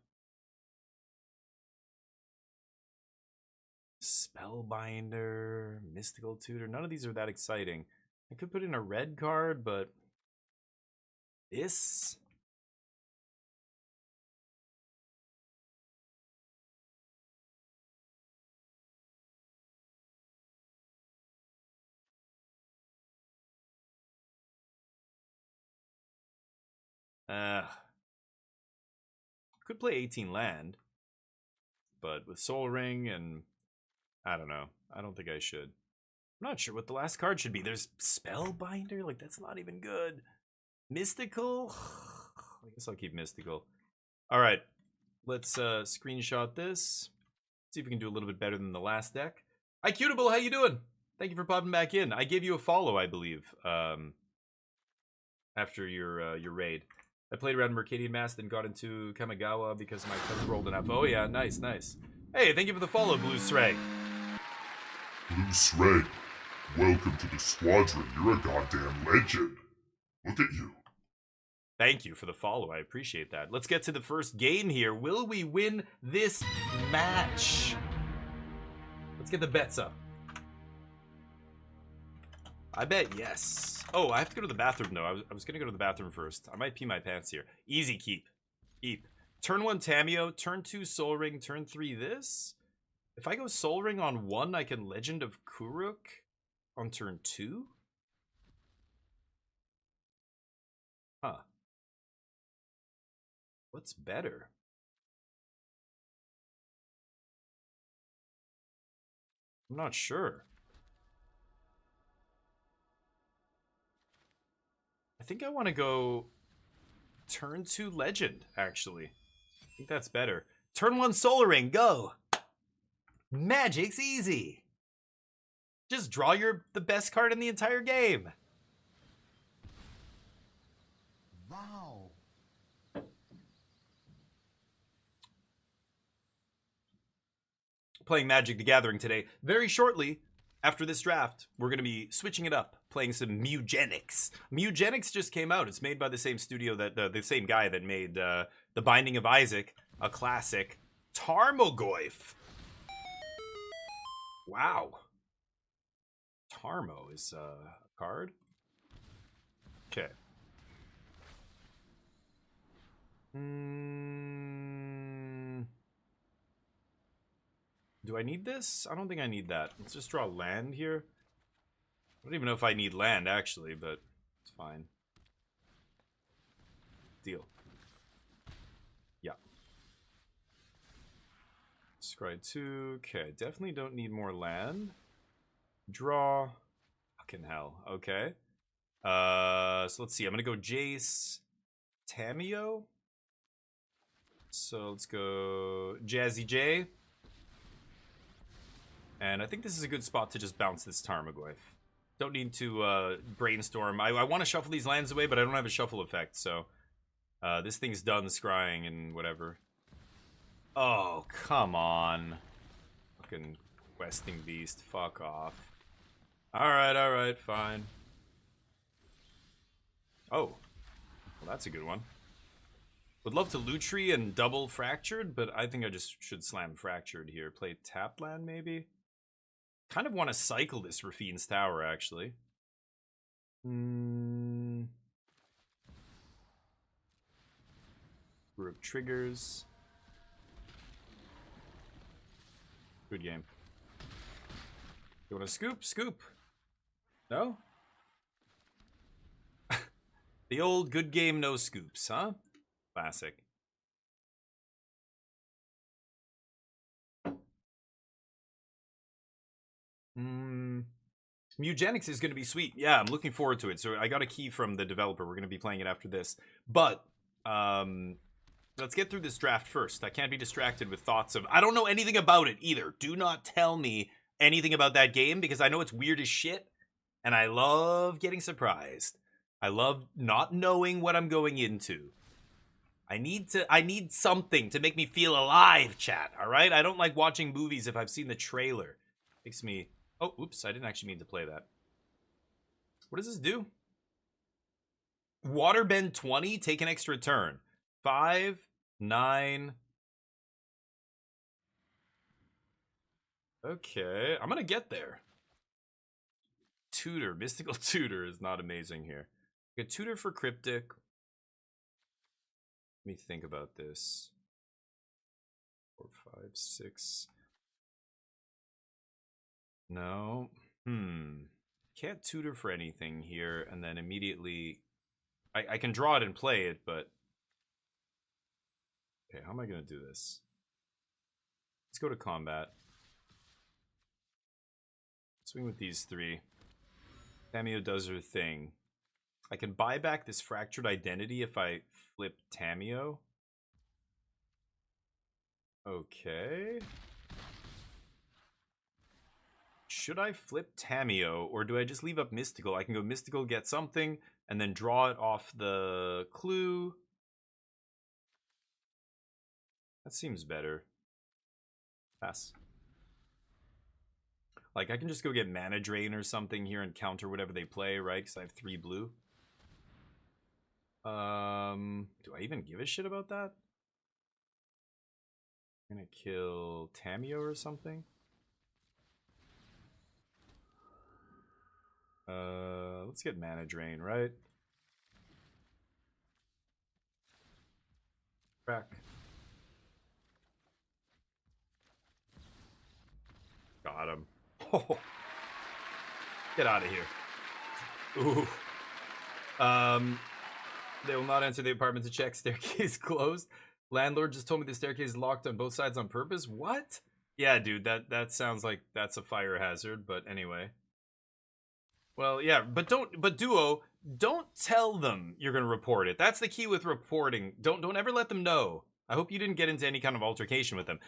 Spellbinder, Mystical Tutor. None of these are that exciting. I could put in a red card, but this? Could play 18 land, but with Soul Ring and I don't know. I don't think I should. I'm not sure what the last card should be. There's Spellbinder? Like, that's not even good. Mystical? I guess I'll keep Mystical. Alright. Let's screenshot this. See if we can do a little bit better than the last deck. Hi, Cutable. How you doing? Thank you for popping back in. I gave you a follow, I believe, after your raid. I played around Mercadian Mass, then got into Kamigawa because my cousin rolled enough. Oh, yeah. Nice, nice. Hey, thank you for the follow, Blue Sreg. Blue Sreg, welcome to the squadron. You're a goddamn legend. Look at you. Thank you for the follow. I appreciate that. Let's get to the first game here. Will we win this match? Let's get the bets up. I bet yes. Oh, I have to go to the bathroom, though. I was going to go to the bathroom first. I might pee my pants here. Easy keep. Keep. Turn 1 Tameo, turn 2 Soul Ring, turn 3 this. If I go Soul Ring on 1, I can Legend of Kuruk on turn 2? Huh. What's better? I'm not sure. I think I want to go turn 2 Legend, actually. I think that's better. Turn 1 Solar Ring, go! Magic's easy! Just draw the best card in the entire game. Wow. Playing Magic the Gathering today. Very shortly, after this draft, we're going to be switching it up, playing some Mugenics. Mugenics just came out. It's made by the same studio, that the same guy that made The Binding of Isaac, a classic. Tarmogoyf. Wow. Tarmo is a card? Okay. Do I need this? I don't think I need that. Let's just draw land here. I don't even know if I need land, actually, but it's fine. Deal. Yeah. Scry 2. Okay, definitely don't need more land. Draw. Fucking hell. Okay. So let's see. I'm gonna go Jace, Tamio. So let's go Jazzy J. And I think this is a good spot to just bounce this Tarmogoyf. Don't need to brainstorm. I want to shuffle these lands away, but I don't have a shuffle effect, so this thing's done scrying and whatever. Oh, come on. Fucking questing beast. Fuck off. Alright, fine. Oh. Well, that's a good one. Would love to Lutri and double Fractured, but I think I just should slam Fractured here. Play tap land, maybe? Kind of want to cycle this Rafine's Tower, actually. Group triggers. Good game. You want to scoop? Scoop. No? The old good game, no scoops, huh? Classic. Mugenics is going to be sweet. Yeah, I'm looking forward to it. So I got a key from the developer. We're going to be playing it after this. But, let's get through this draft first. I can't be distracted with thoughts of... I don't know anything about it either. Do not tell me anything about that game because I know it's weird as shit. And I love getting surprised. I love not knowing what I'm going into. I need something to make me feel alive, chat, alright? I don't like watching movies if I've seen the trailer. Makes me... Oh, oops, I didn't actually mean to play that. What does this do? Waterbend 20, take an extra turn. 5, 9... Okay, I'm gonna get there. Tutor, Mystical Tutor is not amazing here. A Tutor for Cryptic. Let me think about this. 4, 5, 6. No. Can't tutor for anything here, and then immediately... I can draw it and play it, but... Okay, how am I going to do this? Let's go to combat. Swing with these 3. Tamio does her thing. I can buy back this Fractured Identity if I flip Tamio. Okay. Should I flip Tamio, or do I just leave up Mystical? I can go Mystical, get something, and then draw it off the clue. That seems better. Pass. Like, I can just go get Mana Drain or something here and counter whatever they play, right? Because I have 3 blue. Do I even give a shit about that? I'm gonna kill Tamio or something. Let's get Mana Drain, right? Crack. Got him. Oh. Get out of here. Ooh. They will not enter the apartment to check. Staircase closed. Landlord just told me the staircase is locked on both sides on purpose. What? Yeah, dude, that sounds like that's a fire hazard, but anyway. Well, yeah, but Duo, don't tell them you're gonna report it. That's the key with reporting. Don't ever let them know. I hope you didn't get into any kind of altercation with them.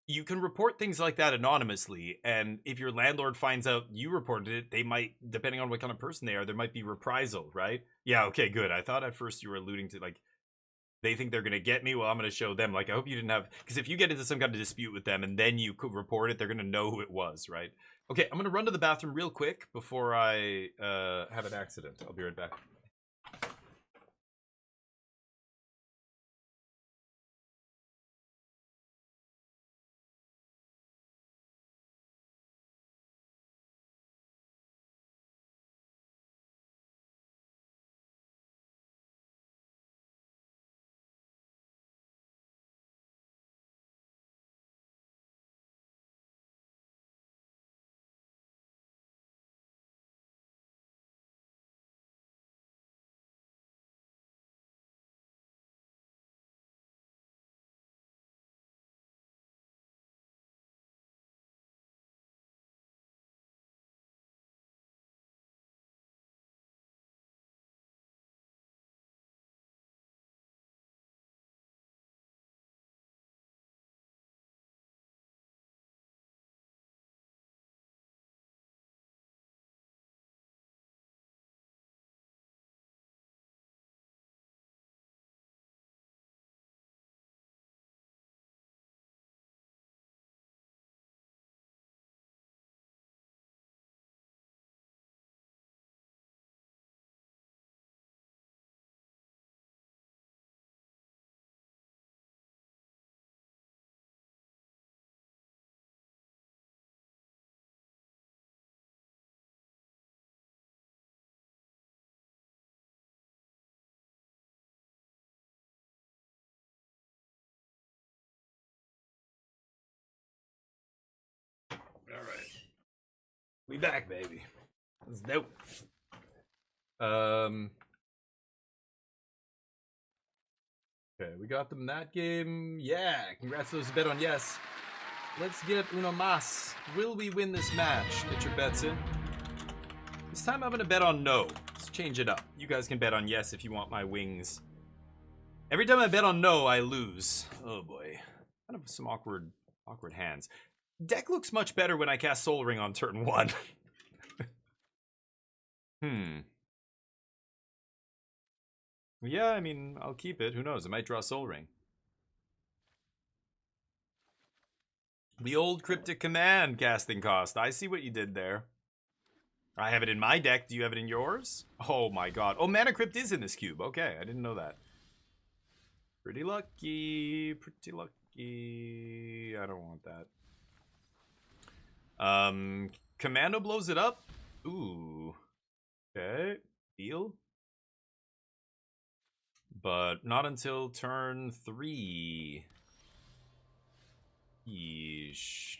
You can report things like that anonymously, and if your landlord finds out you reported it, they might, depending on what kind of person they are, there might be reprisal, right? Yeah, okay, good. I thought at first you were alluding to, like, they think they're gonna get me, well, I'm gonna show them. Like, I hope you didn't have, because if you get into some kind of dispute with them and then you could report it, they're gonna know who it was, right? Okay, I'm gonna run to the bathroom real quick before I have an accident. I'll be right back. We back, baby. Let's do it. Okay, we got them that game. Yeah, congrats to those who bet on yes. Let's get uno mas. Will we win this match? Get your bets in. This time I'm gonna bet on no. Let's change it up. You guys can bet on yes if you want my wings. Every time I bet on no, I lose. Oh boy. Kind of some awkward hands. Deck looks much better when I cast Soul Ring on turn 1. Yeah, I mean, I'll keep it. Who knows? I might draw Soul Ring. The old Cryptic Command casting cost. I see what you did there. I have it in my deck. Do you have it in yours? Oh my god. Oh, Mana Crypt is in this cube. Okay, I didn't know that. Pretty lucky. Pretty lucky. I don't want that. Commando blows it up. Ooh. Okay. Deal. But not until turn 3. Yeesh.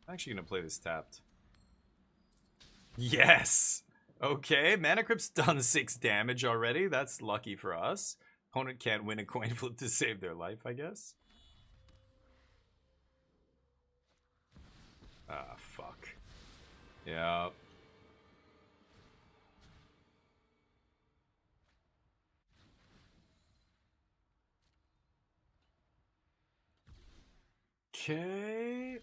I'm actually going to play this tapped. Yes! Okay, Mana Crypt's done 6 damage already. That's lucky for us. Opponent can't win a coin flip to save their life, I guess. Ah, fuck. Yeah. Okay.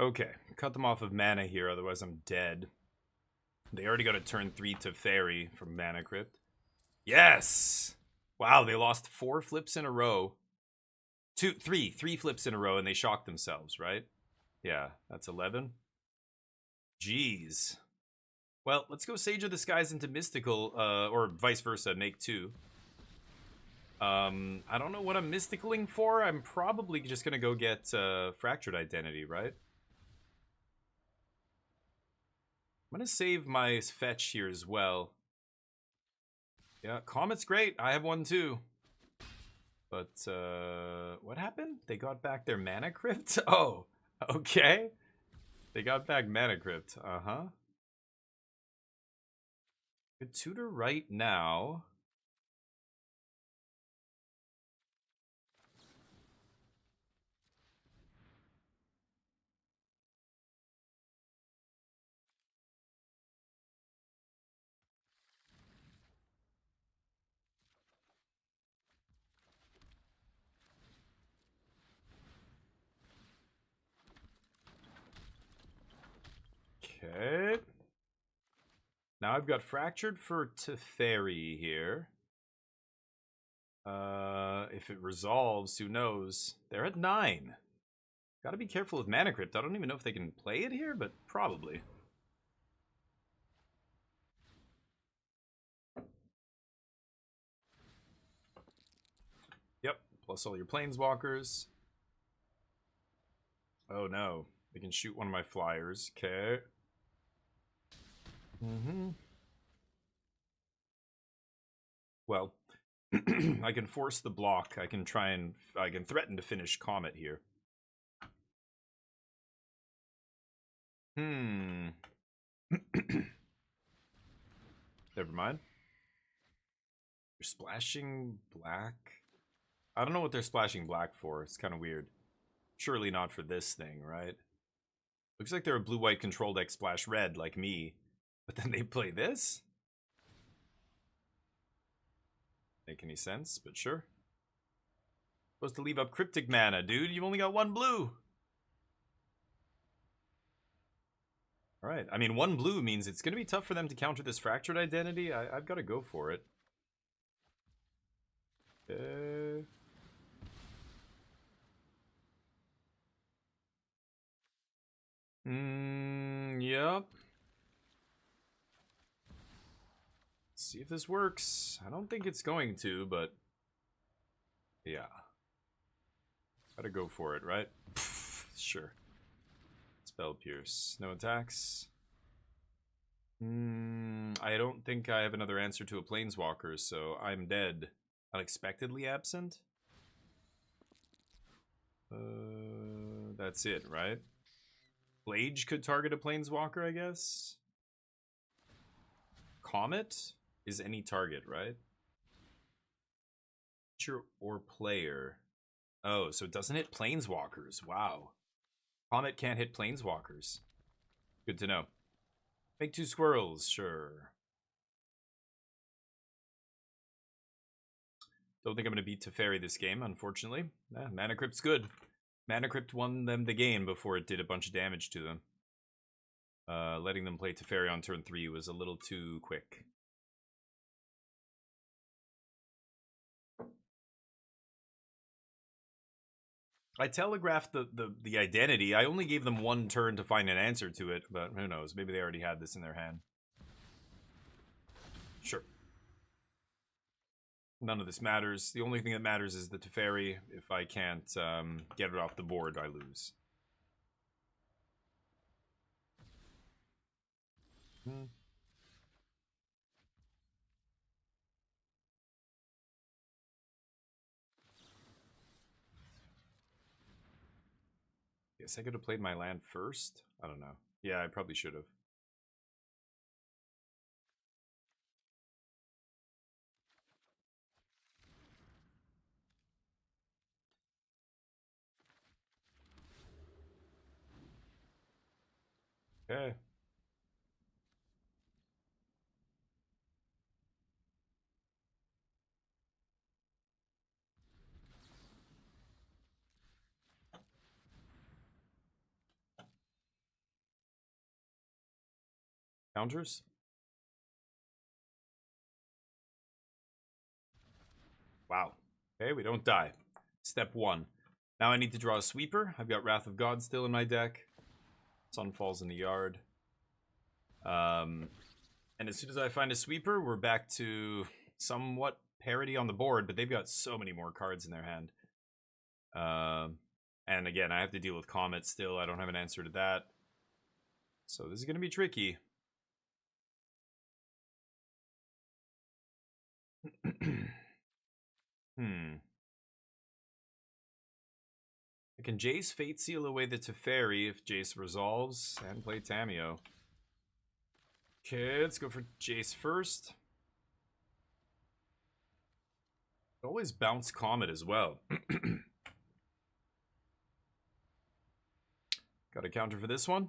Okay, cut them off of mana here, otherwise I'm dead. They already got a turn 3 to Fairy from Mana Crypt. Yes! Wow, they lost 4 flips in a row. 3 flips in a row, and they shocked themselves, right? Yeah, that's 11. Jeez. Well, let's go Sage of the Skies into Mystical, or vice versa, make 2. I don't know what I'm Mysticaling for. I'm probably just gonna go get Fractured Identity, right? I'm gonna save my fetch here as well. Yeah, Comet's great. I have one too. But, what happened? They got back their Mana Crypt? Oh, okay. They got back Mana Crypt. Uh-huh. Good tutor right now. Okay. Now I've got Fractured for Teferi here. If it resolves, who knows? They're at 9. Gotta be careful with Mana Crypt. I don't even know if they can play it here, but probably. Yep, plus all your Planeswalkers. Oh no, they can shoot one of my flyers. Okay. Well, I can force the block. I can threaten to finish Comet here. Never mind. They're splashing black. I don't know what they're splashing black for. It's kind of weird. Surely not for this thing, right? Looks like they're a blue-white control deck splash red, like me. But then they play this? Make any sense, but sure. Supposed to leave up Cryptic Mana, dude. You've only got 1 blue. Alright, I mean, 1 blue means it's going to be tough for them to counter this Fractured Identity. I've got to go for it. Yep. See if this works. I don't think it's going to, but yeah. Gotta go for it, right? Sure. Spell Pierce. No attacks. I don't think I have another answer to a Planeswalker, so I'm dead. Unexpectedly absent? That's it, right? Plage could target a Planeswalker, I guess? Comet is any target, right? Creature or player. Oh, so it doesn't hit Planeswalkers. Wow. Comet can't hit Planeswalkers. Good to know. Make 2 squirrels, sure. Don't think I'm going to beat Teferi this game, unfortunately. Mana Crypt's good. Mana Crypt won them the game before it did a bunch of damage to them. Letting them play Teferi on turn 3 was a little too quick. I telegraphed the identity. I only gave them 1 turn to find an answer to it, but who knows? Maybe they already had this in their hand. Sure. None of this matters. The only thing that matters is the Teferi. If I can't get it off the board, I lose. Guess I could have played my land first? I don't know. Yeah, I probably should have. Okay. Counters? Wow. Okay, we don't die. Step 1. Now I need to draw a sweeper. I've got Wrath of God still in my deck. Sun Falls in the Yard. And as soon as I find a sweeper, we're back to somewhat parity on the board, but they've got so many more cards in their hand. And again, I have to deal with Comet still. I don't have an answer to that. So this is going to be tricky. I can Jace Fate Seal away the Teferi if Jace resolves and play Tameo. Okay, let's go for Jace first. Always bounce Comet as well. Got a counter for this one?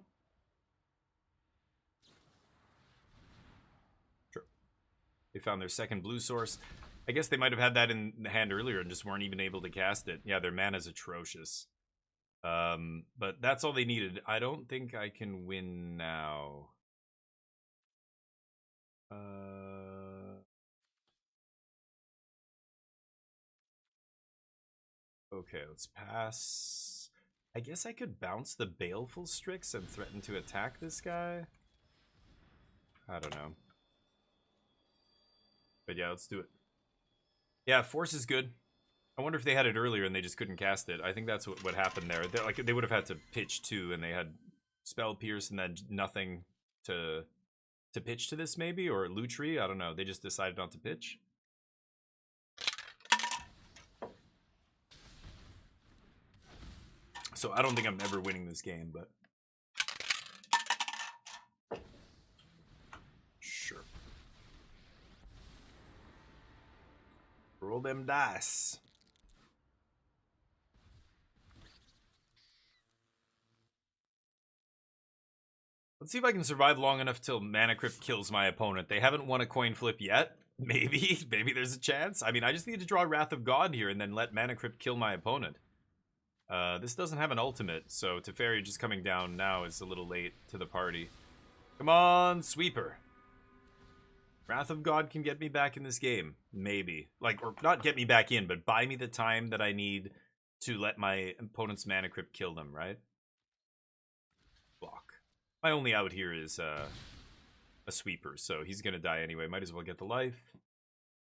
Sure. They found their second blue source. I guess they might have had that in the hand earlier and just weren't even able to cast it. Yeah, their mana's atrocious. But that's all they needed. I don't think I can win now. Okay, let's pass. I guess I could bounce the Baleful Strix and threaten to attack this guy. I don't know. But yeah, let's do it. Yeah, Force is good. I wonder if they had it earlier and they just couldn't cast it. I think that's what happened there. They would have had to pitch 2 and they had Spell Pierce and then nothing to pitch to this maybe, or Lutri, I don't know. They just decided not to pitch. So I don't think I'm ever winning this game, but sure. Roll them dice. Let's see if I can survive long enough till Mana Crypt kills my opponent. They haven't won a coin flip yet. Maybe there's a chance. I mean, I just need to draw Wrath of God here and then let Mana Crypt kill my opponent. This doesn't have an ultimate, so Teferi just coming down now is a little late to the party. Come on, Sweeper. Wrath of God can get me back in this game. Maybe. Like, or not get me back in, but buy me the time that I need to let my opponent's Mana Crypt kill them, right? Block. My only out here is a sweeper, so he's gonna die anyway. Might as well get the life.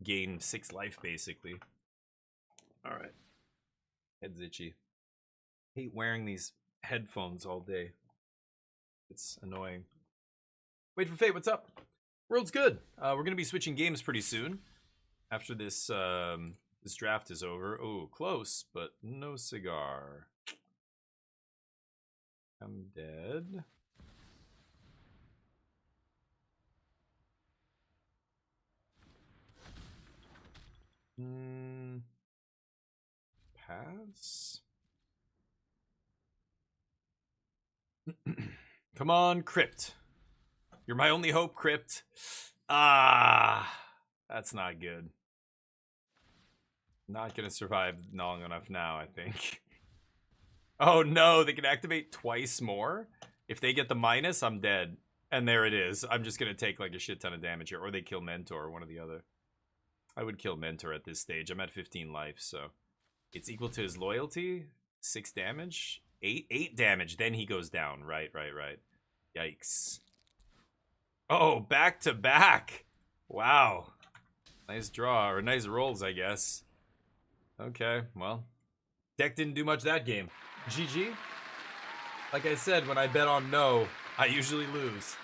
Gain 6 life, basically. Alright. Head's itchy. Hate wearing these headphones all day. It's annoying. Wait for Fate, what's up? World's good. We're gonna be switching games pretty soon. After this this draft is over. Oh, close, but no cigar. I'm dead. Pass. Come on, Crypt. You're my only hope, Crypt. Ah, that's not good. Not gonna survive long enough now, I think. Oh no, they can activate twice more? If they get the minus, I'm dead. And there it is. I'm just gonna take like a shit ton of damage here. Or they kill Mentor, one or the other. I would kill Mentor at this stage. I'm at 15 life, so. It's equal to his loyalty. 6 damage. 8 damage. Then he goes down. Right. Yikes. Oh, back to back. Wow. Nice draw, or nice rolls, I guess. Okay, well. Deck didn't do much that game. GG. Like I said, when I bet on no, I usually lose.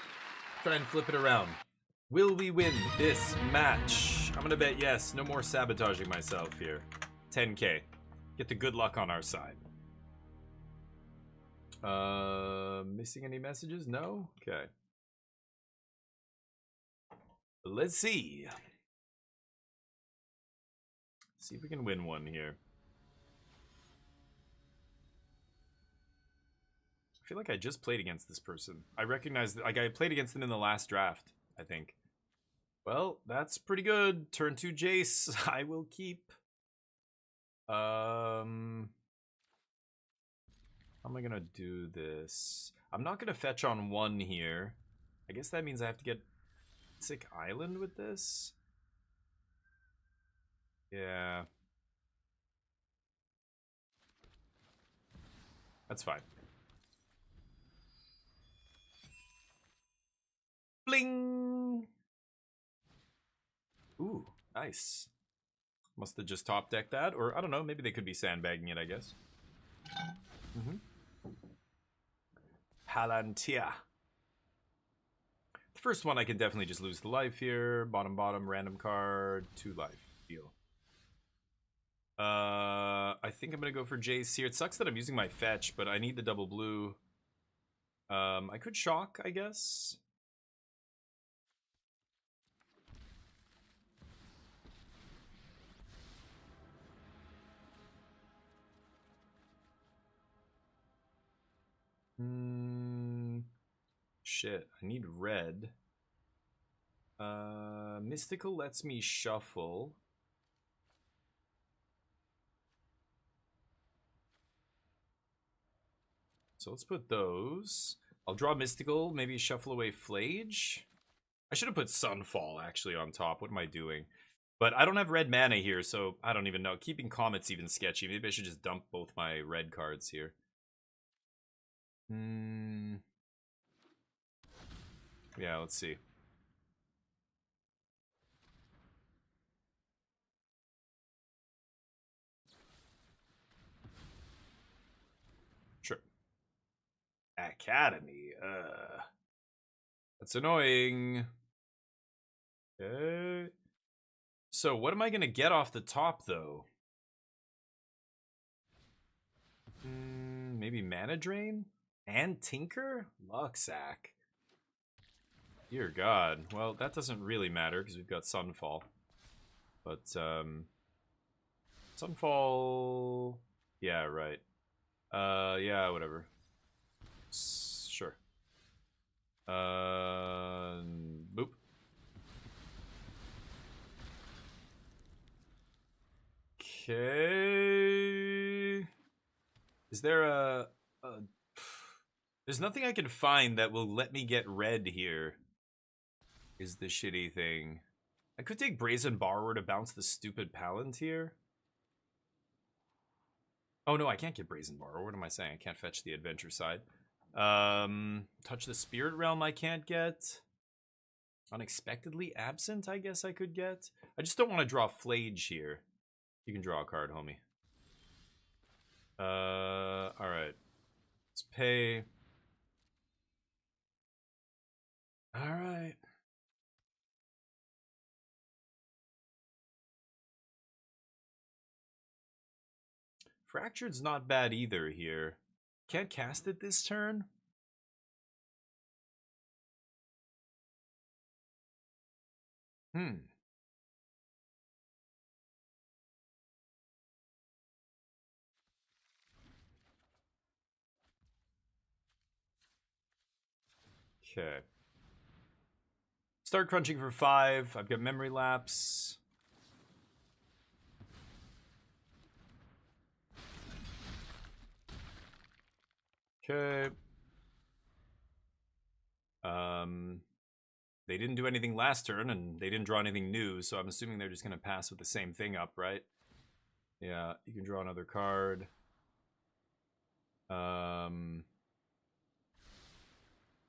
Try and flip it around. Will we win this match? I'm gonna bet yes. No more sabotaging myself here. 10k. Get the good luck on our side. Missing any messages? No? Okay. Let's see. See if we can win one here. I feel like I just played against this person. I recognize that, like, I played against them in the last draft, I think. Well, that's pretty good. Turn 2 Jace. I will keep. How am I gonna do this? I'm not gonna fetch on 1 here. I guess that means I have to get Sick Island with this. Yeah. That's fine. Bling! Ooh, nice. Must have just top decked that, or I don't know, maybe they could be sandbagging it, I guess. Palantir. The first one I can definitely just lose the life here. Bottom, random card, 2 life. Deal. I think I'm gonna go for Jace here. It sucks that I'm using my fetch, but I need the double blue. I could shock, I guess. Shit, I need red. Mystical lets me shuffle. So let's put those. I'll draw Mystical, maybe shuffle away Flage. I should have put Sunfall actually on top. What am I doing? But I don't have red mana here, so I don't even know. Keeping Comet's even sketchy. Maybe I should just dump both my red cards here. Yeah, let's see. Sure. Academy. That's annoying. Okay. So what am I gonna get off the top though? Maybe Mana Drain? And Tinker? Lucksack. Dear God. Well, that doesn't really matter because we've got Sunfall. But, Sunfall... Yeah, right. Yeah, whatever. Sure. Boop. Okay. Is there a... There's nothing I can find that will let me get red here. Is the shitty thing. I could take Brazen Borrower to bounce the stupid Palantir. Oh no, I can't get Brazen Borrower. What am I saying? I can't fetch the adventure side. Touch the Spirit Realm I can't get. Unexpectedly Absent I guess I could get. I just don't want to draw Flage here. You can draw a card, homie. Alright. Let's pay. Alright. Fractured's not bad either here. Can't cast it this turn? Okay. Start crunching for 5. I've got Memory Lapse. Okay. They didn't do anything last turn, and they didn't draw anything new, so I'm assuming they're just going to pass with the same thing up, right? Yeah, you can draw another card.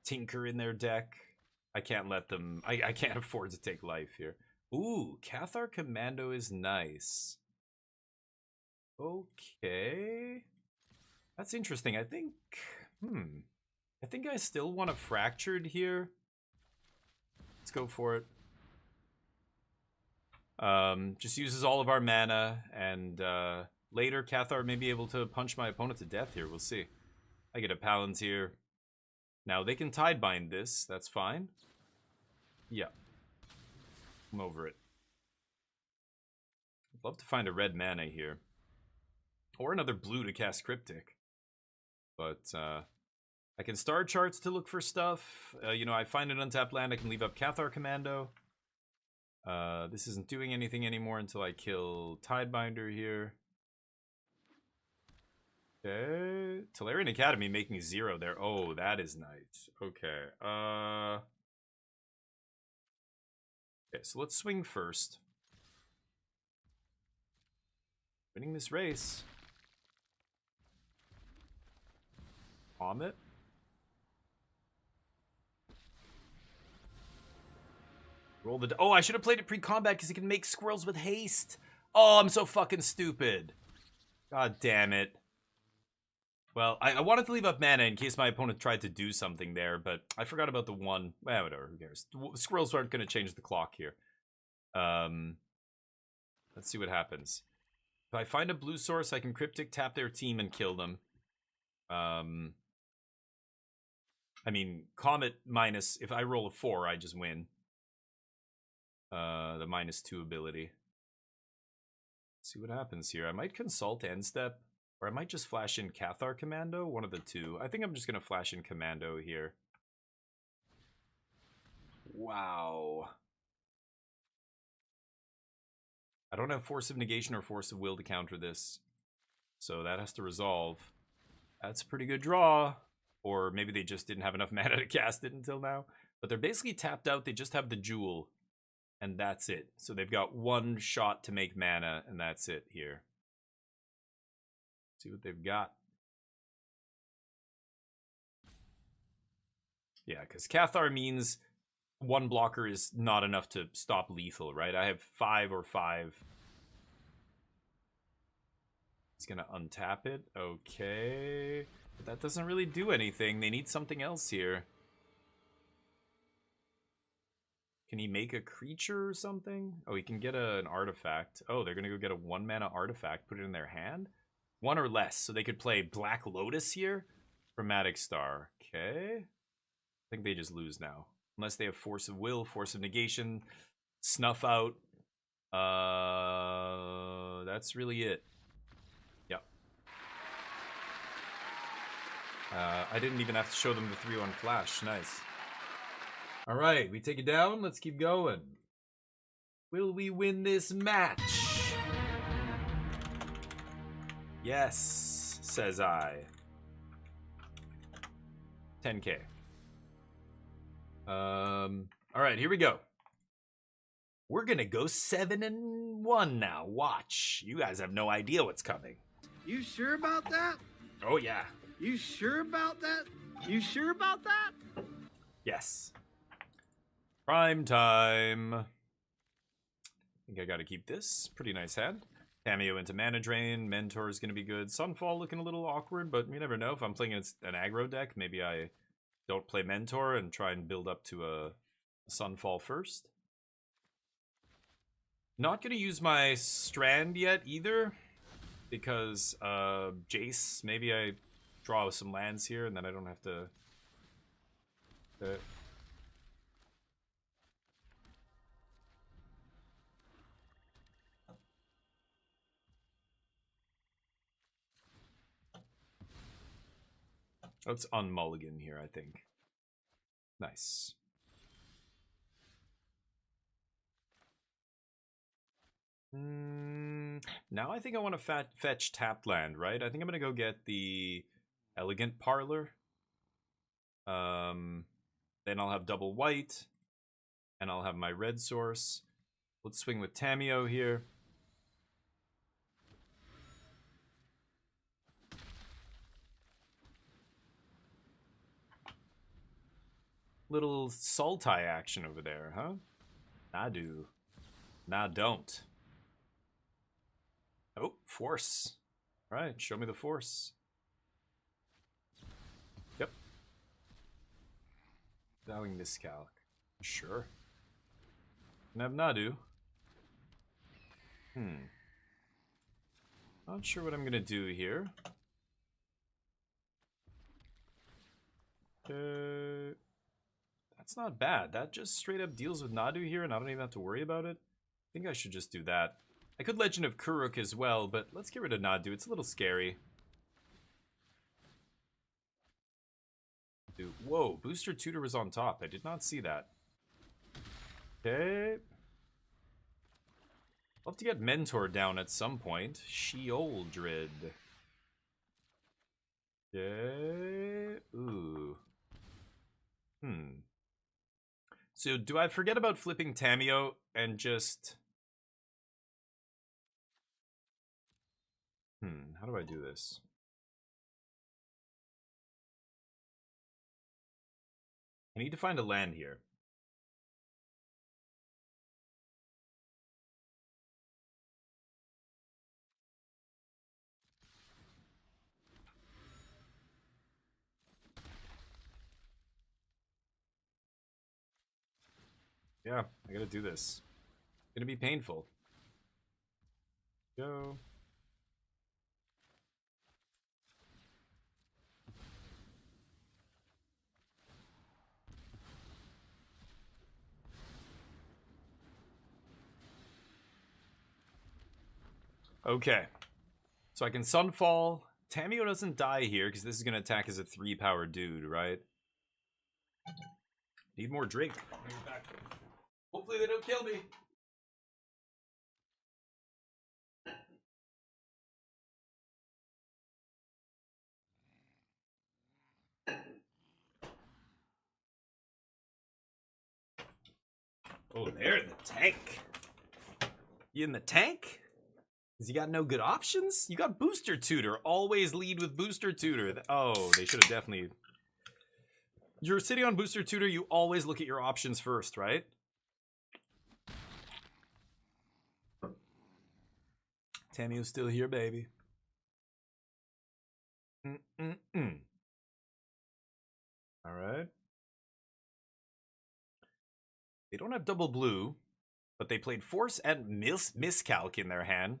Tinker in their deck. I can't let them... I can't afford to take life here. Ooh, Cathar Commando is nice. Okay. That's interesting. I think... I think I still want a Fractured here. Let's go for it. Just uses all of our mana, and later Cathar may be able to punch my opponent to death here. We'll see. I get a Palantir. Now, they can Tidebind this. That's fine. Yeah. I'm over it. I'd love to find a red mana here. Or another blue to cast Cryptic. But, I can Star Charts to look for stuff. You know, I find an untapped land, I can leave up Cathar Commando. This isn't doing anything anymore until I kill Tidebinder here. Okay. Tolarian Academy making 0 there. Oh, that is nice. Okay. Okay, so let's swing first. Winning this race. Comet. Roll the... Oh, I should have played it pre-combat because he can make squirrels with haste. Oh, I'm so fucking stupid. God damn it. Well, I wanted to leave up mana in case my opponent tried to do something there, but I forgot about the one. Well, whatever, who cares? Squirrels aren't going to change the clock here. Let's see what happens. If I find a blue source, I can Cryptic tap their team and kill them. I mean, Comet minus... If I roll a 4, I just win. The -2 ability. Let's see what happens here. I might consult End Step, or I might just flash in Cathar Commando, one of the two. I think I'm just going to flash in Commando here. Wow. I don't have Force of Negation or Force of Will to counter this, so that has to resolve. That's a pretty good draw. Or maybe they just didn't have enough mana to cast it until now. But they're basically tapped out. They just have the Jewel. And that's it. So they've got one shot to make mana, and that's it here. See what they've got. Yeah, because Cathar means one blocker is not enough to stop lethal, right? I have 5 or 5. It's going to untap it. Okay. But that doesn't really do anything. They need something else here. Can he make a creature or something? Oh, he can get an artifact. Oh, they're going to go get a 1-mana artifact, put it in their hand? 1 or less. So they could play Black Lotus here? Chromatic Star. Okay. I think they just lose now. Unless they have Force of Will, Force of Negation, Snuff Out. That's really it. Yep. I didn't even have to show them the 3-1 flash. Nice. All right, we take it down. Let's keep going. Will we win this match? Yes, says I. 10K. All right, here we go. We're gonna go 7-1 now. Watch. You guys have no idea what's coming. You sure about that? Oh yeah. You sure about that? You sure about that? Yes. Prime time. I think I gotta keep this. Pretty nice hand. Cameo into Mana Drain. Mentor is gonna be good. Sunfall looking a little awkward, but you never know. If I'm playing against an aggro deck, maybe I don't play Mentor and try and build up to a Sunfall first. Not gonna use my Strand yet either, because Jace, maybe I draw some lands here and then I don't have to... Let's unmulligan here, I think. Nice. Now I think I want to fetch tapped land, right? I think I'm going to go get the Elegant Parlor. Then I'll have double white. And I'll have my red source. Let's swing with Tameo here. Little Sultai action over there, huh? I do. Nah, don't. Oh, force. All right, show me the force. Yep. Vowing miscalc. Sure. And have Nadu. Not sure what I'm gonna do here. That's not bad. That just straight up deals with Nadu here, and I don't even have to worry about it. I think I should just do that. I could Legend of Kuruk as well, but let's get rid of Nadu. It's a little scary. Dude, whoa, Booster Tutor was on top. I did not see that. Okay. I'll have to get Mentor down at some point. Sheoldred. Okay. Ooh. So do I forget about flipping Tameo and just... how do I do this? I need to find a land here. Yeah, I gotta do this. It's gonna be painful. Go. Okay. So I can Sunfall. Tameo doesn't die here because this is gonna attack as a 3-power dude, right? Need more drink. Hopefully they don't kill me. Oh, they're in the tank. You in the tank? Has he got no good options? You got Booster Tutor. Always lead with Booster Tutor. Oh, they should have definitely... You're sitting on Booster Tutor, you always look at your options first, right? Tameo's still here, baby. Alright. They don't have double blue, but they played Force and Miscalc in their hand.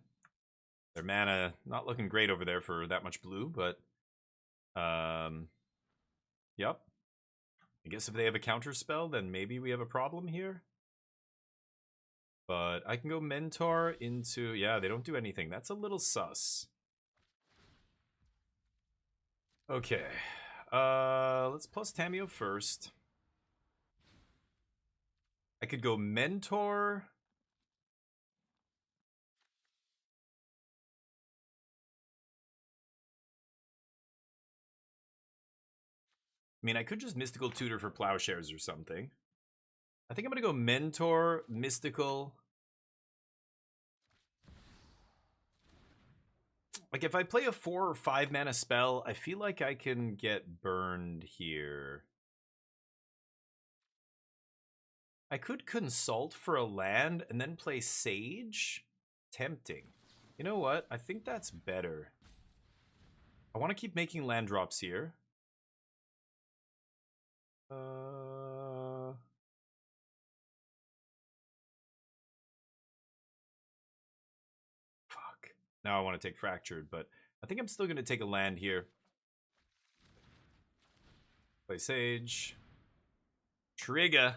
Their mana not looking great over there for that much blue, but... Yep. I guess if they have a counter spell, then maybe we have a problem here. But I can go Mentor into... Yeah, they don't do anything. That's a little sus. Okay. Let's plus Tameo first. I could go Mentor. I mean, I could just Mystical Tutor for Plowshares or something. I think I'm going to go Mentor, Mystical. Like, if I play a 4 or 5 mana spell, I feel like I can get burned here. I could consult for a land and then play Sage. Tempting. You know what? I think that's better. I want to keep making land drops here. Fuck. Now I want to take Fractured, but I think I'm still going to take a land here. Play Sage. Trigger.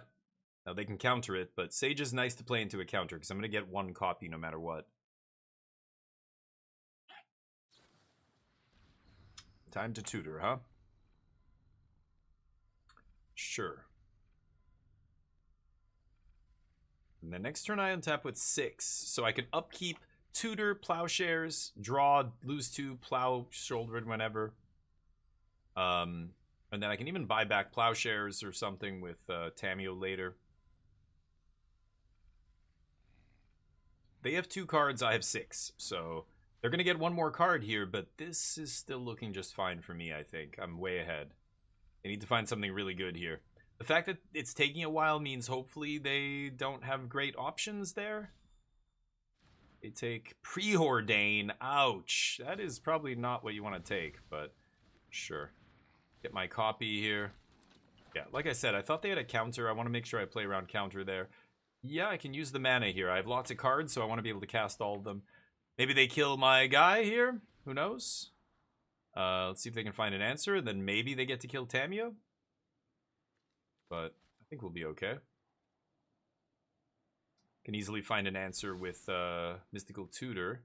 Now they can counter it, but Sage is nice to play into a counter because I'm going to get 1 copy no matter what. Time to tutor, huh? Sure. And the next turn I untap with 6, so I can upkeep, tutor, plowshares, draw, lose 2, plow, shouldered whenever. And then I can even buy back plowshares or something with Tameo later. They have 2 cards, I have 6, so they're going to get 1 more card here, but this is still looking just fine for me, I think. I'm way ahead. They need to find something really good here. The fact that it's taking a while means hopefully they don't have great options there. They take Preordain. Ouch. That is probably not what you want to take, but sure. Get my copy here. Yeah, like I said, I thought they had a counter. I want to make sure I play around counter there. Yeah, I can use the mana here. I have lots of cards, so I want to be able to cast all of them. Maybe they kill my guy here. Who knows? Let's see if they can find an answer, and then maybe they get to kill Tameo. But I think we'll be okay. Can easily find an answer with Mystical Tutor.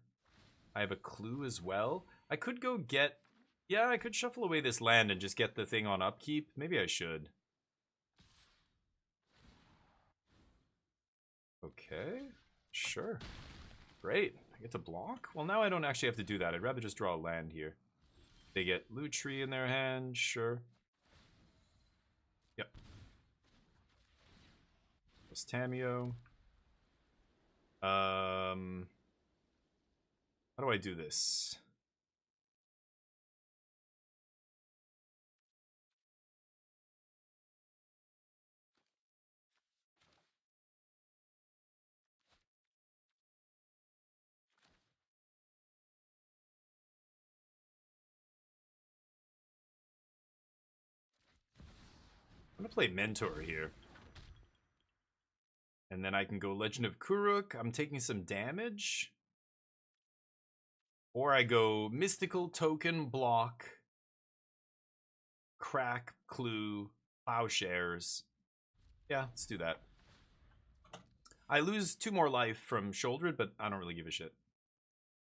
I have a clue as well. I could go get... Yeah, I could shuffle away this land and just get the thing on upkeep. Maybe I should. Okay, sure. Great. I get to block? Well, now I don't actually have to do that. I'd rather just draw a land here. They get Lutri in their hand, sure. Yep. Plus Tameo. How do I do this? I'm gonna play Mentor here. And then I can go Legend of Kuruk. I'm taking some damage. Or I go Mystical Token, block, crack, clue, plowshares. Yeah, let's do that. I lose 2 more life from Shouldered, but I don't really give a shit.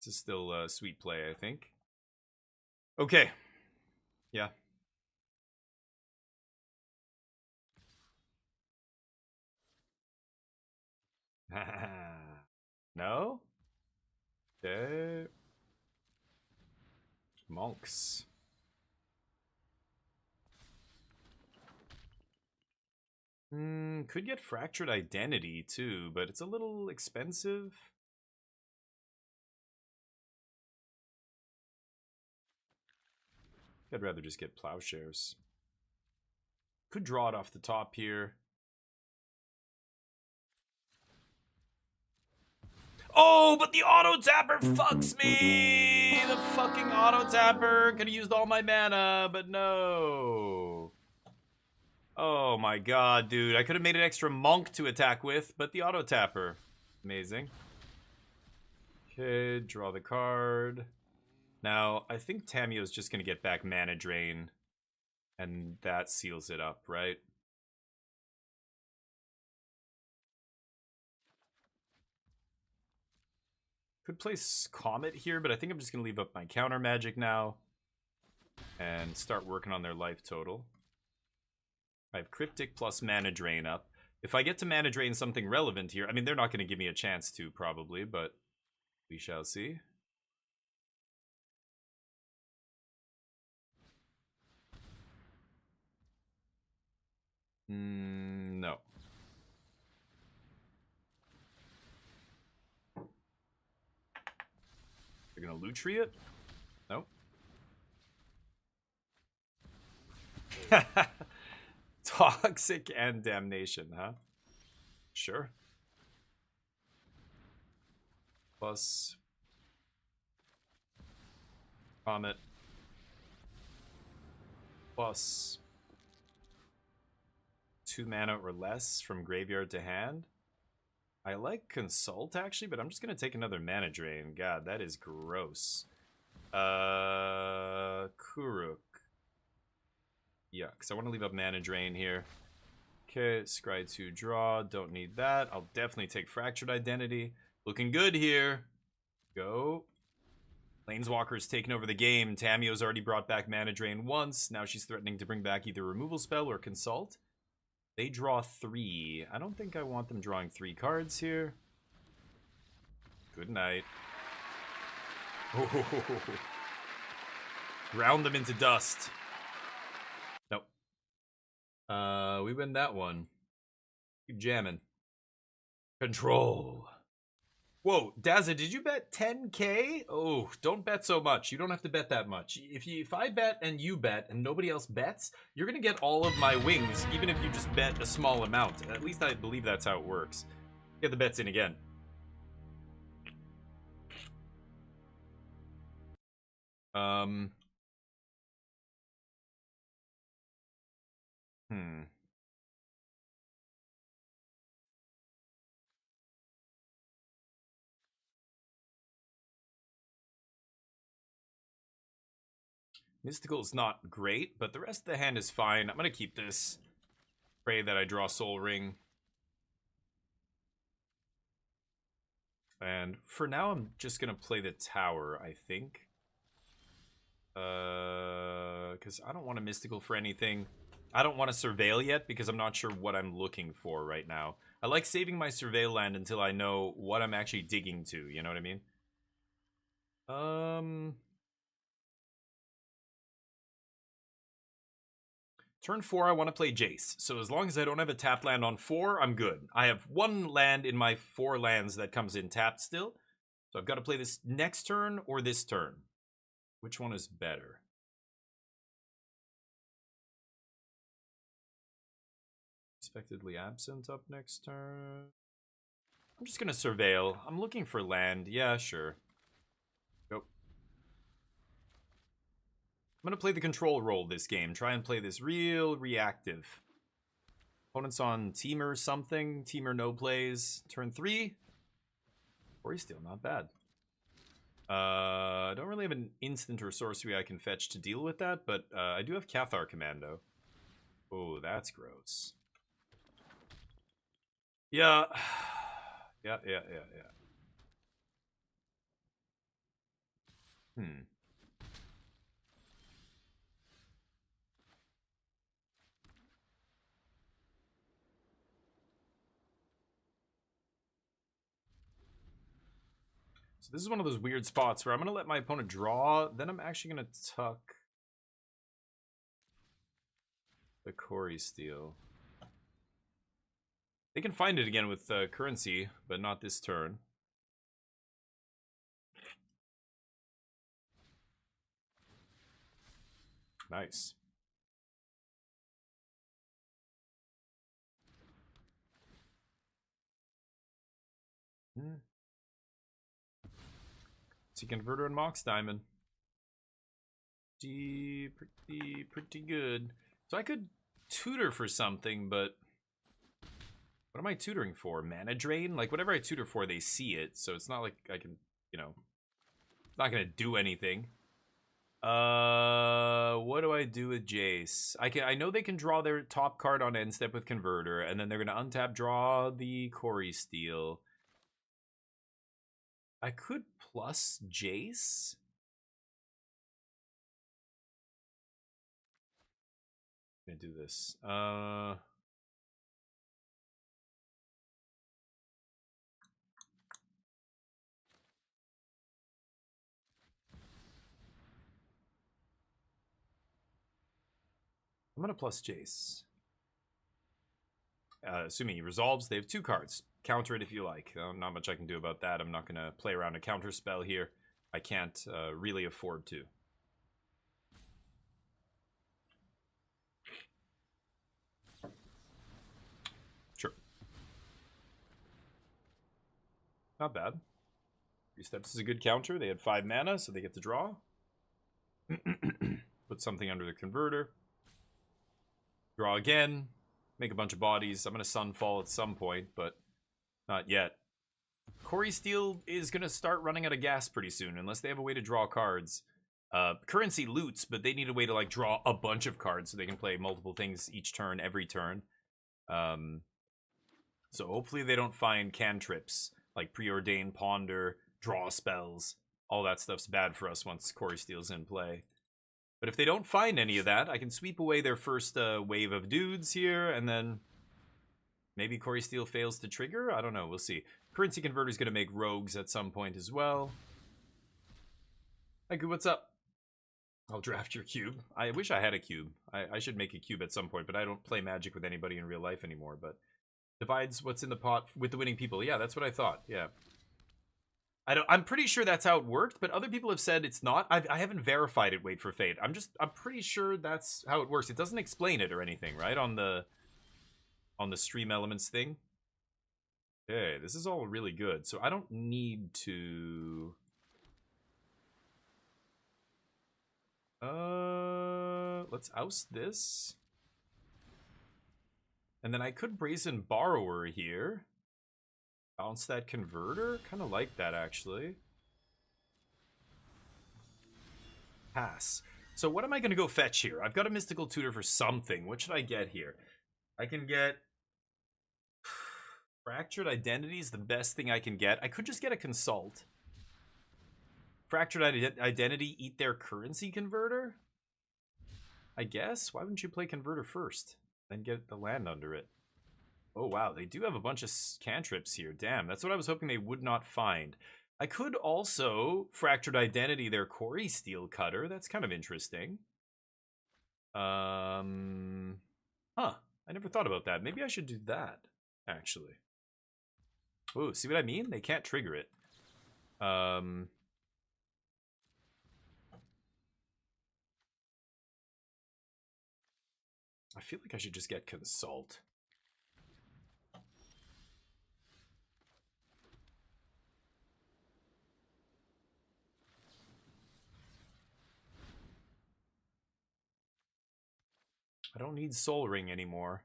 This is still a sweet play, I think. Okay. Yeah. No? Okay. Monks. Could get Fractured Identity too, but it's a little expensive. I'd rather just get Plowshares. Could draw it off the top here. Oh, but the auto tapper fucks me! The fucking auto tapper! Could have used all my mana, but no. Oh my god, dude. I could have made an extra monk to attack with, but the auto tapper. Amazing. Okay, draw the card. Now, I think Tameo's just gonna get back mana drain. And that seals it up, right? Could place Comet here, but I think I'm just going to leave up my counter magic now. And start working on their life total. I have Cryptic plus Mana Drain up. If I get to Mana Drain something relevant here, I mean, they're not going to give me a chance to, probably, but we shall see. No. They're gonna Lutri it? Toxic and damnation, huh? Sure. Plus Comet. Plus 2 mana or less from graveyard to hand. I like Consult, actually, but I'm just going to take another mana drain. God, that is gross. Kuruk. Yuck, so I want to leave up mana drain here. Okay, Scry 2 draw. Don't need that. I'll definitely take Fractured Identity. Looking good here. Go. Planeswalker's taken over the game. Tamio's already brought back mana drain once. Now she's threatening to bring back either Removal Spell or Consult. They draw 3. I don't think I want them drawing 3 cards here. Good night. Oh. Ground them into dust. Nope. We win that one. Keep jamming. Control. Whoa, Dazza, did you bet 10k? Oh, don't bet so much. You don't have to bet that much. If I bet and you bet and nobody else bets, you're gonna get all of my wings, even if you just bet a small amount. At least I believe that's how it works. Get the bets in again. Mystical is not great, but the rest of the hand is fine. I'm going to keep this. Pray that I draw Soul Ring. And for now, I'm just going to play the tower, I think. Because I don't want a Mystical for anything. I don't want to Surveil yet, because I'm not sure what I'm looking for right now. I like saving my Surveil land until I know what I'm actually digging to, you know what I mean? Turn 4, I want to play Jace. So as long as I don't have a tap land on 4, I'm good. I have 1 land in my 4 lands that comes in tapped still. So I've got to play this next turn or this turn. Which one is better? Expectedly Absent up next turn. I'm just going to Surveil. I'm looking for land. Yeah, sure. Go. I'm going to play the control role this game. Try and play this real reactive. Opponent's on Teamer something. Teamer no plays. Turn 3. Or he's still not bad. I don't really have an instant or sorcery I can fetch to deal with that, but I do have Cathar Commando. Oh, that's gross. Yeah. Yeah. So this is one of those weird spots where I'm going to let my opponent draw, then I'm actually going to tuck the Corey Steel. They can find it again with currency, but not this turn. Nice. See Converter and Mox Diamond. Pretty good. So I could tutor for something, but what am I tutoring for? Mana Drain? Like, whatever I tutor for, they see it, so it's not like I can, you know, it's not gonna do anything. What do I do with Jace? I know they can draw their top card on end step with Converter, and then they're gonna untap, draw the Corey Steel. I could plus Jace. I'm gonna do this. I'm gonna plus Jace. Assuming he resolves, they have 2 cards. Counter it if you like. Not much I can do about that. I'm not gonna play around a counter spell here. I can't really afford to. Not bad. 3 steps is a good counter. They had 5 mana, so they get to draw. Put something under the converter. Draw again. Make a bunch of bodies. I'm going to Sunfall at some point, but not yet. Corey Steele is going to start running out of gas pretty soon, unless they have a way to draw cards. Currency loots, but they need a way to like draw a bunch of cards so they can play multiple things each turn, every turn. So hopefully they don't find cantrips, like Preordain, Ponder, draw spells. All that stuff's bad for us once Corey Steele's in play. But if they don't find any of that, I can sweep away their first wave of dudes here, and then maybe Corey Steele fails to trigger? I don't know, we'll see. Currency Converter's going to make rogues at some point as well. Hi, Goo, what's up? I'll draft your cube. I wish I had a cube. I should make a cube at some point, but I don't play Magic with anybody in real life anymore. But divides what's in the pot with the winning people. Yeah, that's what I thought. Yeah. I'm pretty sure that's how it worked, but other people have said it's not. I haven't verified it. Wait for Fate. I'm pretty sure that's how it works. It doesn't explain it or anything, right? On the Stream Elements thing. Okay, this is all really good. So I don't need to. Let's oust this. And then I could Brazen Borrower here. Bounce that converter. Kind of like that, actually. Pass. So what am I going to go fetch here? I've got a Mystical Tutor for something. What should I get here? I can get... Fractured Identity is the best thing I can get. I could just get a Consult. Fractured Identity, eat their currency converter? I guess? Why wouldn't you play converter first? Then get the land under it. Oh wow, they do have a bunch of cantrips here. Damn, that's what I was hoping they would not find. I could also Fractured Identity their Corey Steel Cutter. That's kind of interesting. Huh. I never thought about that. Maybe I should do that, actually. Oh, see what I mean? They can't trigger it. I feel like I should just get Consult. I don't need Soul Ring anymore.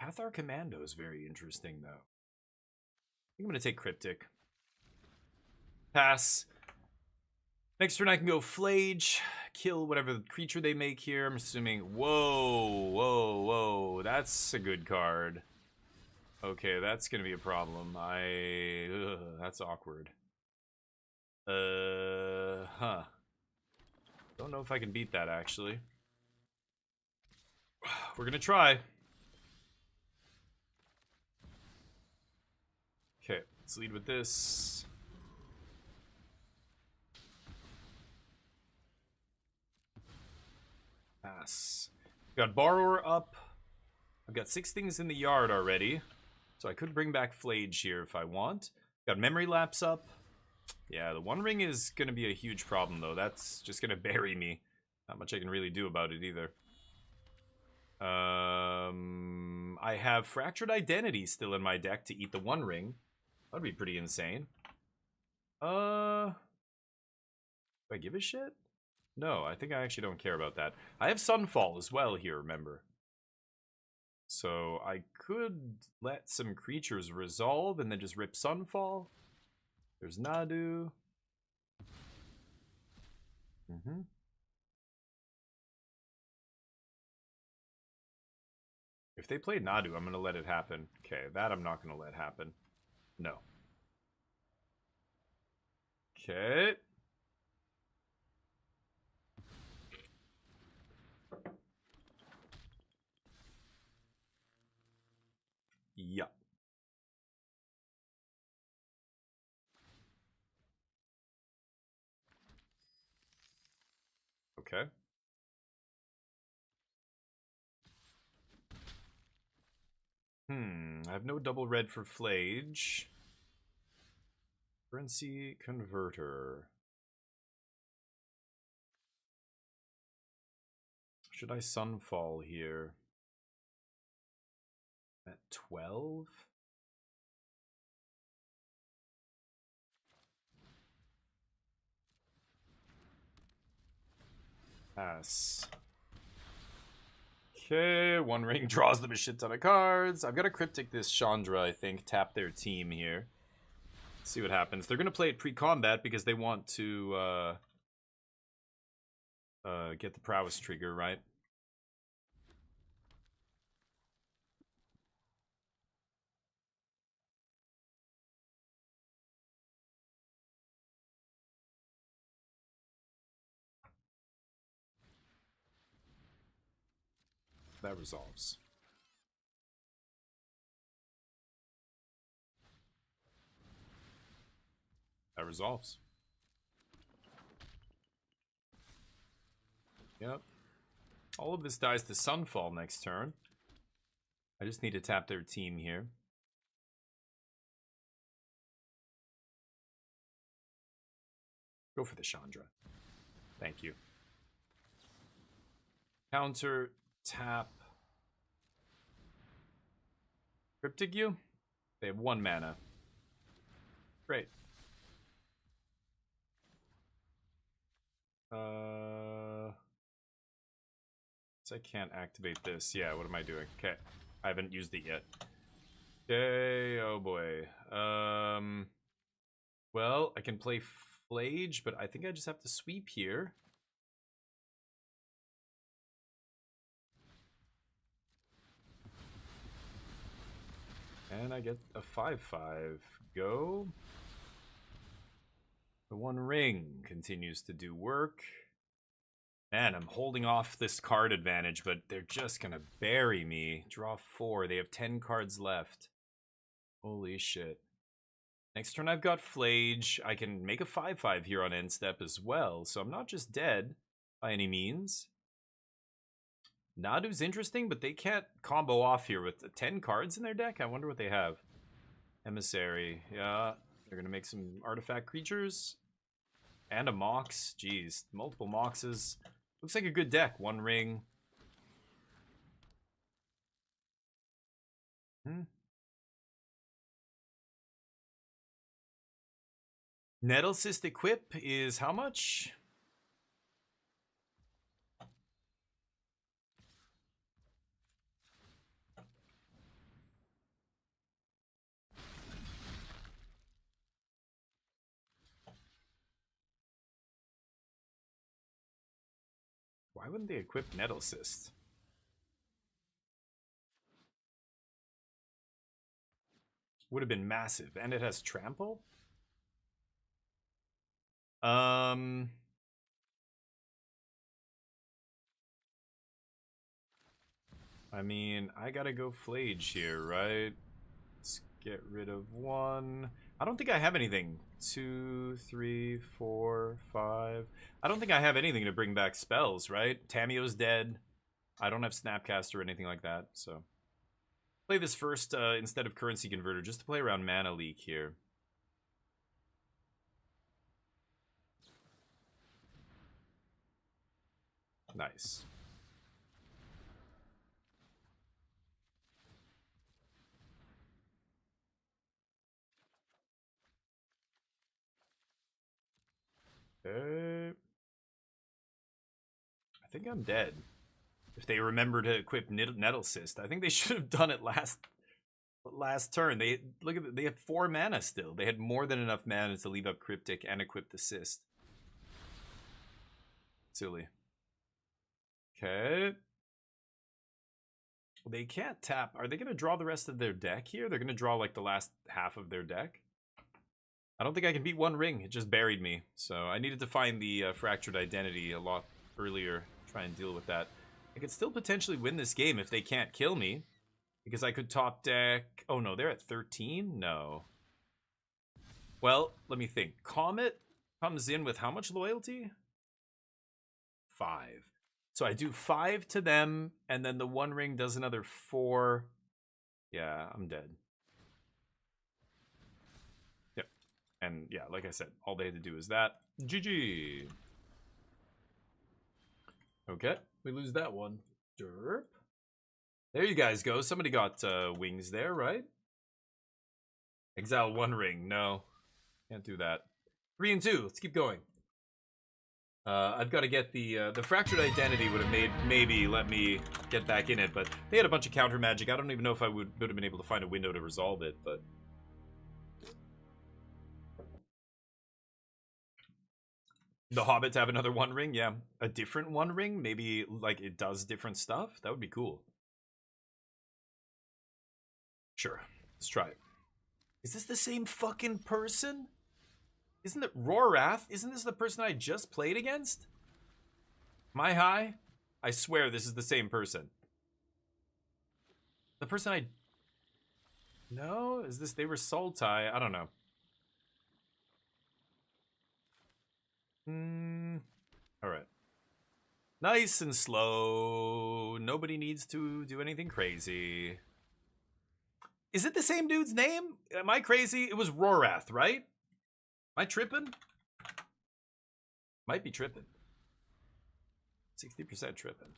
Cathar Commando is very interesting, though. I think I'm going to take Cryptic. Pass. Next turn I can go Flage, kill whatever creature they make here. I'm assuming... Whoa, whoa, whoa. That's a good card. Okay, that's going to be a problem. That's awkward. Huh. Don't know if I can beat that, actually. We're going to try. Okay, let's lead with this. Pass. Got Borrower up. I've got 6 things in the yard already. So I could bring back Flage here if I want. Got Memory Lapse up. Yeah, the One Ring is going to be a huge problem, though. That's just going to bury me. Not much I can really do about it, either. I have Fractured Identity still in my deck to eat the One Ring. That'd be pretty insane. Do I give a shit? No, I think I actually don't care about that. I have Sunfall as well here, remember. So I could let some creatures resolve and then just rip Sunfall. There's Nadu. If they play Nadu, I'm going to let it happen. Okay, that I'm not going to let happen. No. Okay. Yeah. Okay. I have no double red for Flage. Currency Converter. Should I Sunfall here? At 12? Pass. Okay, One Ring draws them a shit ton of cards. I've got to Cryptic this Chandra, I think. Tap their team here. See what happens. They're going to play it pre-combat because they want to get the prowess trigger, right? That resolves. That resolves. Yep. All of this dies to Sunfall next turn. I just need to tap their team here. Go for the Chandra. Thank you. Counter, tap. Cryptic you? They have 1 mana. Great. So I can't activate this. Yeah, what am I doing? Okay. I haven't used it yet. Okay, oh boy. Well, I can play Flage, but I think I just have to sweep here. And I get a 5/5. Go. The One Ring continues to do work. Man, I'm holding off this card advantage, but they're just gonna bury me. Draw 4. They have 10 cards left. Holy shit. Next turn I've got Flage. I can make a 5/5 here on end step as well, so I'm not just dead by any means. Nadu's interesting, but they can't combo off here with 10 cards in their deck. I wonder what they have. Emissary. Yeah, they're gonna make some artifact creatures. And a Mox. Jeez, multiple Moxes. Looks like a good deck. One Ring. Nettle Cyst Equip is how much? Why wouldn't they equip Nettle Cyst? Would have been massive. And it has Trample? I mean, I gotta go Flage here, right? Let's get rid of 1. I don't think I have anything. 2, 3, 4, 5. I don't think I have anything to bring back spells, right? Tamio's dead. I don't have Snapcast or anything like that, so. Play this first instead of Currency Converter, just to play around Mana Leak here. Nice. Okay. I think I'm dead. If they remember to equip Nettle Cyst, I think they should have done it last turn. They look at they have 4 mana still. They had more than enough mana to leave up Cryptic and equip the Cyst. Silly. Okay. They can't tap. Are they going to draw the rest of their deck here? They're going to draw like the last half of their deck. I don't think I can beat One Ring. It just buried me. So I needed to find the Fractured Identity a lot earlier. Try and deal with that. I could still potentially win this game if they can't kill me. Because I could top deck... Oh no, they're at 13? No. Well, let me think. Comet comes in with how much loyalty? 5. So I do 5 to them, and then the One Ring does another 4. Yeah, I'm dead. Yep. And yeah, like I said, all they had to do is that. GG. Okay, we lose that one. Derp. There you guys go. Somebody got wings there, right? Exile One Ring. No. Can't do that. 3 and 2. Let's keep going. I've got to get the fractured identity would have maybe let me get back in it, but they had a bunch of counter magic. I don't even know if I would have been able to find a window to resolve it, but the Hobbits have another One Ring, yeah, a different One Ring, maybe like it does different stuff. That would be cool. Sure, let's try it. Is this the same fucking person? Isn't it Rorath? Isn't this the person I just played against? Am I high? I swear this is the same person. The person I... No? Is this... They were Sultai? I don't know. Alright. Nice and slow. Nobody needs to do anything crazy. Is it the same dude's name? Am I crazy? It was Rorath, right? Am I tripping? Might be tripping. 60% tripping.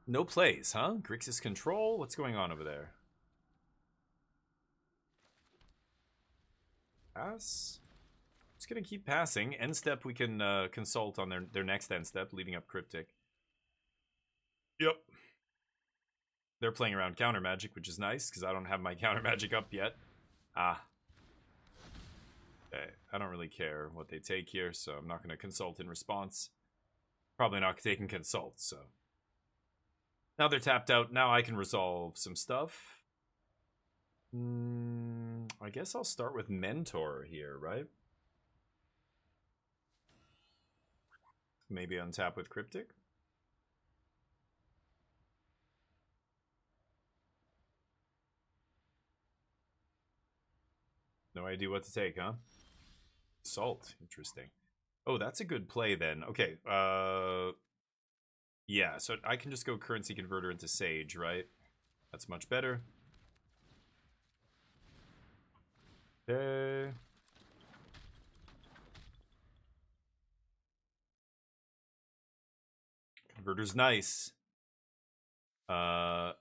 No plays, huh? Grixis control? What's going on over there? Pass? Just gonna keep passing. End step we can consult on their next end step, leaving up Cryptic. Yep. They're playing around counter magic, which is nice, because I don't have my counter magic up yet. Ah. Okay, I don't really care what they take here, so I'm not going to consult in response. Probably not taking consult, so. Now they're tapped out. Now I can resolve some stuff. I guess I'll start with Mentor here, right? Maybe untap with Cryptic. No idea what to take, huh? Salt, interesting. Oh, that's a good play then. Okay, yeah, so I can just go currency converter into Sage, right? That's much better. Okay. Converter's nice.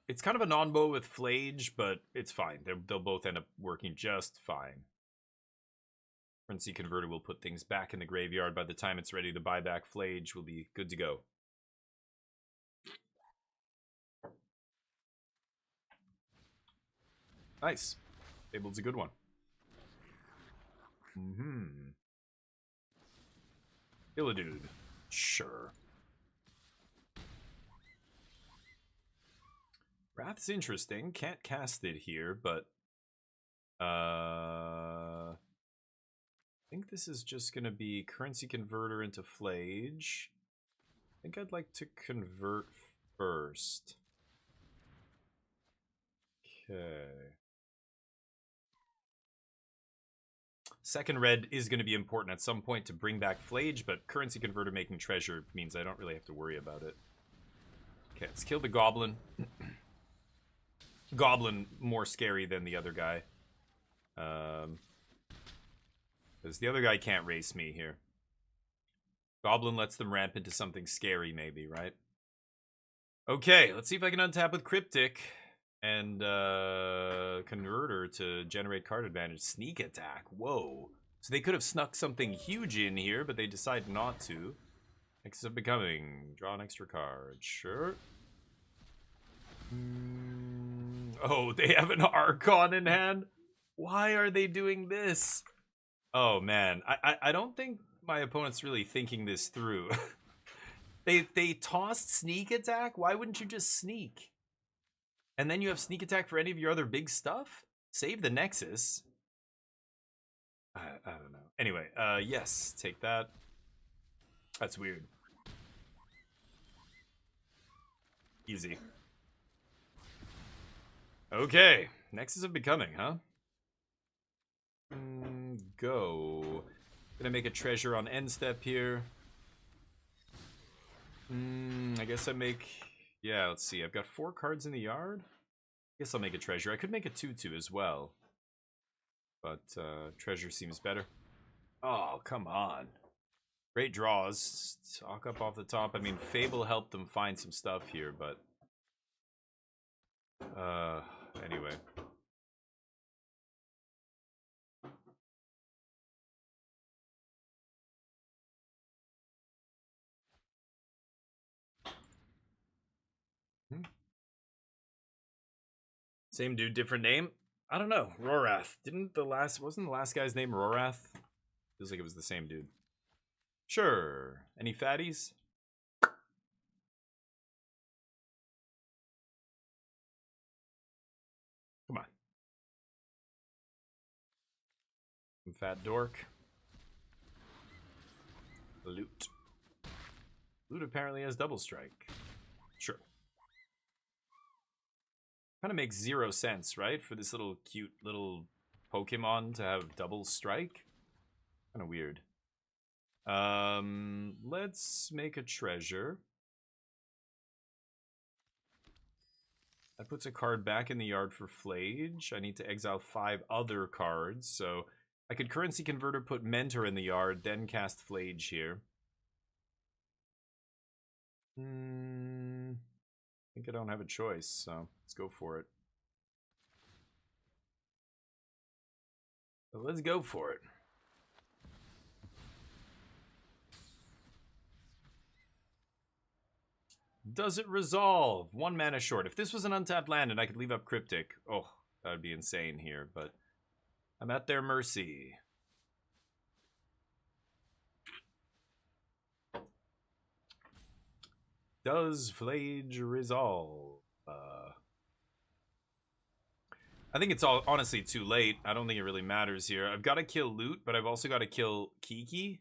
It's kind of a non-bow with Flage, but it's fine. They'll both end up working just fine. Currency converter will put things back in the graveyard. By the time it's ready to buy back Flage, we'll be good to go. Nice. Fabled's a good one. Kill a dude. Sure. Wrath's interesting. Can't cast it here, but I think this is just gonna be currency converter into Flage. I think I'd like to convert first. Okay. Second red is going to be important at some point to bring back Flage, but currency converter making treasure means I don't really have to worry about it. Okay, let's kill the goblin. Goblin more scary than the other guy. Because the other guy can't race me here. Goblin lets them ramp into something scary, maybe, right? Okay, let's see if I can untap with Cryptic and Converter to generate card advantage. Sneak attack, whoa. So they could have snuck something huge in here, but they decided not to. Next of Becoming, draw an extra card, sure. Oh, they have an Archon in hand? Why are they doing this? Oh man, I don't think my opponent's really thinking this through. They tossed sneak attack? Why wouldn't you just sneak? And then you have sneak attack for any of your other big stuff? Save the Nexus. I don't know. Anyway, yes, take that. That's weird. Easy. Okay, Nexus of Becoming, huh? Go. Gonna make a treasure on end step here. I guess I make... Yeah, let's see. I've got 4 cards in the yard. I guess I'll make a treasure. I could make a 2/2 as well. But treasure seems better. Oh, come on. Great draws. Talk up off the top. I mean, Fable helped them find some stuff here, but... anyway. Same dude, different name? I don't know. Rorath. Wasn't the last guy's name Rorath? Feels like it was the same dude. Sure. Any fatties? Come on. Some fat dork. Loot. Loot apparently has double strike. Sure. Kind of makes 0 sense, right? For this little cute little Pokemon to have double strike. Kind of weird. Let's make a treasure. That puts a card back in the yard for Flage. I need to exile 5 other cards, so I could Currency Converter, put Mentor in the yard, then cast Flage here. I think I don't have a choice, so let's go for it. So let's go for it. Does it resolve? 1 mana short. If this was an untapped land and I could leave up Cryptic, oh, that would be insane here, but I'm at their mercy. Does Flage resolve? I think it's all honestly too late. I don't think it really matters here. I've got to kill Loot, but I've also got to kill Kiki.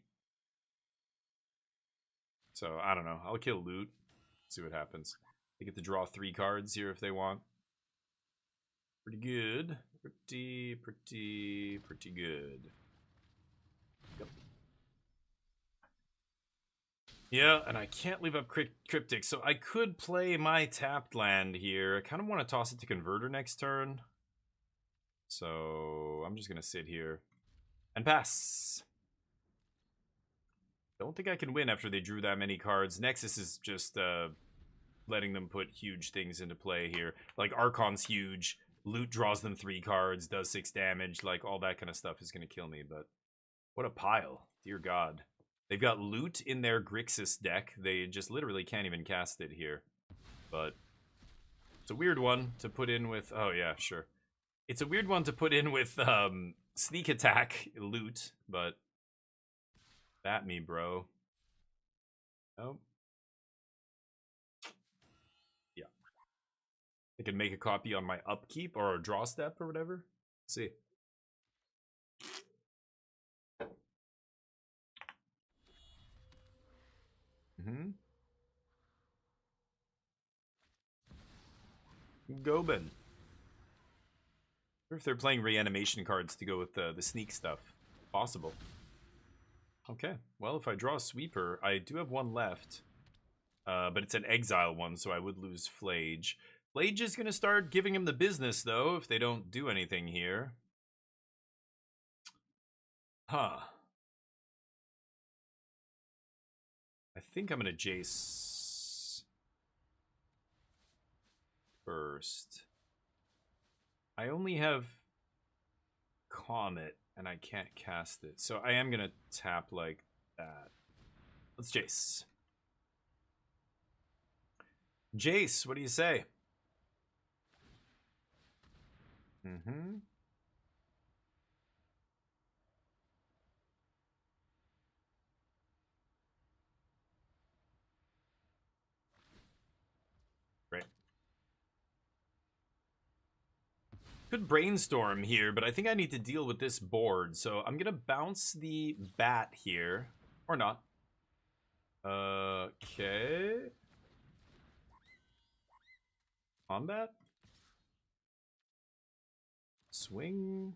So, I don't know. I'll kill Loot. See what happens. They get to draw 3 cards here if they want. Pretty good. Pretty good. Yep. Yeah, and I can't leave up Cryptic, so I could play my tapped land here. I kind of want to toss it to Converter next turn. So I'm just going to sit here and pass. Don't think I can win after they drew that many cards. Nexus is just letting them put huge things into play here. Like Archon's huge. Loot draws them 3 cards, does 6 damage. Like all that kind of stuff is going to kill me. But what a pile. Dear God. They've got Loot in their Grixis deck. They just literally can't even cast it here. But it's a weird one to put in with... Oh yeah, sure. It's a weird one to put in with Sneak Attack Loot, but... Bat me, bro. Nope. Yeah. I can make a copy on my upkeep or a draw step or whatever. Let's see. Gobin. Or if they're playing reanimation cards to go with the sneak stuff. Possible. Okay, well, if I draw a sweeper, I do have 1 left. But it's an exile one, so I would lose Flage. Flage is going to start giving him the business, though, if they don't do anything here. Huh. I think I'm going to Jace first. I only have Comet, and I can't cast it. So I am going to tap like that. Let's Jace. Jace, what do you say? Great. Could brainstorm here, but I think I need to deal with this board. So I'm going to bounce the bat here. Or not. Okay. Combat? Swing.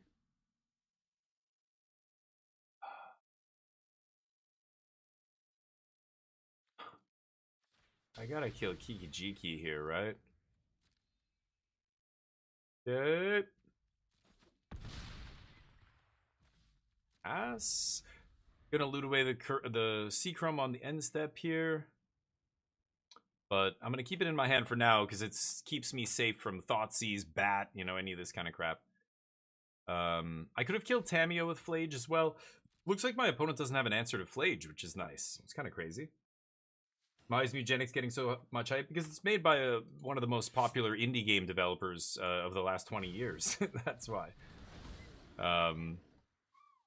I gotta kill Kiki-Jiki here, right? Okay. Pass. Gonna loot away the Seachrome on the end step here. But I'm gonna keep it in my hand for now because it keeps me safe from Thoughtseize, Bat, you know, any of this kind of crap. I could have killed Tamio with Flage as well. Looks like my opponent doesn't have an answer to Flage, which is nice. It's kind of crazy. Why is Mugenics getting so much hype? Because it's made by one of the most popular indie game developers of the last 20 years. That's why.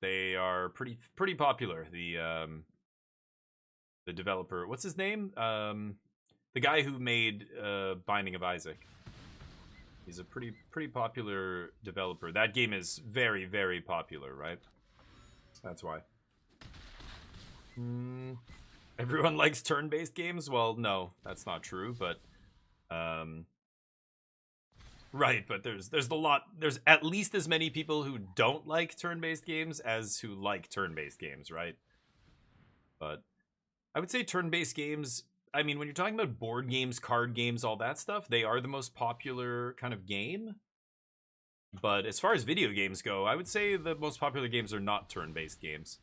They are pretty popular. The developer, what's his name? The guy who made Binding of Isaac. He's a pretty popular developer. That game is very, very popular, right? That's why. Everyone likes turn-based games? Well, no, that's not true, but right, but there's at least as many people who don't like turn-based games as who like turn-based games, right? But I would say turn-based games, I mean, when you're talking about board games, card games, all that stuff, they are the most popular kind of game. But as far as video games go, I would say the most popular games are not turn-based games.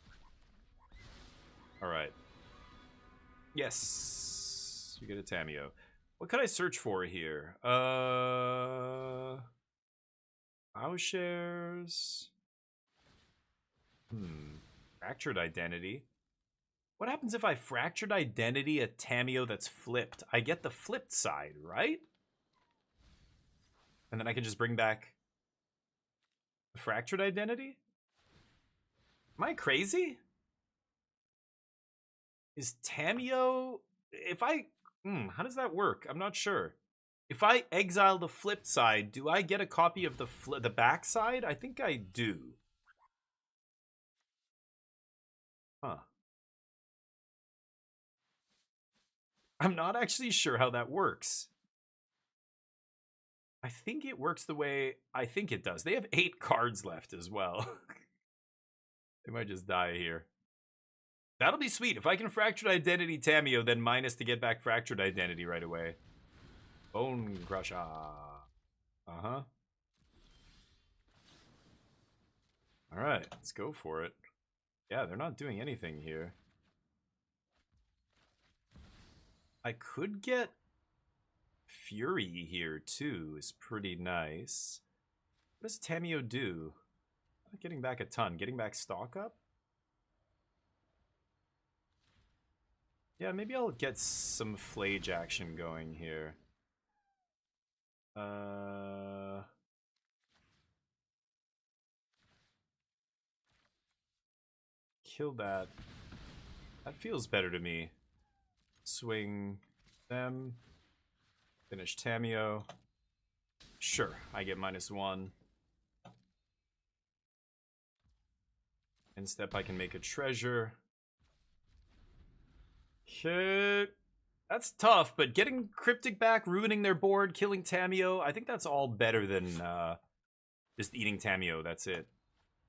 All right. Yes. You get a Tameo. What could I search for here? Shares. Fractured identity. What happens if I fractured identity a Tameo that's flipped? I get the flipped side, right? And then I can just bring back the fractured identity? Am I crazy? Is Tameo... If I... how does that work? I'm not sure. If I exile the flipped side, do I get a copy of the back side? I think I do. Huh. I'm not actually sure how that works. I think it works the way I think it does. They have 8 cards left as well. They might just die here. That'll be sweet. If I can Fractured Identity Tameo, then minus to get back Fractured Identity right away. Bone Crusher. Uh-huh. Alright, let's go for it. Yeah, they're not doing anything here. I could get Fury here, too, is pretty nice. What does Tameo do? Not getting back a ton. Getting back stock up? Yeah, maybe I'll get some Flage action going here. Kill that. That feels better to me. Swing them. Finish Tameo. Sure, I get -1. End step, I can make a treasure. Okay. That's tough, but getting Cryptic back, ruining their board, killing Tameo, I think that's all better than just eating Tameo, that's it.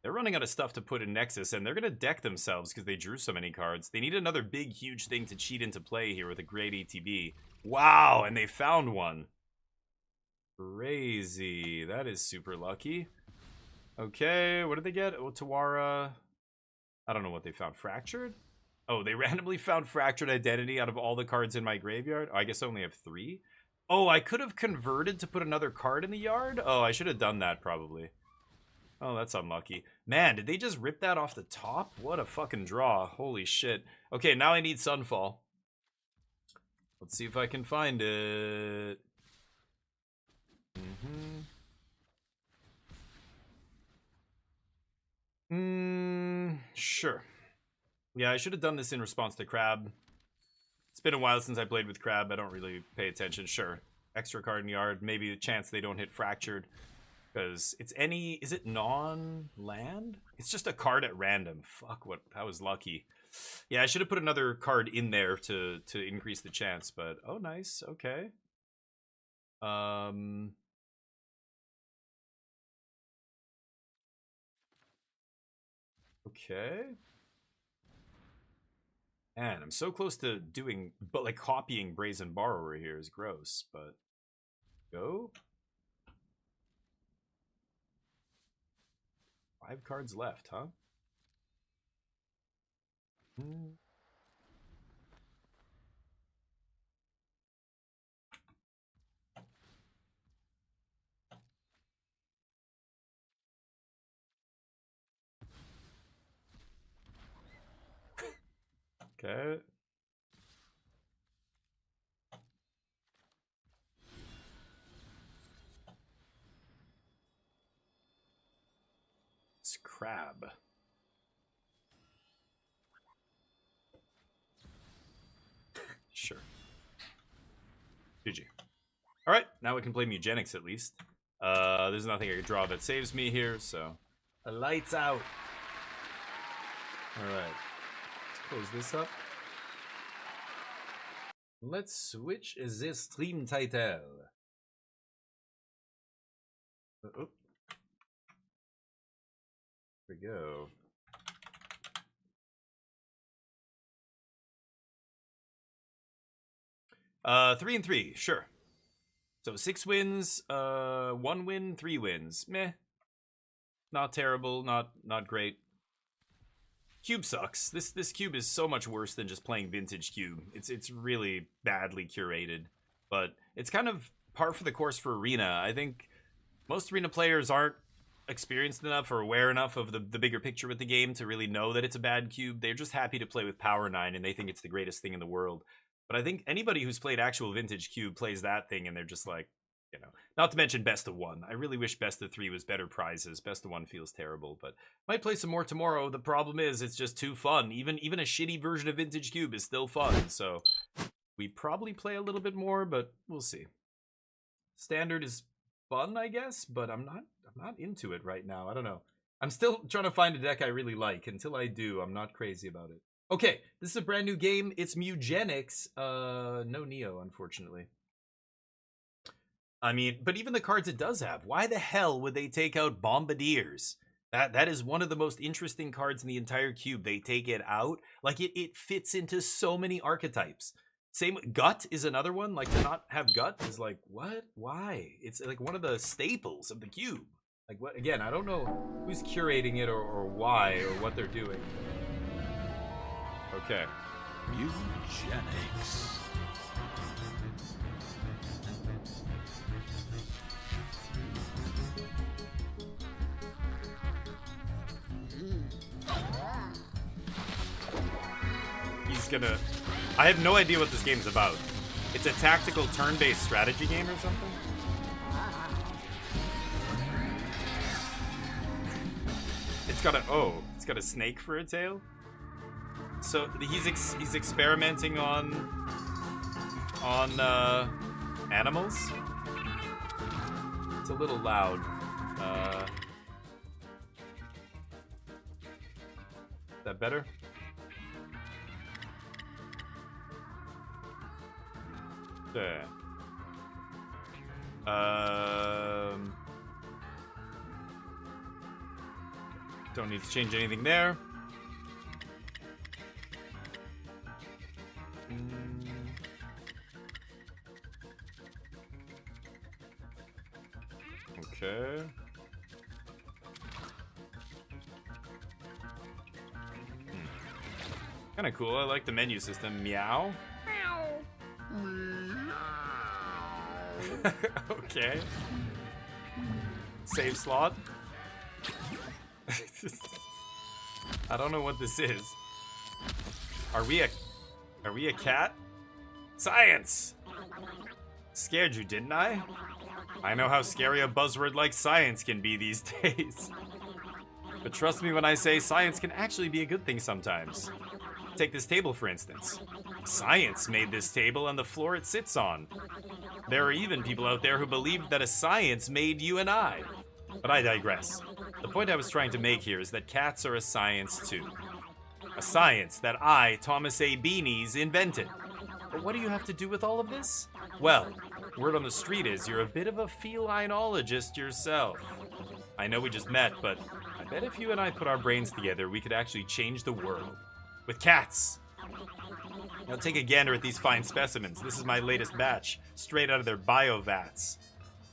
They're running out of stuff to put in Nexus, and they're going to deck themselves because they drew so many cards. They need another big, huge thing to cheat into play here with a great ATB. Wow, and they found one. Crazy. That is super lucky. Okay, what did they get? Otawara. I don't know what they found. Fractured? Oh, they randomly found Fractured Identity out of all the cards in my graveyard? Oh, I guess I only have 3. Oh, I could have converted to put another card in the yard? Oh, I should have done that, probably. Oh, that's unlucky. Man, did they just rip that off the top? What a fucking draw. Holy shit. Okay, now I need Sunfall. Let's see if I can find it. Sure. Yeah, I should have done this in response to Crab. It's been a while since I played with Crab. I don't really pay attention. Sure. Extra card in yard. Maybe a chance they don't hit Fractured. Because it's any... Is it non-land? It's just a card at random. Fuck, what... That was lucky. Yeah, I should have put another card in there to increase the chance, but... Oh, nice. Okay. Okay. Man, I'm so close to doing... But, like, copying Brazen Borrower here is gross, but... Go? 5 cards left, huh? Okay. crab. Sure. GG. Alright, now we can play Mugenics at least. There's nothing I can draw that saves me here, so... Lights out! Alright. Let's close this up. Let's switch the stream title. Oh. Here we go. Three and three, sure. So 6 wins, 1 win, 3 wins. Meh. Not terrible, not great. Cube sucks. This cube is so much worse than just playing vintage cube. It's really badly curated, but it's kind of par for the course for arena. I think most arena players aren't experienced enough or aware enough of the bigger picture with the game to really know that it's a bad cube. They're just happy to play with Power 9 and they think it's the greatest thing in the world. But I think anybody who's played actual vintage cube plays that thing and they're just like, you know, not to mention best of 1. I really wish best of 3 was better prizes. Best of 1 feels terrible, but might play some more tomorrow. The problem is it's just too fun. Even a shitty version of vintage cube is still fun. So we probably play a little bit more, but we'll see. Standard is fun, I guess, but I'm not into it right now. I don't know. I'm still trying to find a deck I really like. Until I do, I'm not crazy about it. Okay, this is a brand new game. It's Mugenics. No Neo, unfortunately. I mean, but even the cards it does have, why the hell would they take out Bombardiers? That is one of the most interesting cards in the entire cube. They take it out. Like, it fits into so many archetypes. Same, Gut is another one. Like, to not have Gut is like, what? Why? It's like one of the staples of the cube. Like, what? Again, I don't know who's curating it or why or what they're doing. Okay. Mugenics. He's gonna... I have no idea what this game's about. It's a tactical turn-based strategy game or something? It's got a... Oh, it's got a snake for a tail? So he's experimenting on animals? It's a little loud. Is that better? Yeah. Don't need to change anything there. Okay. Kind of cool. I like the menu system. Meow. Okay. Save slot. I don't know what this is. Are we a cat? Science! Scared you, didn't I? I know how scary a buzzword like science can be these days. But trust me when I say science can actually be a good thing sometimes. Take this table, for instance. Science made this table and the floor it sits on. There are even people out there who believe that a science made you and I. But I digress. The point I was trying to make here is that cats are a science too. A science that I, Thomas A. Beanies, invented. But what do you have to do with all of this? Well, word on the street is you're a bit of a felinologist yourself. I know we just met, but I bet if you and I put our brains together, we could actually change the world. With cats! Now take a gander at these fine specimens. This is my latest batch, straight out of their bio vats.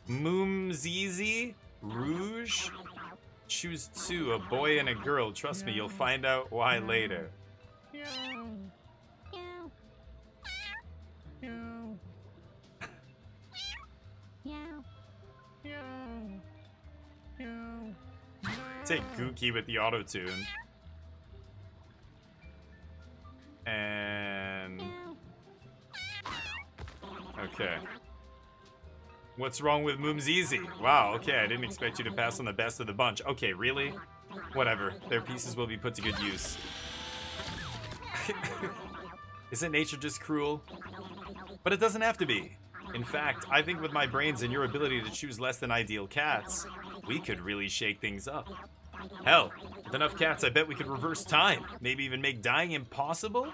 Moomzizi, Rouge. Choose two, a boy and a girl. Trust me, you'll find out why later. Take Gookie with the auto-tune. And... okay. What's wrong with Moomzizi? Wow, okay, I didn't expect you to pass on the best of the bunch. Okay, really? Whatever. Their pieces will be put to good use. Isn't nature just cruel? But it doesn't have to be. In fact, I think with my brains and your ability to choose less than ideal cats, we could really shake things up. Hell, with enough cats, I bet we could reverse time. Maybe even make dying impossible?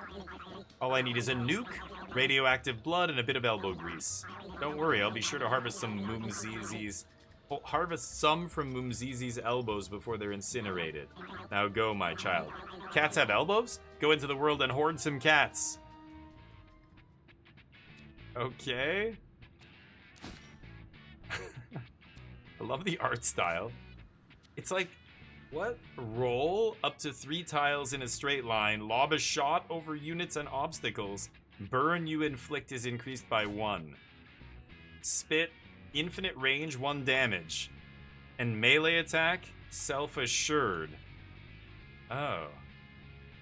All I need is a nuke, radioactive blood, and a bit of elbow grease. Don't worry, I'll be sure to harvest some Moomzizi's. Oh, harvest some from Moomzizi's elbows before they're incinerated. Now go, my child. Cats have elbows? Go into the world and hoard some cats. Okay. I love the art style. It's like, what? Roll up to 3 tiles in a straight line, lob a shot over units and obstacles. Burn you inflict is increased by 1. Spit, infinite range, 1 damage. And melee attack, self-assured. Oh.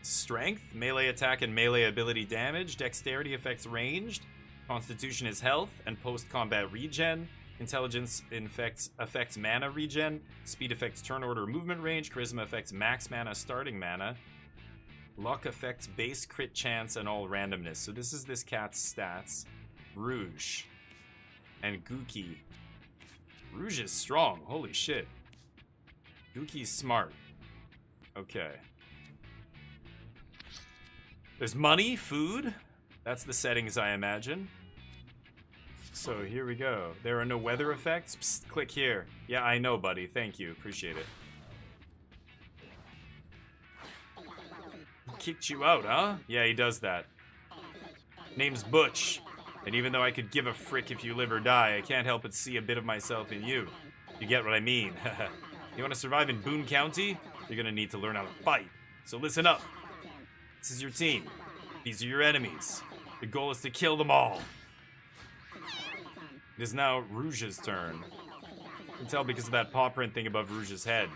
Strength, melee attack and melee ability damage. Dexterity affects ranged. Constitution is health and post-combat regen. Intelligence affects mana regen. Speed affects turn order movement range. Charisma affects max mana starting mana. Luck affects base crit chance and all randomness. So this is this cat's stats. Rouge. And Gookie. Rouge is strong. Holy shit. Gookie's smart. Okay. There's money, food. That's the settings, I imagine. So here we go. There are no weather effects. Psst, click here. Yeah, I know, buddy. Thank you. Appreciate it. He kicked you out, huh? Yeah, he does that. Name's Butch. And even though I could give a frick if you live or die, I can't help but see a bit of myself in you. You get what I mean. You want to survive in Boone County? You're going to need to learn how to fight. So listen up. This is your team. These are your enemies. The goal is to kill them all. It is now Rouge's turn. You can tell because of that paw print thing above Rouge's head.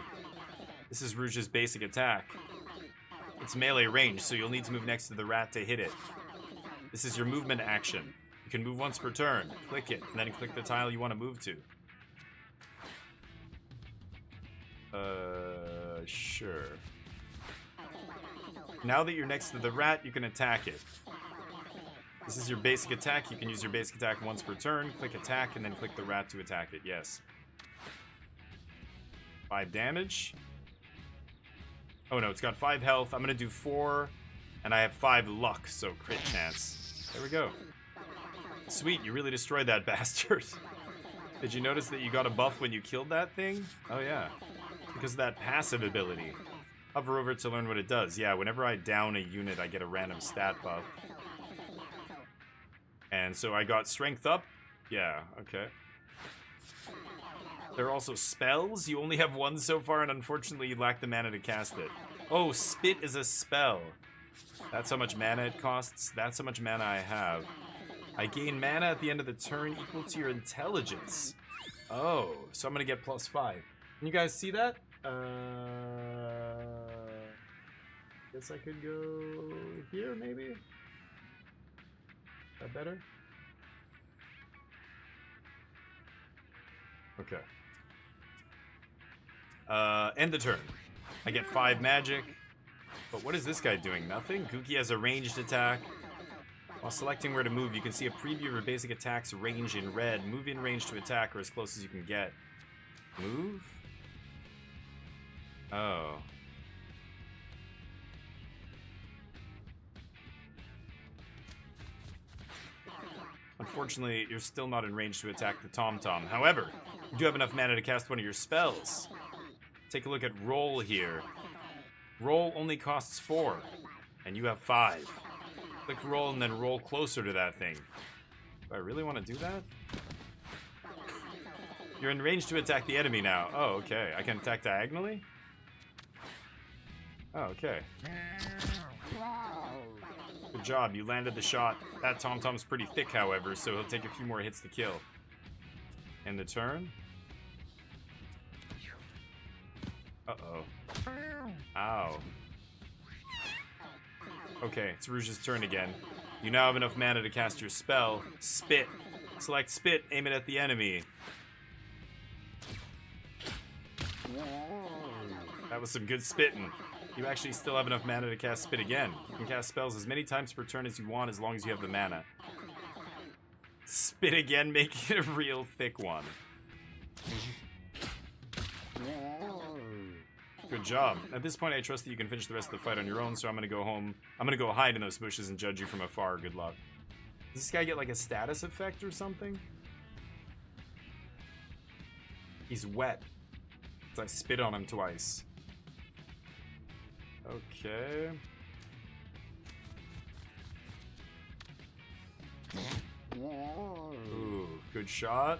This is Rouge's basic attack. It's melee range, so you'll need to move next to the rat to hit it. This is your movement action. You can move once per turn. Click it, and then click the tile you want to move to. Sure. Now that you're next to the rat, you can attack it. This is your basic attack. You can use your basic attack once per turn. Click attack, and then click the rat to attack it. Yes. 5 damage. Oh no, it's got 5 health. I'm gonna do 4, and I have 5 luck, so crit chance. There we go. Sweet, you really destroyed that bastard. Did you notice that you got a buff when you killed that thing? Oh yeah. Because of that passive ability. Hover over it to learn what it does. Yeah, whenever I down a unit, I get a random stat buff. And so I got strength up. Yeah, okay. There are also spells. You only have 1 so far, and unfortunately you lack the mana to cast it. Oh, spit is a spell. That's how much mana it costs. That's how much mana I have. I gain mana at the end of the turn equal to your intelligence. Oh, so I'm gonna get +5. Can you guys see that? Guess I could go here, maybe? Is that better? Okay. End the turn. I get 5 magic. But what is this guy doing? Nothing? Gookie has a ranged attack. While selecting where to move, you can see a preview of your basic attack's range in red. Move in range to attack or as close as you can get. Move? Oh. Unfortunately, you're still not in range to attack the Tom-Tom. However, you do have enough mana to cast one of your spells. Take a look at Roll here. Roll only costs 4, and you have 5. Click Roll and then roll closer to that thing. Do I really want to do that? You're in range to attack the enemy now. Oh, okay. I can attack diagonally? Oh, okay. Good job, you landed the shot. That Tom-Tom's pretty thick, however, so he'll take a few more hits to kill. End the turn. Uh-oh. Ow. Okay, it's Rouge's turn again. You now have enough mana to cast your spell. Spit. Select Spit, aim it at the enemy. That was some good spitting. You actually still have enough mana to cast Spit again. You can cast spells as many times per turn as you want as long as you have the mana. Spit again, making it a real thick one. Good job. At this point, I trust that you can finish the rest of the fight on your own, so I'm gonna go home. I'm gonna go hide in those bushes and judge you from afar. Good luck. Does this guy get like a status effect or something? He's wet. So I spit on him twice. Okay. Ooh, good shot.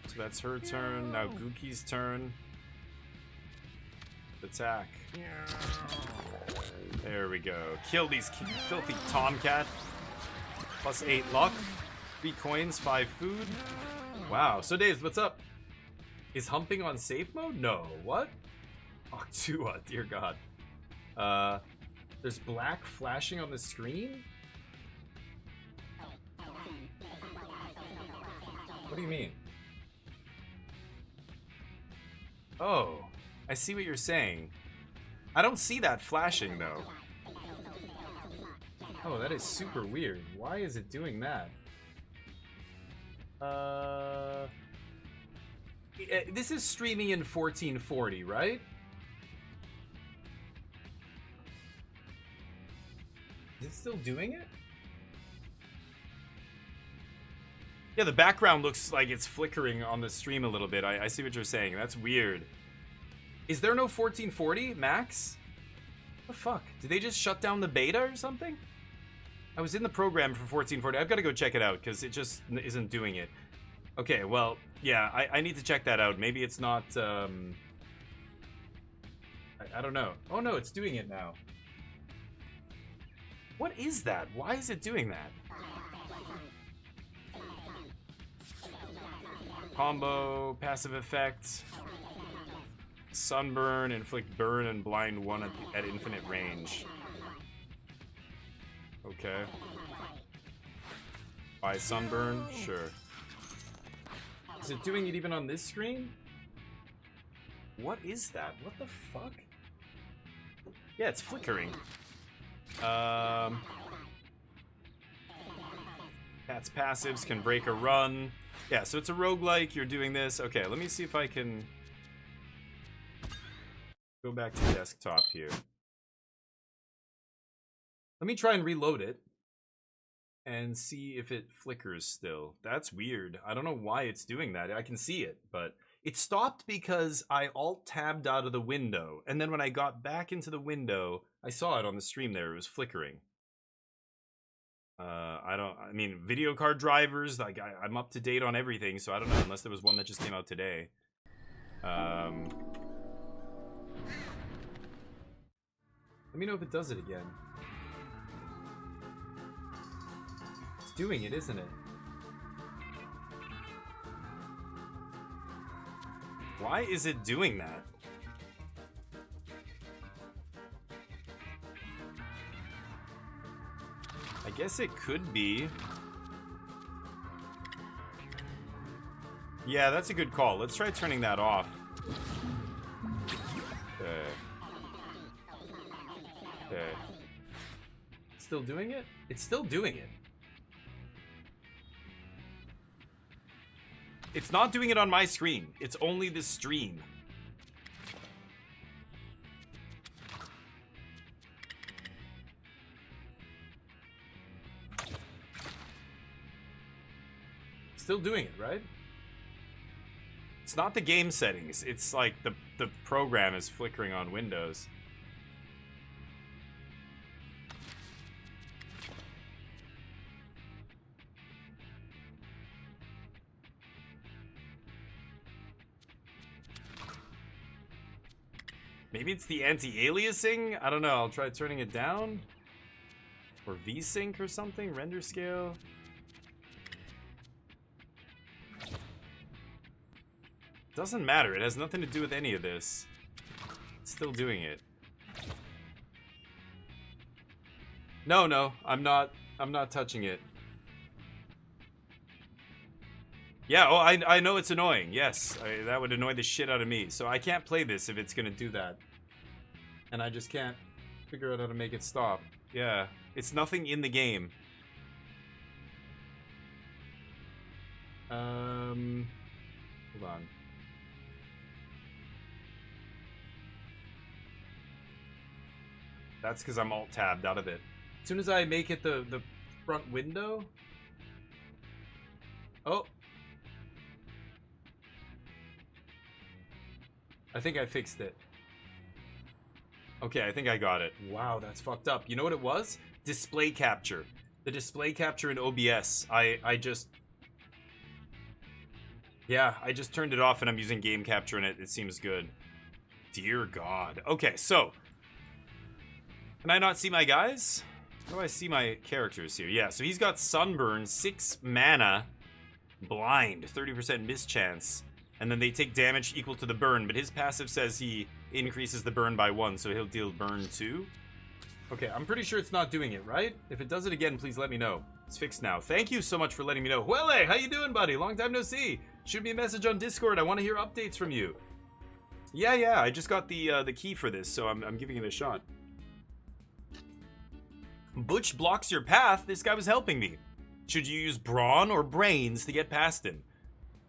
So that's her turn. Now Gookie's turn. Attack. There we go. Kill these filthy tomcat. Plus 8 luck. 3 coins, 5 food. Wow. So Dave, what's up? Is humping on safe mode? No. What? Oh, Tua, dear God. There's black flashing on the screen? What do you mean? Oh, I see what you're saying. I don't see that flashing, though. Oh, that is super weird. Why is it doing that? This is streaming in 1440, right? Is it still doing it? Yeah, the background looks like it's flickering on the stream a little bit. I see what you're saying. That's weird. Is there no 1440 max? What the fuck? Did they just shut down the beta or something? I was in the program for 1440. I've got to go check it out because it just isn't doing it. Okay, well, yeah, I need to check that out. Maybe it's not, I don't know. Oh no, it's doing it now. What is that? Why is it doing that? Combo, passive effect, sunburn, inflict burn and blind 1 at infinite range. Okay. Buy sunburn? Sure. Is it doing it even on this screen? What is that? What the fuck? Yeah, it's flickering. Cat's passives can break a run. Yeah, so it's a roguelike, you're doing this. Okay, let me see if I can go back to desktop here. Let me try and reload it and see if it flickers still. That's weird. I don't know why it's doing that. I can see it, but it stopped because I alt-tabbed out of the window, and then when I got back into the window, I saw it on the stream there. It was flickering. I mean, video card drivers, like, I'm up to date on everything, so I don't know, unless there was one that just came out today. Let me know if it does it again. It's doing it, isn't it? Why is it doing that? I guess it could be. Yeah, that's a good call. Let's try turning that off. Okay. Okay. Still doing it? It's still doing it. It's not doing it on my screen. It's only the stream. Still doing it, right? It's not the game settings. It's like the program is flickering on Windows. Maybe it's the anti-aliasing? I don't know. I'll try turning it down. Or VSync or something? Render scale? Doesn't matter. It has nothing to do with any of this. It's still doing it. No, I'm not touching it. Yeah, oh, I know it's annoying. Yes, that would annoy the shit out of me. So I can't play this if it's gonna do that. And I just can't figure out how to make it stop. Yeah, it's nothing in the game. Hold on. That's because I'm alt-tabbed out of it. As soon as I make it the front window... Oh! I think I fixed it. Okay, I think I got it. Wow, that's fucked up. You know what it was? Display capture. The display capture in OBS. I just... Yeah, I just turned it off and I'm using game capture and it seems good. Dear God. Okay, so... Can I not see my guys? How do I see my characters here? Yeah, so he's got Sunburn, 6 mana, Blind, 30% mischance, and then they take damage equal to the burn, but his passive says he increases the burn by 1, so he'll deal burn 2. Okay, I'm pretty sure it's not doing it, right? If it does it again, please let me know. It's fixed now. Thank you so much for letting me know. Huele, how you doing, buddy? Long time no see. Shoot me a message on Discord. I want to hear updates from you. Yeah, I just got the key for this, so I'm giving it a shot. Butch blocks your path. This guy was helping me. Should you use brawn or brains to get past him?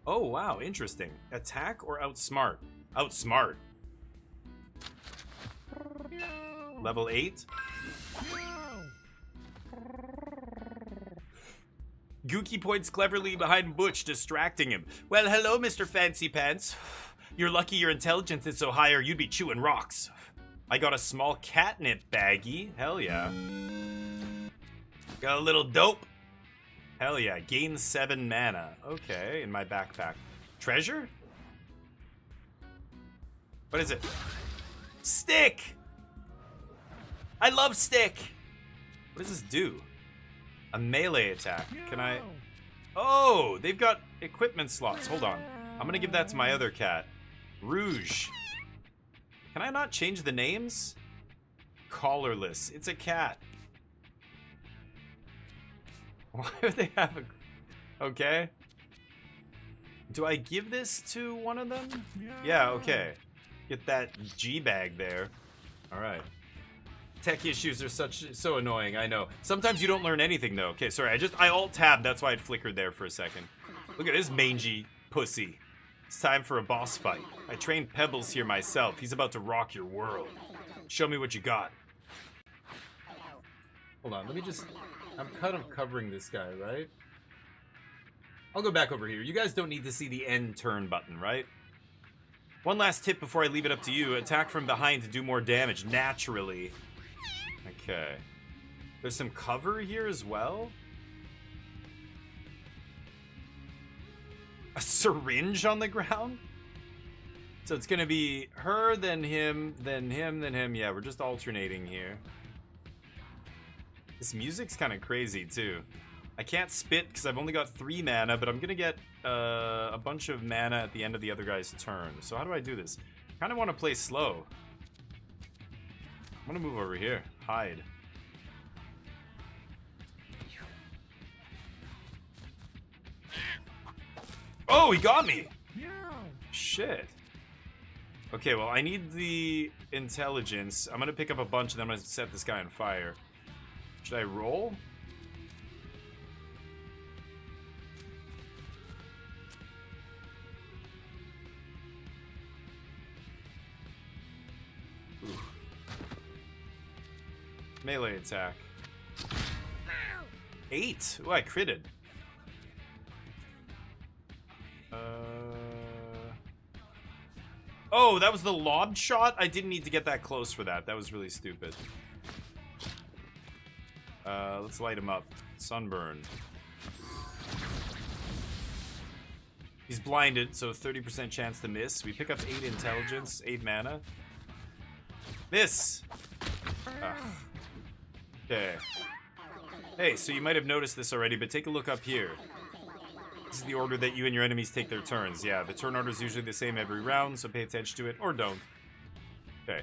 Oh, wow, interesting. Attack or outsmart? Outsmart. Level 8. Gookie points cleverly behind Butch, distracting him. Well, hello, Mr. Fancy Pants. You're lucky your intelligence is so high or you'd be chewing rocks. I got a small catnip baggie. Hell yeah. Got a little dope. Hell yeah. Gain 7 mana. Okay, in my backpack. Treasure? What is it? Stick! I love stick! What does this do? A melee attack. Can I... Oh, they've got equipment slots. Hold on. I'm gonna give that to my other cat. Rouge. Can I not change the names? Collarless. It's a cat. Why would they have a... Okay. Do I give this to one of them? Yeah, okay. Get that G-bag there. Alright. Tech issues are so annoying, I know. Sometimes you don't learn anything, though. Okay, sorry, I alt-tabbed. That's why it flickered there for a second. Look at this mangy pussy. It's time for a boss fight. I trained Pebbles here myself. He's about to rock your world. Show me what you got. Hold on, let me just... I'm kind of covering this guy, right? I'll go back over here. You guys don't need to see the end turn button, right? One last tip before I leave it up to you. Attack from behind to do more damage, naturally. Okay. There's some cover here as well. A syringe on the ground? So it's gonna be her, then him, then him, then him. Yeah, we're just alternating here. This music's kind of crazy, too. I can't spit because I've only got 3 mana, but I'm gonna get a bunch of mana at the end of the other guy's turn. So how do I do this? I kind of want to play slow. I'm gonna move over here. Hide. Oh, he got me! Shit. Okay, well, I need the intelligence. I'm gonna pick up a bunch and then I'm gonna set this guy on fire. Should I roll? Ooh. Melee attack. 8! Ooh, I critted. Oh, that was the lob shot? I didn't need to get that close for that. That was really stupid. Let's light him up. Sunburn. He's blinded, so 30% chance to miss. We pick up 8 intelligence, 8 mana. Miss! Ugh. Okay. Hey, so you might have noticed this already, but take a look up here. This is the order that you and your enemies take their turns. Yeah, the turn order is usually the same every round, so pay attention to it, or don't. Okay.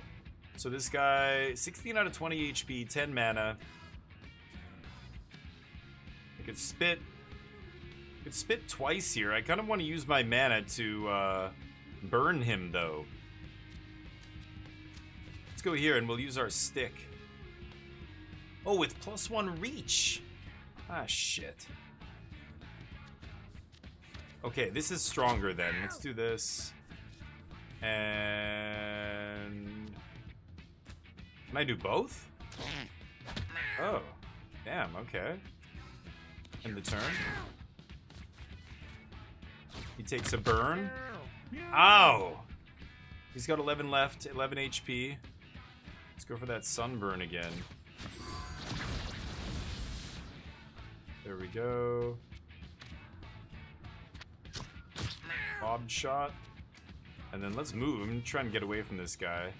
So this guy, 16 out of 20 HP, 10 mana. I could spit. Could spit twice here. I kind of want to use my mana to burn him, though. Let's go here and we'll use our stick. Oh, with +1 reach. Ah, shit. Okay, this is stronger then. Let's do this. And... Can I do both? Oh. Damn, okay. End the turn. He takes a burn. Ow! He's got 11 left, 11 HP. Let's go for that sunburn again. There we go. Bob shot. And then let's move. I'm trying to get away from this guy.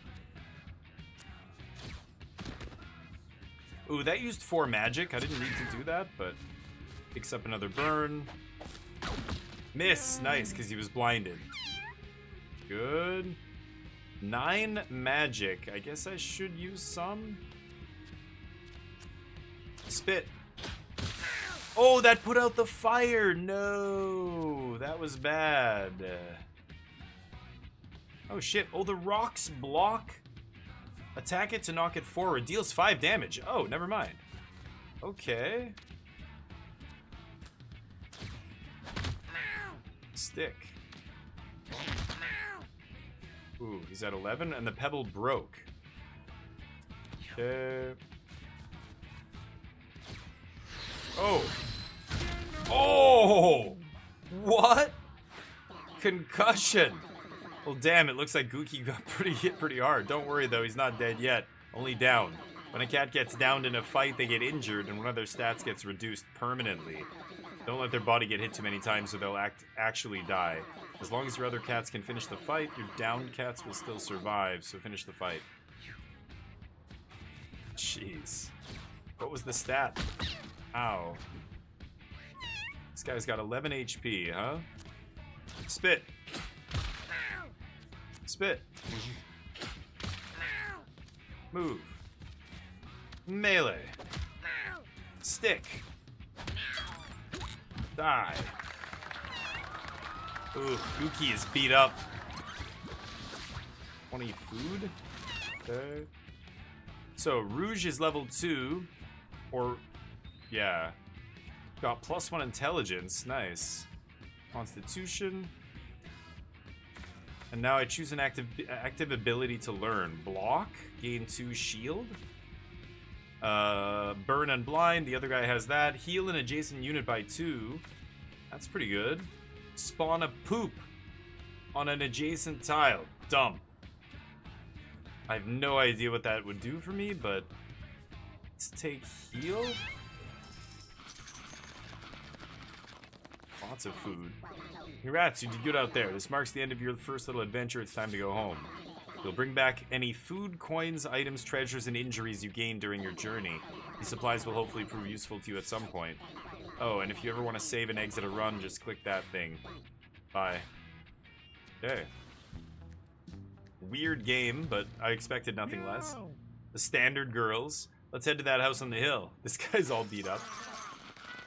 Ooh, that used 4 magic. I didn't need to do that, but picks up another burn. Miss! Nice, because he was blinded. Good. 9 magic. I guess I should use some. Spit. Oh, that put out the fire! No! That was bad. Oh shit. Oh, the rocks block. Attack it to knock it forward. Deals 5 damage. Oh, never mind. Okay. Stick. Ooh, he's at 11, and the pebble broke. Okay. Oh! Oh! What? Concussion! Well, damn, it looks like Gookie got hit pretty hard. Don't worry, though, he's not dead yet. Only down. When a cat gets downed in a fight, they get injured, and one of their stats gets reduced permanently. Don't let their body get hit too many times, or they'll actually die. As long as your other cats can finish the fight, your downed cats will still survive, so finish the fight. Jeez. What was the stat? Ow. This guy's got 11 HP, huh? Spit. Spit. Move. Melee. Stick. Die. Ooh, Gookie is beat up. 20 food? Okay. So, Rouge is level 2. Or, yeah. Got +1 intelligence. Nice. Constitution. And now I choose an active ability to learn. Block. Gain 2 shield. Burn and blind. The other guy has that. Heal an adjacent unit by 2. That's pretty good. Spawn a poop on an adjacent tile. Dumb. I have no idea what that would do for me, but let's take heal. Lots of food. Congrats, you did good out there. This marks the end of your first little adventure. It's time to go home. You'll bring back any food, coins, items, treasures, and injuries you gained during your journey. These supplies will hopefully prove useful to you at some point. Oh, and if you ever want to save and exit a run, just click that thing. Bye. Okay. Weird game, but I expected nothing less. The standard girls. Let's head to that house on the hill. This guy's all beat up.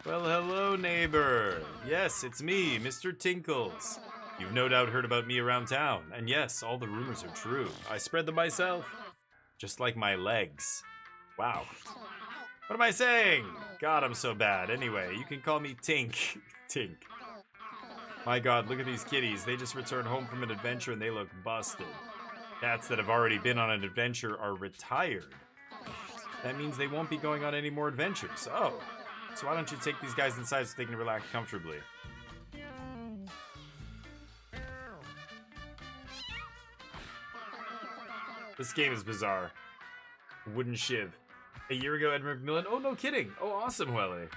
Well, hello, neighbor. Yes, it's me, Mr. Tinkles. You've no doubt heard about me around town. And yes, all the rumors are true. I spread them myself. Just like my legs. Wow. What am I saying? God, I'm so bad. Anyway, you can call me Tink. Tink. My God, look at these kitties. They just returned home from an adventure and they look busted. Cats that have already been on an adventure are retired. That means they won't be going on any more adventures. Oh. So why don't you take these guys inside so they can relax comfortably? This game is bizarre. Wooden shiv. A year ago, Edmund McMillan. Oh, no kidding. Oh, awesome, Welly.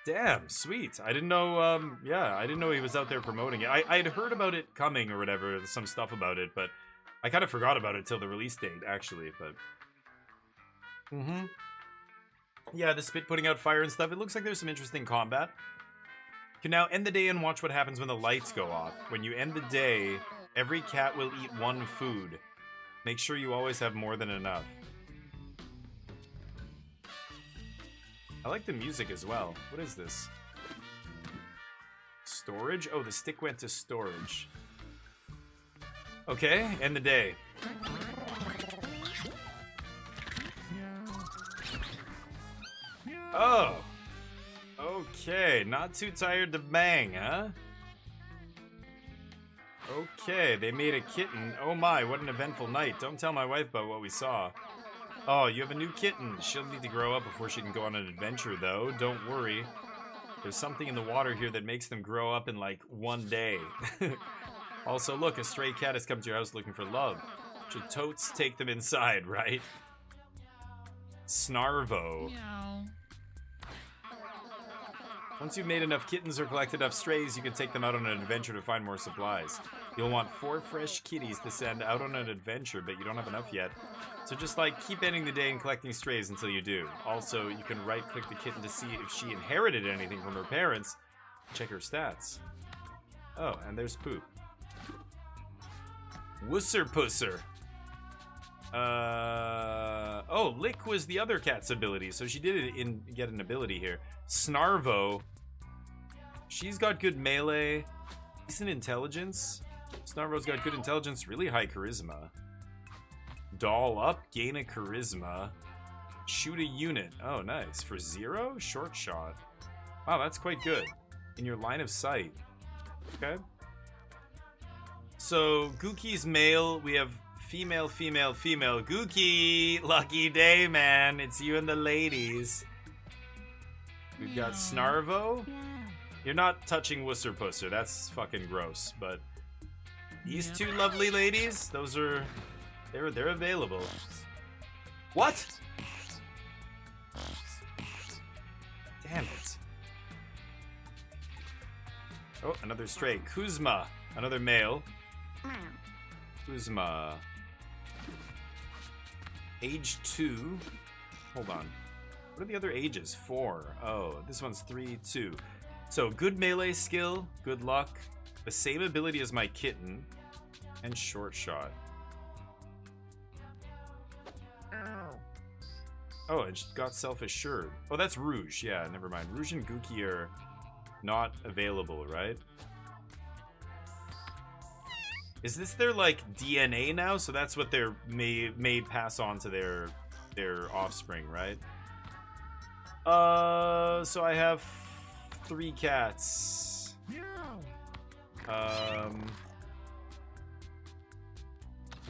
Damn, sweet. I didn't know, yeah, I didn't know he was out there promoting it. I'd heard about it coming or whatever, some stuff about it, but I kind of forgot about it till the release date, actually, but... Yeah, the spit putting out fire and stuff. It looks like there's some interesting combat. You can now end the day and watch what happens when the lights go off. When you end the day, every cat will eat 1 food. Make sure you always have more than enough. I like the music as well. What is this? storage? Oh, the stick went to storage. Okay, end the day. Oh. Okay, not too tired to bang, huh? Okay, they made a kitten. Oh my, what an eventful night. Don't tell my wife about what we saw. Oh, you have a new kitten. She'll need to grow up before she can go on an adventure, though. Don't worry. There's something in the water here that makes them grow up in, like, one day. Also, look, a stray cat has come to your house looking for love. Should totes take them inside, right? Snarvo. Once you've made enough kittens or collected enough strays, you can take them out on an adventure to find more supplies. You'll want 4 fresh kitties to send out on an adventure, but you don't have enough yet. So just, like, keep ending the day and collecting strays until you do. Also, you can right-click the kitten to see if she inherited anything from her parents. Check her stats. Oh, and there's Poop. Wusser Pusser. Oh, Lick was the other cat's ability, so she did get an ability here. Snarvo. She's got good melee, decent intelligence. Snarvo's got good intelligence, really high charisma. Doll up, gain a charisma. Shoot a unit. Oh, nice. For 0? Short shot. Wow, that's quite good. In your line of sight. Okay. So, Gookie's male. We have female, female, female. Gookie! Lucky day, man. It's you and the ladies. We've got Snarvo. You're not touching Wusser Pusser. That's fucking gross. But these two lovely ladies, those are... They're available. What? Damn it. Oh, another stray. Kuzma. Another male. Kuzma. Age 2. Hold on. What are the other ages? 4. Oh, this one's 3, 2. So, good melee skill, good luck, the same ability as my kitten, and short shot. Oh, it got self-assured. Oh, that's Rouge. Yeah, never mind. Rouge and Gookie are not available, right? Is this their, like, DNA now? So that's what they're may pass on to their offspring, right? So I have 3 cats. Can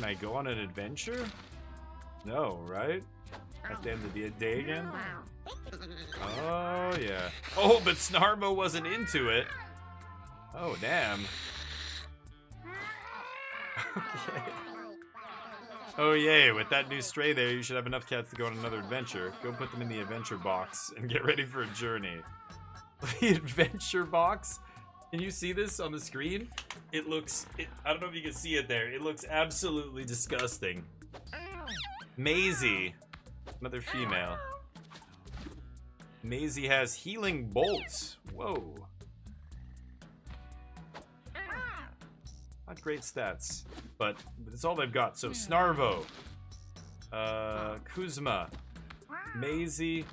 I go on an adventure? No, right? At the end of the day again? Oh, yeah. Oh, but Snarbo wasn't into it. Oh, damn. Okay. Oh, yay. With that new stray there, you should have enough cats to go on another adventure. Go put them in the adventure box and get ready for a journey. The adventure box? Can you see this on the screen? It looks... I don't know if you can see it there. It looks absolutely disgusting. Maisie. Another female. Maisie has healing bolts. Whoa. Not great stats, but that's all they've got. So Snarvo, Kuzma, Maisie,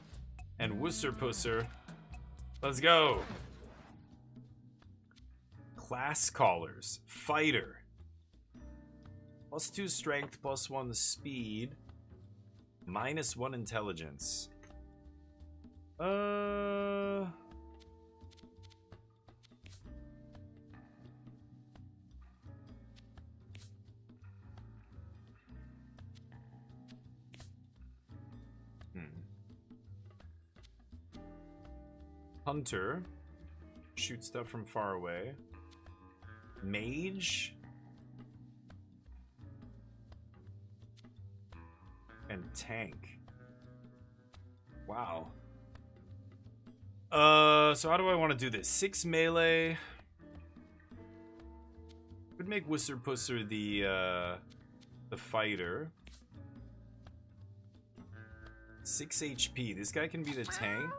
and Wusser Pusser. Let's go. Class Callers. Fighter. +2 strength, +1 speed, -1 intelligence. Hunter. Shoot stuff from far away. Mage. And tank. Wow. So how do I want to do this? 6 melee. Could make Wusser Pusser the fighter. 6 HP. This guy can be the tank.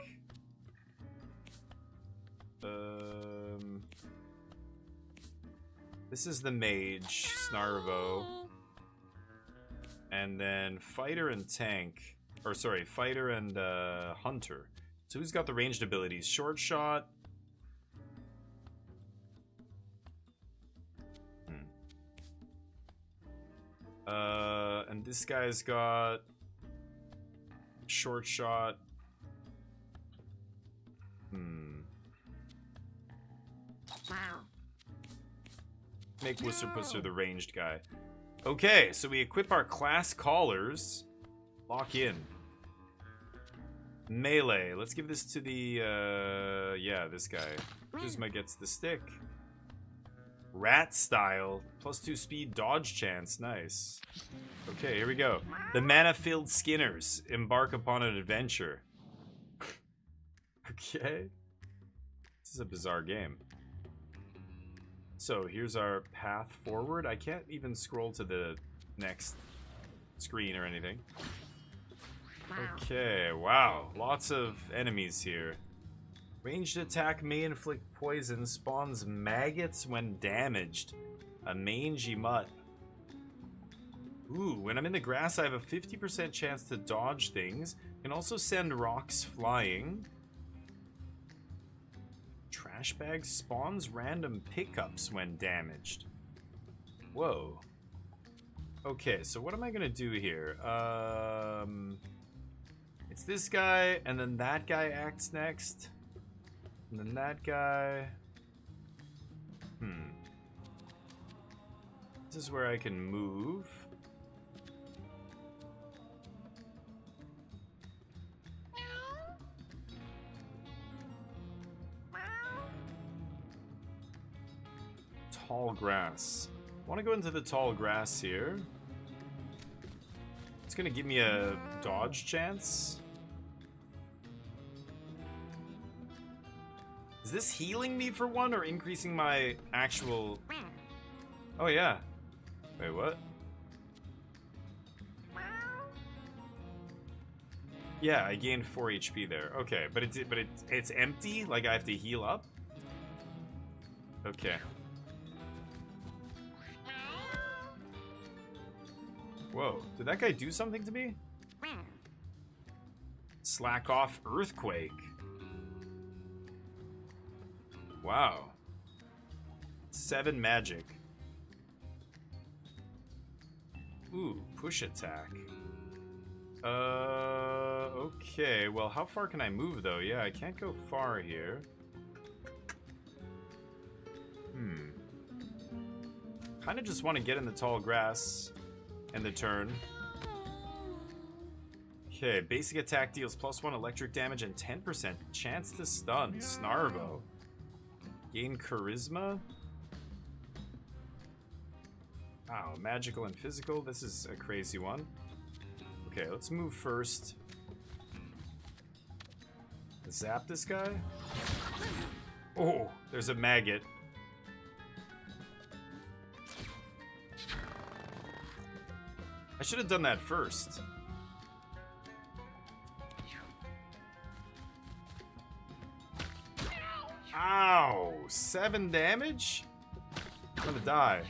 This is the mage, Snarvo. And then fighter and tank. Or sorry, fighter and hunter. So who's got the ranged abilities? Short shot. And this guy's got short shot. Make Wusserpusser the ranged guy. Okay, so we equip our class collars. Lock in. Melee. Let's give this to the, yeah, this guy. Kuzma gets the stick. Rat style. +2 speed, dodge chance. Nice. Okay, here we go. The mana-filled Skinners embark upon an adventure. Okay. This is a bizarre game. So, here's our path forward. I can't even scroll to the next screen or anything. Okay, wow. Lots of enemies here. Ranged attack may inflict poison, spawns maggots when damaged. A mangy mutt. Ooh, when I'm in the grass, I have a 50% chance to dodge things. Can also send rocks flying. Trash bag spawns random pickups when damaged. Whoa. Okay, so what am I gonna do here? It's this guy, and then that guy acts next. And then that guy. This is where I can move. Tall grass. I want to go into the tall grass here. It's gonna give me a dodge chance. Is this healing me for one or increasing my actual... Oh yeah. Wait, what? Yeah, I gained 4 HP there. Okay, but it's empty? Like I have to heal up? Okay. Whoa, did that guy do something to me? Slack off earthquake. Wow. 7 magic. Ooh, push attack. Okay, well, how far can I move, though? Yeah, I can't go far here. Kinda just want to get in the tall grass. And the turn. Okay, basic attack deals +1 electric damage and 10% chance to stun. Snarbo. Gain charisma. Wow, magical and physical. This is a crazy one. Okay, let's move first. Zap this guy. Oh, there's a maggot. I should have done that first. Ow! 7 damage? I'm gonna die.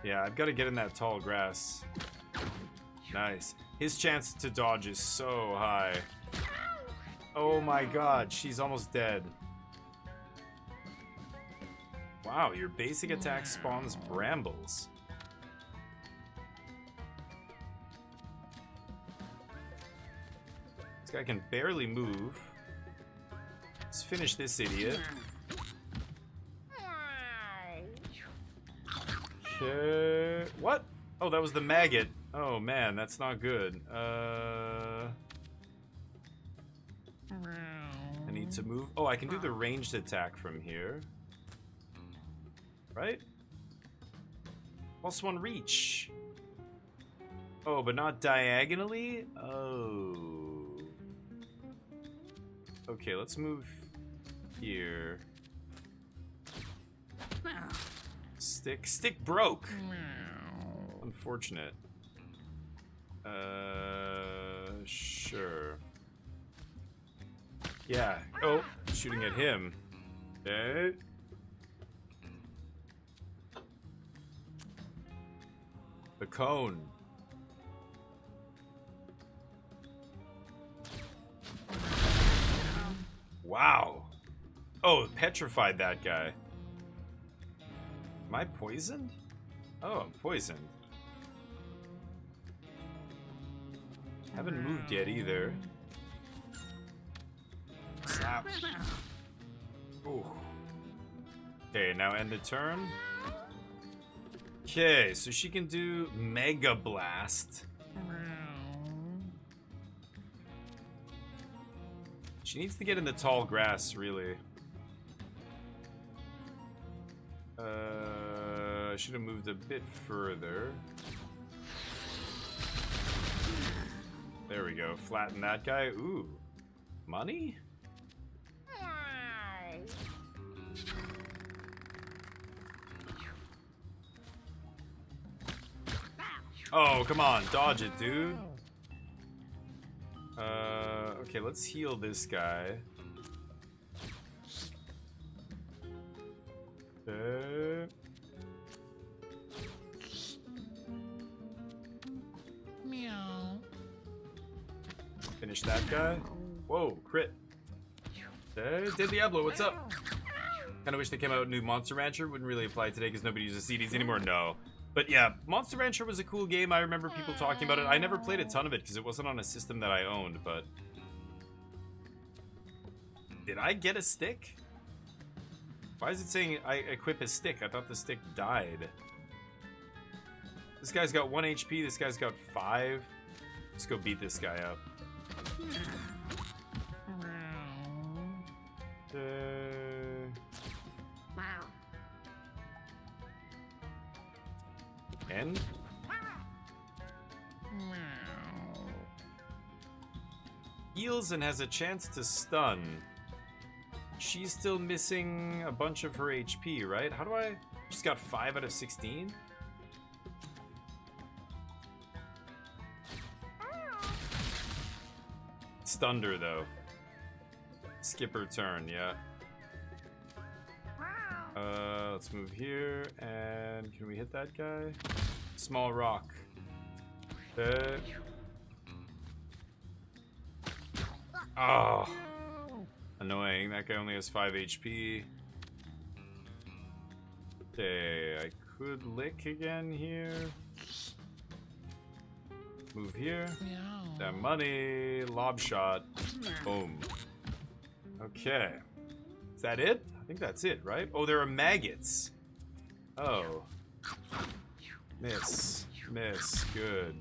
Yeah, I've got to get in that tall grass. Nice. His chance to dodge is so high. Oh my god, she's almost dead. Wow, your basic attack spawns brambles. This guy can barely move. Let's finish this idiot. Okay. What? Oh, that was the maggot. Oh man, that's not good. I need to move. Oh, I can do the ranged attack from here. Right? +1 reach. Oh, but not diagonally? Oh. Okay, let's move here. Stick broke. Unfortunate. Sure. Yeah. Oh, shooting at him. Okay. The cone. Wow. Oh, it petrified that guy. Am I poisoned? Oh, I'm poisoned. Haven't moved yet either. Slap. Ooh. Okay, now end the turn. Okay, so she can do Mega Blast. She needs to get in the tall grass, really. I should have moved a bit further. There we go. Flatten that guy. Ooh. Money? Oh, come on. Dodge it, dude. Okay, let's heal this guy. Finish that guy. Whoa, crit. Did Diablo, what's up? Kinda wish they came out with new Monster Rancher. Wouldn't really apply today because nobody uses CDs anymore. No. But yeah, Monster Rancher was a cool game. I remember people talking about it. I never played a ton of it because it wasn't on a system that I owned, but... Did I get a stick? Why is it saying I equip a stick? I thought the stick died. This guy's got 1 HP, this guy's got 5. Let's go beat this guy up. End? Heals and has a chance to stun. She's still missing a bunch of her HP, right? How do I... She's got 5 out of 16? Stunned her, though. Skip her turn, yeah. Let's move here, and can we hit that guy? Small rock. Oh. Annoying, that guy only has 5 HP. Okay, I could lick again here. Move here. That money. Lob shot. Boom. Okay. Is that it? I think that's it, right? Oh, there are maggots. Oh. Miss. Miss. Good.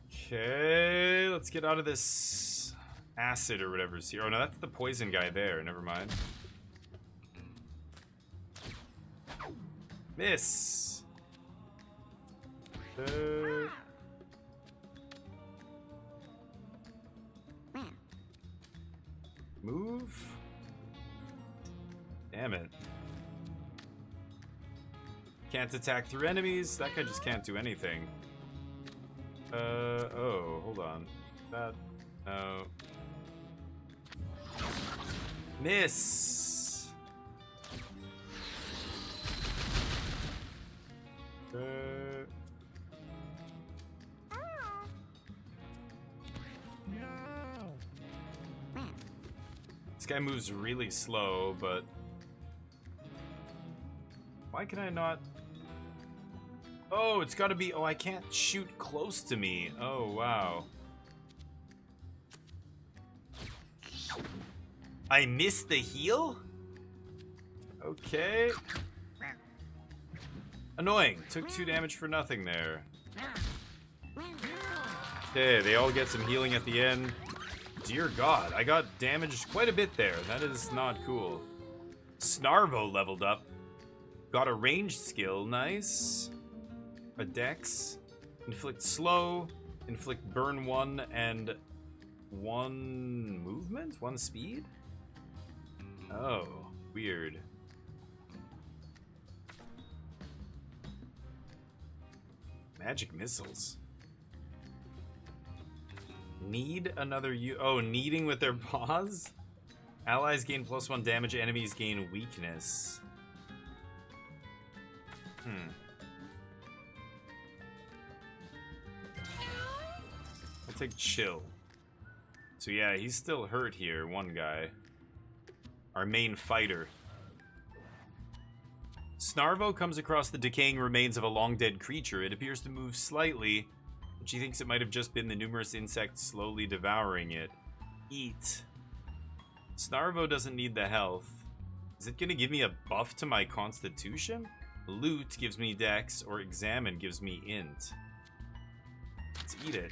Okay, let's get out of this acid or whatever's here. Oh, no, that's the poison guy there. Never mind. Miss. Move. Damn it. Can't attack through enemies. That guy just can't do anything. Oh, hold on. That, no. Miss! This guy moves really slow, but... Why can I not... Oh, it's gotta be... Oh, I can't shoot close to me. Oh, wow. I missed the heal? Okay. Annoying. Took 2 damage for nothing there. Okay, they all get some healing at the end. Dear God, I got damaged quite a bit there. That is not cool. Snarvo leveled up. Got a ranged skill. Nice. A dex. Inflict slow. Inflict burn 1 and 1 movement? 1 speed? Oh, weird. Magic missiles. Need another oh, kneading with their paws? Allies gain +1 damage, enemies gain weakness. I'll take chill. So yeah, he's still hurt here, one guy. Our main fighter. Snarvo comes across the decaying remains of a long-dead creature. It appears to move slightly, but she thinks it might have just been the numerous insects slowly devouring it. Eat. Snarvo doesn't need the health. Is it going to give me a buff to my constitution? Loot gives me dex, or examine gives me int. Let's eat it.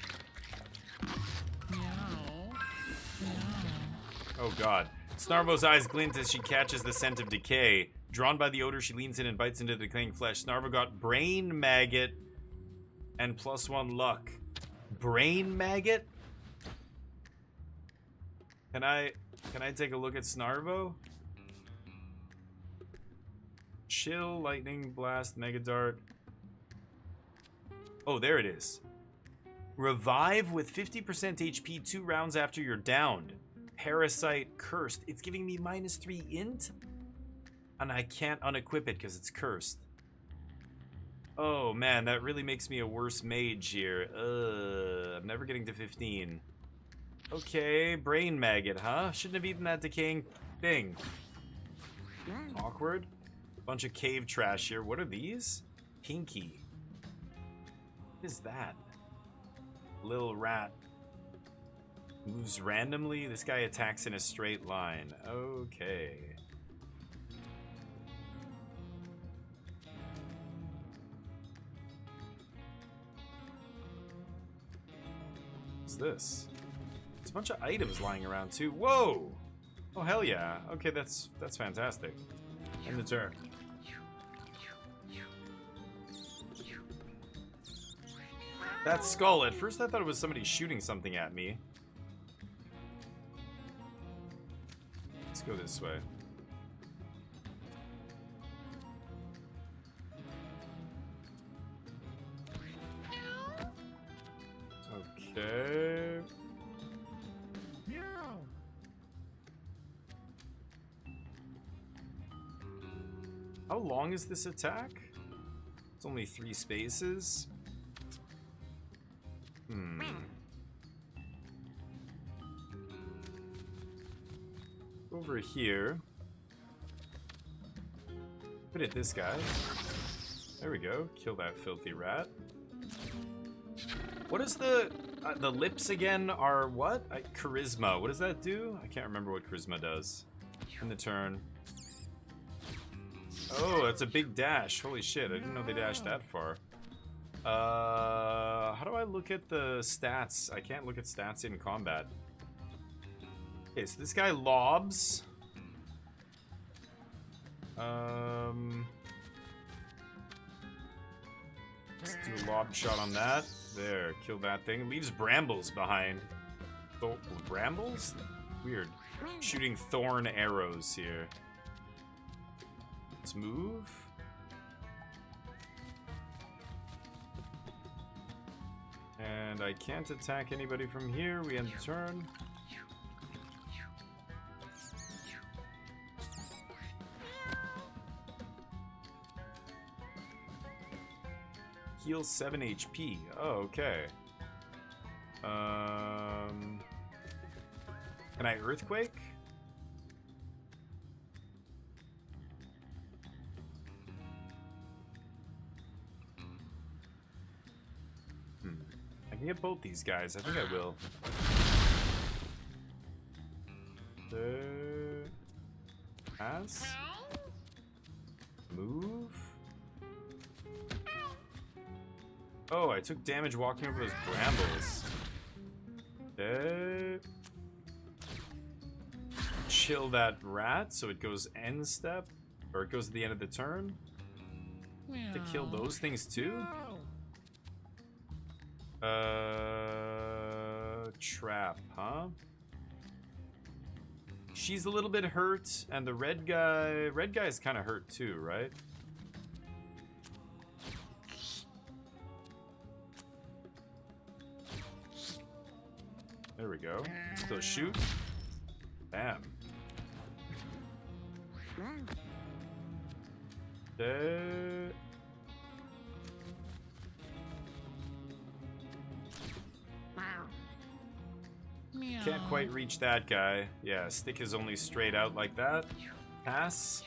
Oh god. Snarvo's eyes glint as she catches the scent of decay. Drawn by the odor, she leans in and bites into the decaying flesh. Snarvo got brain maggot and +1 luck. Brain maggot? Can I take a look at Snarvo? Chill, lightning, blast, mega dart. Oh, there it is. Revive with 50% HP 2 rounds after you're downed. Parasite, cursed. It's giving me -3 int? And I can't unequip it because it's cursed. Oh man, that really makes me a worse mage here. I'm never getting to 15. Okay, brain maggot, huh? Shouldn't have eaten that decaying thing. Awkward. Bunch of cave trash here. What are these? Pinky. What is that? Little rat. Moves randomly. This guy attacks in a straight line. Okay. What's this? There's a bunch of items lying around too. Whoa! Oh hell yeah. Okay, that's fantastic. End the turn. That skull, at first I thought it was somebody shooting something at me. Let's go this way. Okay. How long is this attack? It's only 3 spaces. Over here. Put it this guy. There we go. Kill that filthy rat. What is the lips again are what? Charisma. What does that do? I can't remember what charisma does. In the turn. Oh, that's a big dash. Holy shit, I didn't know they dashed that far. How do I look at the stats? I can't look at stats in combat. Okay, so this guy lobs. Let's do a lob shot on that. There, kill that thing. Leaves brambles behind. Oh, brambles? Weird. Shooting thorn arrows here. Let's move. And I can't attack anybody from here. We end the turn. Heal 7 HP. Oh, okay. Can I earthquake? I can get both these guys. I think I will. Pass. Move. Oh, I took damage walking over those brambles. Chill that rat so it goes end step. Or it goes at the end of the turn. To kill those things too? Trap, huh? She's a little bit hurt, and the red guy's kind of hurt too, right? There we go. Still shoot. Bam. Can't quite reach that guy. Yeah, stick is only straight out like that. Pass.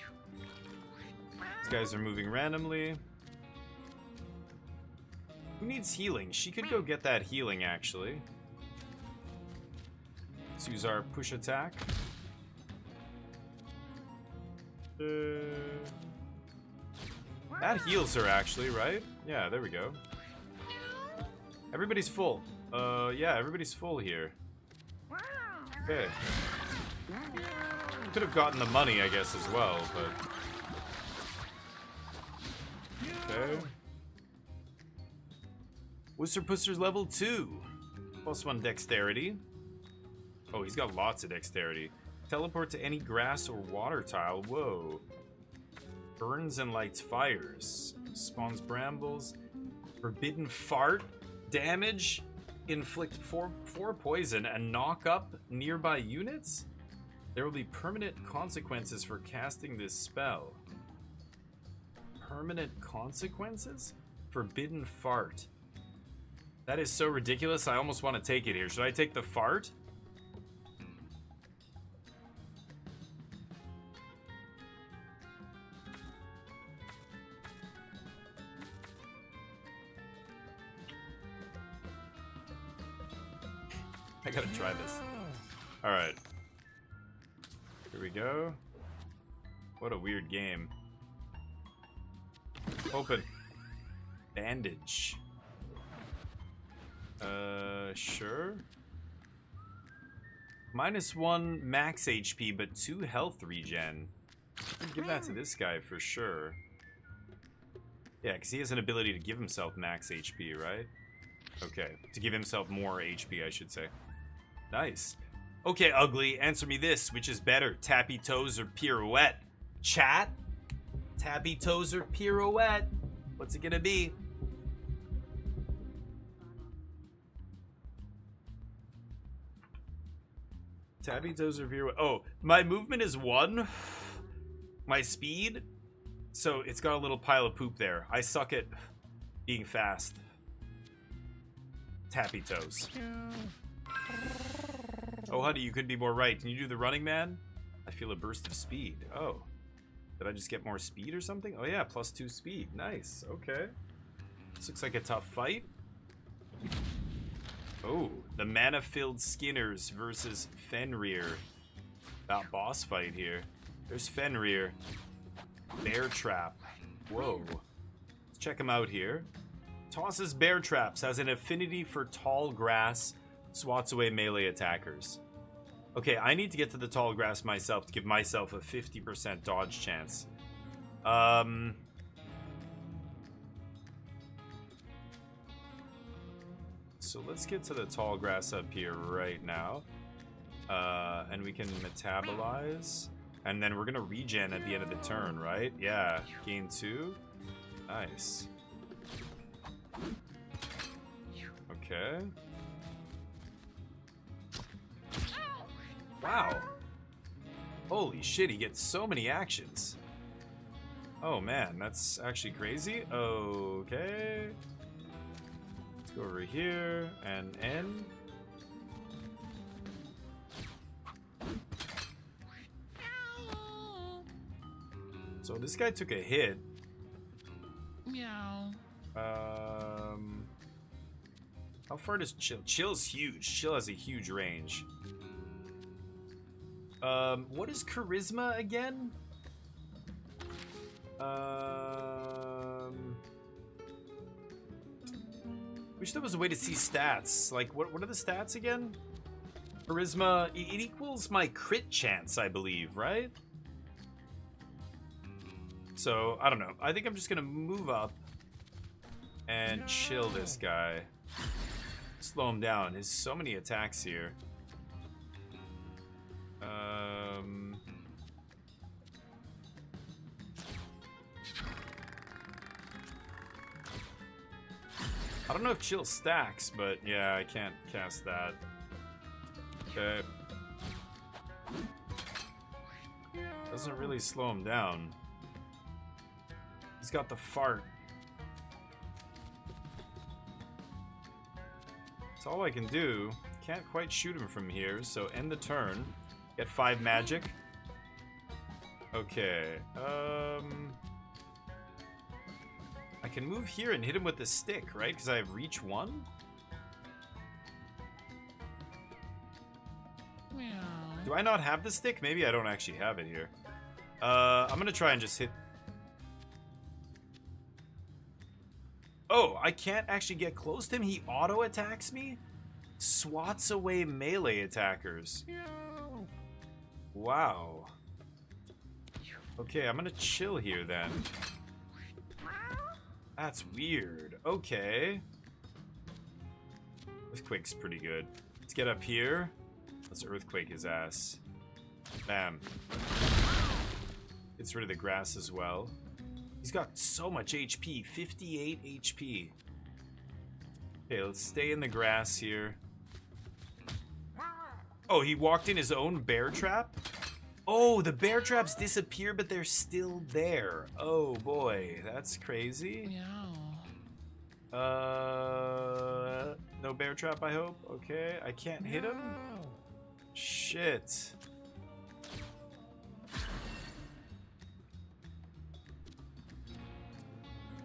These guys are moving randomly. Who needs healing? She could go get that healing, actually. Let's use our push attack. That heals her, actually, right? Yeah, there we go. Everybody's full. Yeah, everybody's full here. Okay. Could have gotten the money, I guess, as well, but... Okay. Wooster Pusser's level 2. +1 dexterity. Oh, he's got lots of dexterity. Teleport to any grass or water tile. Whoa. Burns and lights fires. Spawns brambles. Forbidden fart. Damage. Inflict 4 poison and knock up nearby units? There will be permanent consequences for casting this spell. Permanent consequences? Forbidden fart. That is so ridiculous, I almost want to take it here. Should I take the fart? I gotta try this. Alright. Here we go. What a weird game. Open. Bandage. Sure. -1 max HP, but 2 health regen. I'll give that to this guy for sure. Yeah, because he has an ability to give himself max HP, right? Okay, to give himself more HP, I should say. Nice. Okay, Ugly, answer me this. Which is better, tappy toes or pirouette? Chat? Tappy toes or pirouette? What's it gonna be? Tappy toes or pirouette? Oh, my movement is 1. My speed? So it's got a little pile of poop there. I suck at being fast. Tappy toes. Oh, honey, you could be more right. Can you do the running man? I feel a burst of speed. Oh. Did I just get more speed or something? Oh, yeah, +2 speed. Nice. Okay. This looks like a tough fight. Oh, the mana-filled Skinners versus Fenrir. That boss fight here. There's Fenrir. Bear Trap. Whoa. Let's check him out here. Tosses bear traps, has an affinity for tall grass, swats away melee attackers. Okay, I need to get to the tall grass myself to give myself a 50% dodge chance. So let's get to the tall grass up here right now. And we can metabolize. And then we're gonna regen at the end of the turn, right? Yeah, gain 2. Nice. Okay. Wow. Holy shit, he gets so many actions. Oh man, that's actually crazy. Okay. Let's go over here and end. So this guy took a hit. Meow. How far does Chill? Chill's huge. Chill has a huge range. What is charisma again? Wish there was a way to see stats. Like, what are the stats again? Charisma, it equals my crit chance, I believe, right? So, I don't know. I think I'm just gonna move up and chill this guy. Slow him down. There's so many attacks here. I don't know if chill stacks, but yeah, I can't cast that. Okay. Doesn't really slow him down. He's got the fart. That's all I can do. Can't quite shoot him from here, so end the turn. Get 5 magic. Okay. I can move here and hit him with the stick, right? Because I have reach 1? Do I not have the stick? Maybe I don't actually have it here. I'm gonna try and just hit... Oh, I can't actually get close to him? He auto-attacks me? Swats away melee attackers. Wow. Okay, I'm gonna chill here then. That's weird. Okay. Earthquake's pretty good. Let's get up here. Let's earthquake his ass. Bam. Gets rid of the grass as well. He's got so much HP. 58 HP. Okay, let's stay in the grass here. Oh, he walked in his own bear trap? Oh, the bear traps disappear, but they're still there. Oh boy, that's crazy. No bear trap, I hope. Okay, I can't hit him? Shit.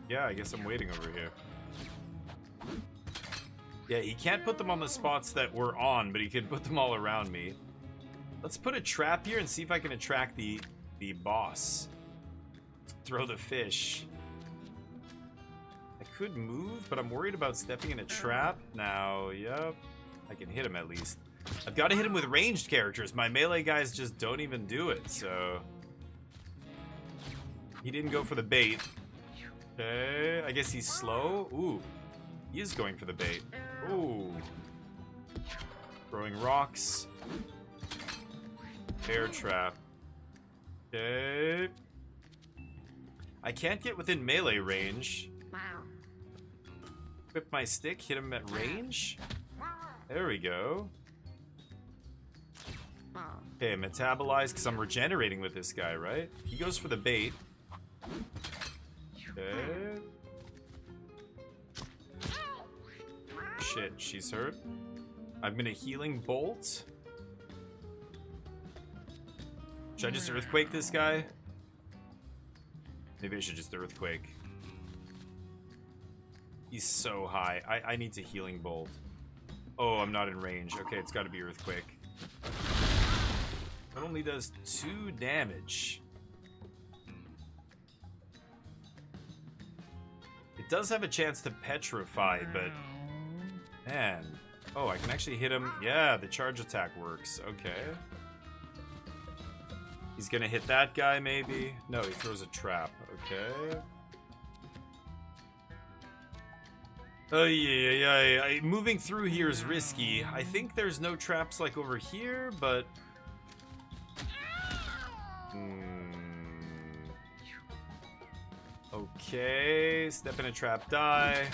Yeah, I guess I'm waiting over here. Yeah, he can't put them on the spots that we're on, but he can put them all around me. Let's put a trap here and see if I can attract the boss. Throw the fish. I could move, but I'm worried about stepping in a trap. Now, yep. I can hit him at least. I've got to hit him with ranged characters. My melee guys just don't even do it, so... He didn't go for the bait. Okay, I guess he's slow. Ooh, he is going for the bait. Ooh. Throwing rocks. Bear trap. Okay. I can't get within melee range. Whip my stick, hit him at range. There we go. Okay, metabolize, because I'm regenerating with this guy, right? He goes for the bait. Okay. Shit, she's hurt. I'm gonna healing bolt. Should I just earthquake this guy? Maybe I should just earthquake. He's so high. I need to healing bolt. Oh, I'm not in range. Okay, it's gotta be earthquake. It only does 2 damage. It does have a chance to petrify, but... Man. Oh, I can actually hit him. Yeah, the charge attack works. Okay. He's gonna hit that guy, maybe? No, he throws a trap. Okay. Oh, yeah. Moving through here is risky. I think there's no traps like over here, but... Okay, step in a trap, die.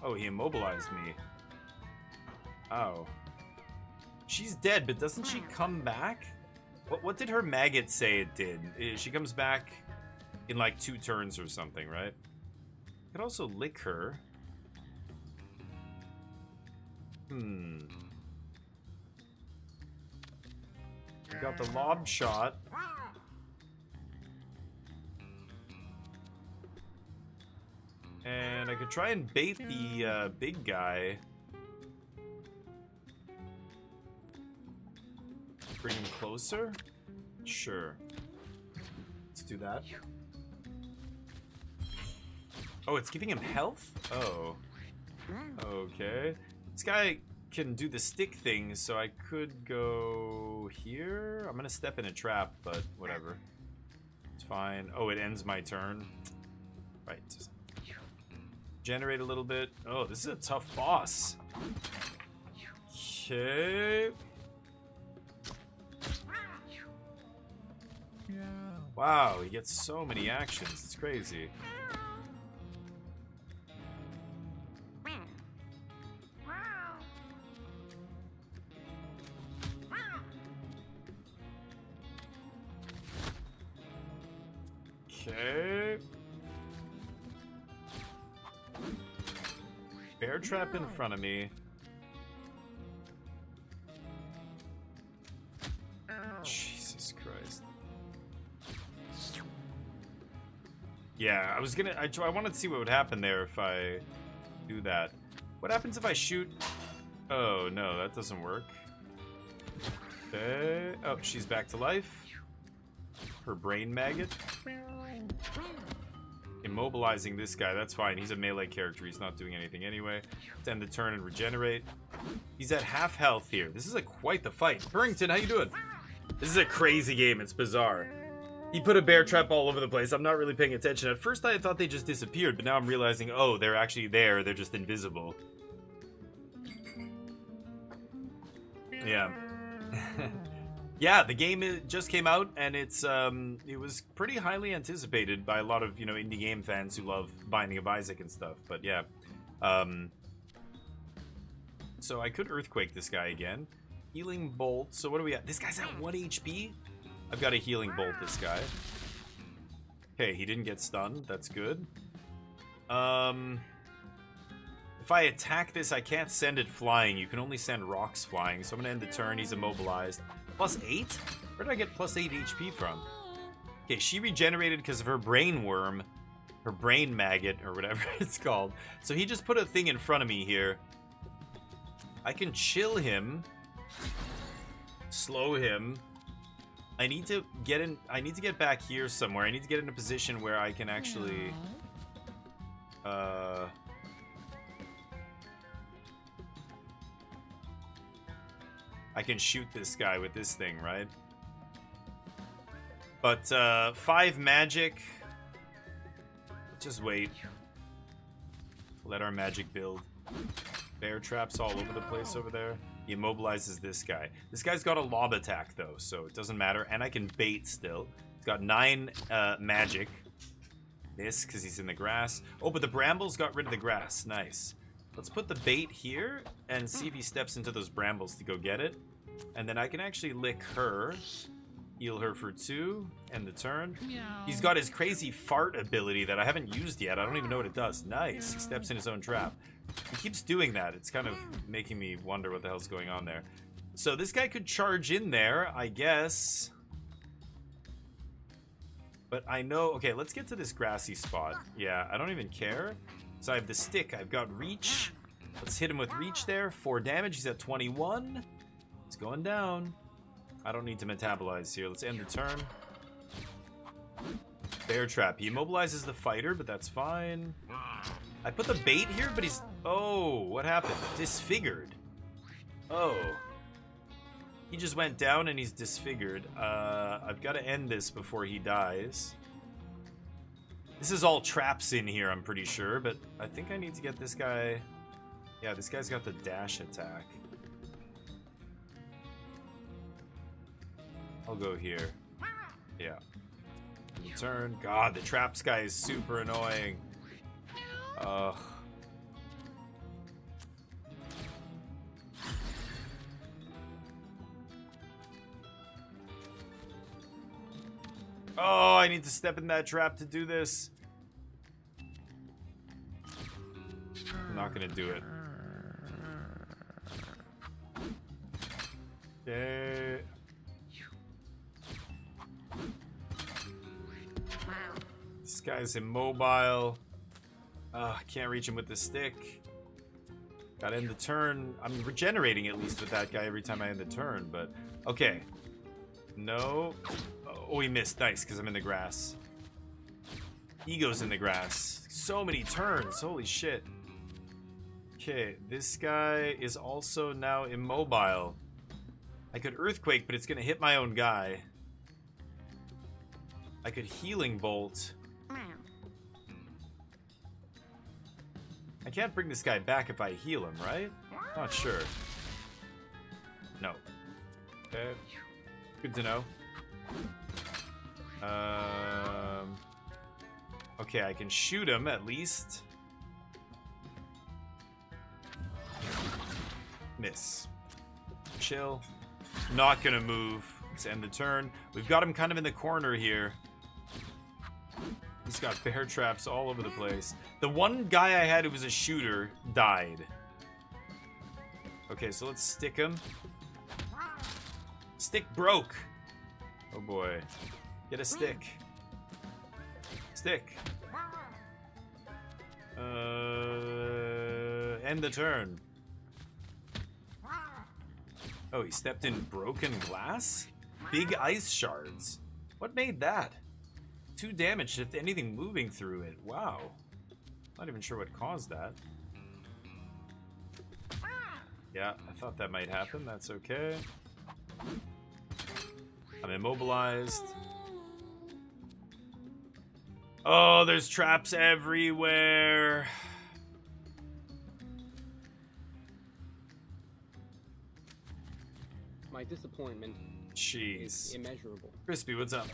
Oh, he immobilized me. Oh. She's dead, but doesn't she come back? What did her maggot say it did? She comes back in like 2 turns or something, right? I could also lick her. We got the lob shot. And I could try and bait the big guy. Bring him closer? Sure. Let's do that. Oh, it's giving him health? Oh. Okay. This guy can do the stick thing, so I could go here. I'm gonna step in a trap, but whatever. It's fine. Oh, it ends my turn. Right. Generate a little bit. Oh, this is a tough boss. Okay. Wow, he gets so many actions. It's crazy. Okay. Bear trap in front of me. Jesus Christ. Yeah, I was gonna. I wanted to see what would happen there if I do that. What happens if I shoot? Oh no, that doesn't work. Okay. Oh, she's back to life. Her brain maggot. Immobilizing this guy, that's fine. He's a melee character. He's not doing anything anyway. Let's end the turn and regenerate. He's at half health here. This is quite the fight. Purrington, how you doing? This is a crazy game. It's bizarre. He put a bear trap all over the place. I'm not really paying attention. At first, I thought they just disappeared, but now I'm realizing, oh, they're actually there. They're just invisible. Yeah. Yeah, the game just came out, and it was pretty highly anticipated by a lot of, indie game fans who love Binding of Isaac and stuff. But yeah, so I could Earthquake this guy again. Healing Bolt. So what do we got? This guy's at 1 HP. I've got a Healing Bolt this guy. Okay, he didn't get stunned. That's good. If I attack this, I can't send it flying. You can only send rocks flying. So I'm gonna end the turn. He's immobilized. +8? Where did I get +8 HP from? Okay, she regenerated because of her brain worm. Her brain maggot, or whatever it's called. So he just put a thing in front of me here. I can chill him. Slow him. I need to get back here somewhere. I need to get in a position where I can actually... I can shoot this guy with this thing, right? But 5 magic. Just wait. Let our magic build. Bear traps all over the place over there. He immobilizes this guy. This guy's got a lob attack though, so it doesn't matter. And I can bait still. He's got 9 magic. Miss because he's in the grass. Oh, but the brambles got rid of the grass. Nice. Let's put the bait here and see if he steps into those brambles to go get it. And then I can actually lick her. Heal her for 2. End the turn. He's got his crazy fart ability that I haven't used yet. I don't even know what it does. Nice. He steps in his own trap. He keeps doing that. It's kind of making me wonder what the hell's going on there. So this guy could charge in there, I guess. But I know... Okay, let's get to this grassy spot. Yeah, I don't even care. So I have the stick. I've got reach. Let's hit him with reach there. 4 damage. He's at 21. He's going down. I don't need to metabolize here. Let's end the turn. Bear trap. He immobilizes the fighter, but that's fine. I put the bait here, but he's... Oh, what happened? Disfigured. Oh. He just went down and he's disfigured. I've got to end this before he dies. This is all traps in here, I'm pretty sure, but I think I need to get this guy... Yeah, this guy's got the dash attack. I'll go here. Yeah. End the turn. God, the traps guy is super annoying. Ugh. Oh, I need to step in that trap to do this. I'm not gonna do it. Okay. This guy's immobile. Can't reach him with the stick. Gotta end the turn. I'm regenerating at least with that guy every time I end the turn, but... Okay. No. Oh, he missed. Nice, because I'm in the grass. Ego's in the grass. So many turns. Holy shit. Okay, this guy is also now immobile. I could Earthquake, but it's gonna hit my own guy. I could Healing Bolt. I can't bring this guy back if I heal him, right? Not sure. No. Okay. Good to know. Okay, I can shoot him at least. Miss. Chill. Not gonna move. Let's end the turn. We've got him kind of in the corner here. He's got bear traps all over the place. The one guy I had who was a shooter died. Okay, so let's stick him. Stick broke. Oh boy. Get a stick. Stick. End the turn. Oh, he stepped in broken glass? Big ice shards. What made that? 2 damage to anything moving through it. Wow. Not even sure what caused that. Yeah, I thought that might happen. That's okay. I'm immobilized. Oh, there's traps everywhere. My disappointment Jeez. is immeasurable. Crispy, what's up?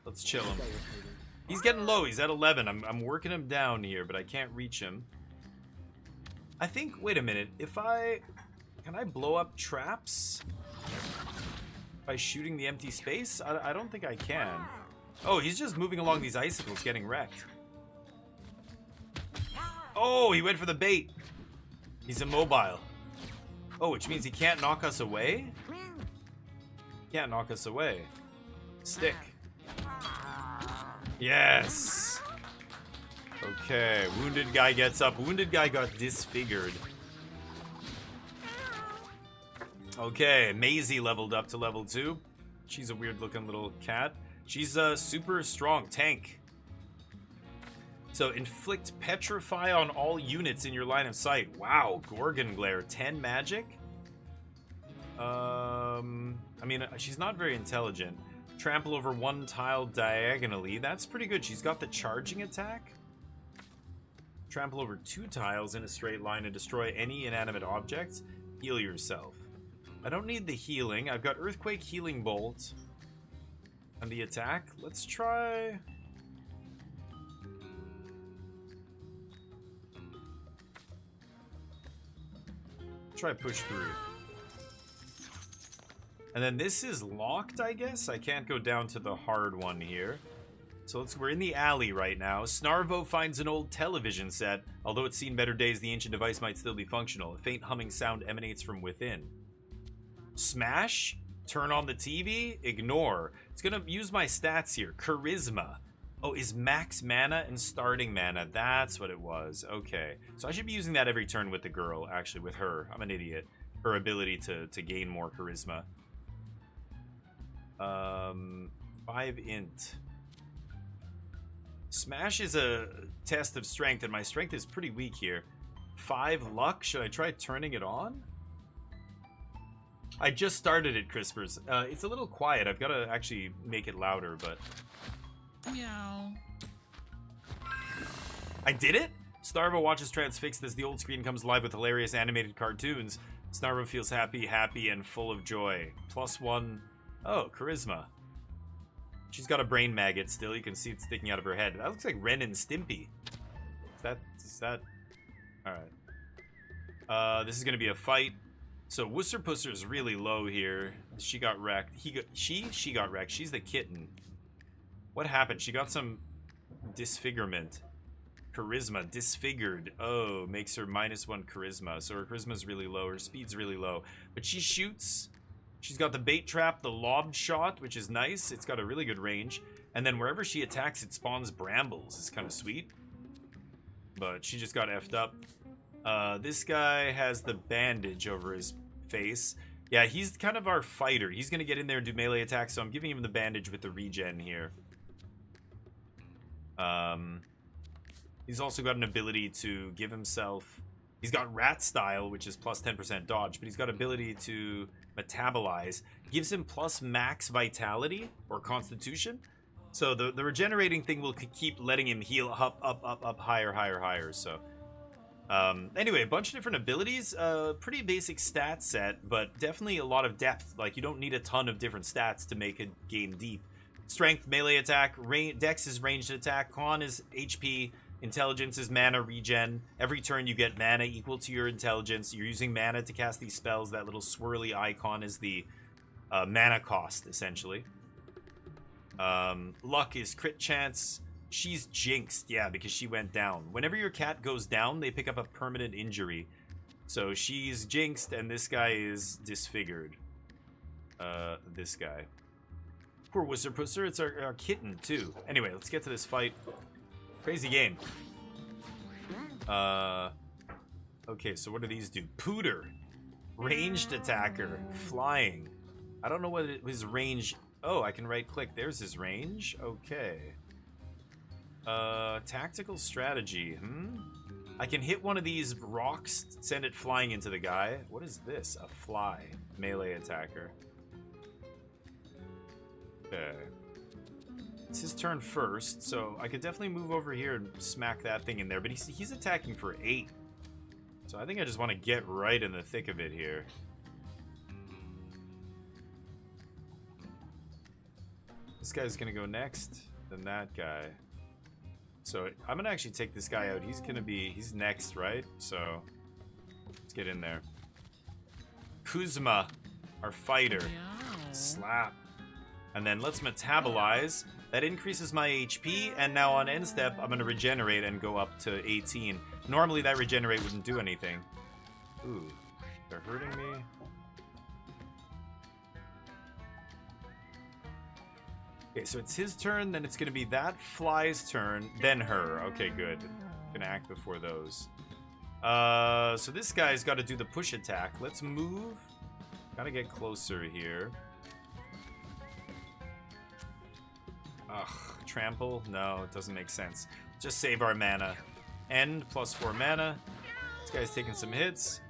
Let's chill him. Devastating. He's getting low. He's at 11. I'm working him down here, but I can't reach him. I think... Wait a minute. If I... Can I blow up traps? By shooting the empty space? I don't think I can. Oh, he's just moving along these icicles, getting wrecked. Oh, he went for the bait. He's immobile. Oh, which means he can't knock us away? Can't knock us away. Stick. Yes! Okay, wounded guy gets up. Wounded guy got disfigured. Okay, Maisie leveled up to level 2. She's a weird looking little cat. She's a super strong tank. So, inflict petrify on all units in your line of sight. Wow, Gorgon Glare, 10 magic? I mean, she's not very intelligent. Trample over 1 tile diagonally. That's pretty good. She's got the charging attack. Trample over 2 tiles in a straight line and destroy any inanimate objects. Heal yourself. I don't need the healing. I've got Earthquake, Healing Bolt. And the attack. Let's try... Try push through. And then this is locked, I guess? I can't go down to the hard one here. So we're in the alley right now. Snarvo finds an old television set. Although it's seen better days, the ancient device might still be functional. A faint humming sound emanates from within. Smash? Turn on the TV? Ignore. It's gonna use my stats here. Charisma. Oh, is max mana and starting mana. That's what it was. Okay. So I should be using that every turn with the girl, actually, with her. I'm an idiot. Her ability to gain more charisma. 5 int. Smash is a test of strength, and my strength is pretty weak here. 5 luck. Should I try turning it on? I just started it, Crispers. It's a little quiet. I've got to actually make it louder, but... Meow. I did it? Snarvo watches transfixed as the old screen comes alive with hilarious animated cartoons. Snarvo feels happy, and full of joy. +1. Oh, charisma. She's got a brain maggot still. You can see it sticking out of her head. That looks like Ren and Stimpy. Is that... Alright. This is going to be a fight. So Wusser Pusser is really low here. She got wrecked. She got wrecked. She's the kitten. What happened? She got some disfigurement. Charisma. Disfigured. Oh, makes her -1 charisma. So her charisma's really low. Her speed's really low. But she shoots. She's got the bait trap, the lobbed shot, which is nice. It's got a really good range. And then wherever she attacks, it spawns brambles. It's kind of sweet. But she just got effed up. This guy has the bandage over his face. Yeah, he's kind of our fighter. He's going to get in there and do melee attacks, so I'm giving him the bandage with the regen here. He's also got an ability to give himself... He's got Rat Style, which is plus 10% dodge, but he's got ability to metabolize. Gives him plus max vitality or constitution. So the regenerating thing will keep letting him heal up, higher. So anyway, a bunch of different abilities. Pretty basic stat set, but definitely a lot of depth. Like, you don't need a ton of different stats to make a game deep. Strength, melee attack, Dex is ranged attack, Con is HP, Intelligence is mana regen. Every turn you get mana equal to your intelligence. You're using mana to cast these spells. That little swirly icon is the mana cost, essentially. Luck is crit chance. She's jinxed, yeah, because she went down. Whenever your cat goes down, they pick up a permanent injury. So she's jinxed, and this guy is disfigured. This guy. Poor Wusser Pusser, it's our kitten, too. Anyway, let's get to this fight. Crazy game. Okay, so what do these do? Pooter. Ranged attacker. Flying. I don't know what his range... Oh, I can right-click. There's his range. Okay. Tactical strategy. I can hit one of these rocks, send it flying into the guy. What is this? A fly. Melee attacker. Okay. It's his turn first, so I could definitely move over here and smack that thing in there. But he's attacking for 8. So I think I just want to get right in the thick of it here. This guy's going to go next, then that guy. So I'm going to actually take this guy out. He's next, right? So let's get in there. Kuzma, our fighter. Slap. And then let's metabolize. That increases my HP, and now on end step, I'm going to regenerate and go up to 18. Normally that regenerate wouldn't do anything. Ooh, they're hurting me. Okay, so it's his turn, then it's going to be that fly's turn, then her. Okay, good. Gonna act before those. So this guy's got to do the push attack. Let's move. Gotta get closer here. Ugh, trample? No, it doesn't make sense. Just save our mana. End, +4 mana. This guy's taking some hits.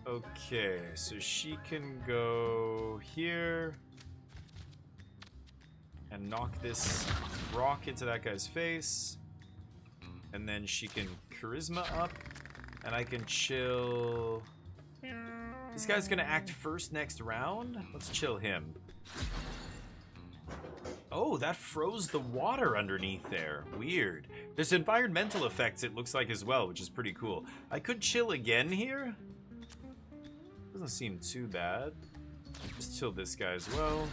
Okay, so she can go here. And knock this rock into that guy's face. And then she can charisma up. And I can chill... This guy's gonna act first next round? Let's chill him. Oh, that froze the water underneath there. Weird. There's environmental effects, it looks like, as well, which is pretty cool. I could chill again here. Doesn't seem too bad. Just chill this guy as well.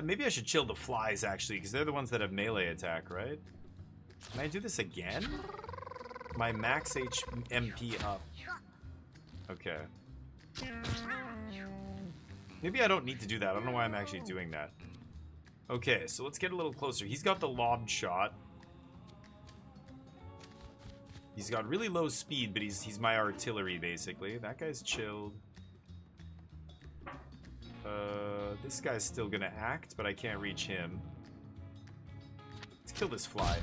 Maybe I should chill the flies, actually, because they're the ones that have melee attack, right? Can I do this again? My max MP up. Okay. Maybe I don't need to do that. I don't know why I'm actually doing that. Okay, so let's get a little closer. He's got the lobbed shot. He's got really low speed, but he's my artillery, basically. That guy's chilled. This guy's still gonna act, but I can't reach him. Let's kill this fly.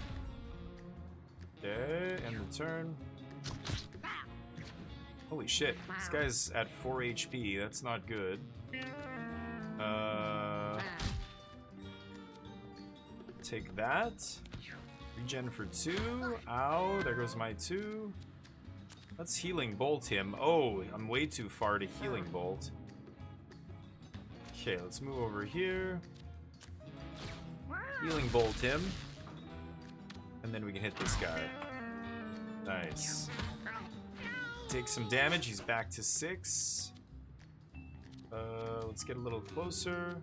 Okay, end the turn. Holy shit, this guy's at 4 HP. That's not good. Take that. Regen for 2. Ow, there goes my 2. Let's healing bolt him. Oh, I'm way too far to healing bolt. Okay, let's move over here. Healing bolt him. And then we can hit this guy. Nice. Take some damage. He's back to 6. Let's get a little closer.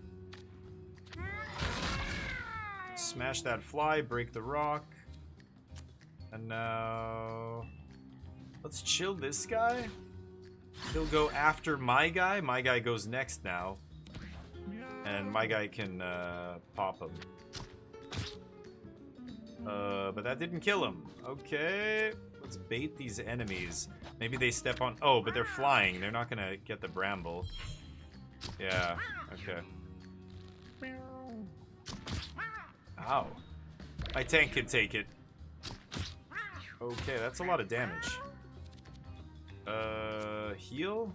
Smash that fly, break the rock. And now... let's chill this guy. He'll go after my guy. My guy goes next now. And my guy can pop him. But that didn't kill him. Okay, let's bait these enemies. Maybe they step on... oh, but they're flying. They're not gonna get the bramble. Yeah, okay. Ow. My tank can take it. Okay, that's a lot of damage. Heal?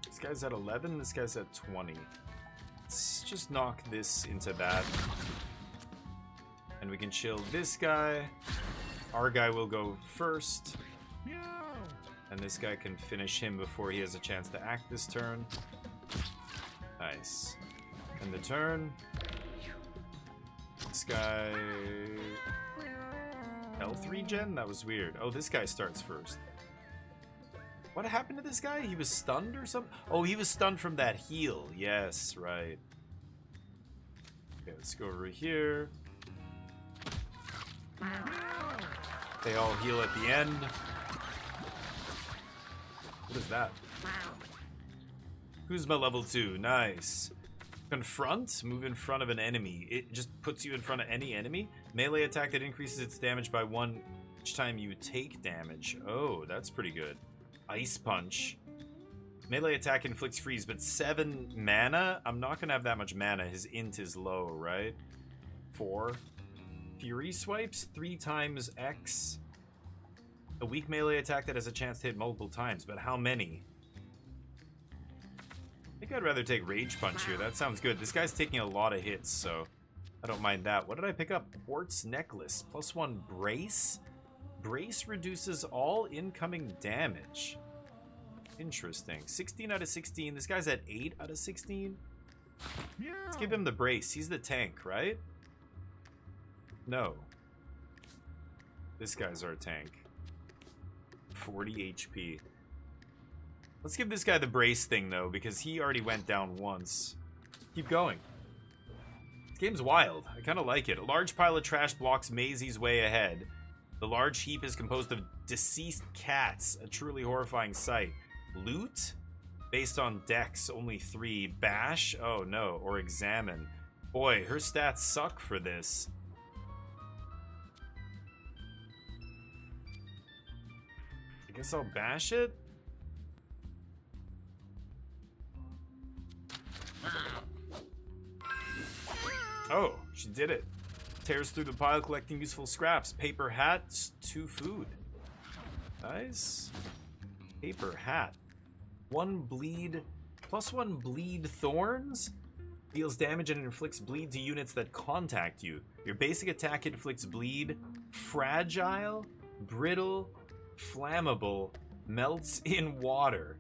This guy's at 11, this guy's at 20. Let's just knock this into that. And we can chill this guy. Our guy will go first. And this guy can finish him before he has a chance to act this turn. Nice. And the turn. This guy... health regen? That was weird. Oh, this guy starts first. What happened to this guy? He was stunned or something? Oh, he was stunned from that heal. Yes, right. Okay, let's go over here. They all heal at the end. What is that? Kuzma level 2. Nice. Confront. Move in front of an enemy. It just puts you in front of any enemy. Melee attack that increases its damage by 1 each time you take damage. Oh, that's pretty good. Ice Punch. Melee attack inflicts freeze, but 7 mana? I'm not going to have that much mana. His int is low, right? 4. Fury Swipes. 3 times X. A weak melee attack that has a chance to hit multiple times, but how many? I think I'd rather take Rage Punch here. That sounds good. This guy's taking a lot of hits, so I don't mind that. What did I pick up? Quartz Necklace. +1 Brace? Brace reduces all incoming damage. Interesting. 16 out of 16. This guy's at 8 out of 16. Let's give him the Brace. He's the tank, right? No. This guy's our tank. 40 HP. Let's give this guy the Brace thing, though, because he already went down once. Keep going. This game's wild. I kind of like it. A large pile of trash blocks Maisie's way ahead. The large heap is composed of deceased cats. A truly horrifying sight. Loot? Based on dex, only 3. Bash? Oh, no. Or examine. Boy, her stats suck for this. I guess I'll bash it? Oh, she did it. Tears through the pile collecting useful scraps. Paper hat, 2 food. Nice. Paper hat. 1 bleed, +1 bleed thorns? Deals damage and inflicts bleed to units that contact you. Your basic attack inflicts bleed. Fragile, brittle, flammable, melts in water.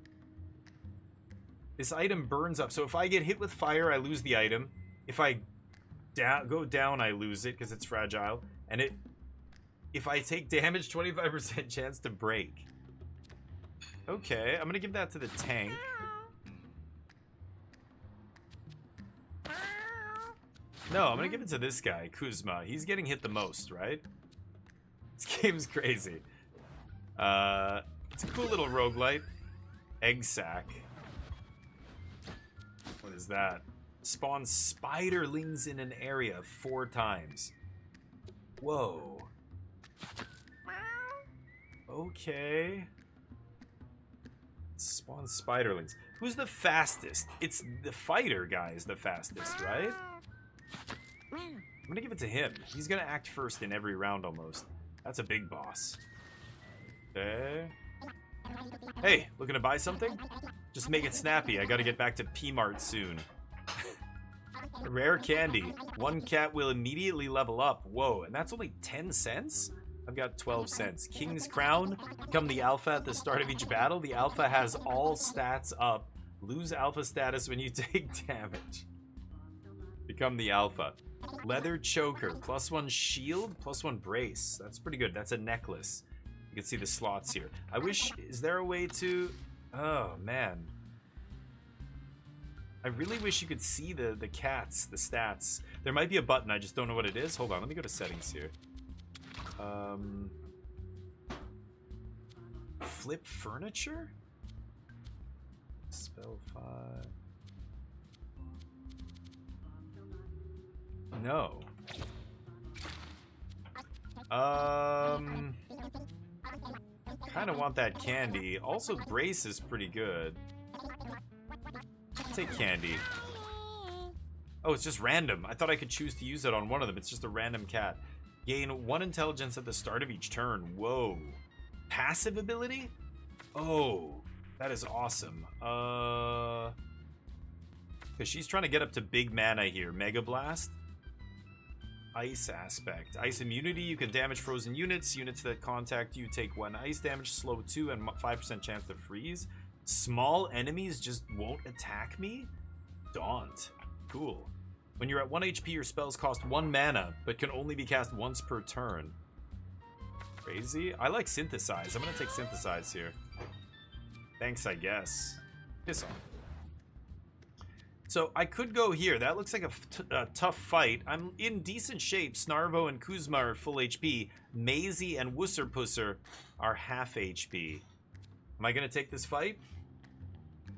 This item burns up. So if I get hit with fire, I lose the item. If I go down, I lose it because it's fragile. And if I take damage, 25% chance to break. Okay, I'm gonna give that to the tank. No, I'm gonna give it to this guy, Kuzma. He's getting hit the most, right? This game's crazy. It's a cool little roguelite. Egg sack. What is that? Spawns spiderlings in an area 4 times. Whoa. Okay. Spawns spiderlings. Who's the fastest? It's the fighter guy is the fastest, right? I'm gonna give it to him. He's gonna act first in every round almost. That's a big boss. Okay. Hey, looking to buy something? Just make it snappy. I gotta get back to P-Mart soon. Rare candy. 1 cat will immediately level up. Whoa, and that's only 10 cents? I've got 12 cents. King's Crown. Become the alpha at the start of each battle. The alpha has all stats up. Lose alpha status when you take damage. Become the alpha. Leather choker. +1 shield, +1 brace. That's pretty good. That's a necklace. You can see the slots here. I wish... Is there a way to... Oh, man. I really wish you could see the cats, the stats. There might be a button. I just don't know what it is. Hold on. Let me go to settings here. Flip furniture? Spell 5. No. Kind of want that candy. Also, brace is pretty good. Take candy. Oh, it's just random. I thought I could choose to use it on one of them. It's just a random cat. Gain 1 intelligence at the start of each turn. Whoa. Passive ability? Oh, that is awesome. Because she's trying to get up to big mana here. Mega Blast. Ice aspect. Ice immunity. You can damage frozen units. Units that contact you take 1 ice damage, slow 2, and 5% chance to freeze. Small enemies just won't attack me? Daunt. Cool. When you're at 1 HP, your spells cost 1 mana, but can only be cast once per turn. Crazy. I like Synthesize. I'm gonna take Synthesize here. Thanks, I guess. Piss off. So I could go here. That looks like a tough fight. I'm in decent shape. Snarvo and Kuzma are full HP. Maisie and Wusserpusser are half HP. Am I going to take this fight? I'm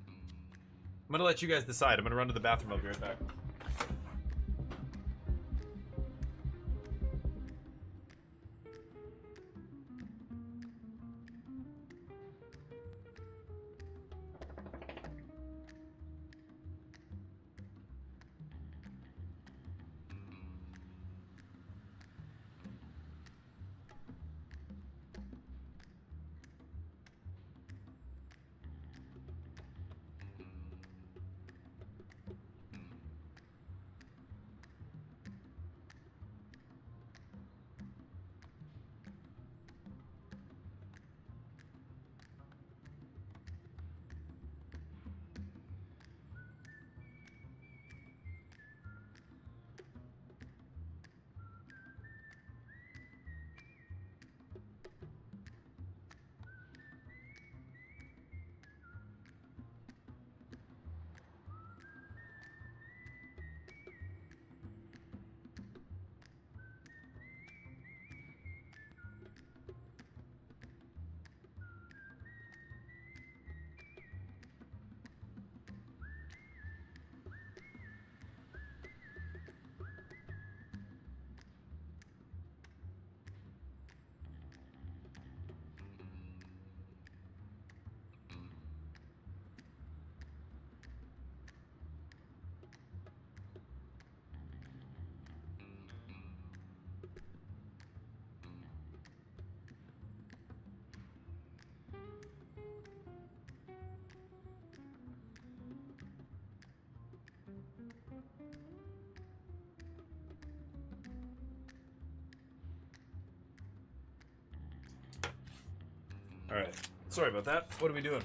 going to let you guys decide. I'm going to run to the bathroom. I'll be right back. Alright. Sorry about that. What are we doing?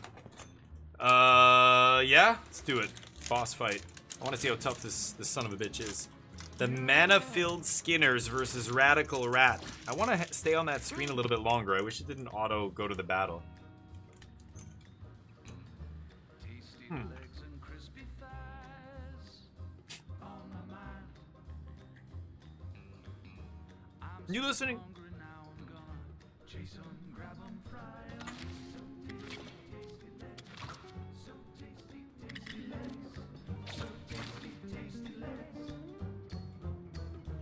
Yeah? Let's do it. Boss fight. I want to see how tough this son of a bitch is. The mana-filled Skinners versus Radical Rat. I want to stay on that screen a little bit longer. I wish it didn't auto go to the battle. You listening?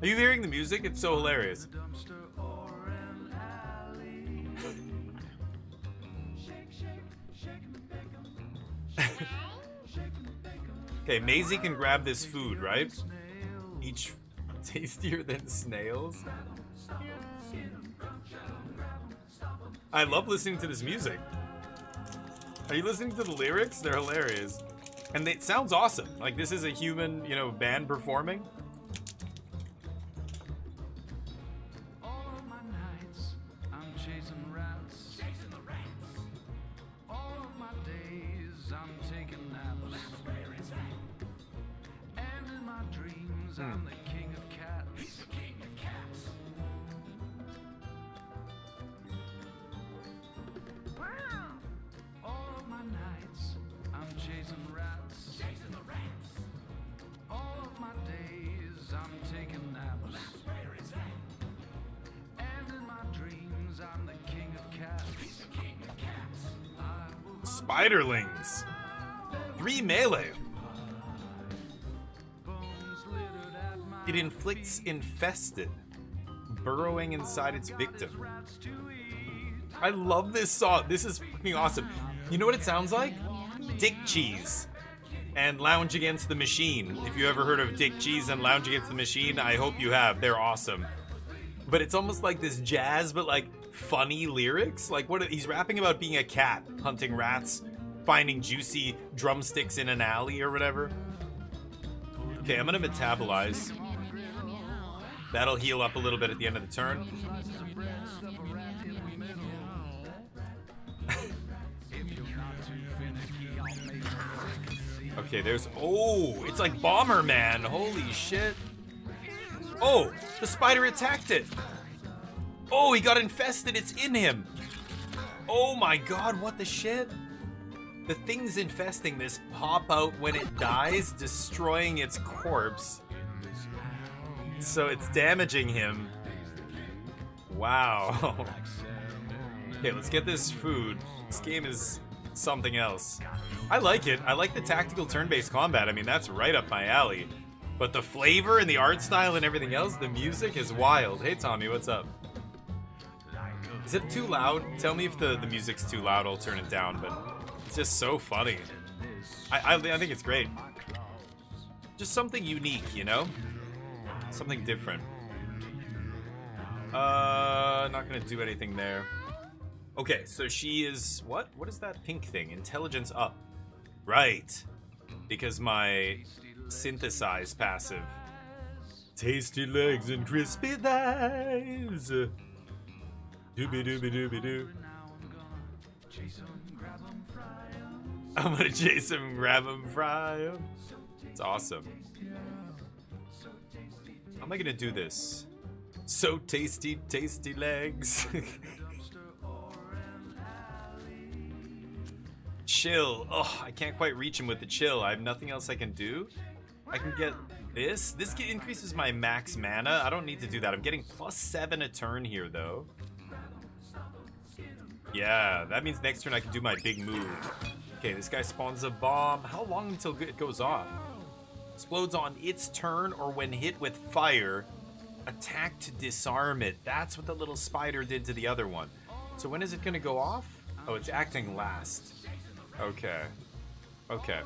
Are you hearing the music? It's so hilarious. Okay, Maisie can grab this food, right? Each tastier than snails. I love listening to this music. Are you listening to the lyrics? They're hilarious. And it sounds awesome. Like this is a human, you know, band performing. I'm the king of cats. He's the king of cats. All of my nights, I'm chasing rats. Chasing the rats. All of my days, I'm taking naps. Where is that? And in my dreams, I'm the king of cats. He's the king of cats. Spiderlings. 3 melee. It inflicts infested, burrowing inside its victim. I love this song. This is fucking awesome. You know what it sounds like? Dick Cheese and Lounge Against the Machine. If you ever heard of Dick Cheese and Lounge Against the Machine, I hope you have. They're awesome. But it's almost like this jazz, but like funny lyrics. Like what he's rapping about being a cat, hunting rats, finding juicy drumsticks in an alley or whatever. Okay, I'm gonna metabolize. That'll heal up a little bit at the end of the turn. Okay, there's... Oh, it's like Bomberman. Holy shit. Oh, the spider attacked it. Oh, he got infested. It's in him. Oh my god, what the shit? The things infesting this pop out when it dies, destroying its corpse. So it's damaging him. Wow. Okay, let's get this food. This game is something else. I like it. I like the tactical turn-based combat. I mean, that's right up my alley. But the flavor and the art style and everything else, the music is wild. Hey, Tommy, what's up? Is it too loud? Tell me if the music's too loud, I'll turn it down, but it's just so funny. I think it's great. Just something unique, you know? Something different. Not gonna do anything there. Okay, so she is... What? What is that pink thing? Intelligence up. Right. Because my synthesize passive. Tasty legs and crispy thighs. Doobie doobie doobie doo. I'm gonna chase him, grab him, fry him. It's awesome. How am I gonna do this? So tasty, tasty legs. Chill. Oh, I can't quite reach him with the chill. I have nothing else I can do. I can get this. This increases my max mana. I don't need to do that. I'm getting +7 a turn here, though. Yeah, that means next turn I can do my big move. Okay, this guy spawns a bomb. How long until it goes off? Explodes on its turn or when hit with fire. Attack to disarm it. That's what the little spider did to the other one. So when is it going to go off? Oh, it's acting last. Okay. Okay.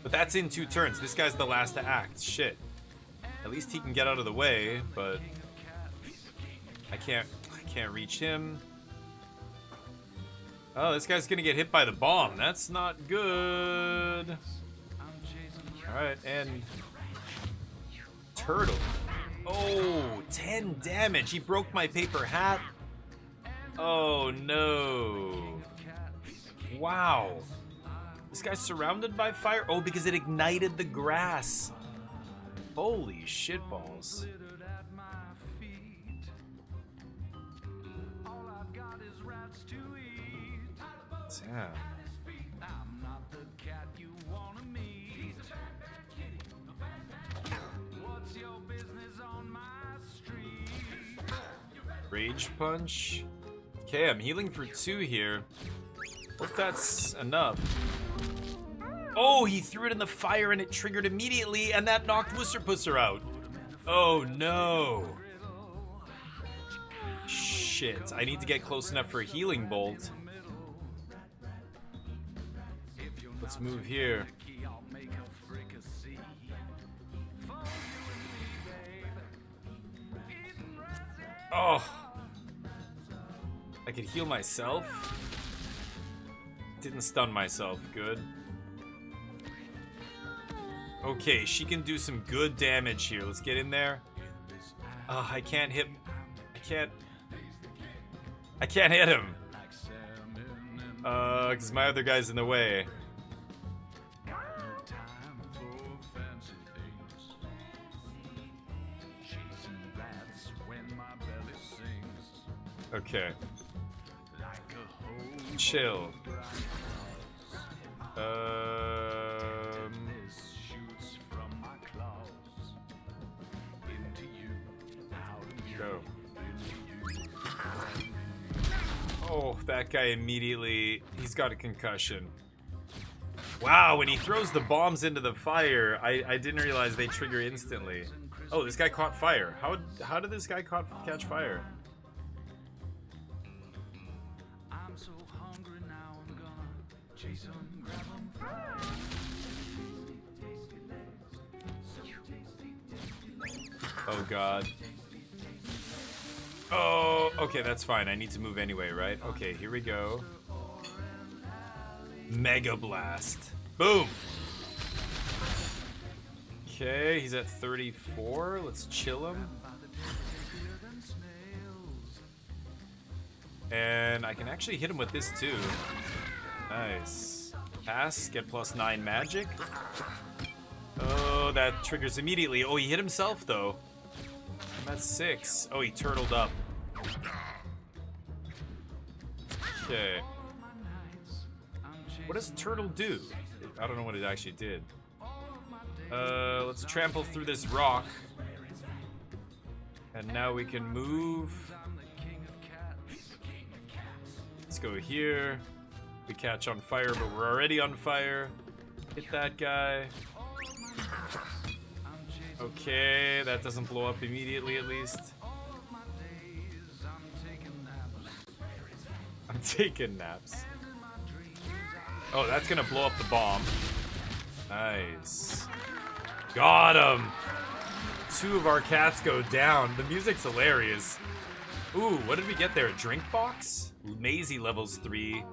But that's in 2 turns. This guy's the last to act. Shit. At least he can get out of the way, but I can't reach him. Oh, this guy's gonna get hit by the bomb. That's not good. Alright, and turtle. Oh, 10 damage. He broke my paper hat. Oh no. Wow. This guy's surrounded by fire. Oh, because it ignited the grass. Holy shitballs. Yeah. Rage punch. Okay, I'm healing for 2 here. Hope that's enough. Oh, he threw it in the fire and it triggered immediately, and that knocked Wusserpusser out. Oh no. Shit, I need to get close enough for a healing bolt. Let's move here. Oh. I could heal myself. Didn't stun myself. Good. Okay, she can do some good damage here. Let's get in there. I can't hit... I can't hit him. Because my other guy's in the way. Okay. Chill. Go. Oh, that guy immediately... He's got a concussion. Wow, when he throws the bombs into the fire, I didn't realize they trigger instantly. Oh, this guy caught fire. How did this guy catch fire? Oh god. Oh, okay, that's fine. I need to move anyway, right? Okay, here we go. Mega Blast. Boom! Okay, he's at 34. Let's chill him. And I can actually hit him with this too. Nice. Pass, get +9 magic. Oh, that triggers immediately. Oh, he hit himself though. That's 6. Oh, he turtled up. What does turtle do? I don't know what it actually did. Let's trample through this rock. And now we can move. Let's go here. We catch on fire, but we're already on fire. Hit that guy. Okay, that doesn't blow up immediately at least. I'm taking naps. Oh, that's gonna blow up the bomb. Nice. Got him! 2 of our cats go down. The music's hilarious. Ooh, what did we get there? A drink box? Maisie levels 3.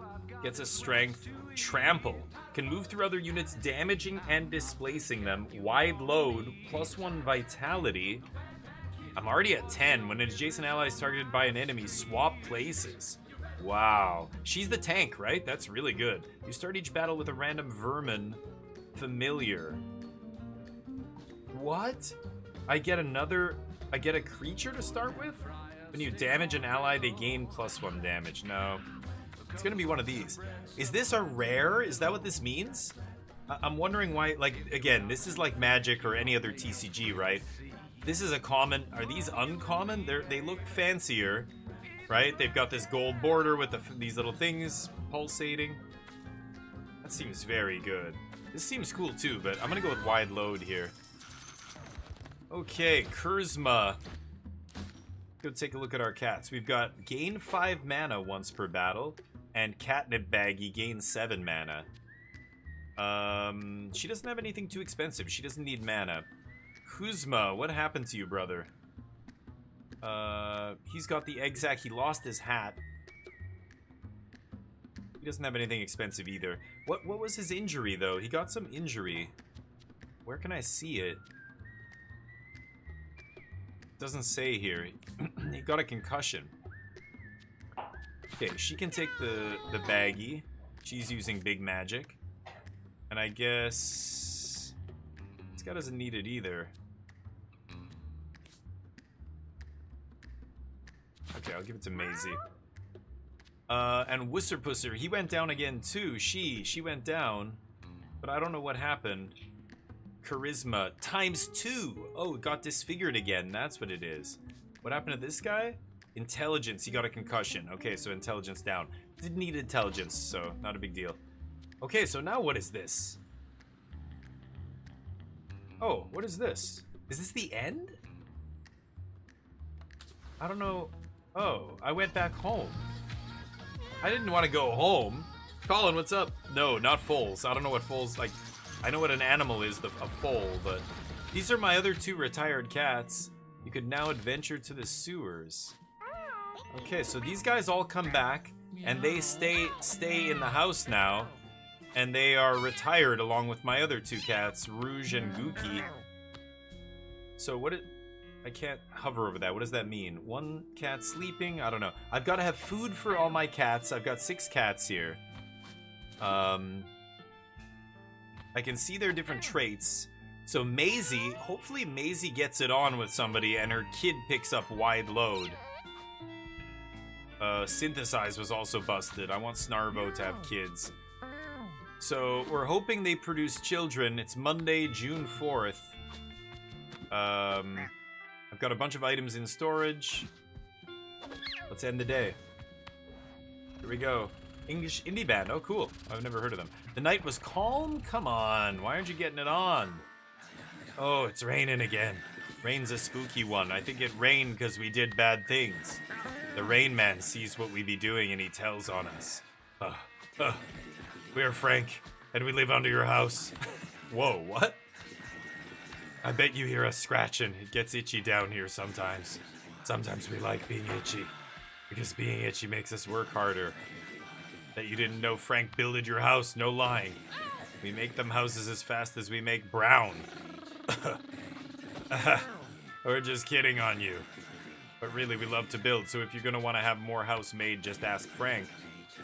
Gets a strength. Trample. Can move through other units, damaging and displacing them. Wide load. +1 vitality. I'm already at 10. When an adjacent ally is targeted by an enemy, swap places. Wow. She's the tank, right? That's really good. You start each battle with a random vermin familiar. What? I get a creature to start with? When you damage an ally, they gain +1 damage. No. It's gonna be one of these. Is this a rare? Is that what this means? I'm wondering why, like, again, this is like Magic or any other TCG, right? This is a common. Are these uncommon? They look fancier, right? They've got this gold border with these little things pulsating. That seems very good. This seems cool too, but I'm gonna go with wide load here. Okay, Kurzma. Go take a look at our cats. We've got gain 5 mana once per battle, and Catnip Baggy gains 7 mana. She doesn't have anything too expensive. She doesn't need mana. Kuzma, what happened to you, brother? He's got the egg sack. He lost his hat. He doesn't have anything expensive either. What was his injury, though? He got some injury. Where can I see it? Doesn't say here. He got a concussion. Okay, she can take the baggie. She's using big magic. And I guess this guy doesn't need it either. Okay, I'll give it to Maisie. And Wusserpusser, he went down again too. She went down, but I don't know what happened. Charisma ×2. Oh, it got disfigured again. That's what it is. What happened to this guy? Intelligence. He got a concussion. Okay, so intelligence down. Didn't need intelligence, so not a big deal. Okay, so now what is this? Oh, what is this? Is this the end? I don't know. Oh, I went back home. I didn't want to go home. Colin, what's up? No, not foals. I don't know what foals like. I know what an animal is, a foal, but these are my other 2 retired cats. You could now adventure to the sewers. Okay, so these guys all come back, and they stay in the house now, and they are retired along with my other 2 cats, Rouge and Gookie. So I can't hover over that. What does that mean? 1 cat sleeping? I don't know. I've got to have food for all my cats. I've got 6 cats here. I can see their different traits. So Maisie, hopefully Maisie gets it on with somebody and her kid picks up wide load. Synthesize was also busted. I want Snarvo to have kids. So we're hoping they produce children. It's Monday, June 4th. I've got a bunch of items in storage. Let's end the day. Here we go. English indie band. Oh, cool. I've never heard of them. The night was calm? Come on. Why aren't you getting it on? Oh, it's raining again. Rain's a spooky one. I think it rained because we did bad things. The Rain Man sees what we be doing and he tells on us. We are Frank, and we live under your house. Whoa, what? I bet you hear us scratching. It gets itchy down here sometimes. Sometimes we like being itchy, because being itchy makes us work harder. That you didn't know Frank builded your house, no lying. We make them houses as fast as we make brown. We're just kidding on you. But really, we love to build, so if you're gonna want to have more house made, just ask Frank.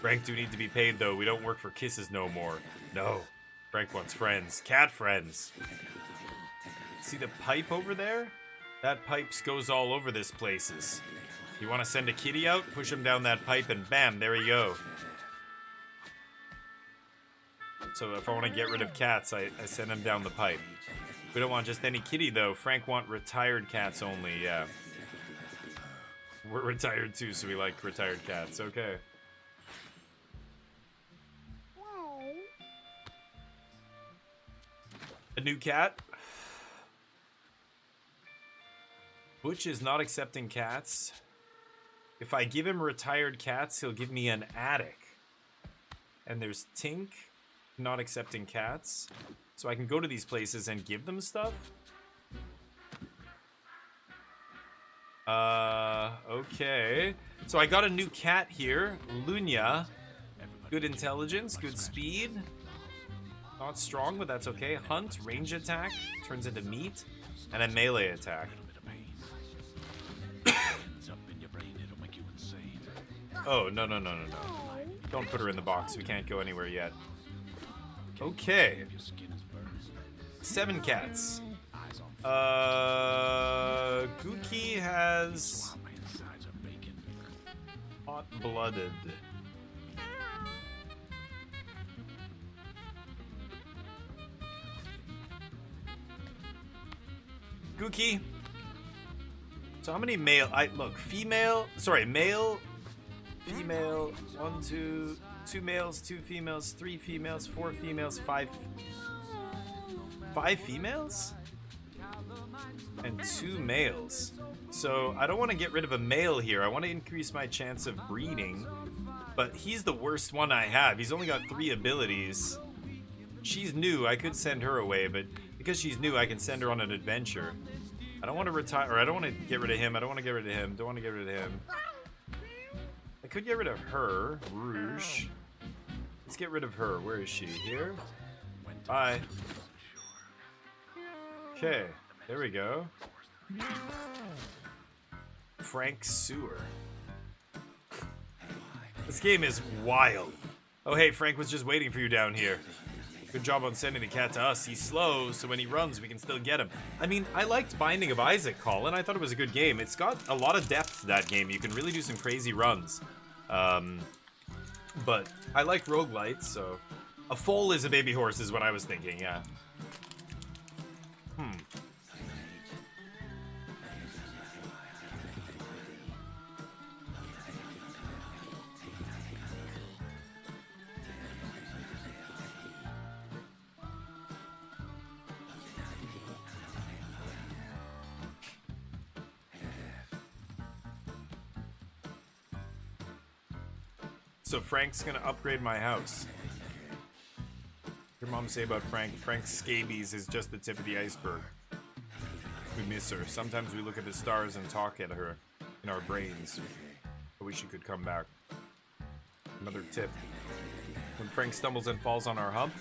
Frank do need to be paid, though. We don't work for kisses no more. No. Frank wants friends. Cat friends. See the pipe over there? That pipe goes all over this places. You want to send a kitty out? Push him down that pipe and bam, there you go. So if I want to get rid of cats, I send them down the pipe. We don't want just any kitty, though. Frank want retired cats only, yeah. We're retired, too, so we like retired cats. Okay. A new cat? Butch is not accepting cats. If I give him retired cats, he'll give me an attic. And there's Tink, not accepting cats. So I can go to these places and give them stuff? Okay. So I got a new cat here, Lunya. Good intelligence, good speed. Not strong, but that's okay. Hunt, range attack, turns into meat, and a melee attack. Oh, no. Don't put her in the box. We can't go anywhere yet. Okay. 7 cats. Gookie has hot-blooded. Gookie. So how many male? Look, female. Sorry, male, female. 1, 2, 2 males, 2 females, 3 females, 4 females, 5 females, and 2 males. So I don't want to get rid of a male here. I want to increase my chance of breeding, but he's the worst one I have. He's only got 3 abilities. She's new. I could send her away, but because she's new, I can send her on an adventure. I don't want to retire, or I don't want to get rid of him. I don't want to get rid of him. Don't want to get rid of him. I could get rid of her, Rouge. Let's get rid of her. Where is she? Here? Bye. Okay, there we go. Frank Sewer. This game is wild. Oh hey, Frank was just waiting for you down here. Good job on sending the cat to us. He's slow, so when he runs, we can still get him. I mean, I liked Binding of Isaac, Colin. I thought it was a good game. It's got a lot of depth to that game. You can really do some crazy runs. But I like roguelites, so... A foal is a baby horse is what I was thinking, yeah. So Frank's gonna upgrade my house. Your mom say about Frank? Frank's scabies is just the tip of the iceberg. We miss her. Sometimes we look at the stars and talk at her in our brains. I wish she could come back. Another tip. When Frank stumbles and falls on our hump,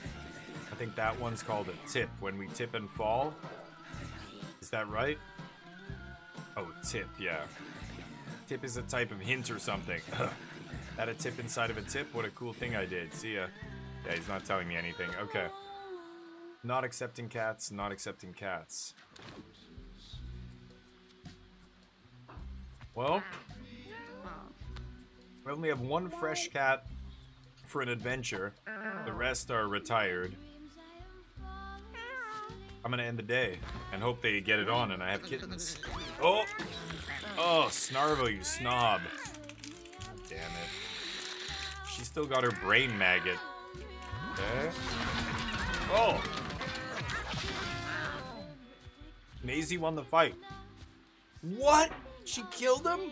I think that one's called a tip. When we tip and fall. Is that right? Oh, tip, yeah. Tip is a type of hint or something. Had a tip inside of a tip? What a cool thing I did. See ya. Yeah, he's not telling me anything. Okay. Not accepting cats, not accepting cats. Well, we only have 1 fresh cat for an adventure. The rest are retired. I'm gonna end the day and hope they get it on and I have kittens. Oh! Oh, Snarvo, you snob. Damn it. She's still got her brain maggot. Okay. Oh! Maisie won the fight. What? She killed him?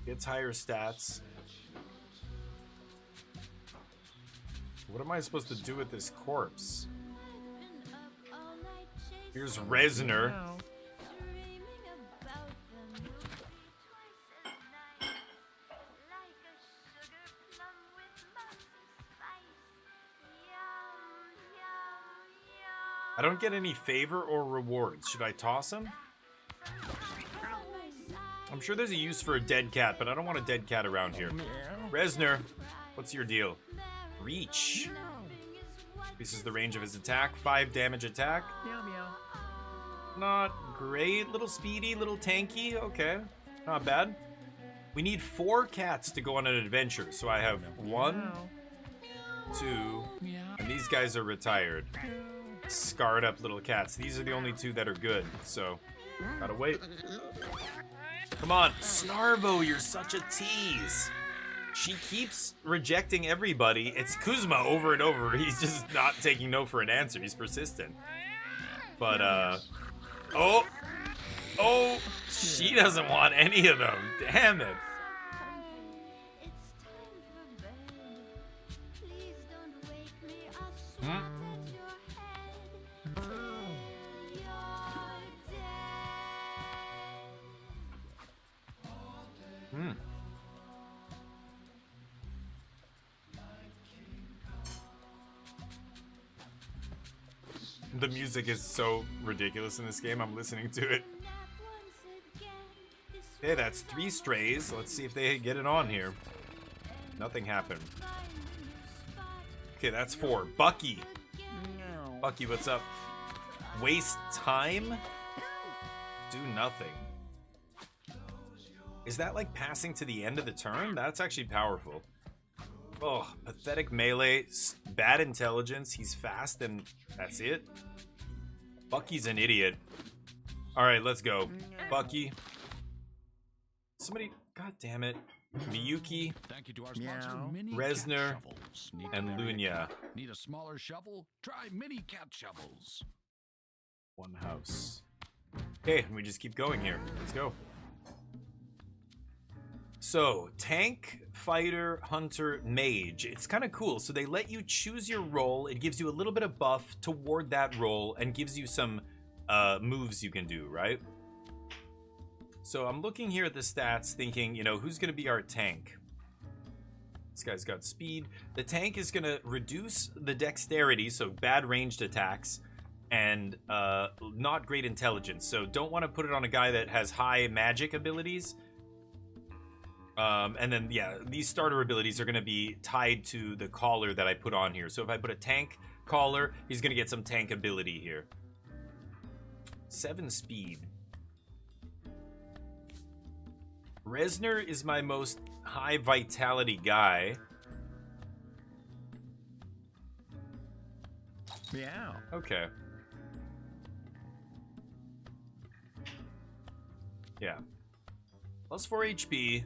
Gets higher stats. What am I supposed to do with this corpse? Here's Resner. I don't get any favor or rewards. Should I toss him? I'm sure there's a use for a dead cat, but I don't want a dead cat around here. Resner, what's your deal? Reach. Increases the range of his attack. 5 damage attack. Meow meow. Not great. Little speedy, little tanky. Okay. Not bad. We need 4 cats to go on an adventure. So I have 1, 2, Meow. and these guys are retired. Scarred up little cats. These are the only 2 that are good. So, gotta wait. Come on. Snarbo, you're such a tease. She keeps rejecting everybody. It's Kuzma over and over. He's just not taking no for an answer. He's persistent. But, oh! Oh! She doesn't want any of them. Damn it. The music is so ridiculous in this game. I'm listening to it. Hey, that's 3 strays. Let's see if they get it on here. Nothing happened. Okay, that's 4. Bucky. Bucky, what's up? Waste time? Do nothing. Is that like passing to the end of the turn? That's actually powerful. Oh, pathetic melee, bad intelligence, he's fast, and that's it? Bucky's an idiot. Alright, let's go. Bucky. Somebody, god damn it. Miyuki, Thank you to our sponsor, Mini Resner, Cat Shovels. Need and to Lunya. Need a smaller shovel? Try Mini Cat Shovels. One house. Okay, we just keep going here. Let's go. So, tank, fighter, hunter, mage. It's kind of cool. So they let you choose your role. It gives you a little bit of buff toward that role and gives you some moves you can do, right? So I'm looking here at the stats thinking, you know, who's going to be our tank? This guy's got speed. The tank is going to reduce the dexterity, so bad ranged attacks, and not great intelligence. So don't want to put it on a guy that has high magic abilities. And then, yeah, these starter abilities are going to be tied to the collar that I put on here. So if I put a tank collar, he's going to get some tank ability here. 7 speed. Resner is my most high vitality guy. Meow. Okay. Yeah. Plus 4 HP.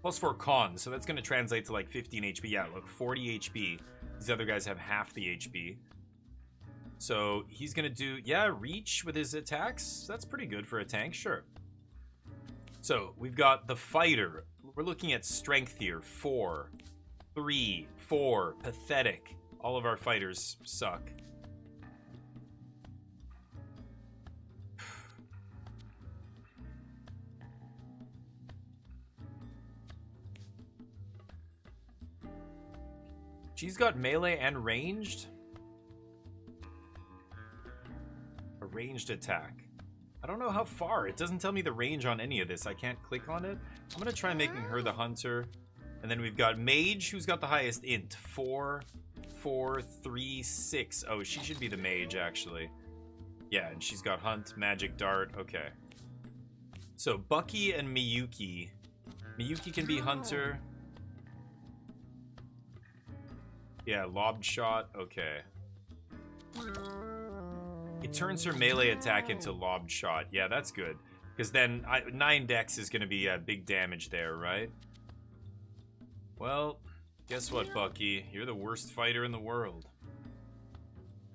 Plus 4 con, so that's going to translate to like 15 HP. Yeah, look, 40 HP. These other guys have half the HP. So he's going to do, yeah, reach with his attacks. That's pretty good for a tank, sure. So we've got the fighter. We're looking at strength here. 4, 3, 4. Pathetic. All of our fighters suck. She's got melee and ranged. A ranged attack. I don't know how far. It doesn't tell me the range on any of this. I can't click on it. I'm going to try making her the hunter. And then we've got mage, who's got the highest int. 4, 4, 3, 6. Oh, she should be the mage, actually. Yeah, and she's got hunt, magic, dart. Okay. So, Bucky and Miyuki. Miyuki can be hunter. Yeah, lobbed shot. Okay. It turns her melee attack into lobbed shot. Yeah, that's good. Because then 9 dex is going to be big damage there, right? Well, guess what, Bucky? You're the worst fighter in the world.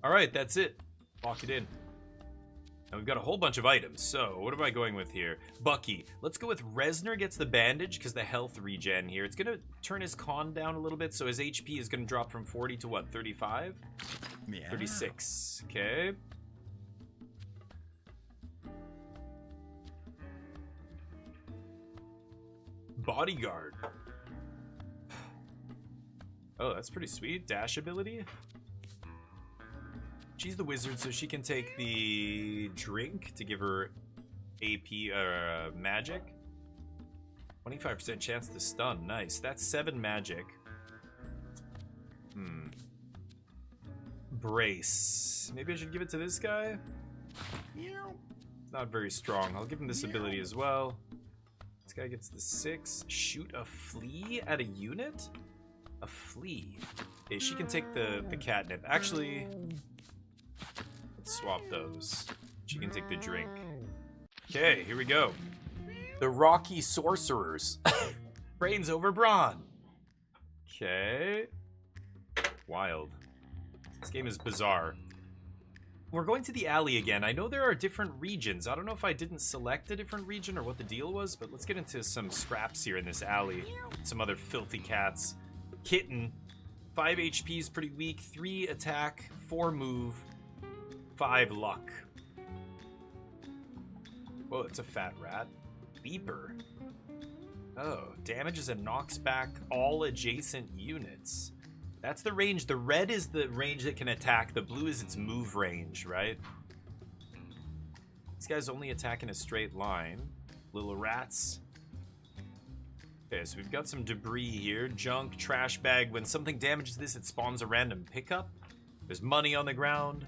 Alright, that's it. Lock it in. Now we've got a whole bunch of items. So, what am I going with here? Bucky. Let's go with Resner gets the bandage because the health regen here. It's going to turn his con down a little bit. So his HP is going to drop from 40 to what? 35? Yeah. 36. Okay. Bodyguard. Oh, that's pretty sweet. Dash ability. She's the wizard, so she can take the drink to give her AP magic. 25% chance to stun. Nice. That's 7 magic. Brace. Maybe I should give it to this guy? It's not very strong. I'll give him this ability as well. This guy gets the 6. Shoot a flea at a unit? A flea. Okay, she can take the catnip. Actually, let's swap those. She can take the drink. Okay, here we go. The Rocky Sorcerers. Brains over brawn. Okay. Wild. This game is bizarre. We're going to the alley again. I know there are different regions. I don't know if I didn't select a different region or what the deal was, but let's get into some scraps here in this alley. Some other filthy cats. Kitten. 5 HP is pretty weak. 3 attack, 4 move, 5 luck. Whoa, it's a fat rat. Beeper. Oh, damages and knocks back all adjacent units. That's the range. The red is the range that can attack. The blue is its move range, right? This guy's only attacking a straight line. Little rats. Okay, so we've got some debris here. Junk, trash bag. When something damages this, it spawns a random pickup. There's money on the ground.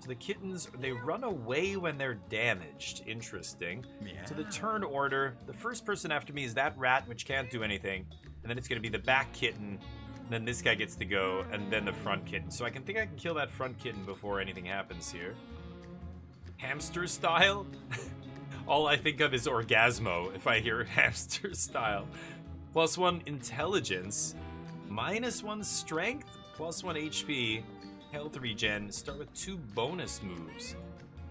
So the kittens, they run away when they're damaged. Interesting. Yeah. So the turn order, the first person after me is that rat, which can't do anything. And then it's going to be the back kitten. And then this guy gets to go, and then the front kitten. So I can kill that front kitten before anything happens here. Hamster style? All I think of is Orgasmo if I hear hamster style. +1 intelligence, -1 strength, +1 HP, health regen. Start with 2 bonus moves.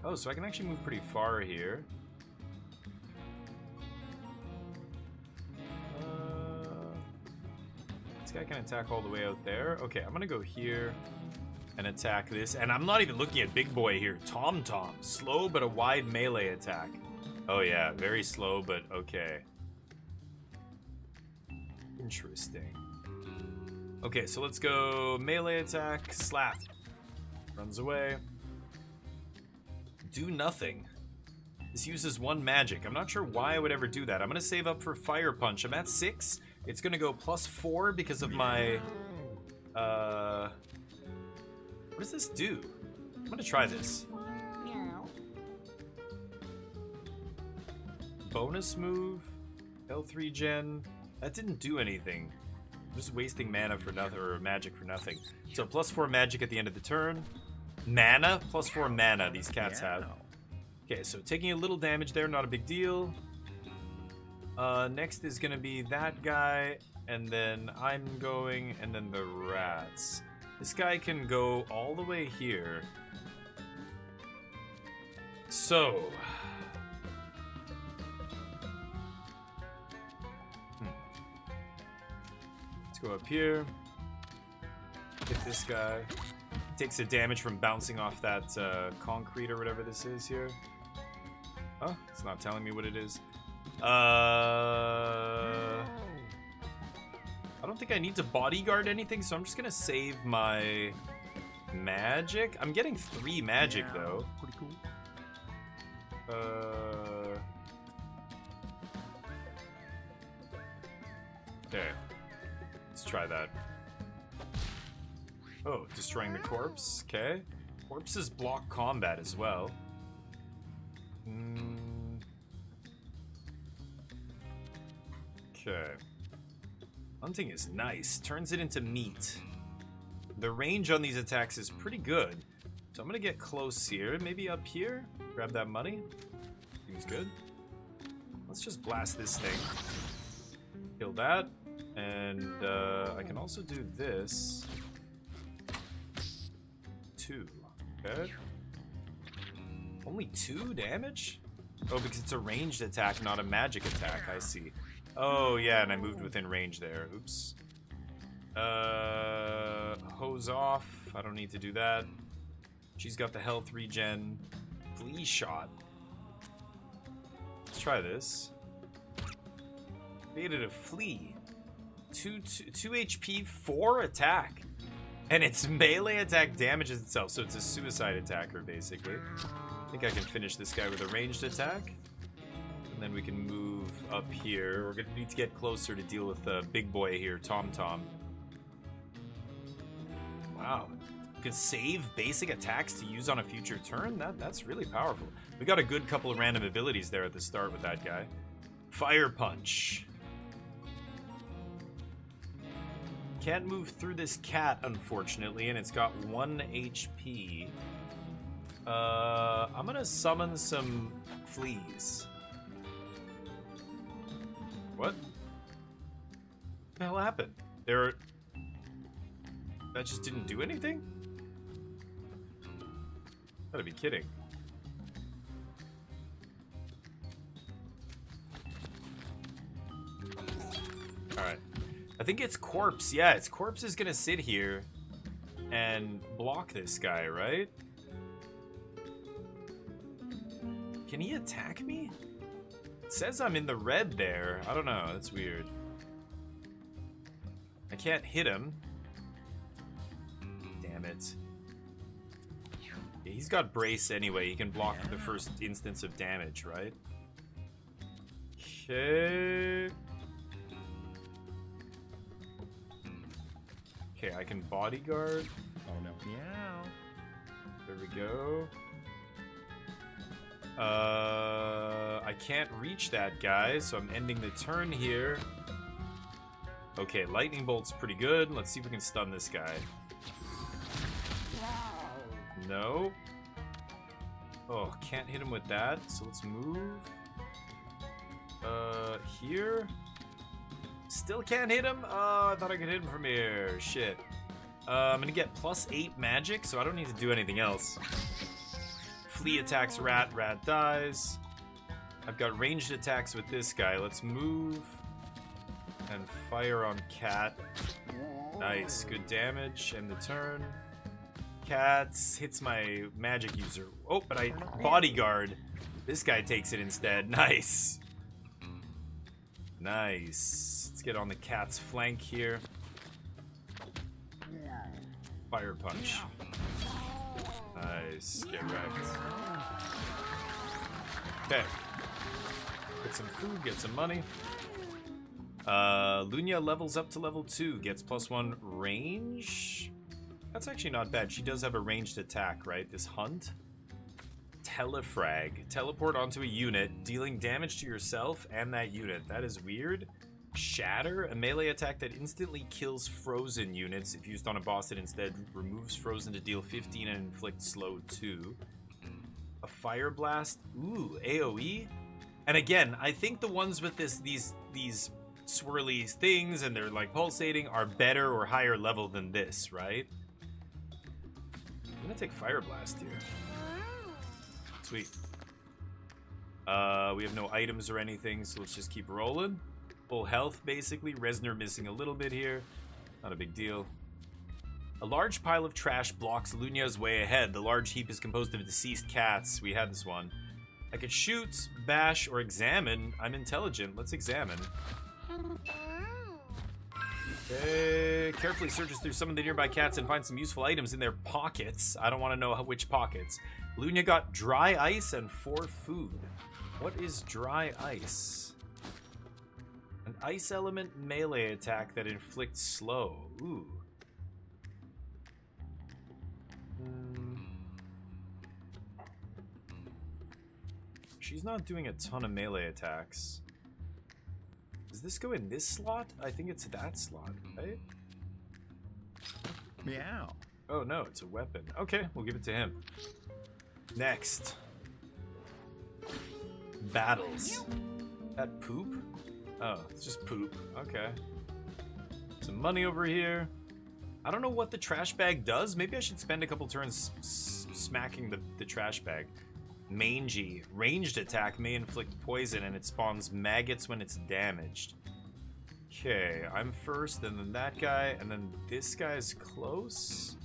Oh, so I can actually move pretty far here. This guy can attack all the way out there. Okay, I'm gonna go here and attack this. And I'm not even looking at big boy here. Tom Tom. Slow but a wide melee attack. Oh yeah, very slow, but okay. Interesting. Okay, so let's go melee attack, slap. Runs away. Do nothing. This uses 1 magic. I'm not sure why I would ever do that. I'm gonna save up for fire punch. I'm at 6. It's gonna go +4 because of my, what does this do? I'm gonna try this. Bonus move, health regen. That didn't do anything. I'm just wasting mana for nothing, or magic for nothing. So +4 magic at the end of the turn. Mana, +4 mana these cats have. Okay, so taking a little damage there, not a big deal. Next is gonna be that guy, and then I'm going, and then the rats. This guy can go all the way here. So... let's go up here. Hit this guy. Takes the damage from bouncing off that concrete or whatever this is here. Oh, it's not telling me what it is. I don't think I need to bodyguard anything, so I'm just gonna save my magic. I'm getting 3 magic though. Pretty cool. There. Let's try that. Oh, destroying the corpse. Okay. Corpses block combat as well. Okay. Hunting is nice. Turns it into meat. The range on these attacks is pretty good. So I'm gonna get close here. Maybe up here? Grab that money. Seems good. Let's just blast this thing. Kill that. And I can also do this. 2. Okay. Only 2 damage? Oh, because it's a ranged attack, not a magic attack. I see. Oh, yeah, and I moved within range there. Oops. Hose off. I don't need to do that. She's got the health regen. Flea shot. Let's try this. Created a flea. 2 HP, 4 attack. And its melee attack damages itself, so it's a suicide attacker, basically. I think I can finish this guy with a ranged attack. And then we can move up here. We're going to need to get closer to deal with the big boy here, Tom Tom. Wow. can save basic attacks to use on a future turn. That's really powerful. We got a good couple of random abilities there at the start with that guy. Fire Punch. Can't move through this cat, unfortunately, and it's got 1 HP. I'm gonna summon some fleas. What? What the hell happened? That just didn't do anything? Gotta be kidding. Alright. I think it's Corpse. Yeah, it's Corpse is gonna sit here and block this guy, right? Can he attack me? It says I'm in the red there. I don't know. That's weird. I can't hit him. Damn it. Yeah, he's got Brace anyway. He can block the first instance of damage, right? Okay. Okay, I can Bodyguard. Oh no. Meow. There we go. I can't reach that guy, so I'm ending the turn here. Okay, Lightning Bolt's pretty good. Let's see if we can stun this guy. No. Oh, can't hit him with that, so let's move. Here. Still can't hit him? Oh, I thought I could hit him from here. Shit. I'm gonna get +8 magic, so I don't need to do anything else. Flea attacks Rat, Rat dies. I've got ranged attacks with this guy. Let's move. And fire on Cat. Nice, good damage. End the turn. Cat hits my magic user. Oh, but I Bodyguard. This guy takes it instead. Nice. Nice. Let's get on the Cat's flank here. Fire Punch. Nice. Get wrecked. Okay. Get some food, get some money. Lunia levels up to level 2, gets +1 range. That's actually not bad. She does have a ranged attack, right? This Hunt. Telefrag. Teleport onto a unit, dealing damage to yourself and that unit. That is weird. Shatter, a melee attack that instantly kills frozen units. If used on a boss, it instead removes frozen to deal 15 and inflict slow 2. A Fire Blast. Ooh, AoE. And again, I think the ones with these swirly things and they're like pulsating are better or higher level than this, right? I'm gonna take Fire Blast here. Sweet. We have no items or anything, so let's just keep rolling. Full health, basically. Resner missing a little bit here. Not a big deal. A large pile of trash blocks Lunia's way ahead. The large heap is composed of deceased cats. We had this one. I could shoot, bash, or examine. I'm intelligent. Let's examine. Okay. Carefully searches through some of the nearby cats and finds some useful items in their pockets. I don't want to know which pockets. Lunia got dry ice and 4 food. What is dry ice? An ice element melee attack that inflicts slow. Ooh. She's not doing a ton of melee attacks. Does this go in this slot? I think it's that slot, right? Meow. Oh no, it's a weapon. Okay, we'll give it to him. Next. Battles. That poop? Oh, it's just poop. Okay. Some money over here. I don't know what the trash bag does. Maybe I should spend a couple turns smacking the trash bag. Mangy. Ranged attack may inflict poison and it spawns maggots when it's damaged. Okay, I'm first, and then that guy, and then this guy's close.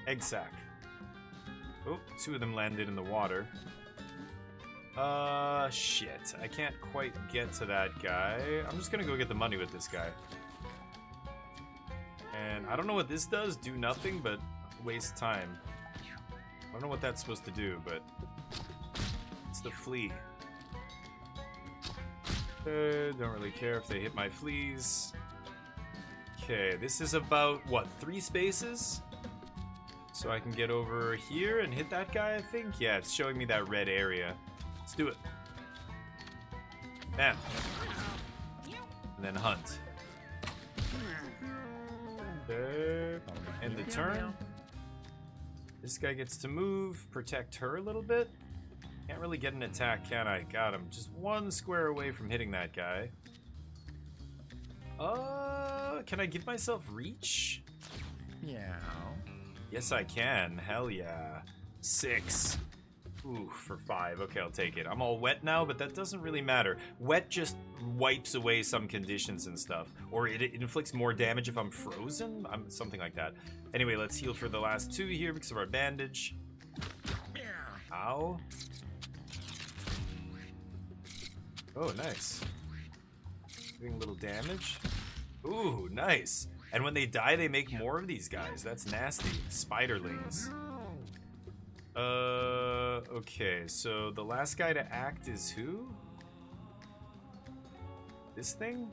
Egg sack. Oh, 2 of them landed in the water. Shit. I can't quite get to that guy. I'm just gonna go get the money with this guy. And I don't know what this does. Do nothing, but waste time. I don't know what that's supposed to do, but it's the flea. Don't really care if they hit my fleas. Okay, this is about, what, 3 spaces? So I can get over here and hit that guy, I think? Yeah, it's showing me that red area. Let's do it. Bam. And then hunt. Okay. End the turn. This guy gets to move, protect her a little bit. Can't really get an attack, can I? Got him. Just 1 square away from hitting that guy. Can I give myself reach? Yeah. Yes, I can. Hell yeah. 6. Ooh, for 5. Okay, I'll take it. I'm all wet now, but that doesn't really matter. Wet just wipes away some conditions and stuff. Or it inflicts more damage if I'm frozen? Something like that. Anyway, let's heal for the last 2 here because of our bandage. Ow. Oh, nice. Doing a little damage. Ooh, nice. And when they die, they make more of these guys. That's nasty. Spiderlings. Okay, so the last guy to act is who? This thing?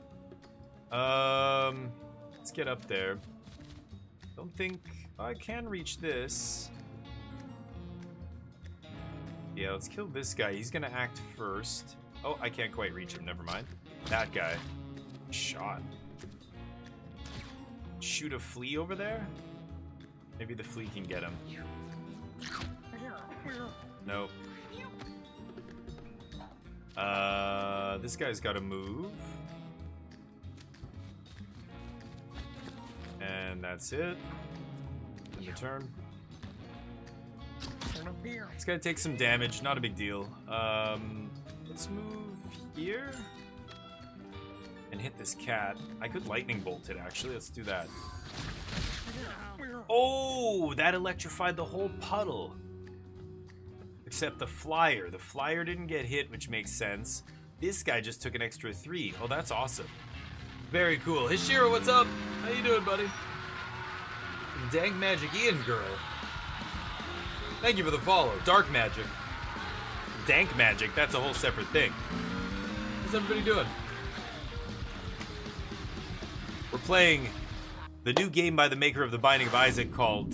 Let's get up there. Don't think I can reach this. Yeah, let's kill this guy. He's gonna act first. Oh, I can't quite reach him. Never mind. That guy. Shot. Shoot a flea over there? Maybe the flea can get him. Nope. This guy's got to move. And that's it. End the turn. It's gonna take some damage, not a big deal. Let's move here. And hit this cat. I could lightning bolt it, actually. Let's do that. Oh, that electrified the whole puddle. Except the flyer. The flyer didn't get hit, which makes sense. This guy just took an extra 3. Oh, that's awesome. Very cool. Hishiro, what's up? How you doing, buddy? Dank Magic Ian girl. Thank you for the follow. Dark Magic. Dank Magic, that's a whole separate thing. How's everybody doing? We're playing the new game by the maker of The Binding of Isaac called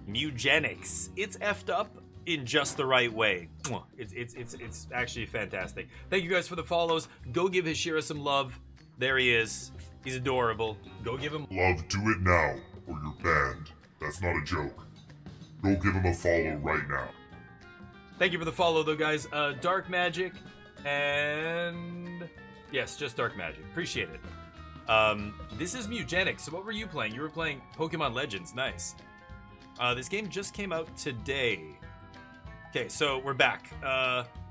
Mugenics. It's effed up in just the right way. It's actually fantastic. Thank you guys for the follows. Go give Hishira some love. There he is. He's adorable. Go give him Love, do it now, or you're banned. That's not a joke. Go give him a follow right now. Thank you for the follow, though, guys. Dark Magic and... Yes, just Dark Magic. Appreciate it. This is Mugenics. So what were you playing? You were playing Pokemon Legends. Nice. This game just came out today. Okay, so we're back.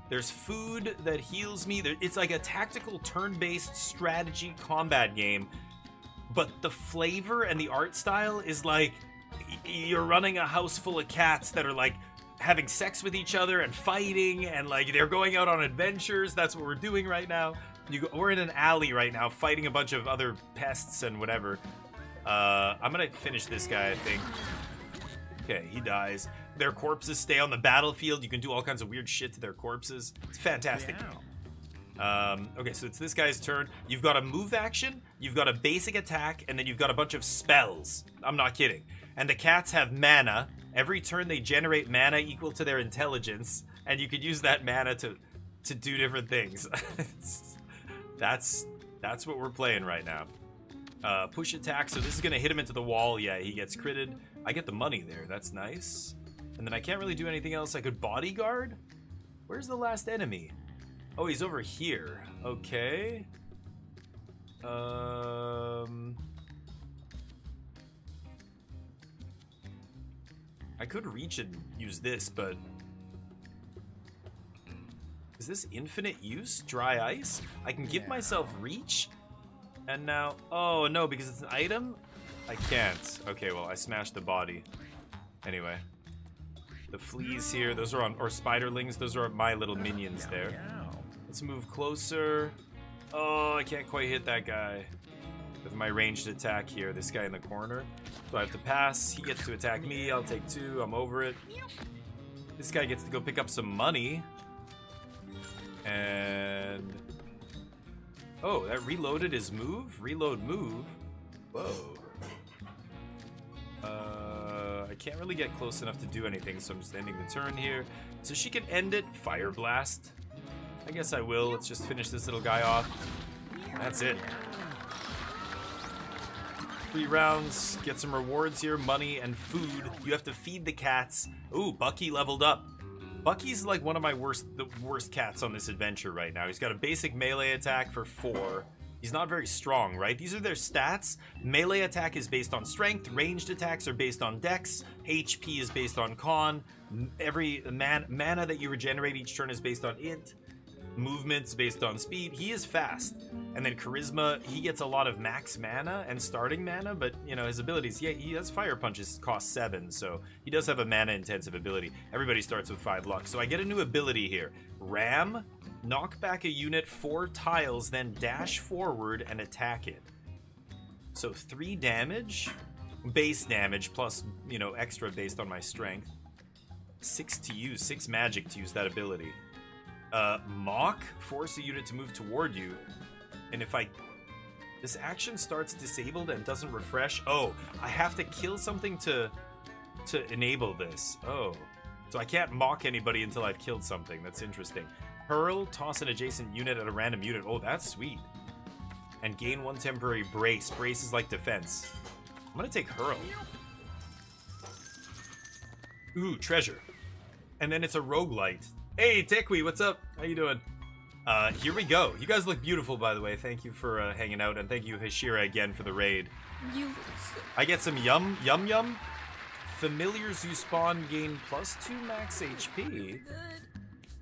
There's food that heals me. It's like a tactical turn-based strategy combat game. But the flavor and the art style is like... You're running a house full of cats that are like... having sex with each other and fighting and like they're going out on adventures. That's what we're doing right now. We're in an alley right now fighting a bunch of other pests and whatever. I'm gonna finish this guy, I think. Okay, he dies. Their corpses stay on the battlefield. You can do all kinds of weird shit to their corpses. It's fantastic. Okay, so it's this guy's turn. You've got a move action, you've got a basic attack, and then you've got a bunch of spells. I'm not kidding. And the cats have mana. Every turn they generate mana equal to their intelligence, and you could use that mana to do different things. That's what we're playing right now. Push attack, so this is gonna hit him into the wall. Yeah, he gets critted. I get the money there, that's nice. And then I can't really do anything else. I could bodyguard? Where's the last enemy? Oh, he's over here. Okay. I could reach and use this, but... Is this infinite use? Dry ice? I can give myself reach? And now... Oh, no, because it's an item? I can't. Okay, well, I smashed the body. Anyway. The fleas here, those are on... Or spiderlings, those are my little minions there. Let's move closer. Oh, I can't quite hit that guy. With my ranged attack here, this guy in the corner. So I have to pass, he gets to attack me, I'll take 2, I'm over it. This guy gets to go pick up some money. And... Oh, that reloaded his move? Reload move. Whoa. I can't really get close enough to do anything, so I'm just ending the turn here. So she can end it. Fire Blast. I guess I will. Let's just finish this little guy off. That's it. 3 rounds. Get some rewards here. Money and food. You have to feed the cats. Ooh, Bucky leveled up. Bucky's like one of my the worst cats on this adventure right now. He's got a basic melee attack for 4. He's not very strong, right? These are their stats. Melee attack is based on strength. Ranged attacks are based on dex. HP is based on con. Every mana that you regenerate each turn is based on int. Movement's based on speed. He is fast. And then charisma, he gets a lot of max mana and starting mana, but you know, his abilities, yeah, he has fire punches cost 7, so he does have a mana intensive ability. Everybody starts with 5 luck. So I get a new ability here. Ram, knock back a unit 4 tiles, then dash forward and attack it. So 3 damage, base damage plus, you know, extra based on my strength. 6 to use, 6 magic to use that ability. Mock, force a unit to move toward you. And if this action starts disabled and doesn't refresh. Oh, I have to kill something to enable this. Oh, so I can't mock anybody until I've killed something. That's interesting. Hurl, toss an adjacent unit at a random unit. Oh, that's sweet. And gain 1 temporary brace. Brace is like defense. I'm gonna take Hurl. Ooh, treasure. And then it's a roguelite. Hey, Tekwi, what's up? How you doing? Here we go. You guys look beautiful, by the way. Thank you for hanging out, and thank you, Hashira, again for the raid. I get some yum. Familiars you spawn gain +2 max HP.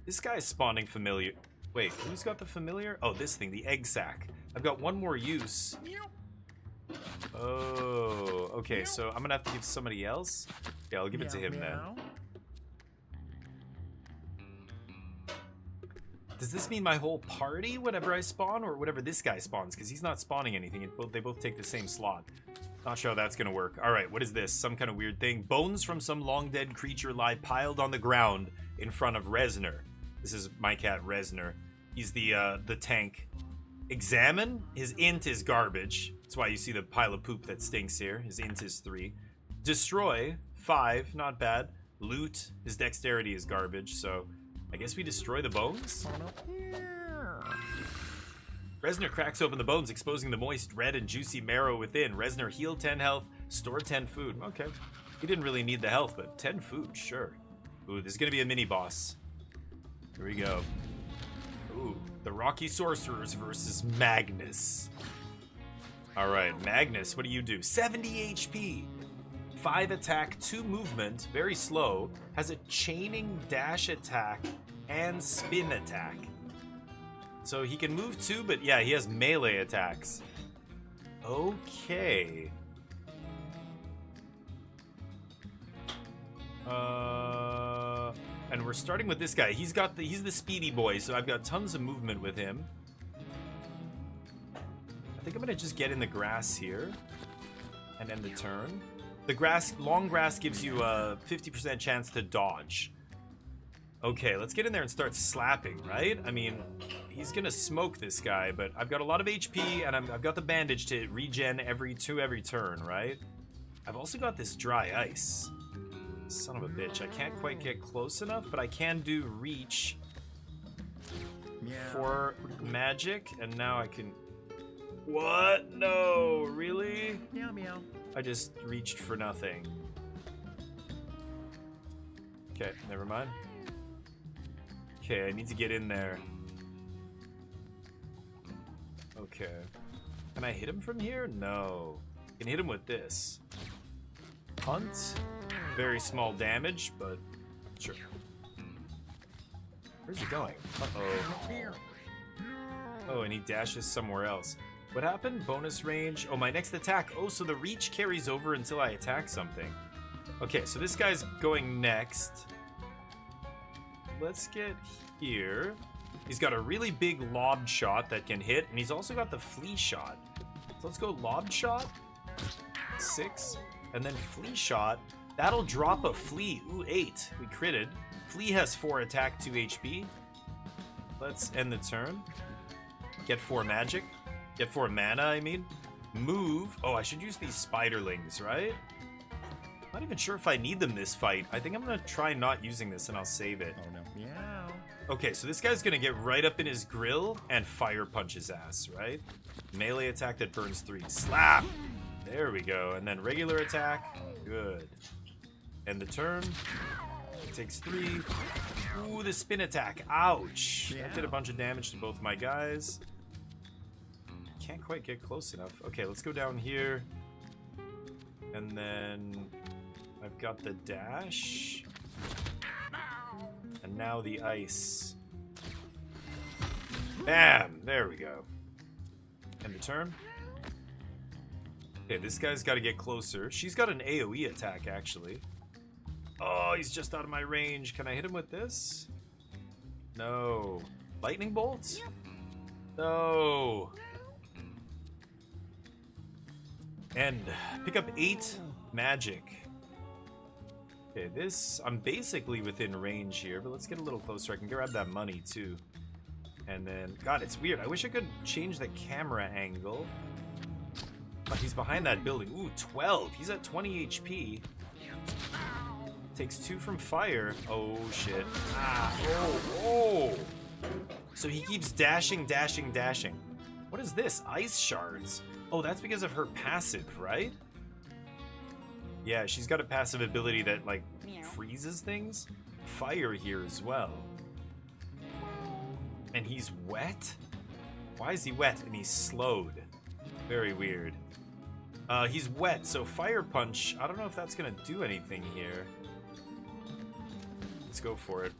This guy's spawning familiar. Wait, who's got the familiar? Oh, this thing, the egg sack. I've got 1 more use. Oh, okay, so I'm gonna have to give somebody else. Yeah, I'll give it to him then. Does this mean my whole party, whatever I spawn, or whatever this guy spawns? Because he's not spawning anything. They both take the same slot. Not sure how that's going to work. All right, what is this? Some kind of weird thing. Bones from some long-dead creature lie piled on the ground in front of Resner. This is my cat, Resner. He's the tank. Examine. His int is garbage. That's why you see the pile of poop that stinks here. His int is 3. Destroy. 5. Not bad. Loot. His dexterity is garbage, so I guess we destroy the bones? Resner cracks open the bones, exposing the moist, red, and juicy marrow within. Resner healed 10 health, stored 10 food. Okay. He didn't really need the health, but 10 food, sure. Ooh, there's gonna be a mini-boss. Here we go. Ooh, the Rocky Sorcerers versus Magnus. Alright, Magnus, what do you do? 70 HP! 5 attack, 2 movement, very slow, has a chaining dash attack and spin attack. So he can move too, but yeah, he has melee attacks. Okay. And we're starting with this guy. He's the speedy boy, so I've got tons of movement with him. I think I'm gonna just get in the grass here and end the turn. The long grass gives you a 50% chance to dodge. Okay, let's get in there and start slapping, right? I mean, he's gonna smoke this guy, but I've got a lot of HP, and I've got the bandage to regen every turn, right? I've also got this dry ice. Son of a bitch, I can't quite get close enough, but I can do reach for magic, and now I can... What? No, really? Meow meow. I just reached for nothing. Okay, never mind. Okay, I need to get in there. Okay. Can I hit him from here? No. I can hit him with this. Hunt. Very small damage, but sure. Where's he going? Uh-oh. Oh, and he dashes somewhere else. What happened? Bonus range. Oh, my next attack. Oh, so the reach carries over until I attack something. Okay, so this guy's going next. Let's get here. He's got a really big lob shot that can hit, and he's also got the flea shot. So let's go lob shot. 6. And then flea shot. That'll drop a flea. Ooh, 8. We critted. Flea has 4 attack, 2 HP. Let's end the turn. Get 4 magic. Get 4 mana, I mean. Move. Oh, I should use these spiderlings, right? Not even sure if I need them this fight. I think I'm gonna try not using this and I'll save it. Oh no. Meow. Okay, so this guy's gonna get right up in his grill and fire punch his ass, right? Melee attack that burns 3. Slap! There we go. And then regular attack. Good. End the turn. Takes 3. Ooh, the spin attack. Ouch. That did a bunch of damage to both my guys. Can't quite get close enough. Okay, let's go down here. And then I've got the dash. And now the ice. Bam! There we go. End the turn. Okay, this guy's got to get closer. She's got an AoE attack, actually. Oh, he's just out of my range. Can I hit him with this? No. Lightning bolts? No. And pick up 8 magic. Okay, this, I'm basically within range here, but let's get a little closer. I can grab that money too. And then, God, it's weird. I wish I could change the camera angle. But he's behind that building. Ooh, 12. He's at 20 HP. Takes 2 from fire. Oh, shit. Ah, oh. So he keeps dashing, dashing, dashing. What is this? Ice shards. Oh, that's because of her passive, right? Yeah, she's got a passive ability that, like, freezes things. Fire here as well. And he's wet? Why is he wet and he's slowed? Very weird. He's wet, so fire punch. I don't know if that's gonna do anything here. Let's go for it.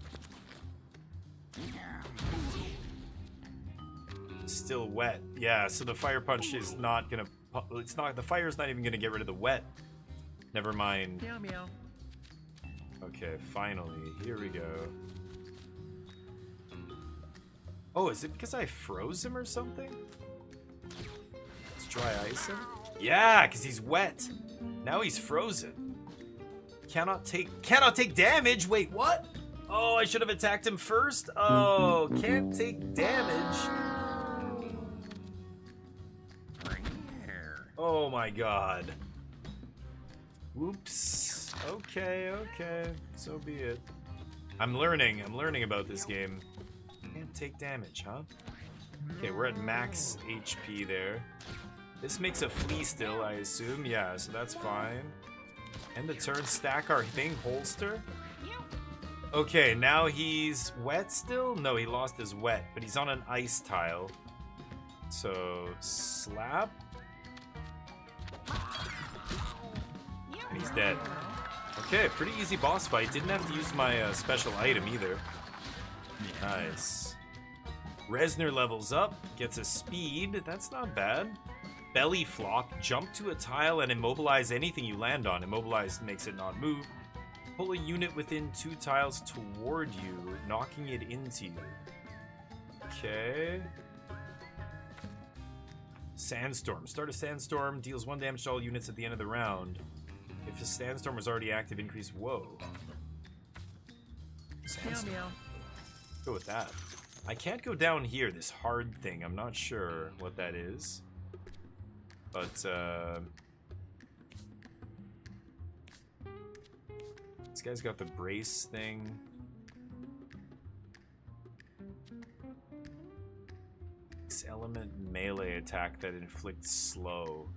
Still wet. Yeah, so the fire punch is not gonna... It's not... The fire's not even gonna get rid of the wet. Never mind. Meow meow. Okay, finally. Here we go. Oh, is it because I froze him or something? Let's dry ice him. Yeah, because he's wet. Now he's frozen. Cannot take damage. Wait, what? Oh, I should have attacked him first. Oh, can't take damage. Oh my god. Whoops. Okay, okay. So be it. I'm learning about this game. Can't take damage, huh? Okay, we're at max HP there. This makes a flea still, I assume. Yeah, so that's fine. End the turn, stack our thing, holster. Okay, now he's wet still? No, he lost his wet, but he's on an ice tile. So, slap. And he's dead. Okay, pretty easy boss fight. Didn't have to use my special item either. Nice. Resner levels up, gets a speed. That's not bad. Belly flop. Jump to a tile and immobilize anything you land on. Immobilize makes it not move. Pull a unit within 2 tiles toward you, knocking it into you. Okay. Sandstorm. Start a sandstorm. Deals 1 damage to all units at the end of the round. If the sandstorm was already active, increase. Whoa. Sandstorm. Meow meow. Go with that. I can't go down here, this hard thing. I'm not sure what that is. But, this guy's got the brace thing. This element melee attack that inflicts slow.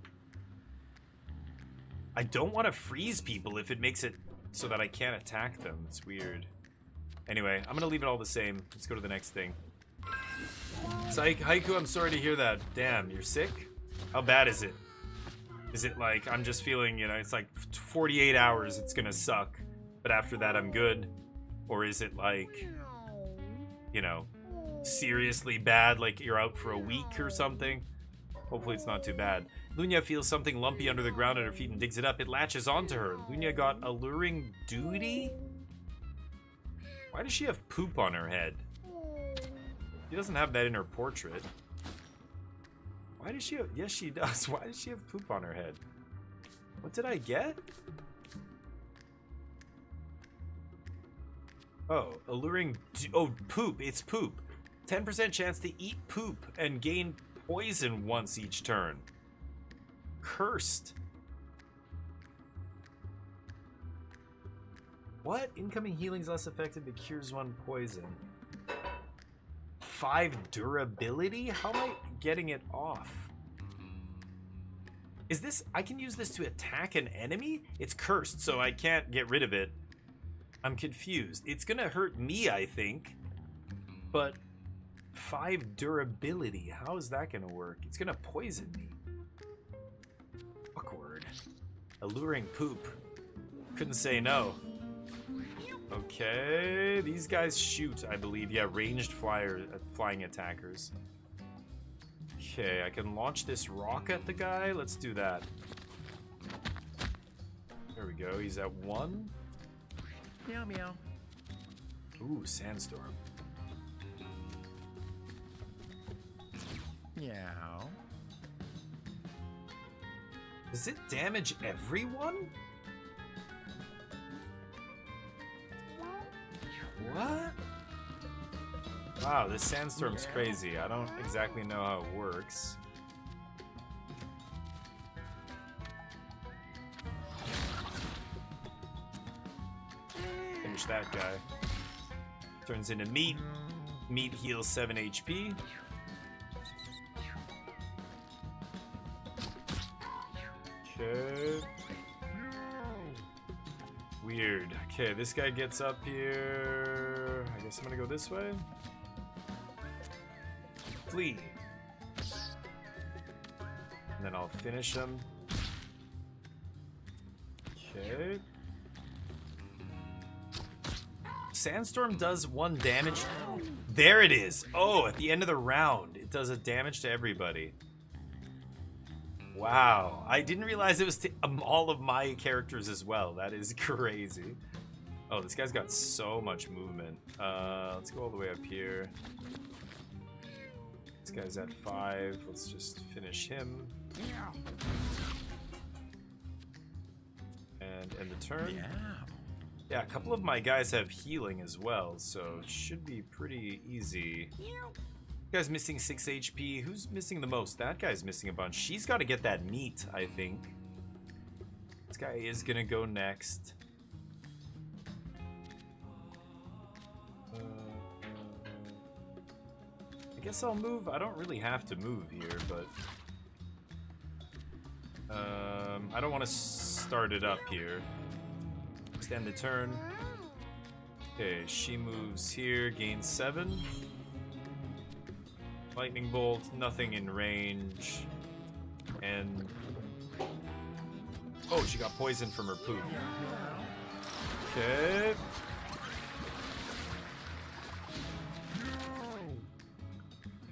I don't want to freeze people if it makes it so that I can't attack them. It's weird. Anyway, I'm gonna leave it all the same. Let's go to the next thing. Haiku, I'm sorry to hear that. Damn, you're sick? How bad is it? Is it like, I'm just feeling, you know, it's like 48 hours it's gonna suck, but after that I'm good? Or is it like, you know, seriously bad, like you're out for a week or something? Hopefully it's not too bad. Lunia feels something lumpy under the ground at her feet and digs it up. It latches onto her. Lunia got alluring duty? Why does she have poop on her head? She doesn't have that in her portrait. Why does she have... Yes, she does. Why does she have poop on her head? What did I get? Oh, alluring... Oh, poop. It's poop. 10% chance to eat poop and gain poison once each turn. Cursed. What? Incoming healing's less effective, but cures one poison. 5 durability? How am I getting it off? Is this... I can use this to attack an enemy? It's cursed, so I can't get rid of it. I'm confused. It's gonna hurt me, I think. But 5 durability. How is that gonna work? It's gonna poison me. Awkward. Alluring poop. Couldn't say no. Okay, these guys shoot, I believe. Yeah, ranged flying attackers. Okay, I can launch this rock at the guy. Let's do that. There we go. He's at 1. Meow meow. Ooh, sandstorm. Meow. Does it damage everyone? What? Wow, this sandstorm's crazy. I don't exactly know how it works. Finish that guy. Turns into meat. Meat heals 7 HP. Okay. Weird. Okay, this guy gets up here. I guess I'm gonna go this way. Flee. And then I'll finish him. Okay. Sandstorm does 1 damage. There it is. Oh, at the end of the round, it does a damage to everybody. Wow, I didn't realize it was to all of my characters as well. That is crazy. Oh, this guy's got so much movement. Let's go all the way up here. This guy's at 5. Let's just finish him. And end the turn. Yeah, a couple of my guys have healing as well, so it should be pretty easy. Guy's missing 6 HP. Who's missing the most? That guy's missing a bunch. She's got to get that meat, I think. This guy is gonna go next. I guess I'll move. I don't really have to move here, but I don't want to start it up here. Just end the turn. Okay, she moves here, gains 7. Lightning bolt, nothing in range. And oh, she got poisoned from her poop. Okay.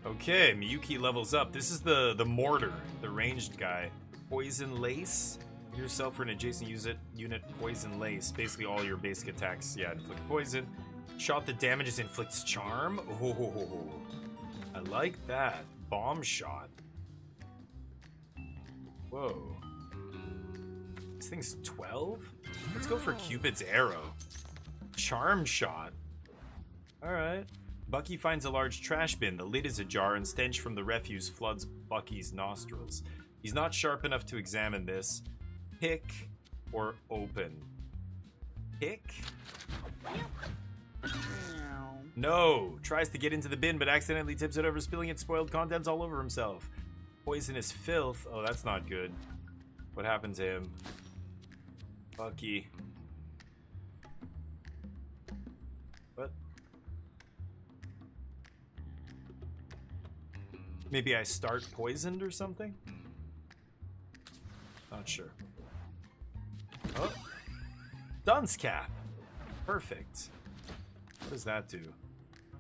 Okay, Miyuki levels up. This is the mortar, the ranged guy. Poison lace. Give yourself or an adjacent unit poison lace. Basically all your basic attacks, yeah, inflict poison. Shot that damages inflicts charm. Oh, I like that. Bomb shot. Whoa. This thing's 12? Let's go for Cupid's arrow. Charm shot. Alright. Bucky finds a large trash bin. The lid is ajar and stench from the refuse floods Bucky's nostrils. He's not sharp enough to examine this. Pick or open? Pick? No! Tries to get into the bin, but accidentally tips it over, spilling its spoiled contents all over himself. Poisonous filth. Oh, that's not good. What happened to him? Bucky. What? Maybe I start poisoned or something? Not sure. Oh! Dunce Cap! Perfect. What does that do?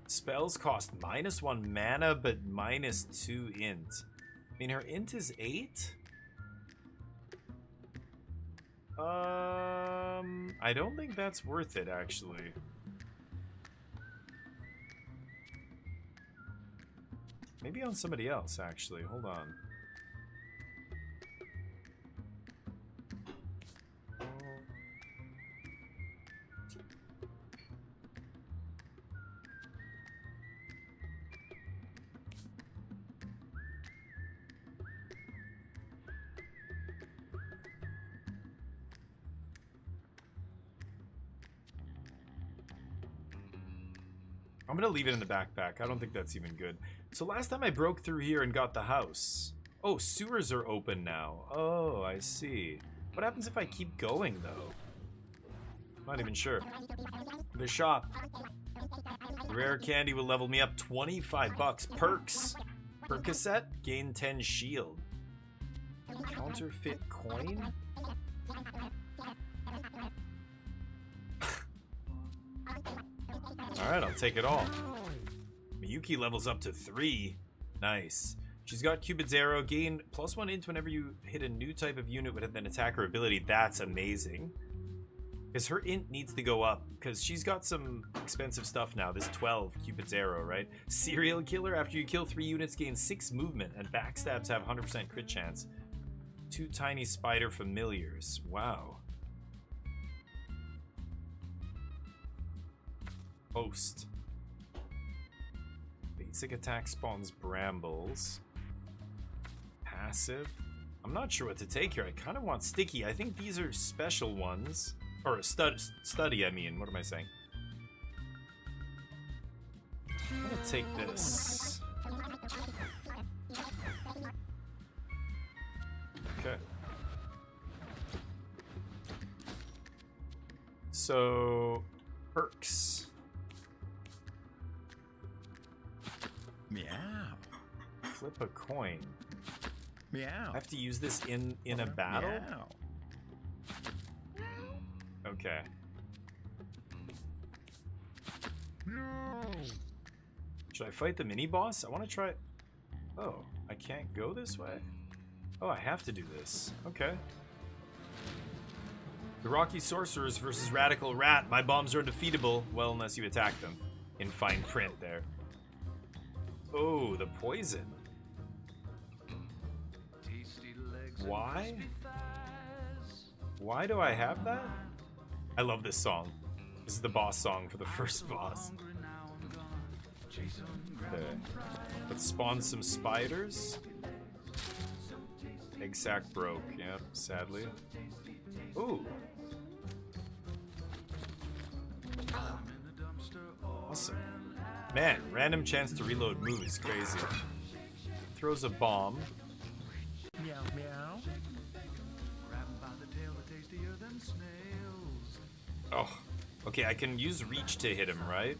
Spells cost -1 mana, but -2 int. I mean, her int is 8? I don't think that's worth it, actually. Maybe on somebody else, actually. Hold on. I'm gonna leave it in the backpack. I don't think that's even good. So last time I broke through here and got the house. Oh, sewers are open now. Oh, I see. What happens if I keep going, though? Not even sure. The shop. The rare candy will level me up 25 bucks. Perks. Percocet, gain 10 shield. Counterfeit coin? Alright, I'll take it all. Miyuki levels up to 3. Nice. She's got Cupid's arrow. Gain +1 int whenever you hit a new type of unit with an attack or ability. That's amazing. Because her int needs to go up. Because she's got some expensive stuff now. This 12, Cupid's arrow, right? Serial killer. After you kill 3 units, gain 6 movement. And backstabs have 100% crit chance. 2 tiny spider familiars. Wow. Host. Basic attack spawns brambles. Passive. I'm not sure what to take here. I kind of want sticky. I think these are special ones. Or study, I mean. What am I saying? I'm gonna take this. Okay. So, perks. Meow. Flip a coin. Meow. I have to use this in a battle? Meow. Okay. Should I fight the mini-boss? I want to try... Oh, I can't go this way? Oh, I have to do this. Okay. The Rocky Sorcerers versus Radical Rat. My bombs are undefeatable. Well, unless you attack them. In fine print there. Oh, the poison. Why? Why do I have that? I love this song. This is the boss song for the first boss. Okay. Let's spawn some spiders. Egg sac broke, yep, sadly. Ooh. Awesome. Man, random chance to reload move is crazy. Throws a bomb. Meow, meow. Oh, okay, I can use reach to hit him, right?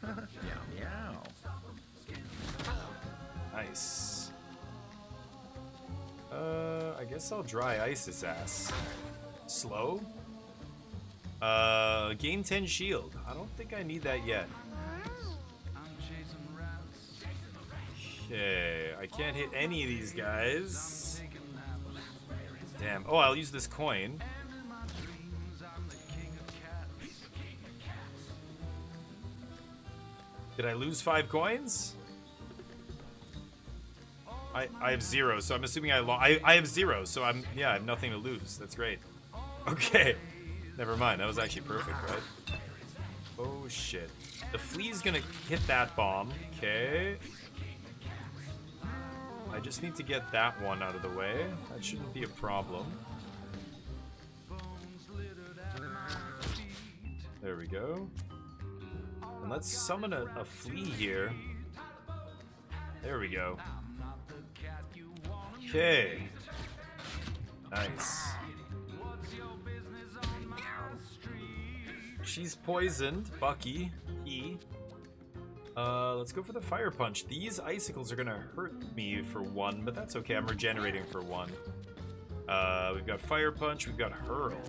Meow, meow. Nice. I guess I'll dry ice his ass. Slow? Gain 10 shield. I don't think I need that yet. Okay, I can't hit any of these guys. Damn. Oh, I'll use this coin. Did I lose 5 coins? I have 0, so I'm assuming I lost. I have 0, so I have nothing to lose. That's great. Okay. Never mind, that was actually perfect, right? Oh shit. The flea's gonna hit that bomb. Okay. I just need to get that one out of the way. That shouldn't be a problem. There we go. And let's summon a flea here. There we go. Okay. Nice. She's poisoned. Bucky. Let's go for the fire punch. These icicles are gonna hurt me for 1, but that's okay. I'm regenerating for 1. We've got fire punch. We've got hurl.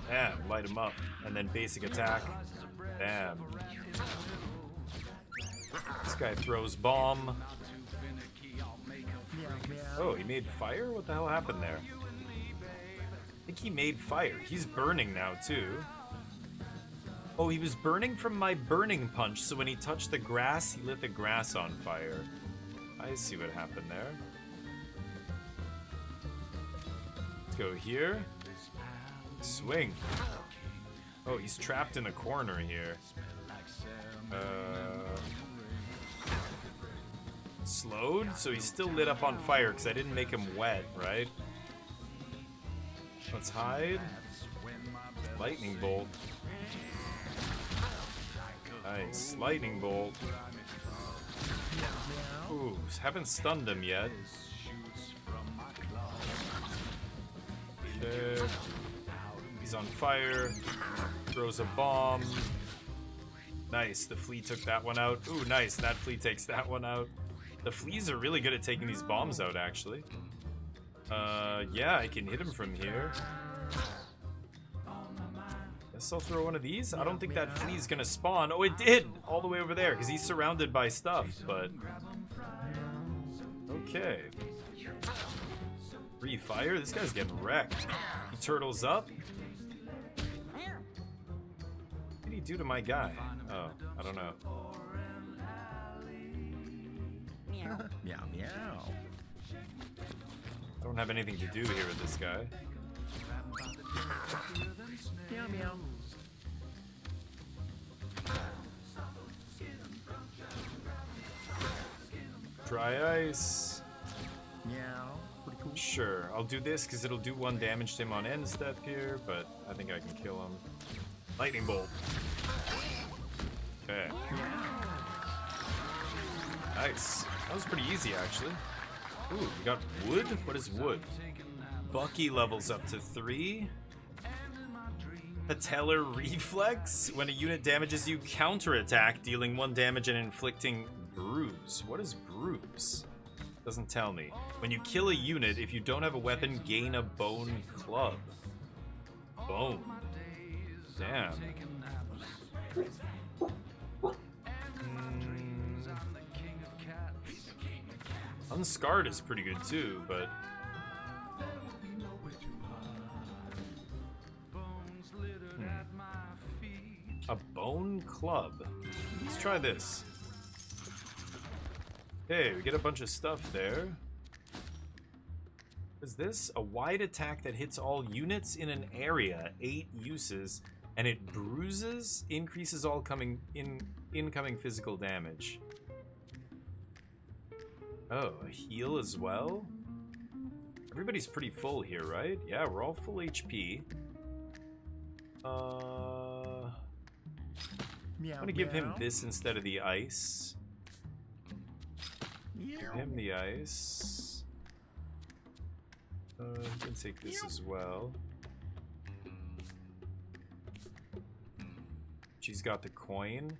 Damn, light him up. And then basic attack. Damn. This guy throws bomb. Oh, he made fire? What the hell happened there? I think he made fire. He's burning now, too. Oh, he was burning from my burning punch, so when he touched the grass, he lit the grass on fire. I see what happened there. Let's go here. Swing. Oh, he's trapped in a corner here. Slowed? So he's still lit up on fire because I didn't make him wet, right? Let's hide. Lightning bolt. Nice. Lightning bolt. Ooh, haven't stunned him yet. Okay. He's on fire. Throws a bomb. Nice. The flea took that one out. Ooh, nice. That flea takes that one out. The fleas are really good at taking these bombs out, actually. Yeah, I can hit him from here. Guess I'll throw one of these. I don't think that flea's gonna spawn. Oh, it did! All the way over there, because he's surrounded by stuff, but... Okay. Free fire? This guy's getting wrecked. He turtles up. What did he do to my guy? Oh, I don't know. Meow meow. I don't have anything to do here with this guy. Meow meow. Dry ice. Meow. Pretty cool. Sure, I'll do this because it'll do 1 damage to him on end step here, but I think I can kill him. Lightning bolt. Okay. Nice. That was pretty easy, actually. Ooh, we got wood? What is wood? Bucky levels up to 3. Patellar reflex. When a unit damages you, counterattack, dealing 1 damage and inflicting bruise. What is bruise? Doesn't tell me. When you kill a unit, if you don't have a weapon, gain a bone club. Bone. Damn. Unscarred is pretty good too, but... A bone club. Let's try this. Okay, we get a bunch of stuff there. What is this? A wide attack that hits all units in an area. 8 uses. And it bruises, increases all incoming physical damage. Oh, a heal as well? Everybody's pretty full here, right? Yeah, we're all full HP. I'm gonna give him this instead of the ice. Give him the ice. You can take this as well. She's got the coin.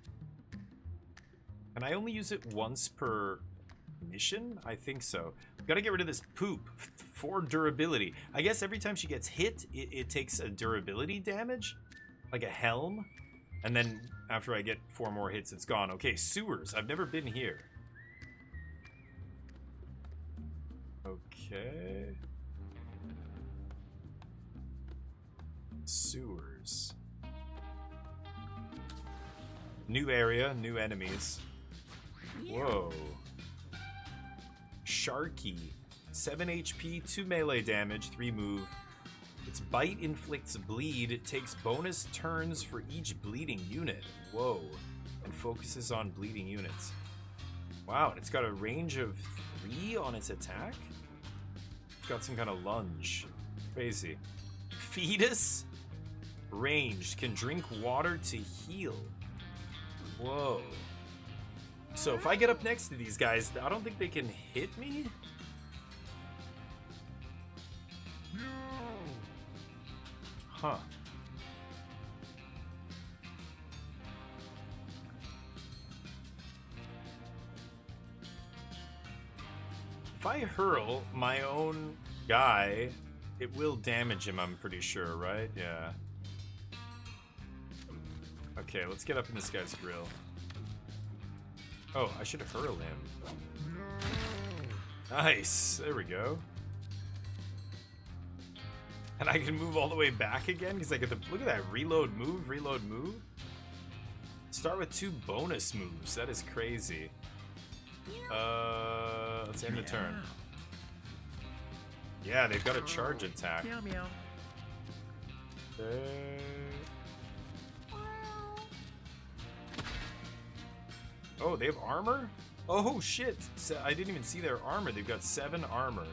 Can I only use it once per mission? I think so. We've got to get rid of this poop for durability. I guess every time she gets hit, it takes a durability damage, like a helm. And then after I get 4 more hits, it's gone. Okay, sewers. I've never been here. Okay. Sewers. New area, new enemies. Whoa. Sharky. 7 HP, 2 melee damage, 3 move. Its bite inflicts bleed. It takes bonus turns for each bleeding unit. Whoa. And focuses on bleeding units. Wow, and it's got a range of 3 on its attack? It's got some kind of lunge. Crazy. Fetus? Ranged. Can drink water to heal. Whoa. So if I get up next to these guys, I don't think they can hit me? Huh. If I hurl my own guy, it will damage him, I'm pretty sure, right? Yeah. Okay, let's get up in this guy's grill. Oh, I should hurl him. Nice. There we go. And I can move all the way back again because I get the... Look at that. Reload, move, reload, move. Start with 2 bonus moves. That is crazy. Let's end the turn. Yeah, they've got a charge attack. Meow meow. Okay. Oh, they have armor? Oh, shit. I didn't even see their armor. They've got 7 armor.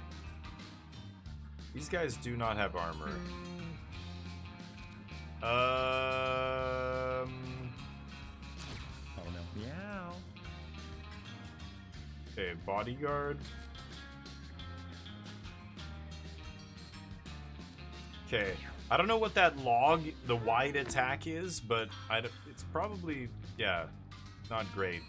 These guys do not have armor. Meow. Okay, bodyguard. Okay, I don't know what that log, the wide attack is, but it's probably, yeah, not great.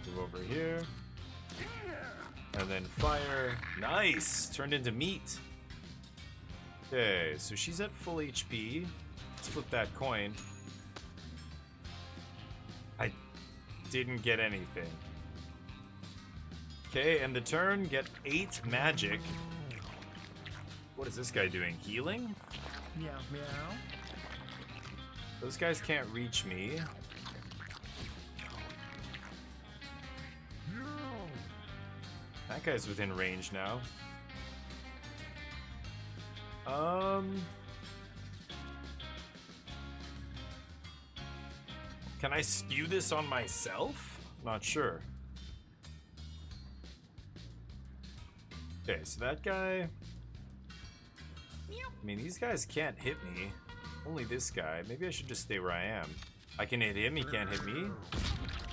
Move over here. And then fire. Nice! Turned into meat. Okay, so she's at full HP. Let's flip that coin. I didn't get anything. Okay, and the turn, get 8 magic. What is this guy doing? Healing? Meow, meow. Those guys can't reach me. That guy's within range now. Can I spew this on myself? Not sure. Okay, so that guy... I mean, these guys can't hit me. Only this guy. Maybe I should just stay where I am. I can hit him, he can't hit me.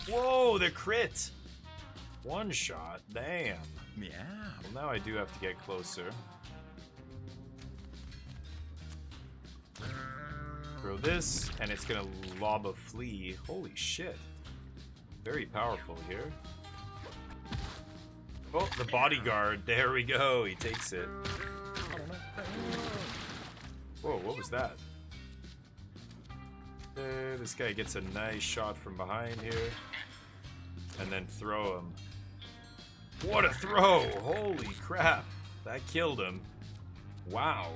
Whoa, the crit! One shot, damn. Meow. Well, now I do have to get closer. Throw this, and it's gonna lob a flea. Holy shit. Very powerful here. Oh, the bodyguard. There we go. He takes it. Whoa, what was that? This guy gets a nice shot from behind here. And then throw him. What a throw! Holy crap. That killed him. Wow.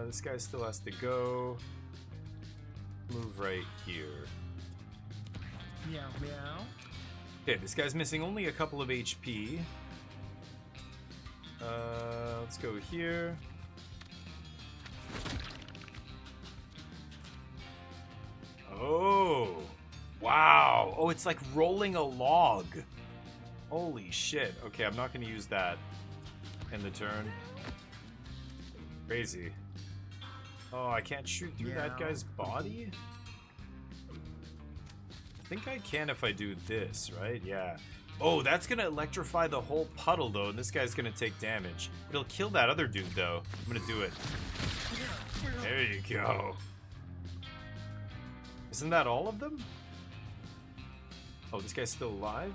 This guy still has to go. Move right here. Meow, meow. Okay, this guy's missing only a couple of HP. Let's go here. Oh, wow. Oh, it's like rolling a log. Holy shit. Okay, I'm not going to use that in the turn. Crazy. Oh, I can't shoot through that guy's body? I think I can if I do this, right? Yeah. Oh, that's going to electrify the whole puddle, though, and this guy's going to take damage. It'll kill that other dude, though. I'm going to do it. There you go. Isn't that all of them? Oh, this guy's still alive?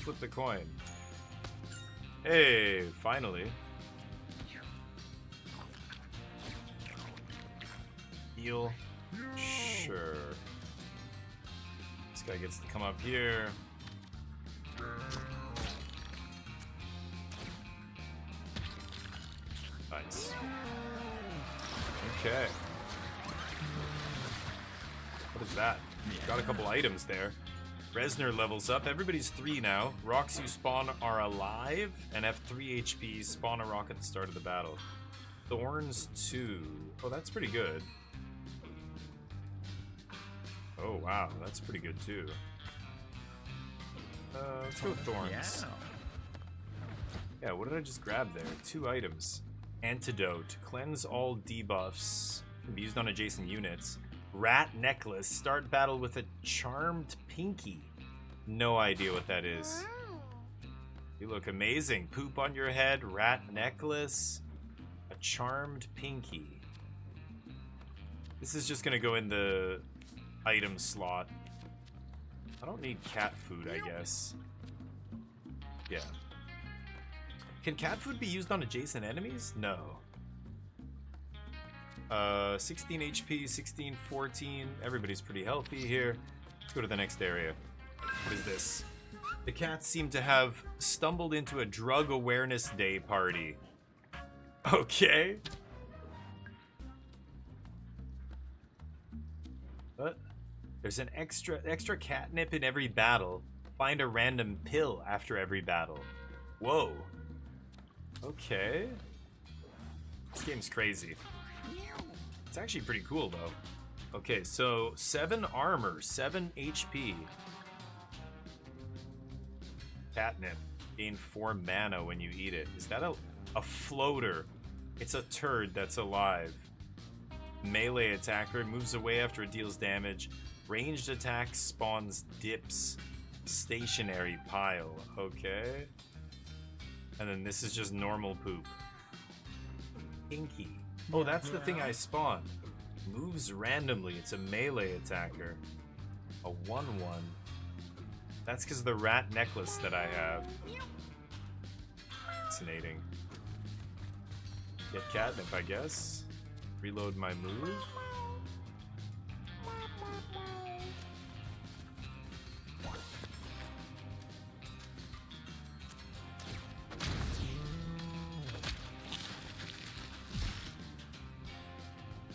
Flip the coin. Hey, finally. Heal. Sure. This guy gets to come up here. Nice. Okay. What is that? Got a couple items there. Resner levels up. Everybody's 3 now. Rocks you spawn are alive and have 3 HP. Spawn a rock at the start of the battle. Thorns 2. Oh, that's pretty good. Oh, wow. That's pretty good, too. Let's go with Thorns. Yeah, what did I just grab there? 2 items. Antidote. Cleanse all debuffs. Can be used on adjacent units. Rat necklace. Start battle with a charmed pinky. No idea what that is. You look amazing. Poop on your head. Rat necklace. A charmed pinky. This is just gonna go in the item slot. I don't need cat food, I guess. Yeah. Can cat food be used on adjacent enemies? No. 16 HP, 16, 14. Everybody's pretty healthy here. Let's go to the next area. What is this? The cats seem to have stumbled into a drug awareness day party. Okay. What? There's an extra catnip in every battle. Find a random pill after every battle. Whoa. Okay. This game's crazy. It's actually pretty cool, though. Okay, so 7 armor, 7 HP. Catnip. Gain 4 mana when you eat it. Is that a floater? It's a turd that's alive. Melee attacker. Moves away after it deals damage. Ranged attack spawns dips. Stationary pile. Okay. And then this is just normal poop. Pinky. Oh, that's the thing I spawned. Moves randomly. It's a melee attacker. A 1/1. That's because of the rat necklace that I have. Fascinating. Get catnip, I guess. Reload my move.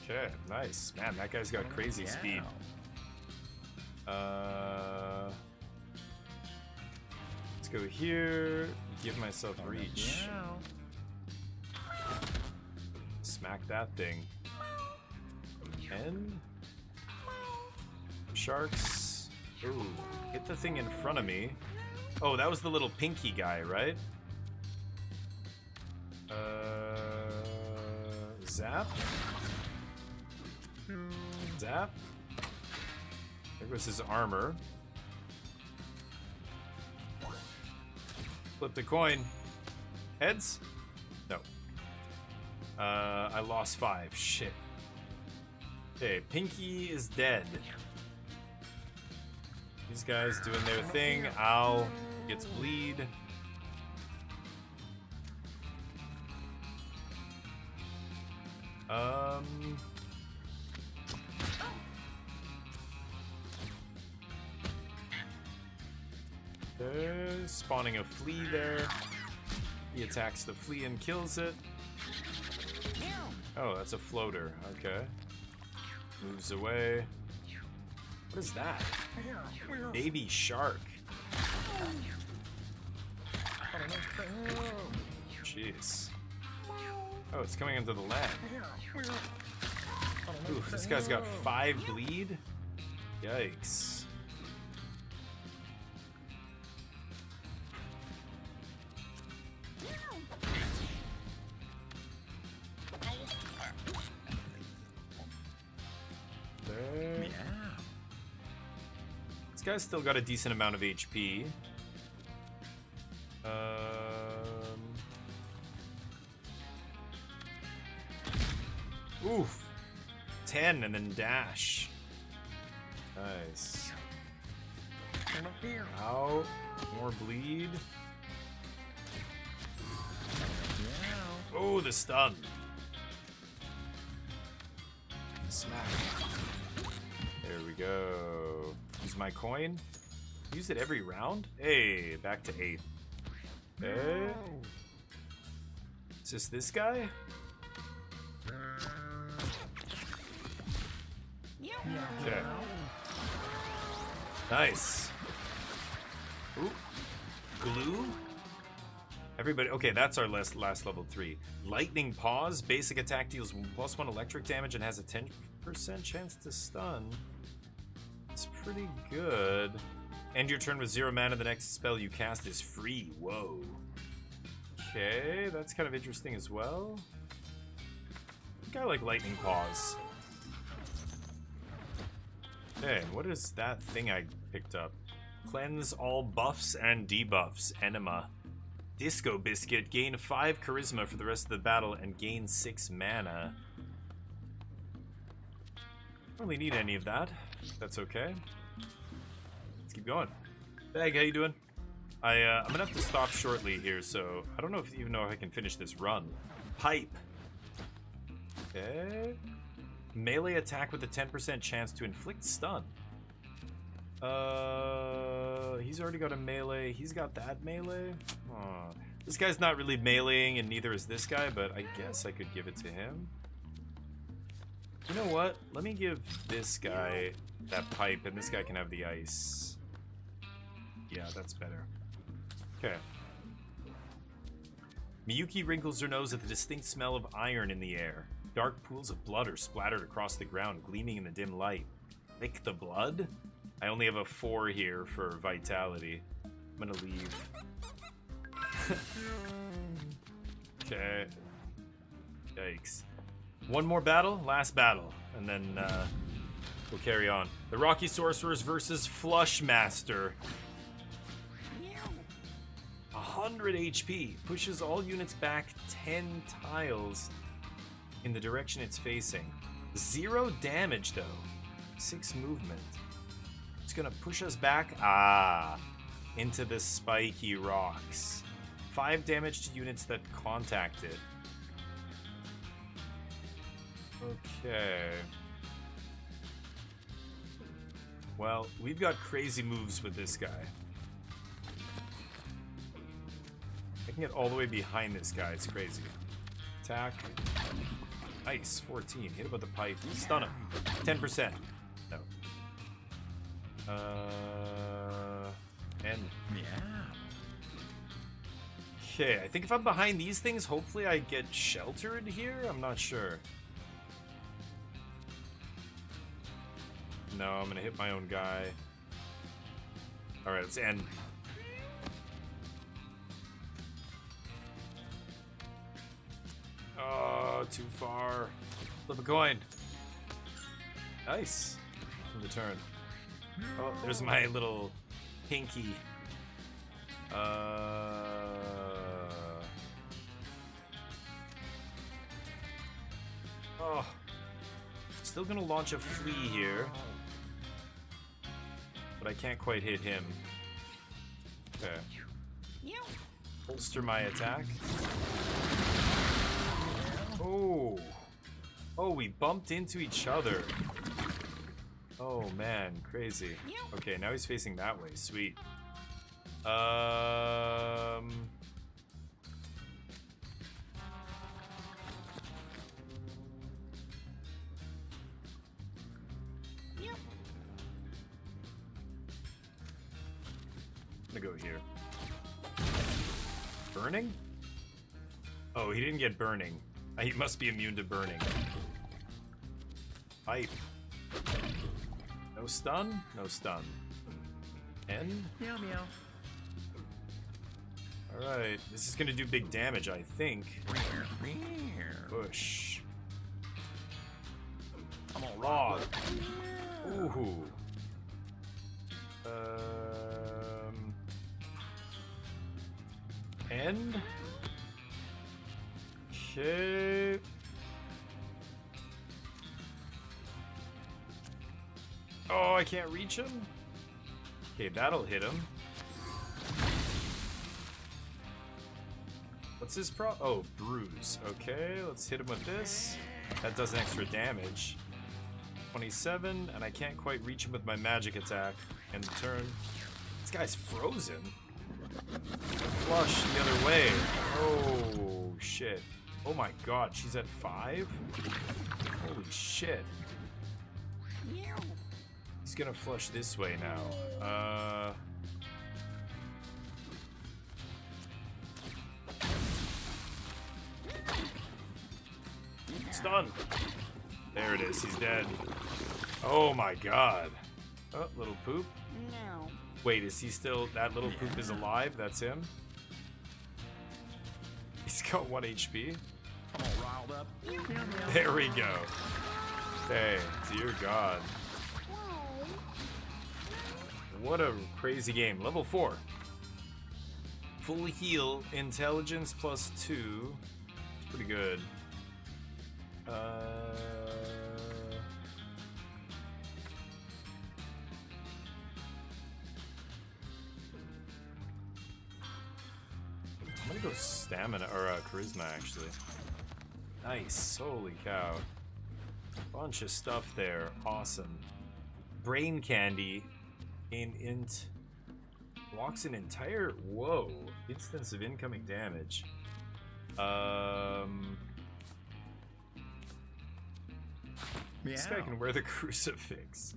Okay, nice. Man, that guy's got crazy speed. Let's go here. Give myself reach. Smack that thing. And sharks. Ooh, get the thing in front of me. Oh, that was the little pinky guy, right? Zap. Zap. There goes his armor. Flip the coin. Heads? No. I lost 5. Shit. Okay, Pinky is dead. These guys doing their thing. Ow. Gets bleed. Spawning a flea there. He attacks the flea and kills it. Oh, that's a floater. Okay. Moves away. What is that? Baby shark. Jeez. Oh, it's coming into the land. Ooh, this guy's got 5 bleed? Yikes. This guy's still got a decent amount of HP. Oof. 10 and then dash. Nice. Ow. More bleed. Oh, the stun. Smack. There we go. Use my coin. Use it every round? Hey, back to 8. Okay. Is this guy? Okay. Nice. Ooh. Glue? Everybody, okay, that's our last level 3. Lightning Paws, basic attack deals +1 electric damage and has a 10% chance to stun. It's pretty good. End your turn with 0 mana, the next spell you cast is free. Whoa. Okay, that's kind of interesting as well. I think I like Lightning Paws. Okay, what is that thing I picked up? Cleanse all buffs and debuffs. Enema. Disco Biscuit. Gain 5 charisma for the rest of the battle and gain 6 mana. Don't really need any of that. That's okay. Let's keep going. Bag, how you doing? I'm gonna have to stop shortly here, so I don't know if even know if I can finish this run. Pipe. Okay. Melee attack with a 10% chance to inflict stun. He's already got a melee. He's got that melee. Aw. This guy's not really meleeing, and neither is this guy, but I guess I could give it to him. You know what? Let me give this guy that pipe, and this guy can have the ice. Yeah, that's better. Okay. Miyuki wrinkles her nose at the distinct smell of iron in the air. Dark pools of blood are splattered across the ground, gleaming in the dim light. Lick the blood? I only have a 4 here for vitality. I'm gonna leave. Okay. Yikes. One more battle, last battle, and then we'll carry on. The Rocky Sorcerers versus Flush Master. 100 HP. Pushes all units back 10 tiles in the direction it's facing. 0 damage though. 6 movement. It's gonna push us back, into the spiky rocks. 5 damage to units that contact it. Okay. Well, we've got crazy moves with this guy. I can get all the way behind this guy, it's crazy. Attack. Nice, 14. Hit him with the pipe. Stun him. 10%. No. And okay, I think if I'm behind these things, hopefully I get sheltered here? I'm not sure. No, I'm gonna hit my own guy. Alright, let's end. Oh, too far. Flip a coin. Nice. In the turn. Oh, there's my little pinky. Oh. Still gonna launch a flea here. But I can't quite hit him. Okay. Holster my attack. Oh. Oh, we bumped into each other. Oh man, crazy. Okay, now he's facing that way. Sweet. I'm gonna go here. Burning? Oh, he didn't get burning. He must be immune to burning. Pipe. No stun? No stun. End? Meow meow. Alright, this is gonna do big damage, I think. Push. I'm on log. Ooh. End? Okay. Oh, I can't reach him? Okay, that'll hit him. What's his Oh, bruise. Okay, let's hit him with this. That does an extra damage. 27, and I can't quite reach him with my magic attack. End the turn. This guy's frozen. Flush the other way. Oh, shit. Oh my god, she's at 5? Holy shit. He's gonna flush this way now. Stun! There it is, he's dead. Oh my god. Oh, little poop. No. Wait, is he still... That little poop is alive? That's him? He's got 1 HP. I'm all riled up. Meow meow. There we go. Okay, dear god. What a crazy game. Level 4. Full heal, intelligence plus 2. It's pretty good. I'm gonna go stamina, or charisma actually. Nice, holy cow. Bunch of stuff there, awesome. Brain candy in int. Blocks an entire, whoa, instance of incoming damage. This guy can wear the crucifix.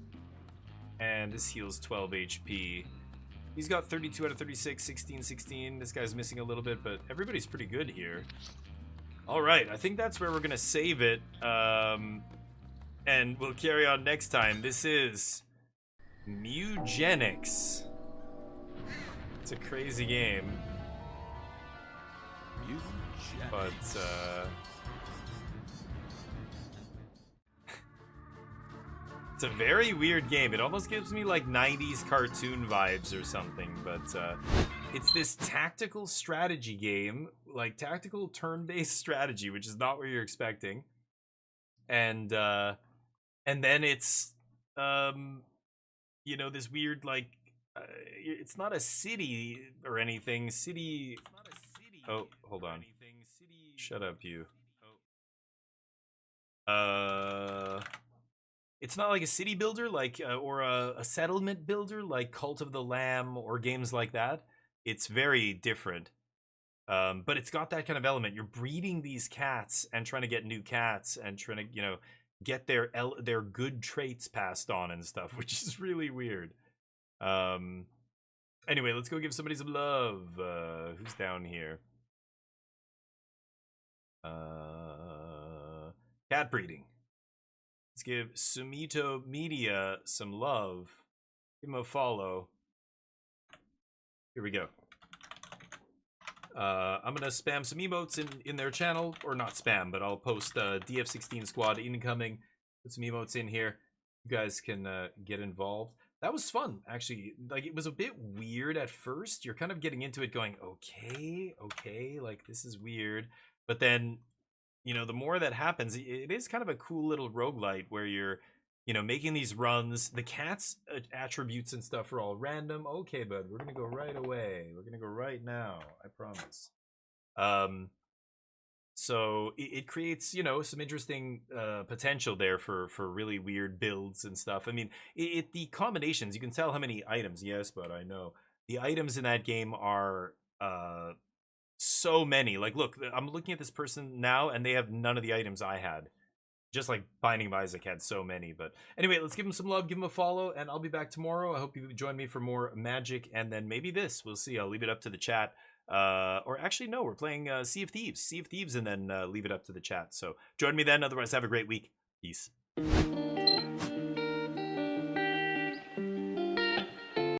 And this heals 12 HP. He's got 32 out of 36, 16, 16. This guy's missing a little bit, but everybody's pretty good here. All right, I think that's where we're going to save it. And we'll carry on next time. This is Mugenics. It's a crazy game. But, it's a very weird game. It almost gives me like 90s cartoon vibes or something, but it's this tactical strategy game, like tactical turn-based strategy, which is not what you're expecting. And then it's you know, this weird like it's not a city or anything. City. Oh, hold on. Shut up, you. It's not like a city builder, like or a settlement builder, like Cult of the Lamb or games like that. It's very different, but it's got that kind of element. You're breeding these cats and trying to get new cats and trying to, you know, get their good traits passed on and stuff, which is really weird. Anyway, let's go give somebody some love. Who's down here? Cat breeding. Let's give Sumito Media some love. Give him a follow. Here we go. I'm gonna spam some emotes in their channel, or not spam, but I'll post DF16 squad incoming. Put some emotes in here. You guys can get involved. That was fun, actually. Like, it was a bit weird at first. You're kind of getting into it going, okay, like, this is weird. But then, you know, the more that happens, it is kind of a cool little roguelite where you're, you know, making these runs. The cat's attributes and stuff are all random. Okay, bud, we're gonna go right away. We're gonna go right now, I promise. So it creates, you know, some interesting potential there for really weird builds and stuff. I mean, the combinations, you can tell how many items. Yes, but I know the items in that game are so many. Like, look, I'm looking at this person now, and they have none of the items I had. Just like Binding of Isaac had so many. But anyway, let's give him some love, give him a follow, and I'll be back tomorrow. I hope you join me for more Magic, and then maybe this. We'll see. I'll leave it up to the chat. Or actually, no, we're playing Sea of Thieves, and then leave it up to the chat. So join me then. Otherwise, have a great week. Peace.